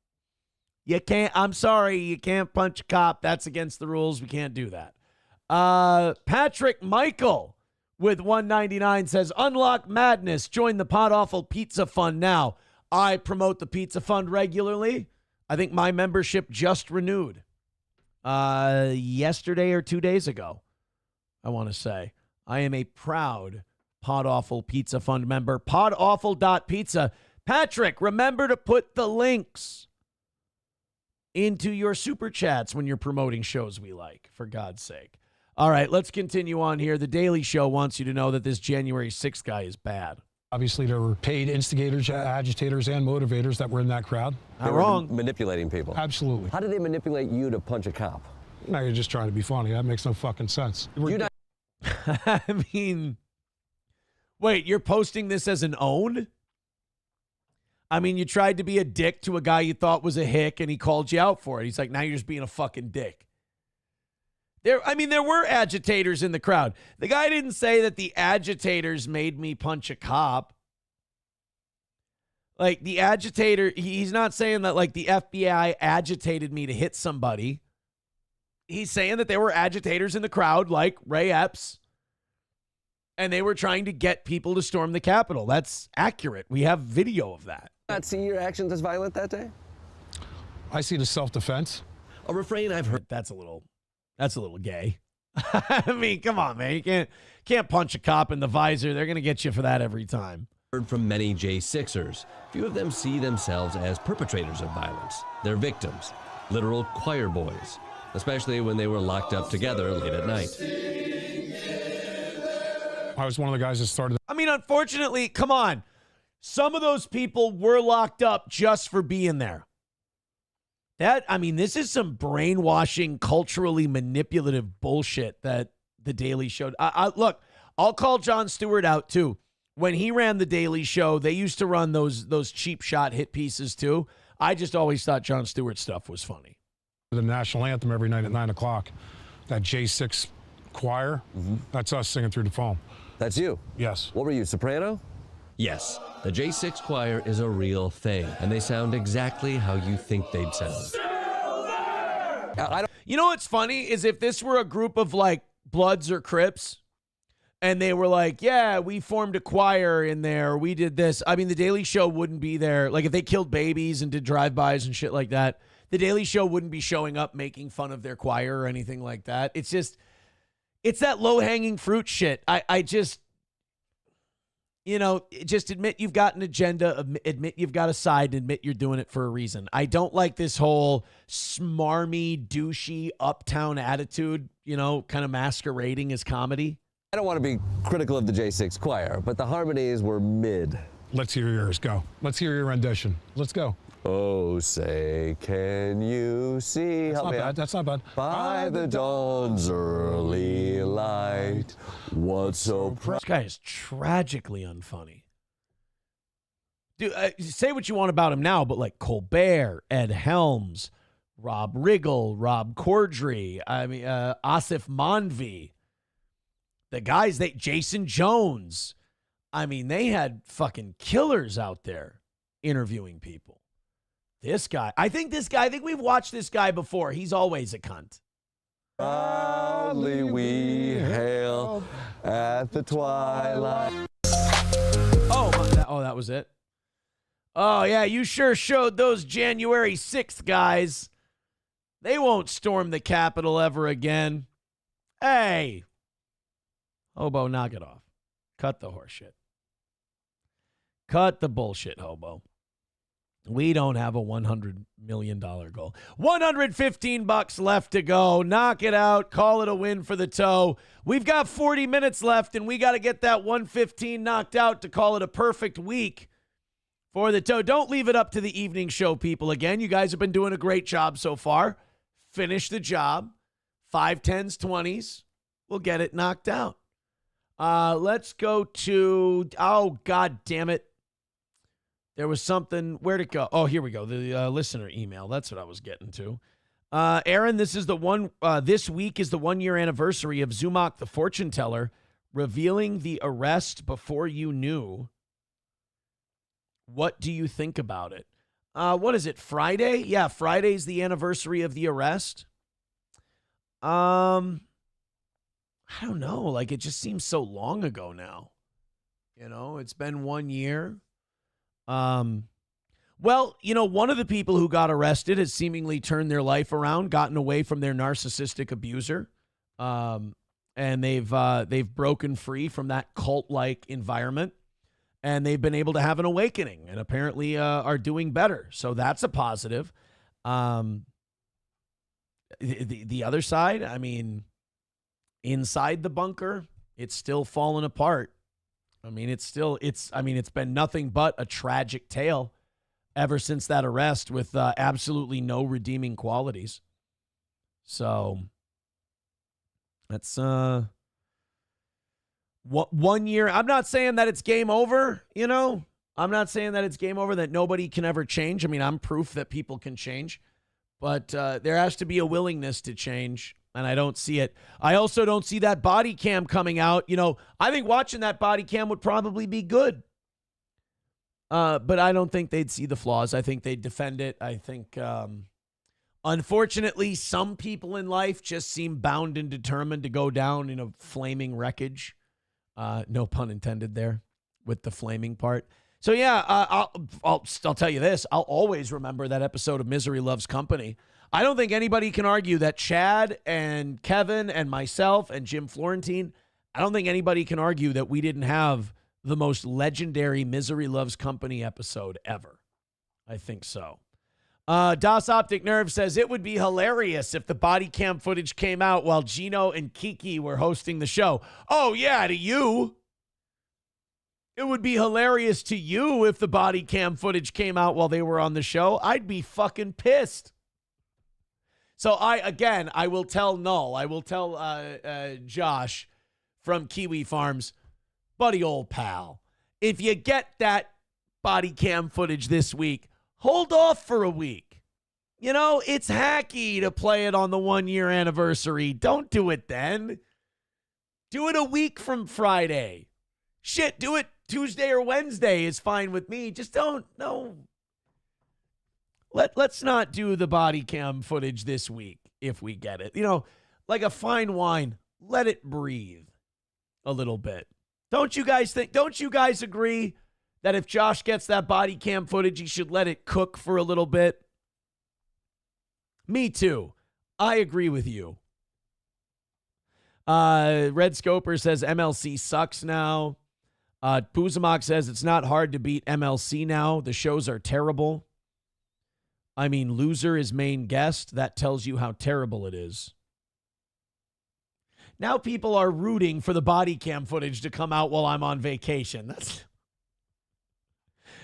You can't. I'm sorry. You can't punch a cop. That's against the rules. We can't do that. Patrick Michael with $1.99 says, Unlock Madness. Join the Pod Awful Pizza Fund now. I promote the Pizza Fund regularly. I think my membership just renewed yesterday or 2 days ago, I want to say. I am a proud Pod Awful Pizza Fund member. Podawful.pizza. Patrick, remember to put the links into your super chats when you're promoting shows we like, for God's sake. All right, let's continue on here. The Daily Show wants you to know that this January 6th guy is bad. Obviously, there were paid instigators, agitators, and motivators that were in that crowd. Not wrong. Manipulating people. Absolutely. How did they manipulate you to punch a cop? Now you're just trying to be funny. That makes no fucking sense. I mean, wait, you're posting this as an own? I mean, you tried to be a dick to a guy you thought was a hick, and he called you out for it. He's like, now you're just being a fucking dick. There were agitators in the crowd. The guy didn't say that the agitators made me punch a cop. Like, the agitator, he's not saying that, like, the FBI agitated me to hit somebody. He's saying that there were agitators in the crowd, like Ray Epps, and they were trying to get people to storm the Capitol. That's accurate. We have video of that. Not see your actions as violent that day? I see it as self-defense. A refrain I've heard. That's a little gay. I mean, come on, man. You can't punch a cop in the visor. They're going to get you for that every time. Heard from many J6ers. Few of them see themselves as perpetrators of violence. They're victims, literal choir boys, especially when they were locked up together late at night. I was one of the guys that started. I mean, unfortunately, come on. Some of those people were locked up just for being there. This is some brainwashing, culturally manipulative bullshit that The Daily Show. Look, I'll call Jon Stewart out too. When he ran The Daily Show, they used to run those cheap shot hit pieces too. I just always thought Jon Stewart's stuff was funny. The national anthem every night at 9 o'clock. That J6 choir, that's us singing through the phone. That's you? Yes. What were you, soprano? Yes. The J6 choir is a real thing, and they sound exactly how you think they'd sound. You know what's funny is if this were a group of like Bloods or Crips, and they were like, yeah, we formed a choir in there, we did this. I mean, The Daily Show wouldn't be there. Like if they killed babies and did drive-bys and shit like that, The Daily Show wouldn't be showing up making fun of their choir or anything like that. It's that low-hanging fruit shit. just admit you've got an agenda, admit you've got a side, admit you're doing it for a reason. I don't like this whole smarmy, douchey, uptown attitude, kind of masquerading as comedy. I don't want to be critical of the J6 choir, but the harmonies were mid. Let's hear yours. Go. Let's hear your rendition. Let's go. Oh, say, can you see? That's not bad. That's not bad. By the dawn's early light, what's so proud? This guy is tragically unfunny. Dude, say what you want about him now, but like Colbert, Ed Helms, Rob Riggle, Rob Corddry, Asif Manvi, the guys Jason Jones. They had fucking killers out there interviewing people. This guy, I think we've watched this guy before. He's always a cunt. Proudly we hail at the twilight. That was it. Oh, yeah, you sure showed those January 6th guys. They won't storm the Capitol ever again. Hey. Hobo, knock it off. Cut the horse shit. Cut the bullshit, Hobo. We don't have a $100 million goal. $115 left to go. Knock it out. Call it a win for the toe. We've got 40 minutes left, and we got to get that 115 knocked out to call it a perfect week for the toe. Don't leave it up to the evening show, people. Again, you guys have been doing a great job so far. Finish the job. 5, 10s, 20s. We'll get it knocked out. Let's go to, oh, God damn it. There was something, where'd it go? Oh, here we go. The listener email. That's what I was getting to. Aaron, this week is the 1-year anniversary of Zumak the fortune teller revealing the arrest before you knew. What do you think about it? What is it, Friday? Yeah, Friday's the anniversary of the arrest. I don't know. It just seems so long ago now. It's been 1 year. Well, one of the people who got arrested has seemingly turned their life around, gotten away from their narcissistic abuser. And they've broken free from that cult-like environment, and they've been able to have an awakening and apparently are doing better. So that's a positive. The other side, inside the bunker, it's still falling apart. It's been nothing but a tragic tale ever since that arrest with absolutely no redeeming qualities. So that's 1 year. I'm not saying that it's game over, I'm not saying that it's game over, that nobody can ever change. I'm proof that people can change, but there has to be a willingness to change. And I don't see it. I also don't see that body cam coming out. I think watching that body cam would probably be good. But I don't think they'd see the flaws. I think they'd defend it. I think, unfortunately, some people in life just seem bound and determined to go down in a flaming wreckage. No pun intended there with the flaming part. So, yeah, I'll tell you this. I'll always remember that episode of Misery Loves Company. I don't think anybody can argue that Chad and Kevin and myself and Jim Florentine, I don't think anybody can argue that we didn't have the most legendary Misery Loves Company episode ever. I think so. Das Optic Nerve says, it would be hilarious if the body cam footage came out while Gino and Kiki were hosting the show. Oh, yeah, to you. It would be hilarious to you if the body cam footage came out while they were on the show. I'd be fucking pissed. So I will tell Null, I will tell Josh from Kiwi Farms, buddy old pal, if you get that body cam footage this week, hold off for a week. It's hacky to play it on the 1-year anniversary. Don't do it then. Do it a week from Friday. Shit, do it Tuesday or Wednesday is fine with me. Just don't, no. Let's not do the body cam footage this week if we get it. Like a fine wine, let it breathe a little bit. Don't you guys agree that if Josh gets that body cam footage, he should let it cook for a little bit? Me too. I agree with you. Red Scoper says MLC sucks now. Puzamak says it's not hard to beat MLC now. The shows are terrible. I mean, loser is main guest. That tells you how terrible it is. Now people are rooting for the body cam footage to come out while I'm on vacation.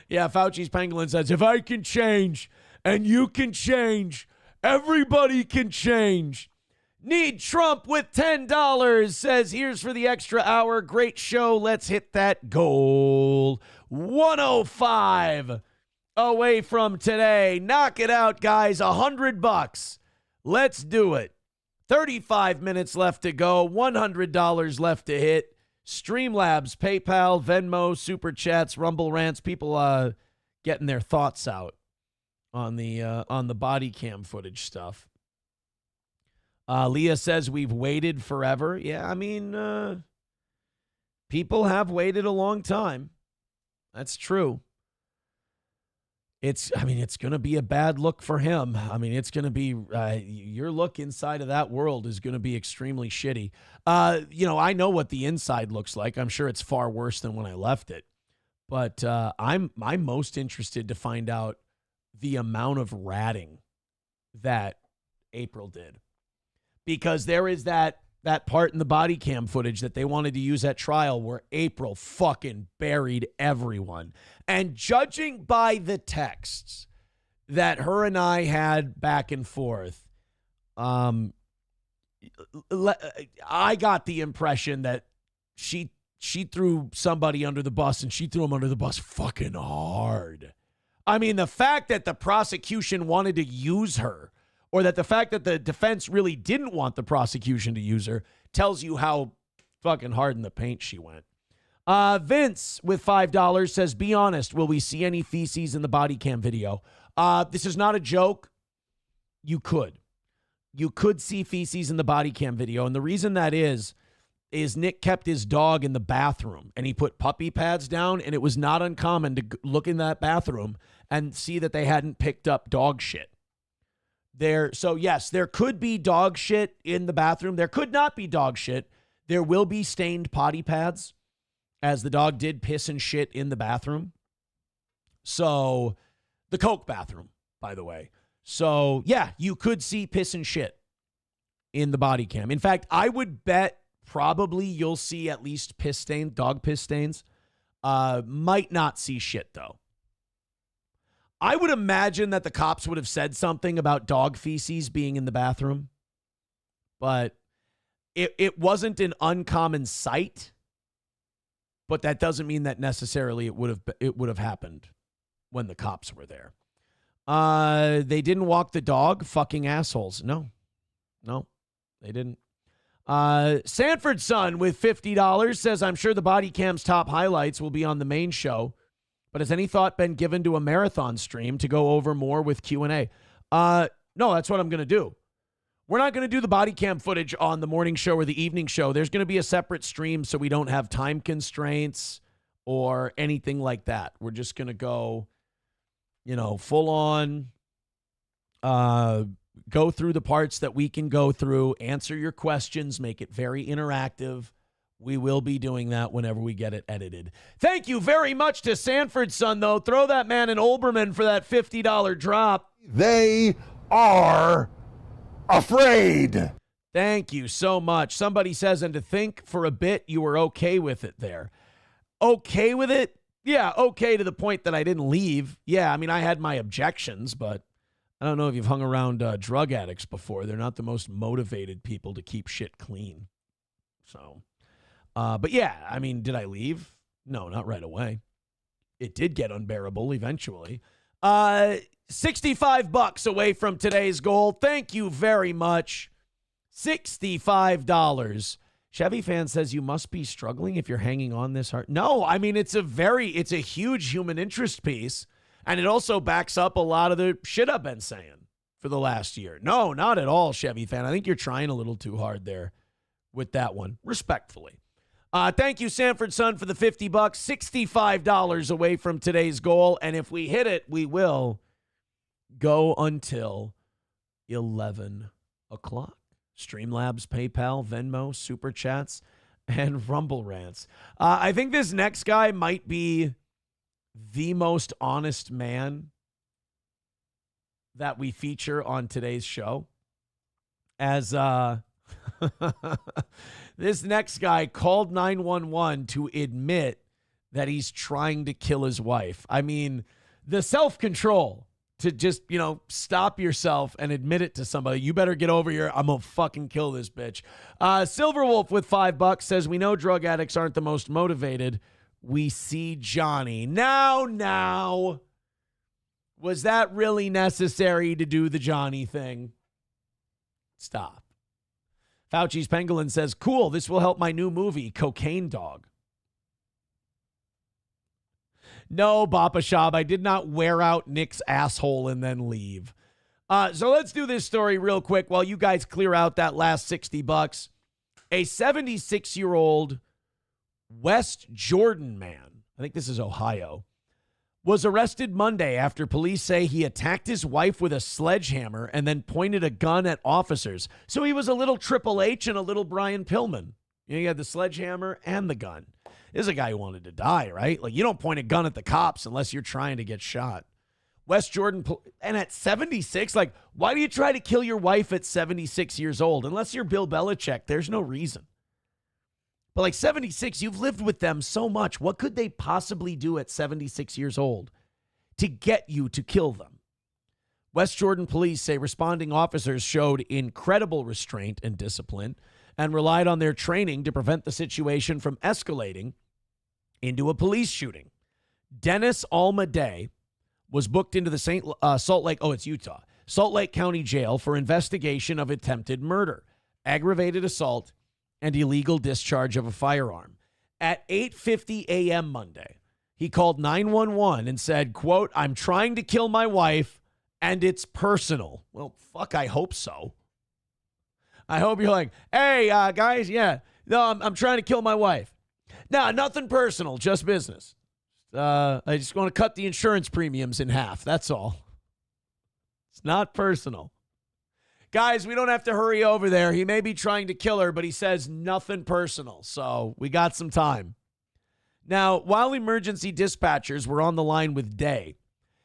Yeah, Fauci's Pangolin says, if I can change and you can change, everybody can change. Need Trump with $10 says, here's for the extra hour. Great show. Let's hit that goal. 105 away from today. Knock it out, guys. $100. Let's do it. 35 minutes left to go. $100 left to hit. Streamlabs, PayPal, Venmo, Super Chats, Rumble Rants. People getting their thoughts out on the body cam footage stuff. Leah says we've waited forever. Yeah, I mean, people have waited a long time. That's true. It's going to be a bad look for him. I mean, it's going to be, your look inside of that world is going to be extremely shitty. I know what the inside looks like. I'm sure it's far worse than when I left it. But I'm most interested to find out the amount of ratting that April did. Because there is that part in the body cam footage that they wanted to use at trial where April fucking buried everyone. And judging by the texts that her and I had back and forth, I got the impression that she threw somebody under the bus, and she threw him under the bus fucking hard. I mean, the fact that the prosecution wanted to use her, or that the fact that the defense really didn't want the prosecution to use her, tells you how fucking hard in the paint she went. Vince with $5 says, be honest, will we see any feces in the body cam video? This is not a joke. You could see feces in the body cam video. And the reason that is Nick kept his dog in the bathroom, and he put puppy pads down, and it was not uncommon to look in that bathroom and see that they hadn't picked up dog shit. So yes, there could be dog shit in the bathroom. There could not be dog shit. There will be stained potty pads, as the dog did piss and shit in the bathroom. So, the Coke bathroom, by the way. So, yeah, you could see piss and shit in the body cam. In fact, I would bet probably you'll see at least dog piss stains. Might not see shit, though. I would imagine that the cops would have said something about dog feces being in the bathroom, but it wasn't an uncommon sight. But that doesn't mean that necessarily it would have happened when the cops were there. They didn't walk the dog, fucking assholes. No, they didn't. Sanford's son with $50 says, I'm sure the body cam's top highlights will be on the main show. But has any thought been given to a marathon stream to go over more with Q&A? No, that's what I'm going to do. We're not going to do the body cam footage on the morning show or the evening show. There's going to be a separate stream so we don't have time constraints or anything like that. We're just going to go, full on, go through the parts that we can go through, answer your questions, make it very interactive. We will be doing that whenever we get it edited. Thank you very much to Sanford's son, though. Throw that man an Olbermann for that $50 drop. They are afraid. Thank you so much. Somebody says, and to think for a bit you were okay with it there. Okay with it? Yeah, okay to the point that I didn't leave. Yeah, I mean, I had my objections, but I don't know if you've hung around drug addicts before. They're not the most motivated people to keep shit clean. So... but yeah, I mean, did I leave? No, not right away. It did get unbearable eventually. $65 away from today's goal. Thank you very much. $65. Chevy fan says you must be struggling if you're hanging on this hard. No, I mean, it's a huge human interest piece. And it also backs up a lot of the shit I've been saying for the last year. No, not at all, Chevy fan. I think you're trying a little too hard there with that one, respectfully. Thank you, Sanford Son, for the $50. $65 away from today's goal. And if we hit it, we will go until 11 o'clock. Streamlabs, PayPal, Venmo, Super Chats. and Rumble rants. I think this next guy might be the most honest man that we feature on today's show. As this next guy called 911 to admit that he's trying to kill his wife. I mean, the self-control to just, stop yourself and admit it to somebody. You better get over here. I'm going to fucking kill this bitch. Silverwolf with $5 says, we know drug addicts aren't the most motivated. We see Johnny. Now, was that really necessary to do the Johnny thing? Stop. Fauci's Pangolin says, cool, this will help my new movie, Cocaine Dog. No, Bapa Shab, I did not wear out Nick's asshole and then leave. So let's do this story real quick while you guys clear out that last $60. A 76-year-old West Jordan man, I think this is Ohio, was arrested Monday after police say he attacked his wife with a sledgehammer and then pointed a gun at officers. So he was a little Triple H and a little Brian Pillman. He had the sledgehammer and the gun. This is a guy who wanted to die, right? Like, you don't point a gun at the cops unless you're trying to get shot. West Jordan, and at 76, like, why do you try to kill your wife at 76 years old? Unless you're Bill Belichick, there's no reason. But like 76, you've lived with them so much. What could they possibly do at 76 years old to get you to kill them? West Jordan police say responding officers showed incredible restraint and discipline and relied on their training to prevent the situation from escalating into a police shooting. Dennis Almaday was booked into the Salt Lake County Jail for investigation of attempted murder, aggravated assault, and illegal discharge of a firearm. At 8:50 a.m. Monday, he called 911 and said, quote, I'm trying to kill my wife, and it's personal. Well, fuck, I hope so. I hope you're like, hey, guys, yeah, no, I'm trying to kill my wife. No, nothing personal, just business. I just want to cut the insurance premiums in half. That's all. It's not personal. Guys, we don't have to hurry over there. He may be trying to kill her, but he says nothing personal. So we got some time. Now, while emergency dispatchers were on the line with Day,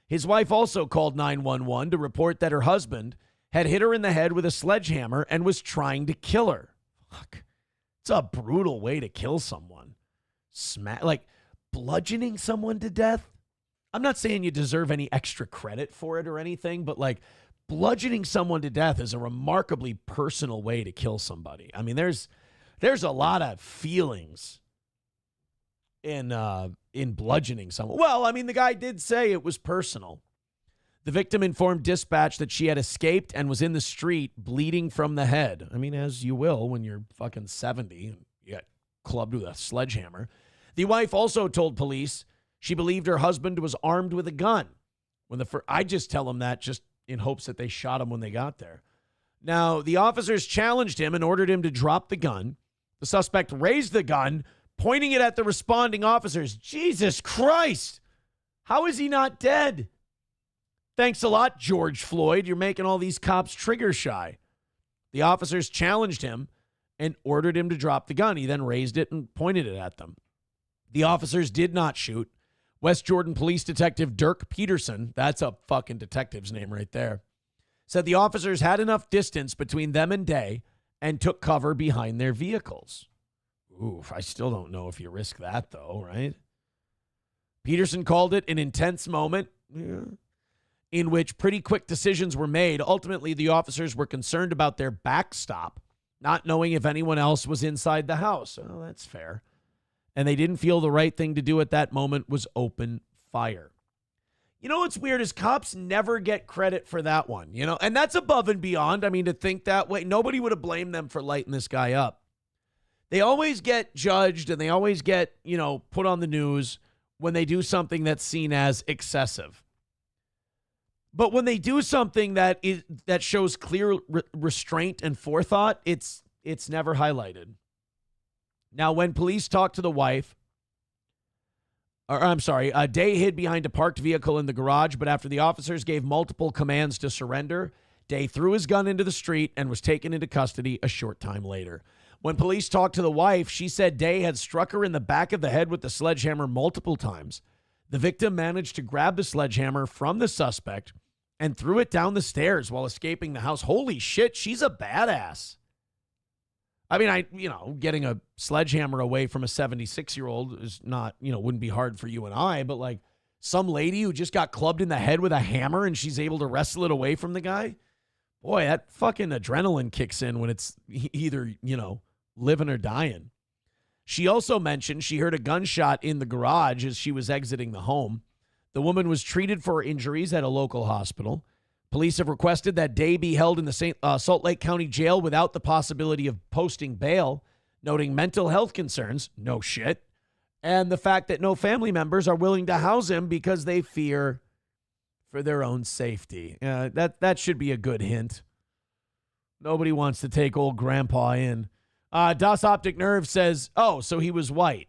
his wife also called 911 to report that her husband had hit her in the head with a sledgehammer and was trying to kill her. Fuck. It's a brutal way to kill someone. Like bludgeoning someone to death. I'm not saying you deserve any extra credit for it or anything, but like bludgeoning someone to death is a remarkably personal way to kill somebody. I mean, there's a lot of feelings in bludgeoning someone. Well, I mean, the guy did say it was personal. The victim informed dispatch that she had escaped and was in the street bleeding from the head. I mean, as you will when you're fucking 70 and you got clubbed with a sledgehammer. The wife also told police she believed her husband was armed with a gun. I just tell him that just in hopes that they shot him when they got there. Now, the officers challenged him and ordered him to drop the gun. The suspect raised the gun, pointing it at the responding officers. Jesus Christ! How is he not dead? Thanks a lot, George Floyd. You're making all these cops trigger shy. The officers challenged him and ordered him to drop the gun. He then raised it and pointed it at them. The officers did not shoot. West Jordan Police Detective Dirk Peterson, that's a fucking detective's name right there, said the officers had enough distance between them and Day and took cover behind their vehicles. Oof, I still don't know if you risk that, though, right? Peterson called it an intense moment. Yeah. In which pretty quick decisions were made. Ultimately, the officers were concerned about their backstop, not knowing if anyone else was inside the house. Oh, that's fair. And they didn't feel the right thing to do at that moment was open fire. You know what's weird is cops never get credit for that one, and that's above and beyond. I mean, to think that way, nobody would have blamed them for lighting this guy up. They always get judged and they always get, put on the news when they do something that's seen as excessive. But when they do something that shows clear restraint and forethought, it's never highlighted. Now, when police talked to the wife, Day hid behind a parked vehicle in the garage, but after the officers gave multiple commands to surrender, Day threw his gun into the street and was taken into custody a short time later. When police talked to the wife, she said Day had struck her in the back of the head with the sledgehammer multiple times. The victim managed to grab the sledgehammer from the suspect and threw it down the stairs while escaping the house. Holy shit, she's a badass. I mean, getting a sledgehammer away from a 76-year-old is not, wouldn't be hard for you and I, but like some lady who just got clubbed in the head with a hammer and she's able to wrestle it away from the guy. Boy, that fucking adrenaline kicks in when it's either, living or dying. She also mentioned she heard a gunshot in the garage as she was exiting the home. The woman was treated for her injuries at a local hospital. Police have requested that Day be held in the Salt Lake County Jail without the possibility of posting bail, noting mental health concerns, no shit, and the fact that no family members are willing to house him because they fear for their own safety. That should be a good hint. Nobody wants to take old grandpa in. Das Optic Nerve says, oh, so he was white.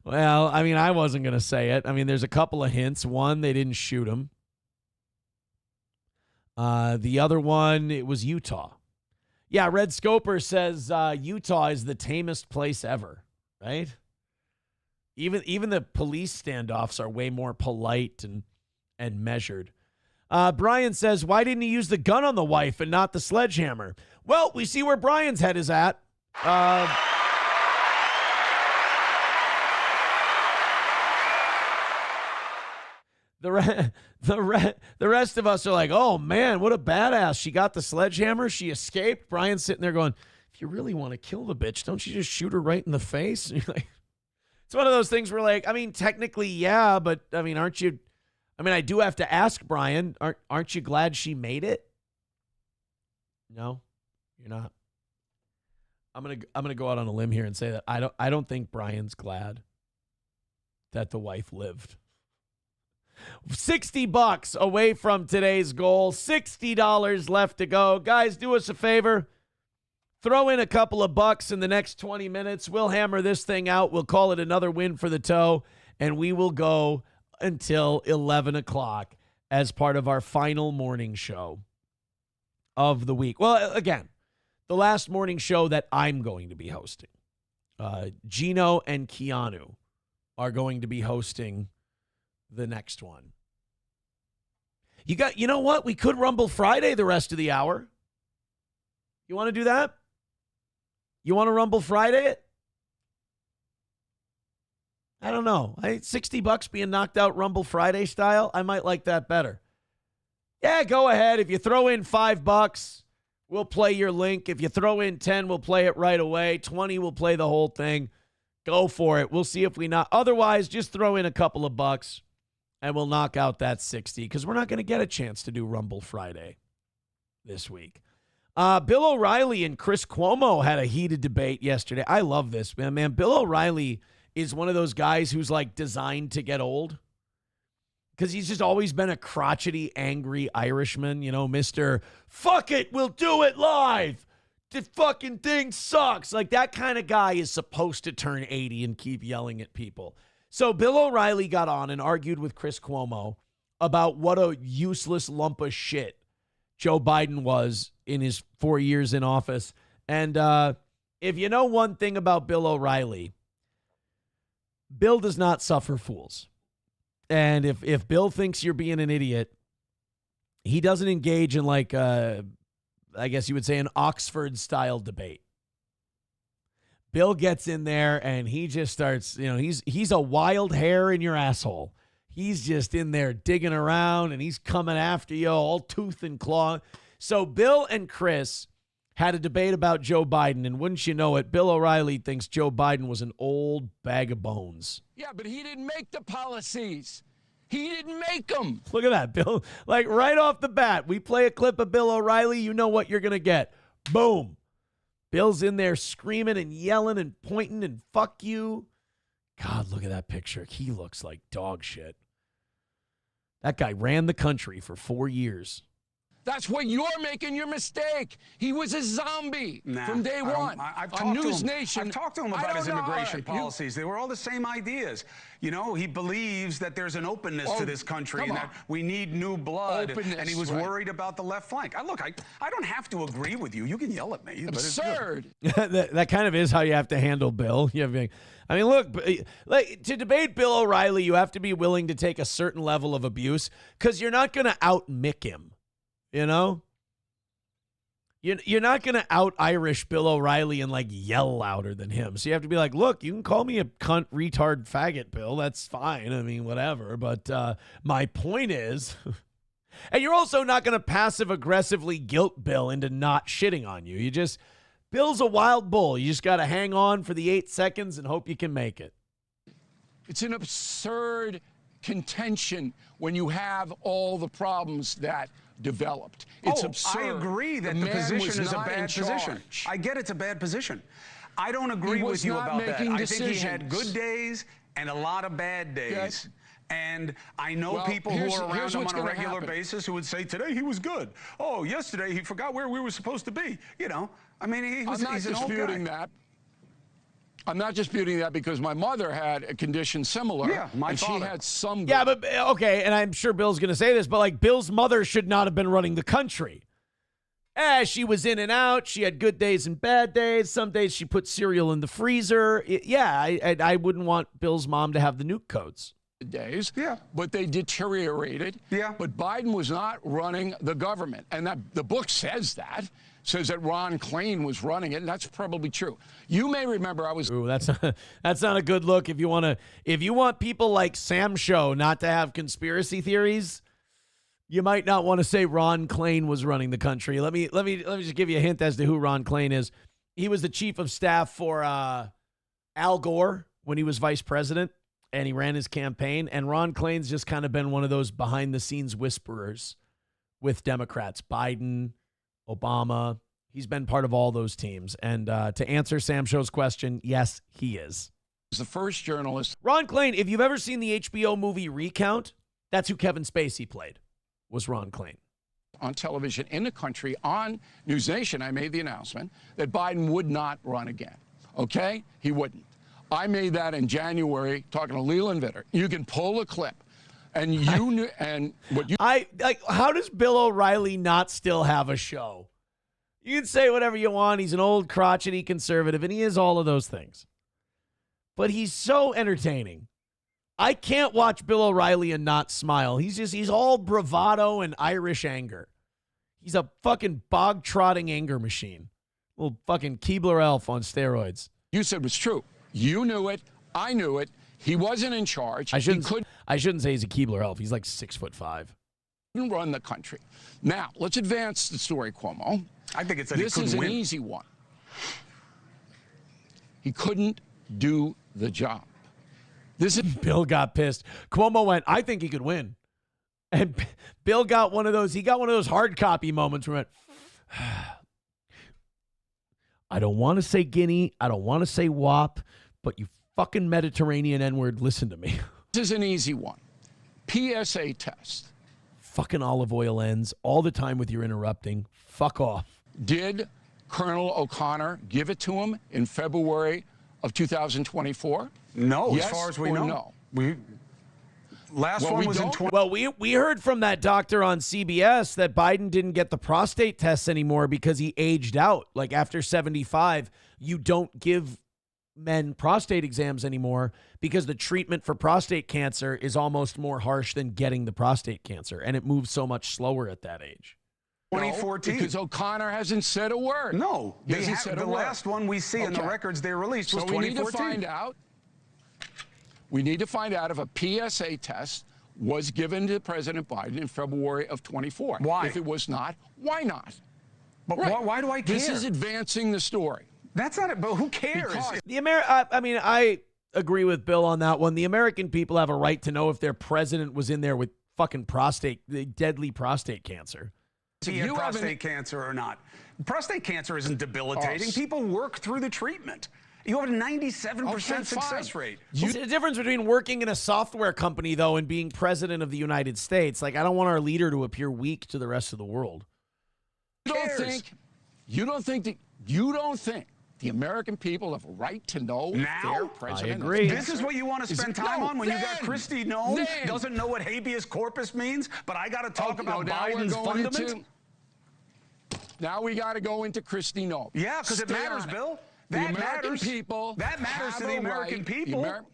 Well, I mean, I wasn't going to say it. I mean, there's a couple of hints. One, they didn't shoot him. The other one, it was Utah. Yeah, Red Scoper says Utah is the tamest place ever, right? Even the police standoffs are way more polite and measured. Brian says, why didn't he use the gun on the wife and not the sledgehammer? Well, we see where Brian's head is at. The rest of us are like, oh, man, what a badass. She got the sledgehammer. She escaped. Brian's sitting there going, if you really want to kill the bitch, don't you just shoot her right in the face? And you're like, it's one of those things where, like, I mean, technically, yeah, but, I mean, aren't you... I mean, I do have to ask Brian, aren't you glad she made it? No, you're not. I'm gonna go out on a limb here and say that I don't think Brian's glad that the wife lived. $60 away from today's goal. $60 left to go. Guys, do us a favor. Throw in a couple of bucks in the next 20 minutes. We'll hammer this thing out. We'll call it another win for the toe, and we will go until 11 o'clock as part of our final morning show of the week. Well, again, the last morning show that I'm going to be hosting. Gino and Keanu are going to be hosting the next one. You know what? We could Rumble Friday the rest of the hour. You want to do that? You want to Rumble Friday it? I don't know. $60 being knocked out Rumble Friday style, I might like that better. Yeah, go ahead. If you throw in $5, we'll play your link. If you throw in 10, we'll play it right away. 20, we'll play the whole thing. Go for it. We'll see if we not. Otherwise, just throw in a couple of bucks and we'll knock out that 60 because we're not going to get a chance to do Rumble Friday this week. Bill O'Reilly and Chris Cuomo had a heated debate yesterday. I love this, man. Bill O'Reilly is one of those guys who's like designed to get old because he's just always been a crotchety, angry Irishman, Mr. Fuck it, we'll do it live. The fucking thing sucks. Like that kind of guy is supposed to turn 80 and keep yelling at people. So Bill O'Reilly got on and argued with Chris Cuomo about what a useless lump of shit Joe Biden was in his 4 years in office. And if you know one thing about Bill O'Reilly, Bill does not suffer fools. And if Bill thinks you're being an idiot, he doesn't engage in like, I guess you would say an Oxford-style debate. Bill gets in there and he just starts, he's a wild hair in your asshole. He's just in there digging around and he's coming after you all tooth and claw. So Bill and Chris had a debate about Joe Biden, and wouldn't you know it, Bill O'Reilly thinks Joe Biden was an old bag of bones. Yeah, but he didn't make the policies. He didn't make them. Look at that, Bill. Like right off the bat, we play a clip of Bill O'Reilly, you know what you're going to get. Boom. Bill's in there screaming and yelling and pointing and fuck you. God, look at that picture. He looks like dog shit. That guy ran the country for 4 years. That's where you're making your mistake. He was a zombie from day one. I've On talked to News him. Nation. I've talked to him I about don't his know. immigration All right, policies. They were all the same ideas. You know, he believes that there's an openness to this country and that we need new blood. Openness, and he was right. worried about the left flank. Look, I don't have to agree with you. You can yell at me. Absurd. that kind of is how you have to handle Bill. You have to, I mean, look, like to debate Bill O'Reilly, you have to be willing to take a certain level of abuse because you're not going to out-mick him, you know? You're not going to out-Irish Bill O'Reilly and, like, yell louder than him. So you have to be like, look, you can call me a cunt, retard, faggot, Bill. That's fine. I mean, whatever. But my point is, and you're also not going to passive-aggressively guilt Bill into not shitting on you. Bill's a wild bull. You just got to hang on for the 8 seconds and hope you can make it. It's an absurd contention when you have all the problems that developed. It's absurd. I agree that the position is a bad position. I get it's a bad position. I don't agree with you about that. I think he had good days and a lot of bad days. And I know people who are around him on a regular basis who would say, today he was good. Oh, yesterday he forgot where we were supposed to be. You know, I mean, he's an old guy. I'm not disputing that. I'm not disputing that because my mother had a condition similar. Yeah, my father. She had some. Yeah, but okay, and I'm sure Bill's going to say this, but like Bill's mother should not have been running the country. She was in and out. She had good days and bad days. Some days she put cereal in the freezer. I wouldn't want Bill's mom to have the nuke codes. Days, but they deteriorated. But Biden was not running the government, and the book says that Ron Klain was running it, and that's probably true. You may remember I was. Ooh, that's not a good look. If you want people like Sam Show not to have conspiracy theories, you might not want to say Ron Klain was running the country. Let me just give you a hint as to who Ron Klain is. He was the chief of staff for Al Gore when he was vice president. And he ran his campaign. And Ron Klain's just kind of been one of those behind-the-scenes whisperers with Democrats. Biden, Obama. He's been part of all those teams. And to answer Sam Show's question, yes, he is. The first journalist. Ron Klain, if you've ever seen the HBO movie Recount, that's who Kevin Spacey played, was Ron Klain. On television in the country, on News Nation, I made the announcement that Biden would not run again. Okay? He wouldn't. I made that in January, talking to Leland Vitter. You can pull a clip, and you knew, and what you. How does Bill O'Reilly not still have a show? You can say whatever you want. He's an old crotchety conservative, and he is all of those things. But he's so entertaining. I can't watch Bill O'Reilly and not smile. He's all bravado and Irish anger. He's a fucking bog-trotting anger machine. Little fucking Keebler elf on steroids. You said was true. You knew it. I knew it. He wasn't in charge. I shouldn't say he's a Keebler elf. He's like 6'5". Couldn't run the country. Now, let's advance the story, Cuomo. I think it's that this he couldn't is win. An easy one. He couldn't do the job. Bill got pissed. Cuomo went, I think he could win. And Bill got one of those hard copy moments where he went, I don't want to say Guinea. I don't want to say WAP. But you fucking Mediterranean N-word, listen to me. This is an easy one. PSA test. Fucking olive oil ends all the time with your interrupting. Fuck off. Did Colonel O'Connor give it to him in February of 2024? No, yes, as far as we or know. No? Last one was in 20. Well, we heard from that doctor on CBS that Biden didn't get the prostate tests anymore because he aged out. Like after 75, you don't give men prostate exams anymore because the treatment for prostate cancer is almost more harsh than getting the prostate cancer, and it moves so much slower at that age. 2014. Because O'Connor hasn't said a word. No, the last one we see in the records they released was 2014. We need to find out if a PSA test was given to President Biden in February of 24. Why? If it was not, why not? But why do I care? This is advancing the story. That's not it, but who cares? I agree with Bill on that one. The American people have a right to know if their president was in there with fucking deadly prostate cancer. He had prostate cancer or not. Prostate cancer isn't debilitating. People work through the treatment. You have a 97% success rate. There's a difference between working in a software company, though, and being president of the United States. Like, I don't want our leader to appear weak to the rest of the world. You don't think the American people have a right to know their president? I agree. This is what you want to spend time on when you got Kristi Noem doesn't know what habeas corpus means, but I got to talk about Biden's fundament? Now we got to go into Kristi Noem. Yeah, because it matters, Bill. That matters. That matters to the American people.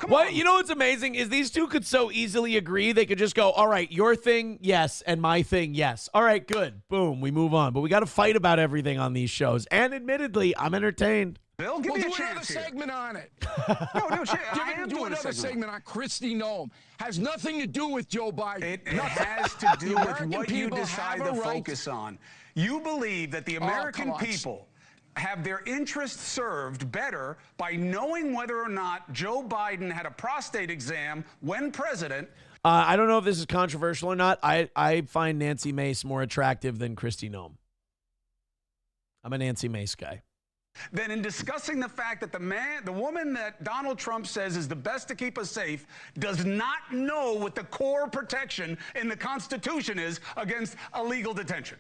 What, you know what's amazing is these two could so easily agree. They could just go, all right, your thing, yes, and my thing, yes. All right, good. Boom, we move on. But we got to fight about everything on these shows. And admittedly, I'm entertained. Bill, give me a chance another segment on it. I am do another segment on Kristi Noem. Has nothing to do with Joe Biden. It has to do with what you decide to focus on. You believe that the American people have their interests served better by knowing whether or not Joe Biden had a prostate exam when president. I don't know if this is controversial or not. I find Nancy Mace more attractive than Kristi Noem. I'm a Nancy Mace guy. Then in discussing the fact that the woman that Donald Trump says is the best to keep us safe does not know what the core protection in the Constitution is against illegal detention.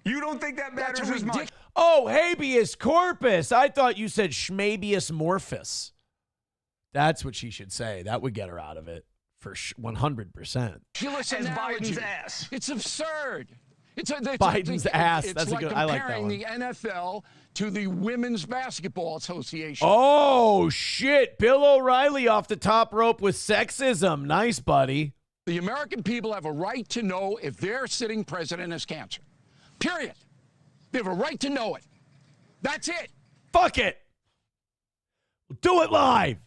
You don't think that matters as much? Oh, habeas corpus. I thought you said schmabius morphus. That's what she should say. That would get her out of it for 100%. As Biden's ass. It's absurd. Biden's ass. That's like a good. I like that one. Comparing the NFL to the Women's Basketball Association. Oh shit! Bill O'Reilly off the top rope with sexism. Nice, buddy. The American people have a right to know if their sitting president has cancer. Period. They have a right to know it. That's it. Fuck it. Do it live.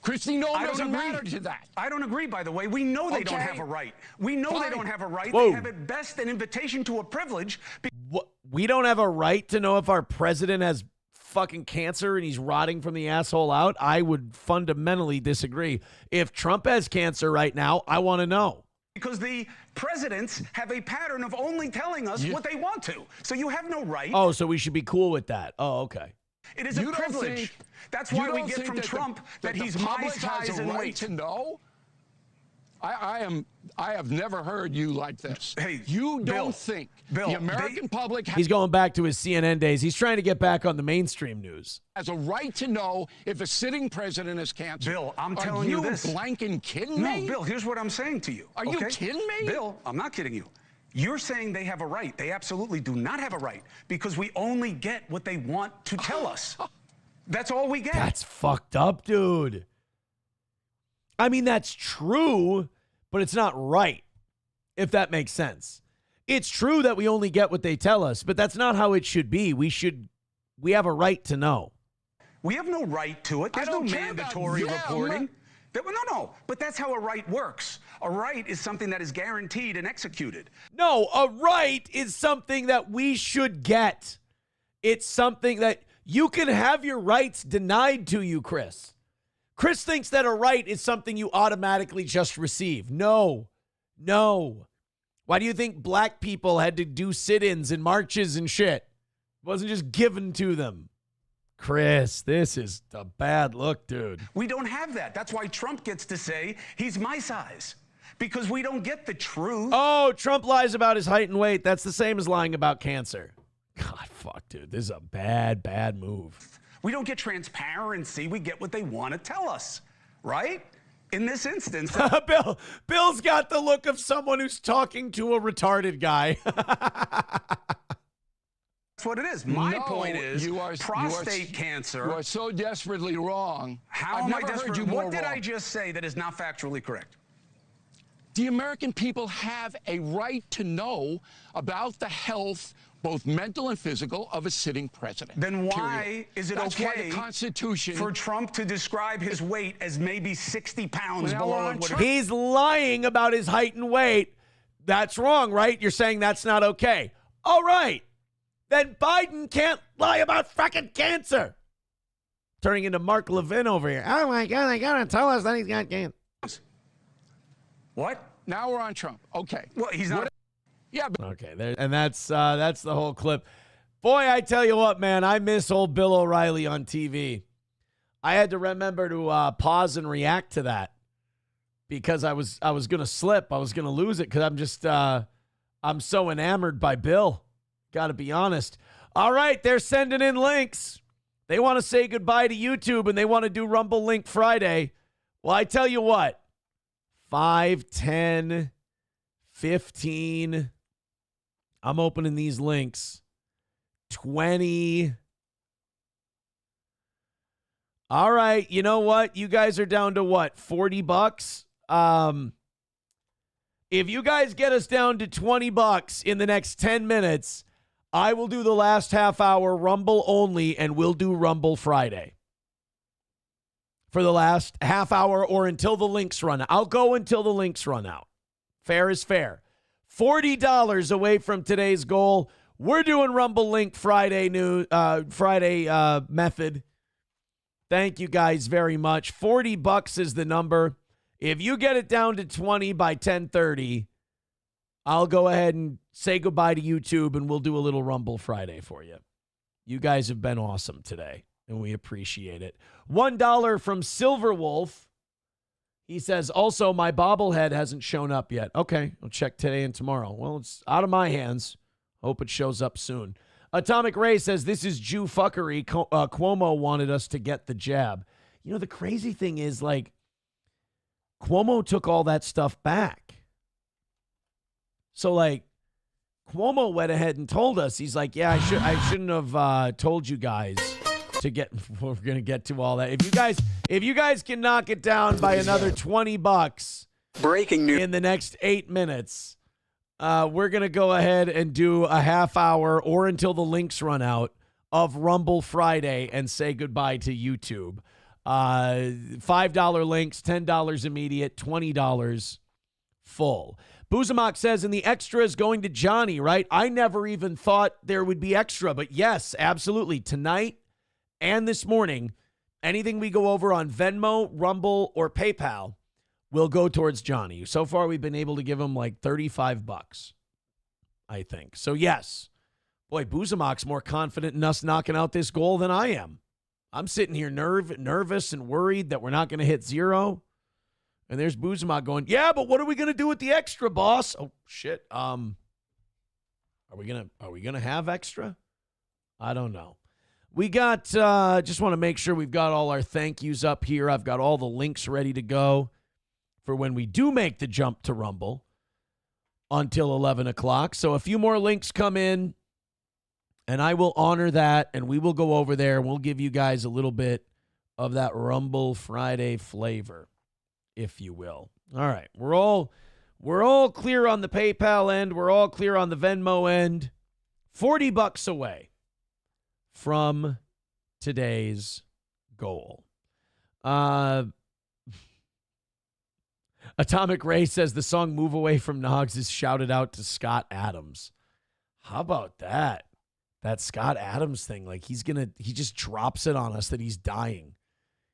Kristi Noem doesn't matter to that. I don't agree, by the way. We know they don't have a right. We know they don't have a right. Whoa. They have at best an invitation to a privilege. What? We don't have a right to know if our president has fucking cancer and he's rotting from the asshole out? I would fundamentally disagree. If Trump has cancer right now, I want to know. Because the presidents have a pattern of only telling us what they want to. So you have no right. Oh, so we should be cool with that. Oh, okay. It is a privilege. That's why we get from Trump that he's my size and weight. To know? I have never heard you like this. Hey, you don't think the American public He's going back to his CNN days. He's trying to get back on the mainstream news. Has a right to know if a sitting president has cancer. Bill, I'm telling you this. Are you blanking kidding me? No, Bill, here's what I'm saying to you. Are you kidding me? Bill, I'm not kidding you. You're saying they have a right. They absolutely do not have a right because we only get what they want to tell us. That's all we get. That's fucked up, dude. I mean, that's true, but it's not right, if that makes sense. It's true that we only get what they tell us, but that's not how it should be. We have a right to know. We have no right to it. There's no mandatory reporting. No, but that's how a right works. A right is something that is guaranteed and executed. No, a right is something that we should get. It's something that you can have your rights denied to you, Chris. Chris thinks that a right is something you automatically just receive. No. Why do you think black people had to do sit-ins and marches and shit? It wasn't just given to them. Chris, this is a bad look, dude. We don't have that. That's why Trump gets to say he's my size. Because we don't get the truth. Oh, Trump lies about his height and weight. That's the same as lying about cancer. God, fuck, dude. This is a bad move. We don't get transparency. We get what they want to tell us, right? In this instance. Bill's got the look of someone who's talking to a retarded guy. That's what it is. My point is prostate cancer. You are so desperately wrong. How am I desperate? What did I just say that is not factually correct? The American people have a right to know about the health, both mental and physical, of a sitting president. Then why is it That's okay why the Constitution for Trump to describe his weight as maybe 60 pounds below what He's lying about his height and weight. That's wrong, right? You're saying that's not okay. All right. Then Biden can't lie about fucking cancer. Turning into Mark Levin over here. Oh my God, they gotta tell us that he's got cancer. What? Now we're on Trump. Okay. Well, he's not. Yeah. Okay, there, and that's the whole clip. Boy, I tell you what, man, I miss old Bill O'Reilly on TV. I had to remember to pause and react to that because I was gonna slip. I was gonna lose it because I'm just I'm so enamored by Bill. Got to be honest. All right, they're sending in links. They want to say goodbye to YouTube, and they want to do Rumble Link Friday. Well, I tell you what, 5, 10, 15. I'm opening these links. 20. All right, you know what? You guys are down to what? $40? If you guys get us down to $20 in the next 10 minutes, I will do the last half hour Rumble only, and we'll do Rumble Friday. For the last half hour or until the links run out. I'll go until the links run out. Fair is fair. $40 away from today's goal. We're doing Rumble Link Friday method. Thank you guys very much. $40 is the number. If you get it down to 20 by 10:30, I'll go ahead and say goodbye to YouTube, and we'll do a little Rumble Friday for you. You guys have been awesome today, and we appreciate it. $1 from Silver Wolf. He says, also, my bobblehead hasn't shown up yet. Okay, I'll check today and tomorrow. Well, it's out of my hands. Hope it shows up soon. Atomic Ray says, this is Jew fuckery. Cuomo wanted us to get the jab. You know, the crazy thing is, like, Cuomo took all that stuff back. So, like, Cuomo went ahead and told us. He's like, yeah, I shouldn't have told you guys to get. We're going to get to all that. If you guys can knock it down by another $20 breaking news in the next 8 minutes, we're going to go ahead and do a half hour or until the links run out of Rumble Friday and say goodbye to YouTube. $5 links, $10 immediate, $20 full. Buzamok says, and the extra is going to Johnny, right? I never even thought there would be extra, but yes, absolutely. Tonight and this morning, anything we go over on Venmo, Rumble, or PayPal will go towards Johnny. So far, we've been able to give him like $35, I think. So yes, boy, Buzamok's more confident in us knocking out this goal than I am. I'm sitting here nervous and worried that we're not going to hit zero. And there's Buzamok going, yeah, but what are we going to do with the extra, boss? Oh, shit. Are we gonna have extra? I don't know. We got, just want to make sure we've got all our thank yous up here. I've got all the links ready to go for when we do make the jump to Rumble until 11 o'clock. So a few more links come in, and I will honor that, and we will go over there, and we'll give you guys a little bit of that Rumble Friday flavor, if you will. All right, we're all clear on the PayPal end. We're all clear on the Venmo end. $40 away from today's goal. Atomic Ray says the song Move Away from Noggs is shouted out to Scott Adams. How about that? That Scott Adams thing. Like he just drops it on us that he's dying.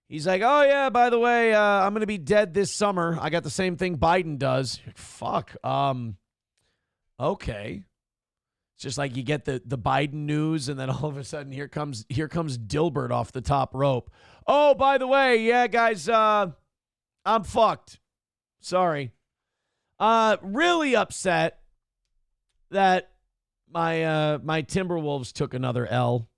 He's like, oh, yeah, by the way, I'm going to be dead this summer. I got the same thing Biden does. Fuck. Okay. It's just like you get the Biden news, and then all of a sudden here comes Dilbert off the top rope. Oh, by the way, yeah, guys, I'm fucked. Sorry. Really upset that my Timberwolves took another L.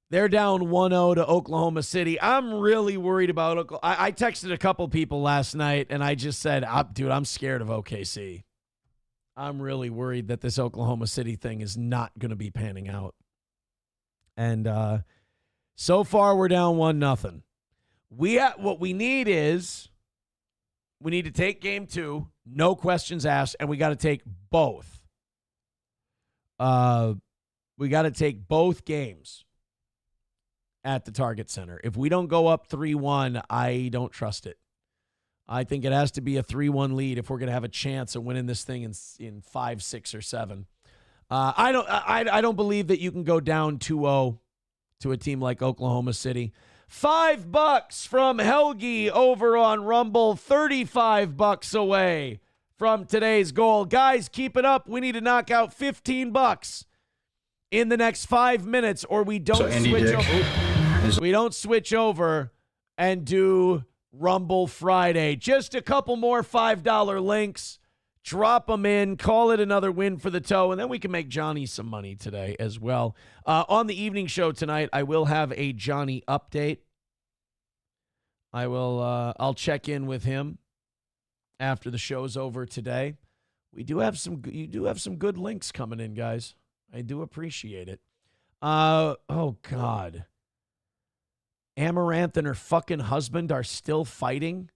They're down 1-0 to Oklahoma City. I'm really worried about Oklahoma. I texted a couple people last night, and I just said, dude, I'm scared of OKC. I'm really worried that this Oklahoma City thing is not going to be panning out. And so far, we're down 1-0. What we need is we need to take game 2, no questions asked, and we got to take both. We got to take both games at the Target Center. If we don't go up 3-1, I don't trust it. I think it has to be a 3-1 lead if we're going to have a chance of winning this thing in 5, 6, or 7. I don't believe that you can go down 2-0 to a team like Oklahoma City. $5 from Helgi over on Rumble. $35 away from today's goal. Guys, keep it up. We need to knock out $15 in the next 5 minutes, or we don't switch over. We don't switch over and do Rumble Friday. Just a couple more $5 links. Drop them in, call it another win for the toe, and then we can make Johnny some money today as well. On the evening show tonight, I will have a Johnny update. I'll check in with him after the show's over today. You do have some good links coming in, guys. I do appreciate it. Oh God. Amaranth and her fucking husband are still fighting.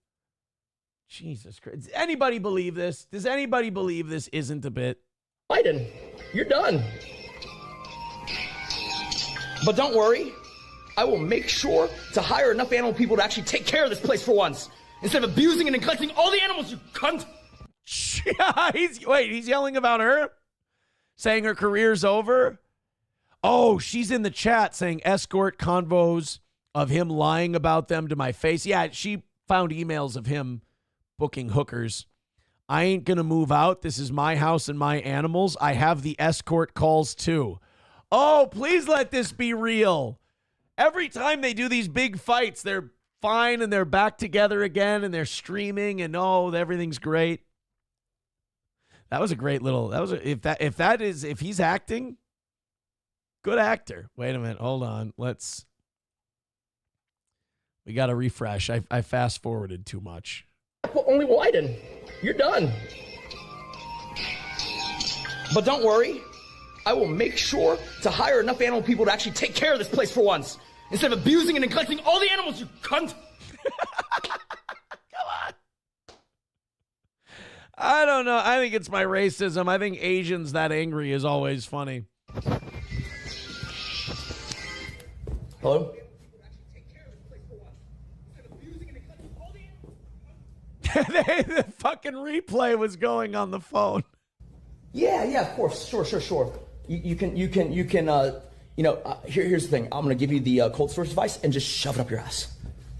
Jesus Christ. Does anybody believe this? Does anybody believe this isn't a bit? Biden, you're done. But don't worry. I will make sure to hire enough animal people to actually take care of this place for once. Instead of abusing and neglecting all the animals, you cunt. He's yelling about her? Saying her career's over? Oh, she's in the chat saying escort convos of him lying about them to my face. Yeah, she found emails of him booking hookers. I ain't going to move out. This is my house and my animals. I have the escort calls too. Oh, please let this be real. Every time they do these big fights, they're fine and they're back together again and they're streaming and everything's great. That was a great little, if he's acting, good actor. Wait a minute. Hold on. We got to refresh. I fast forwarded too much. Only Wyden. You're done. But don't worry. I will make sure to hire enough animal people to actually take care of this place for once. Instead of abusing and neglecting all the animals, you cunt. Come on. I don't know. I think it's my racism. I think Asians that angry is always funny. Hello? The fucking replay was going on the phone. Yeah, of course. Sure. You can, here's the thing. I'm going to give you the cold storage device and just shove it up your ass.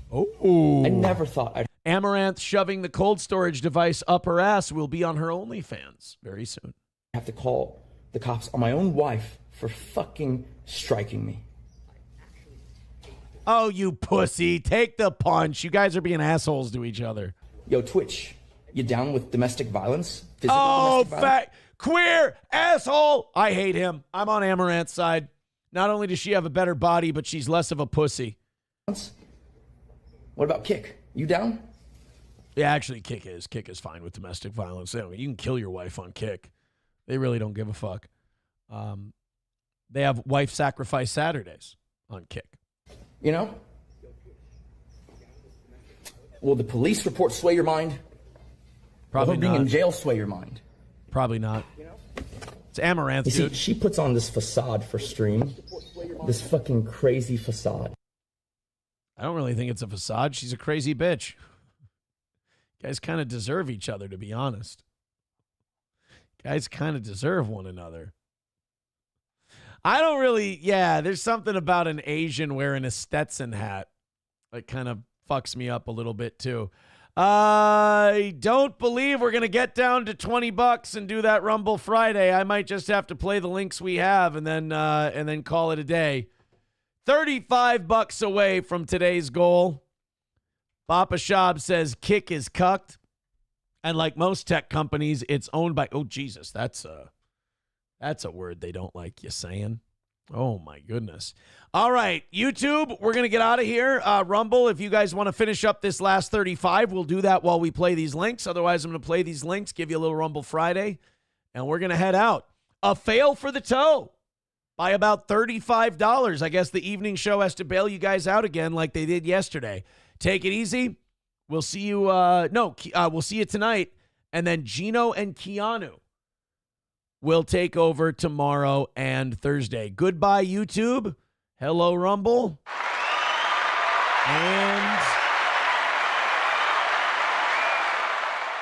Oh. I never thought I'd... Amaranth shoving the cold storage device up her ass will be on her OnlyFans very soon. I have to call the cops on my own wife for fucking striking me. Oh, you pussy. Take the punch. You guys are being assholes to each other. Yo, Twitch, you down with domestic violence? Fat queer asshole. I hate him. I'm on Amaranth's side. Not only does she have a better body, but she's less of a pussy. What about Kick? You down? Yeah, actually, Kick is fine with domestic violence. You can kill your wife on Kick. They really don't give a fuck. They have wife sacrifice Saturdays on Kick. You know? Will the police report sway your mind? Probably not. Being in not. jail sway your mind? Probably not. It's Amaranth, You see, dude. she puts on this facade for stream. This fucking crazy facade. I don't really think it's a facade. She's a crazy bitch. You guys kind of deserve each other, to be honest. You guys kind of deserve one another. I don't really, there's something about an Asian wearing a Stetson hat that kind of fucks me up a little bit too. I don't believe we're going to get down to $20 and do that Rumble Friday. I might just have to play the links we have and then call it a day. $35 away from today's goal. Papa Shab says Kick is cucked. And like most tech companies, it's owned by, oh, Jesus, that's a word they don't like you saying. Oh, my goodness. All right, YouTube, we're going to get out of here. Rumble, if you guys want to finish up this last 35, we'll do that while we play these links. Otherwise, I'm going to play these links, give you a little Rumble Friday, and we're going to head out. A fail for the toe by about $35. I guess the evening show has to bail you guys out again like they did yesterday. Take it easy. We'll see you. We'll see you tonight. And then Gino and Keanu will take over tomorrow and Thursday. Goodbye, YouTube. Hello, Rumble. And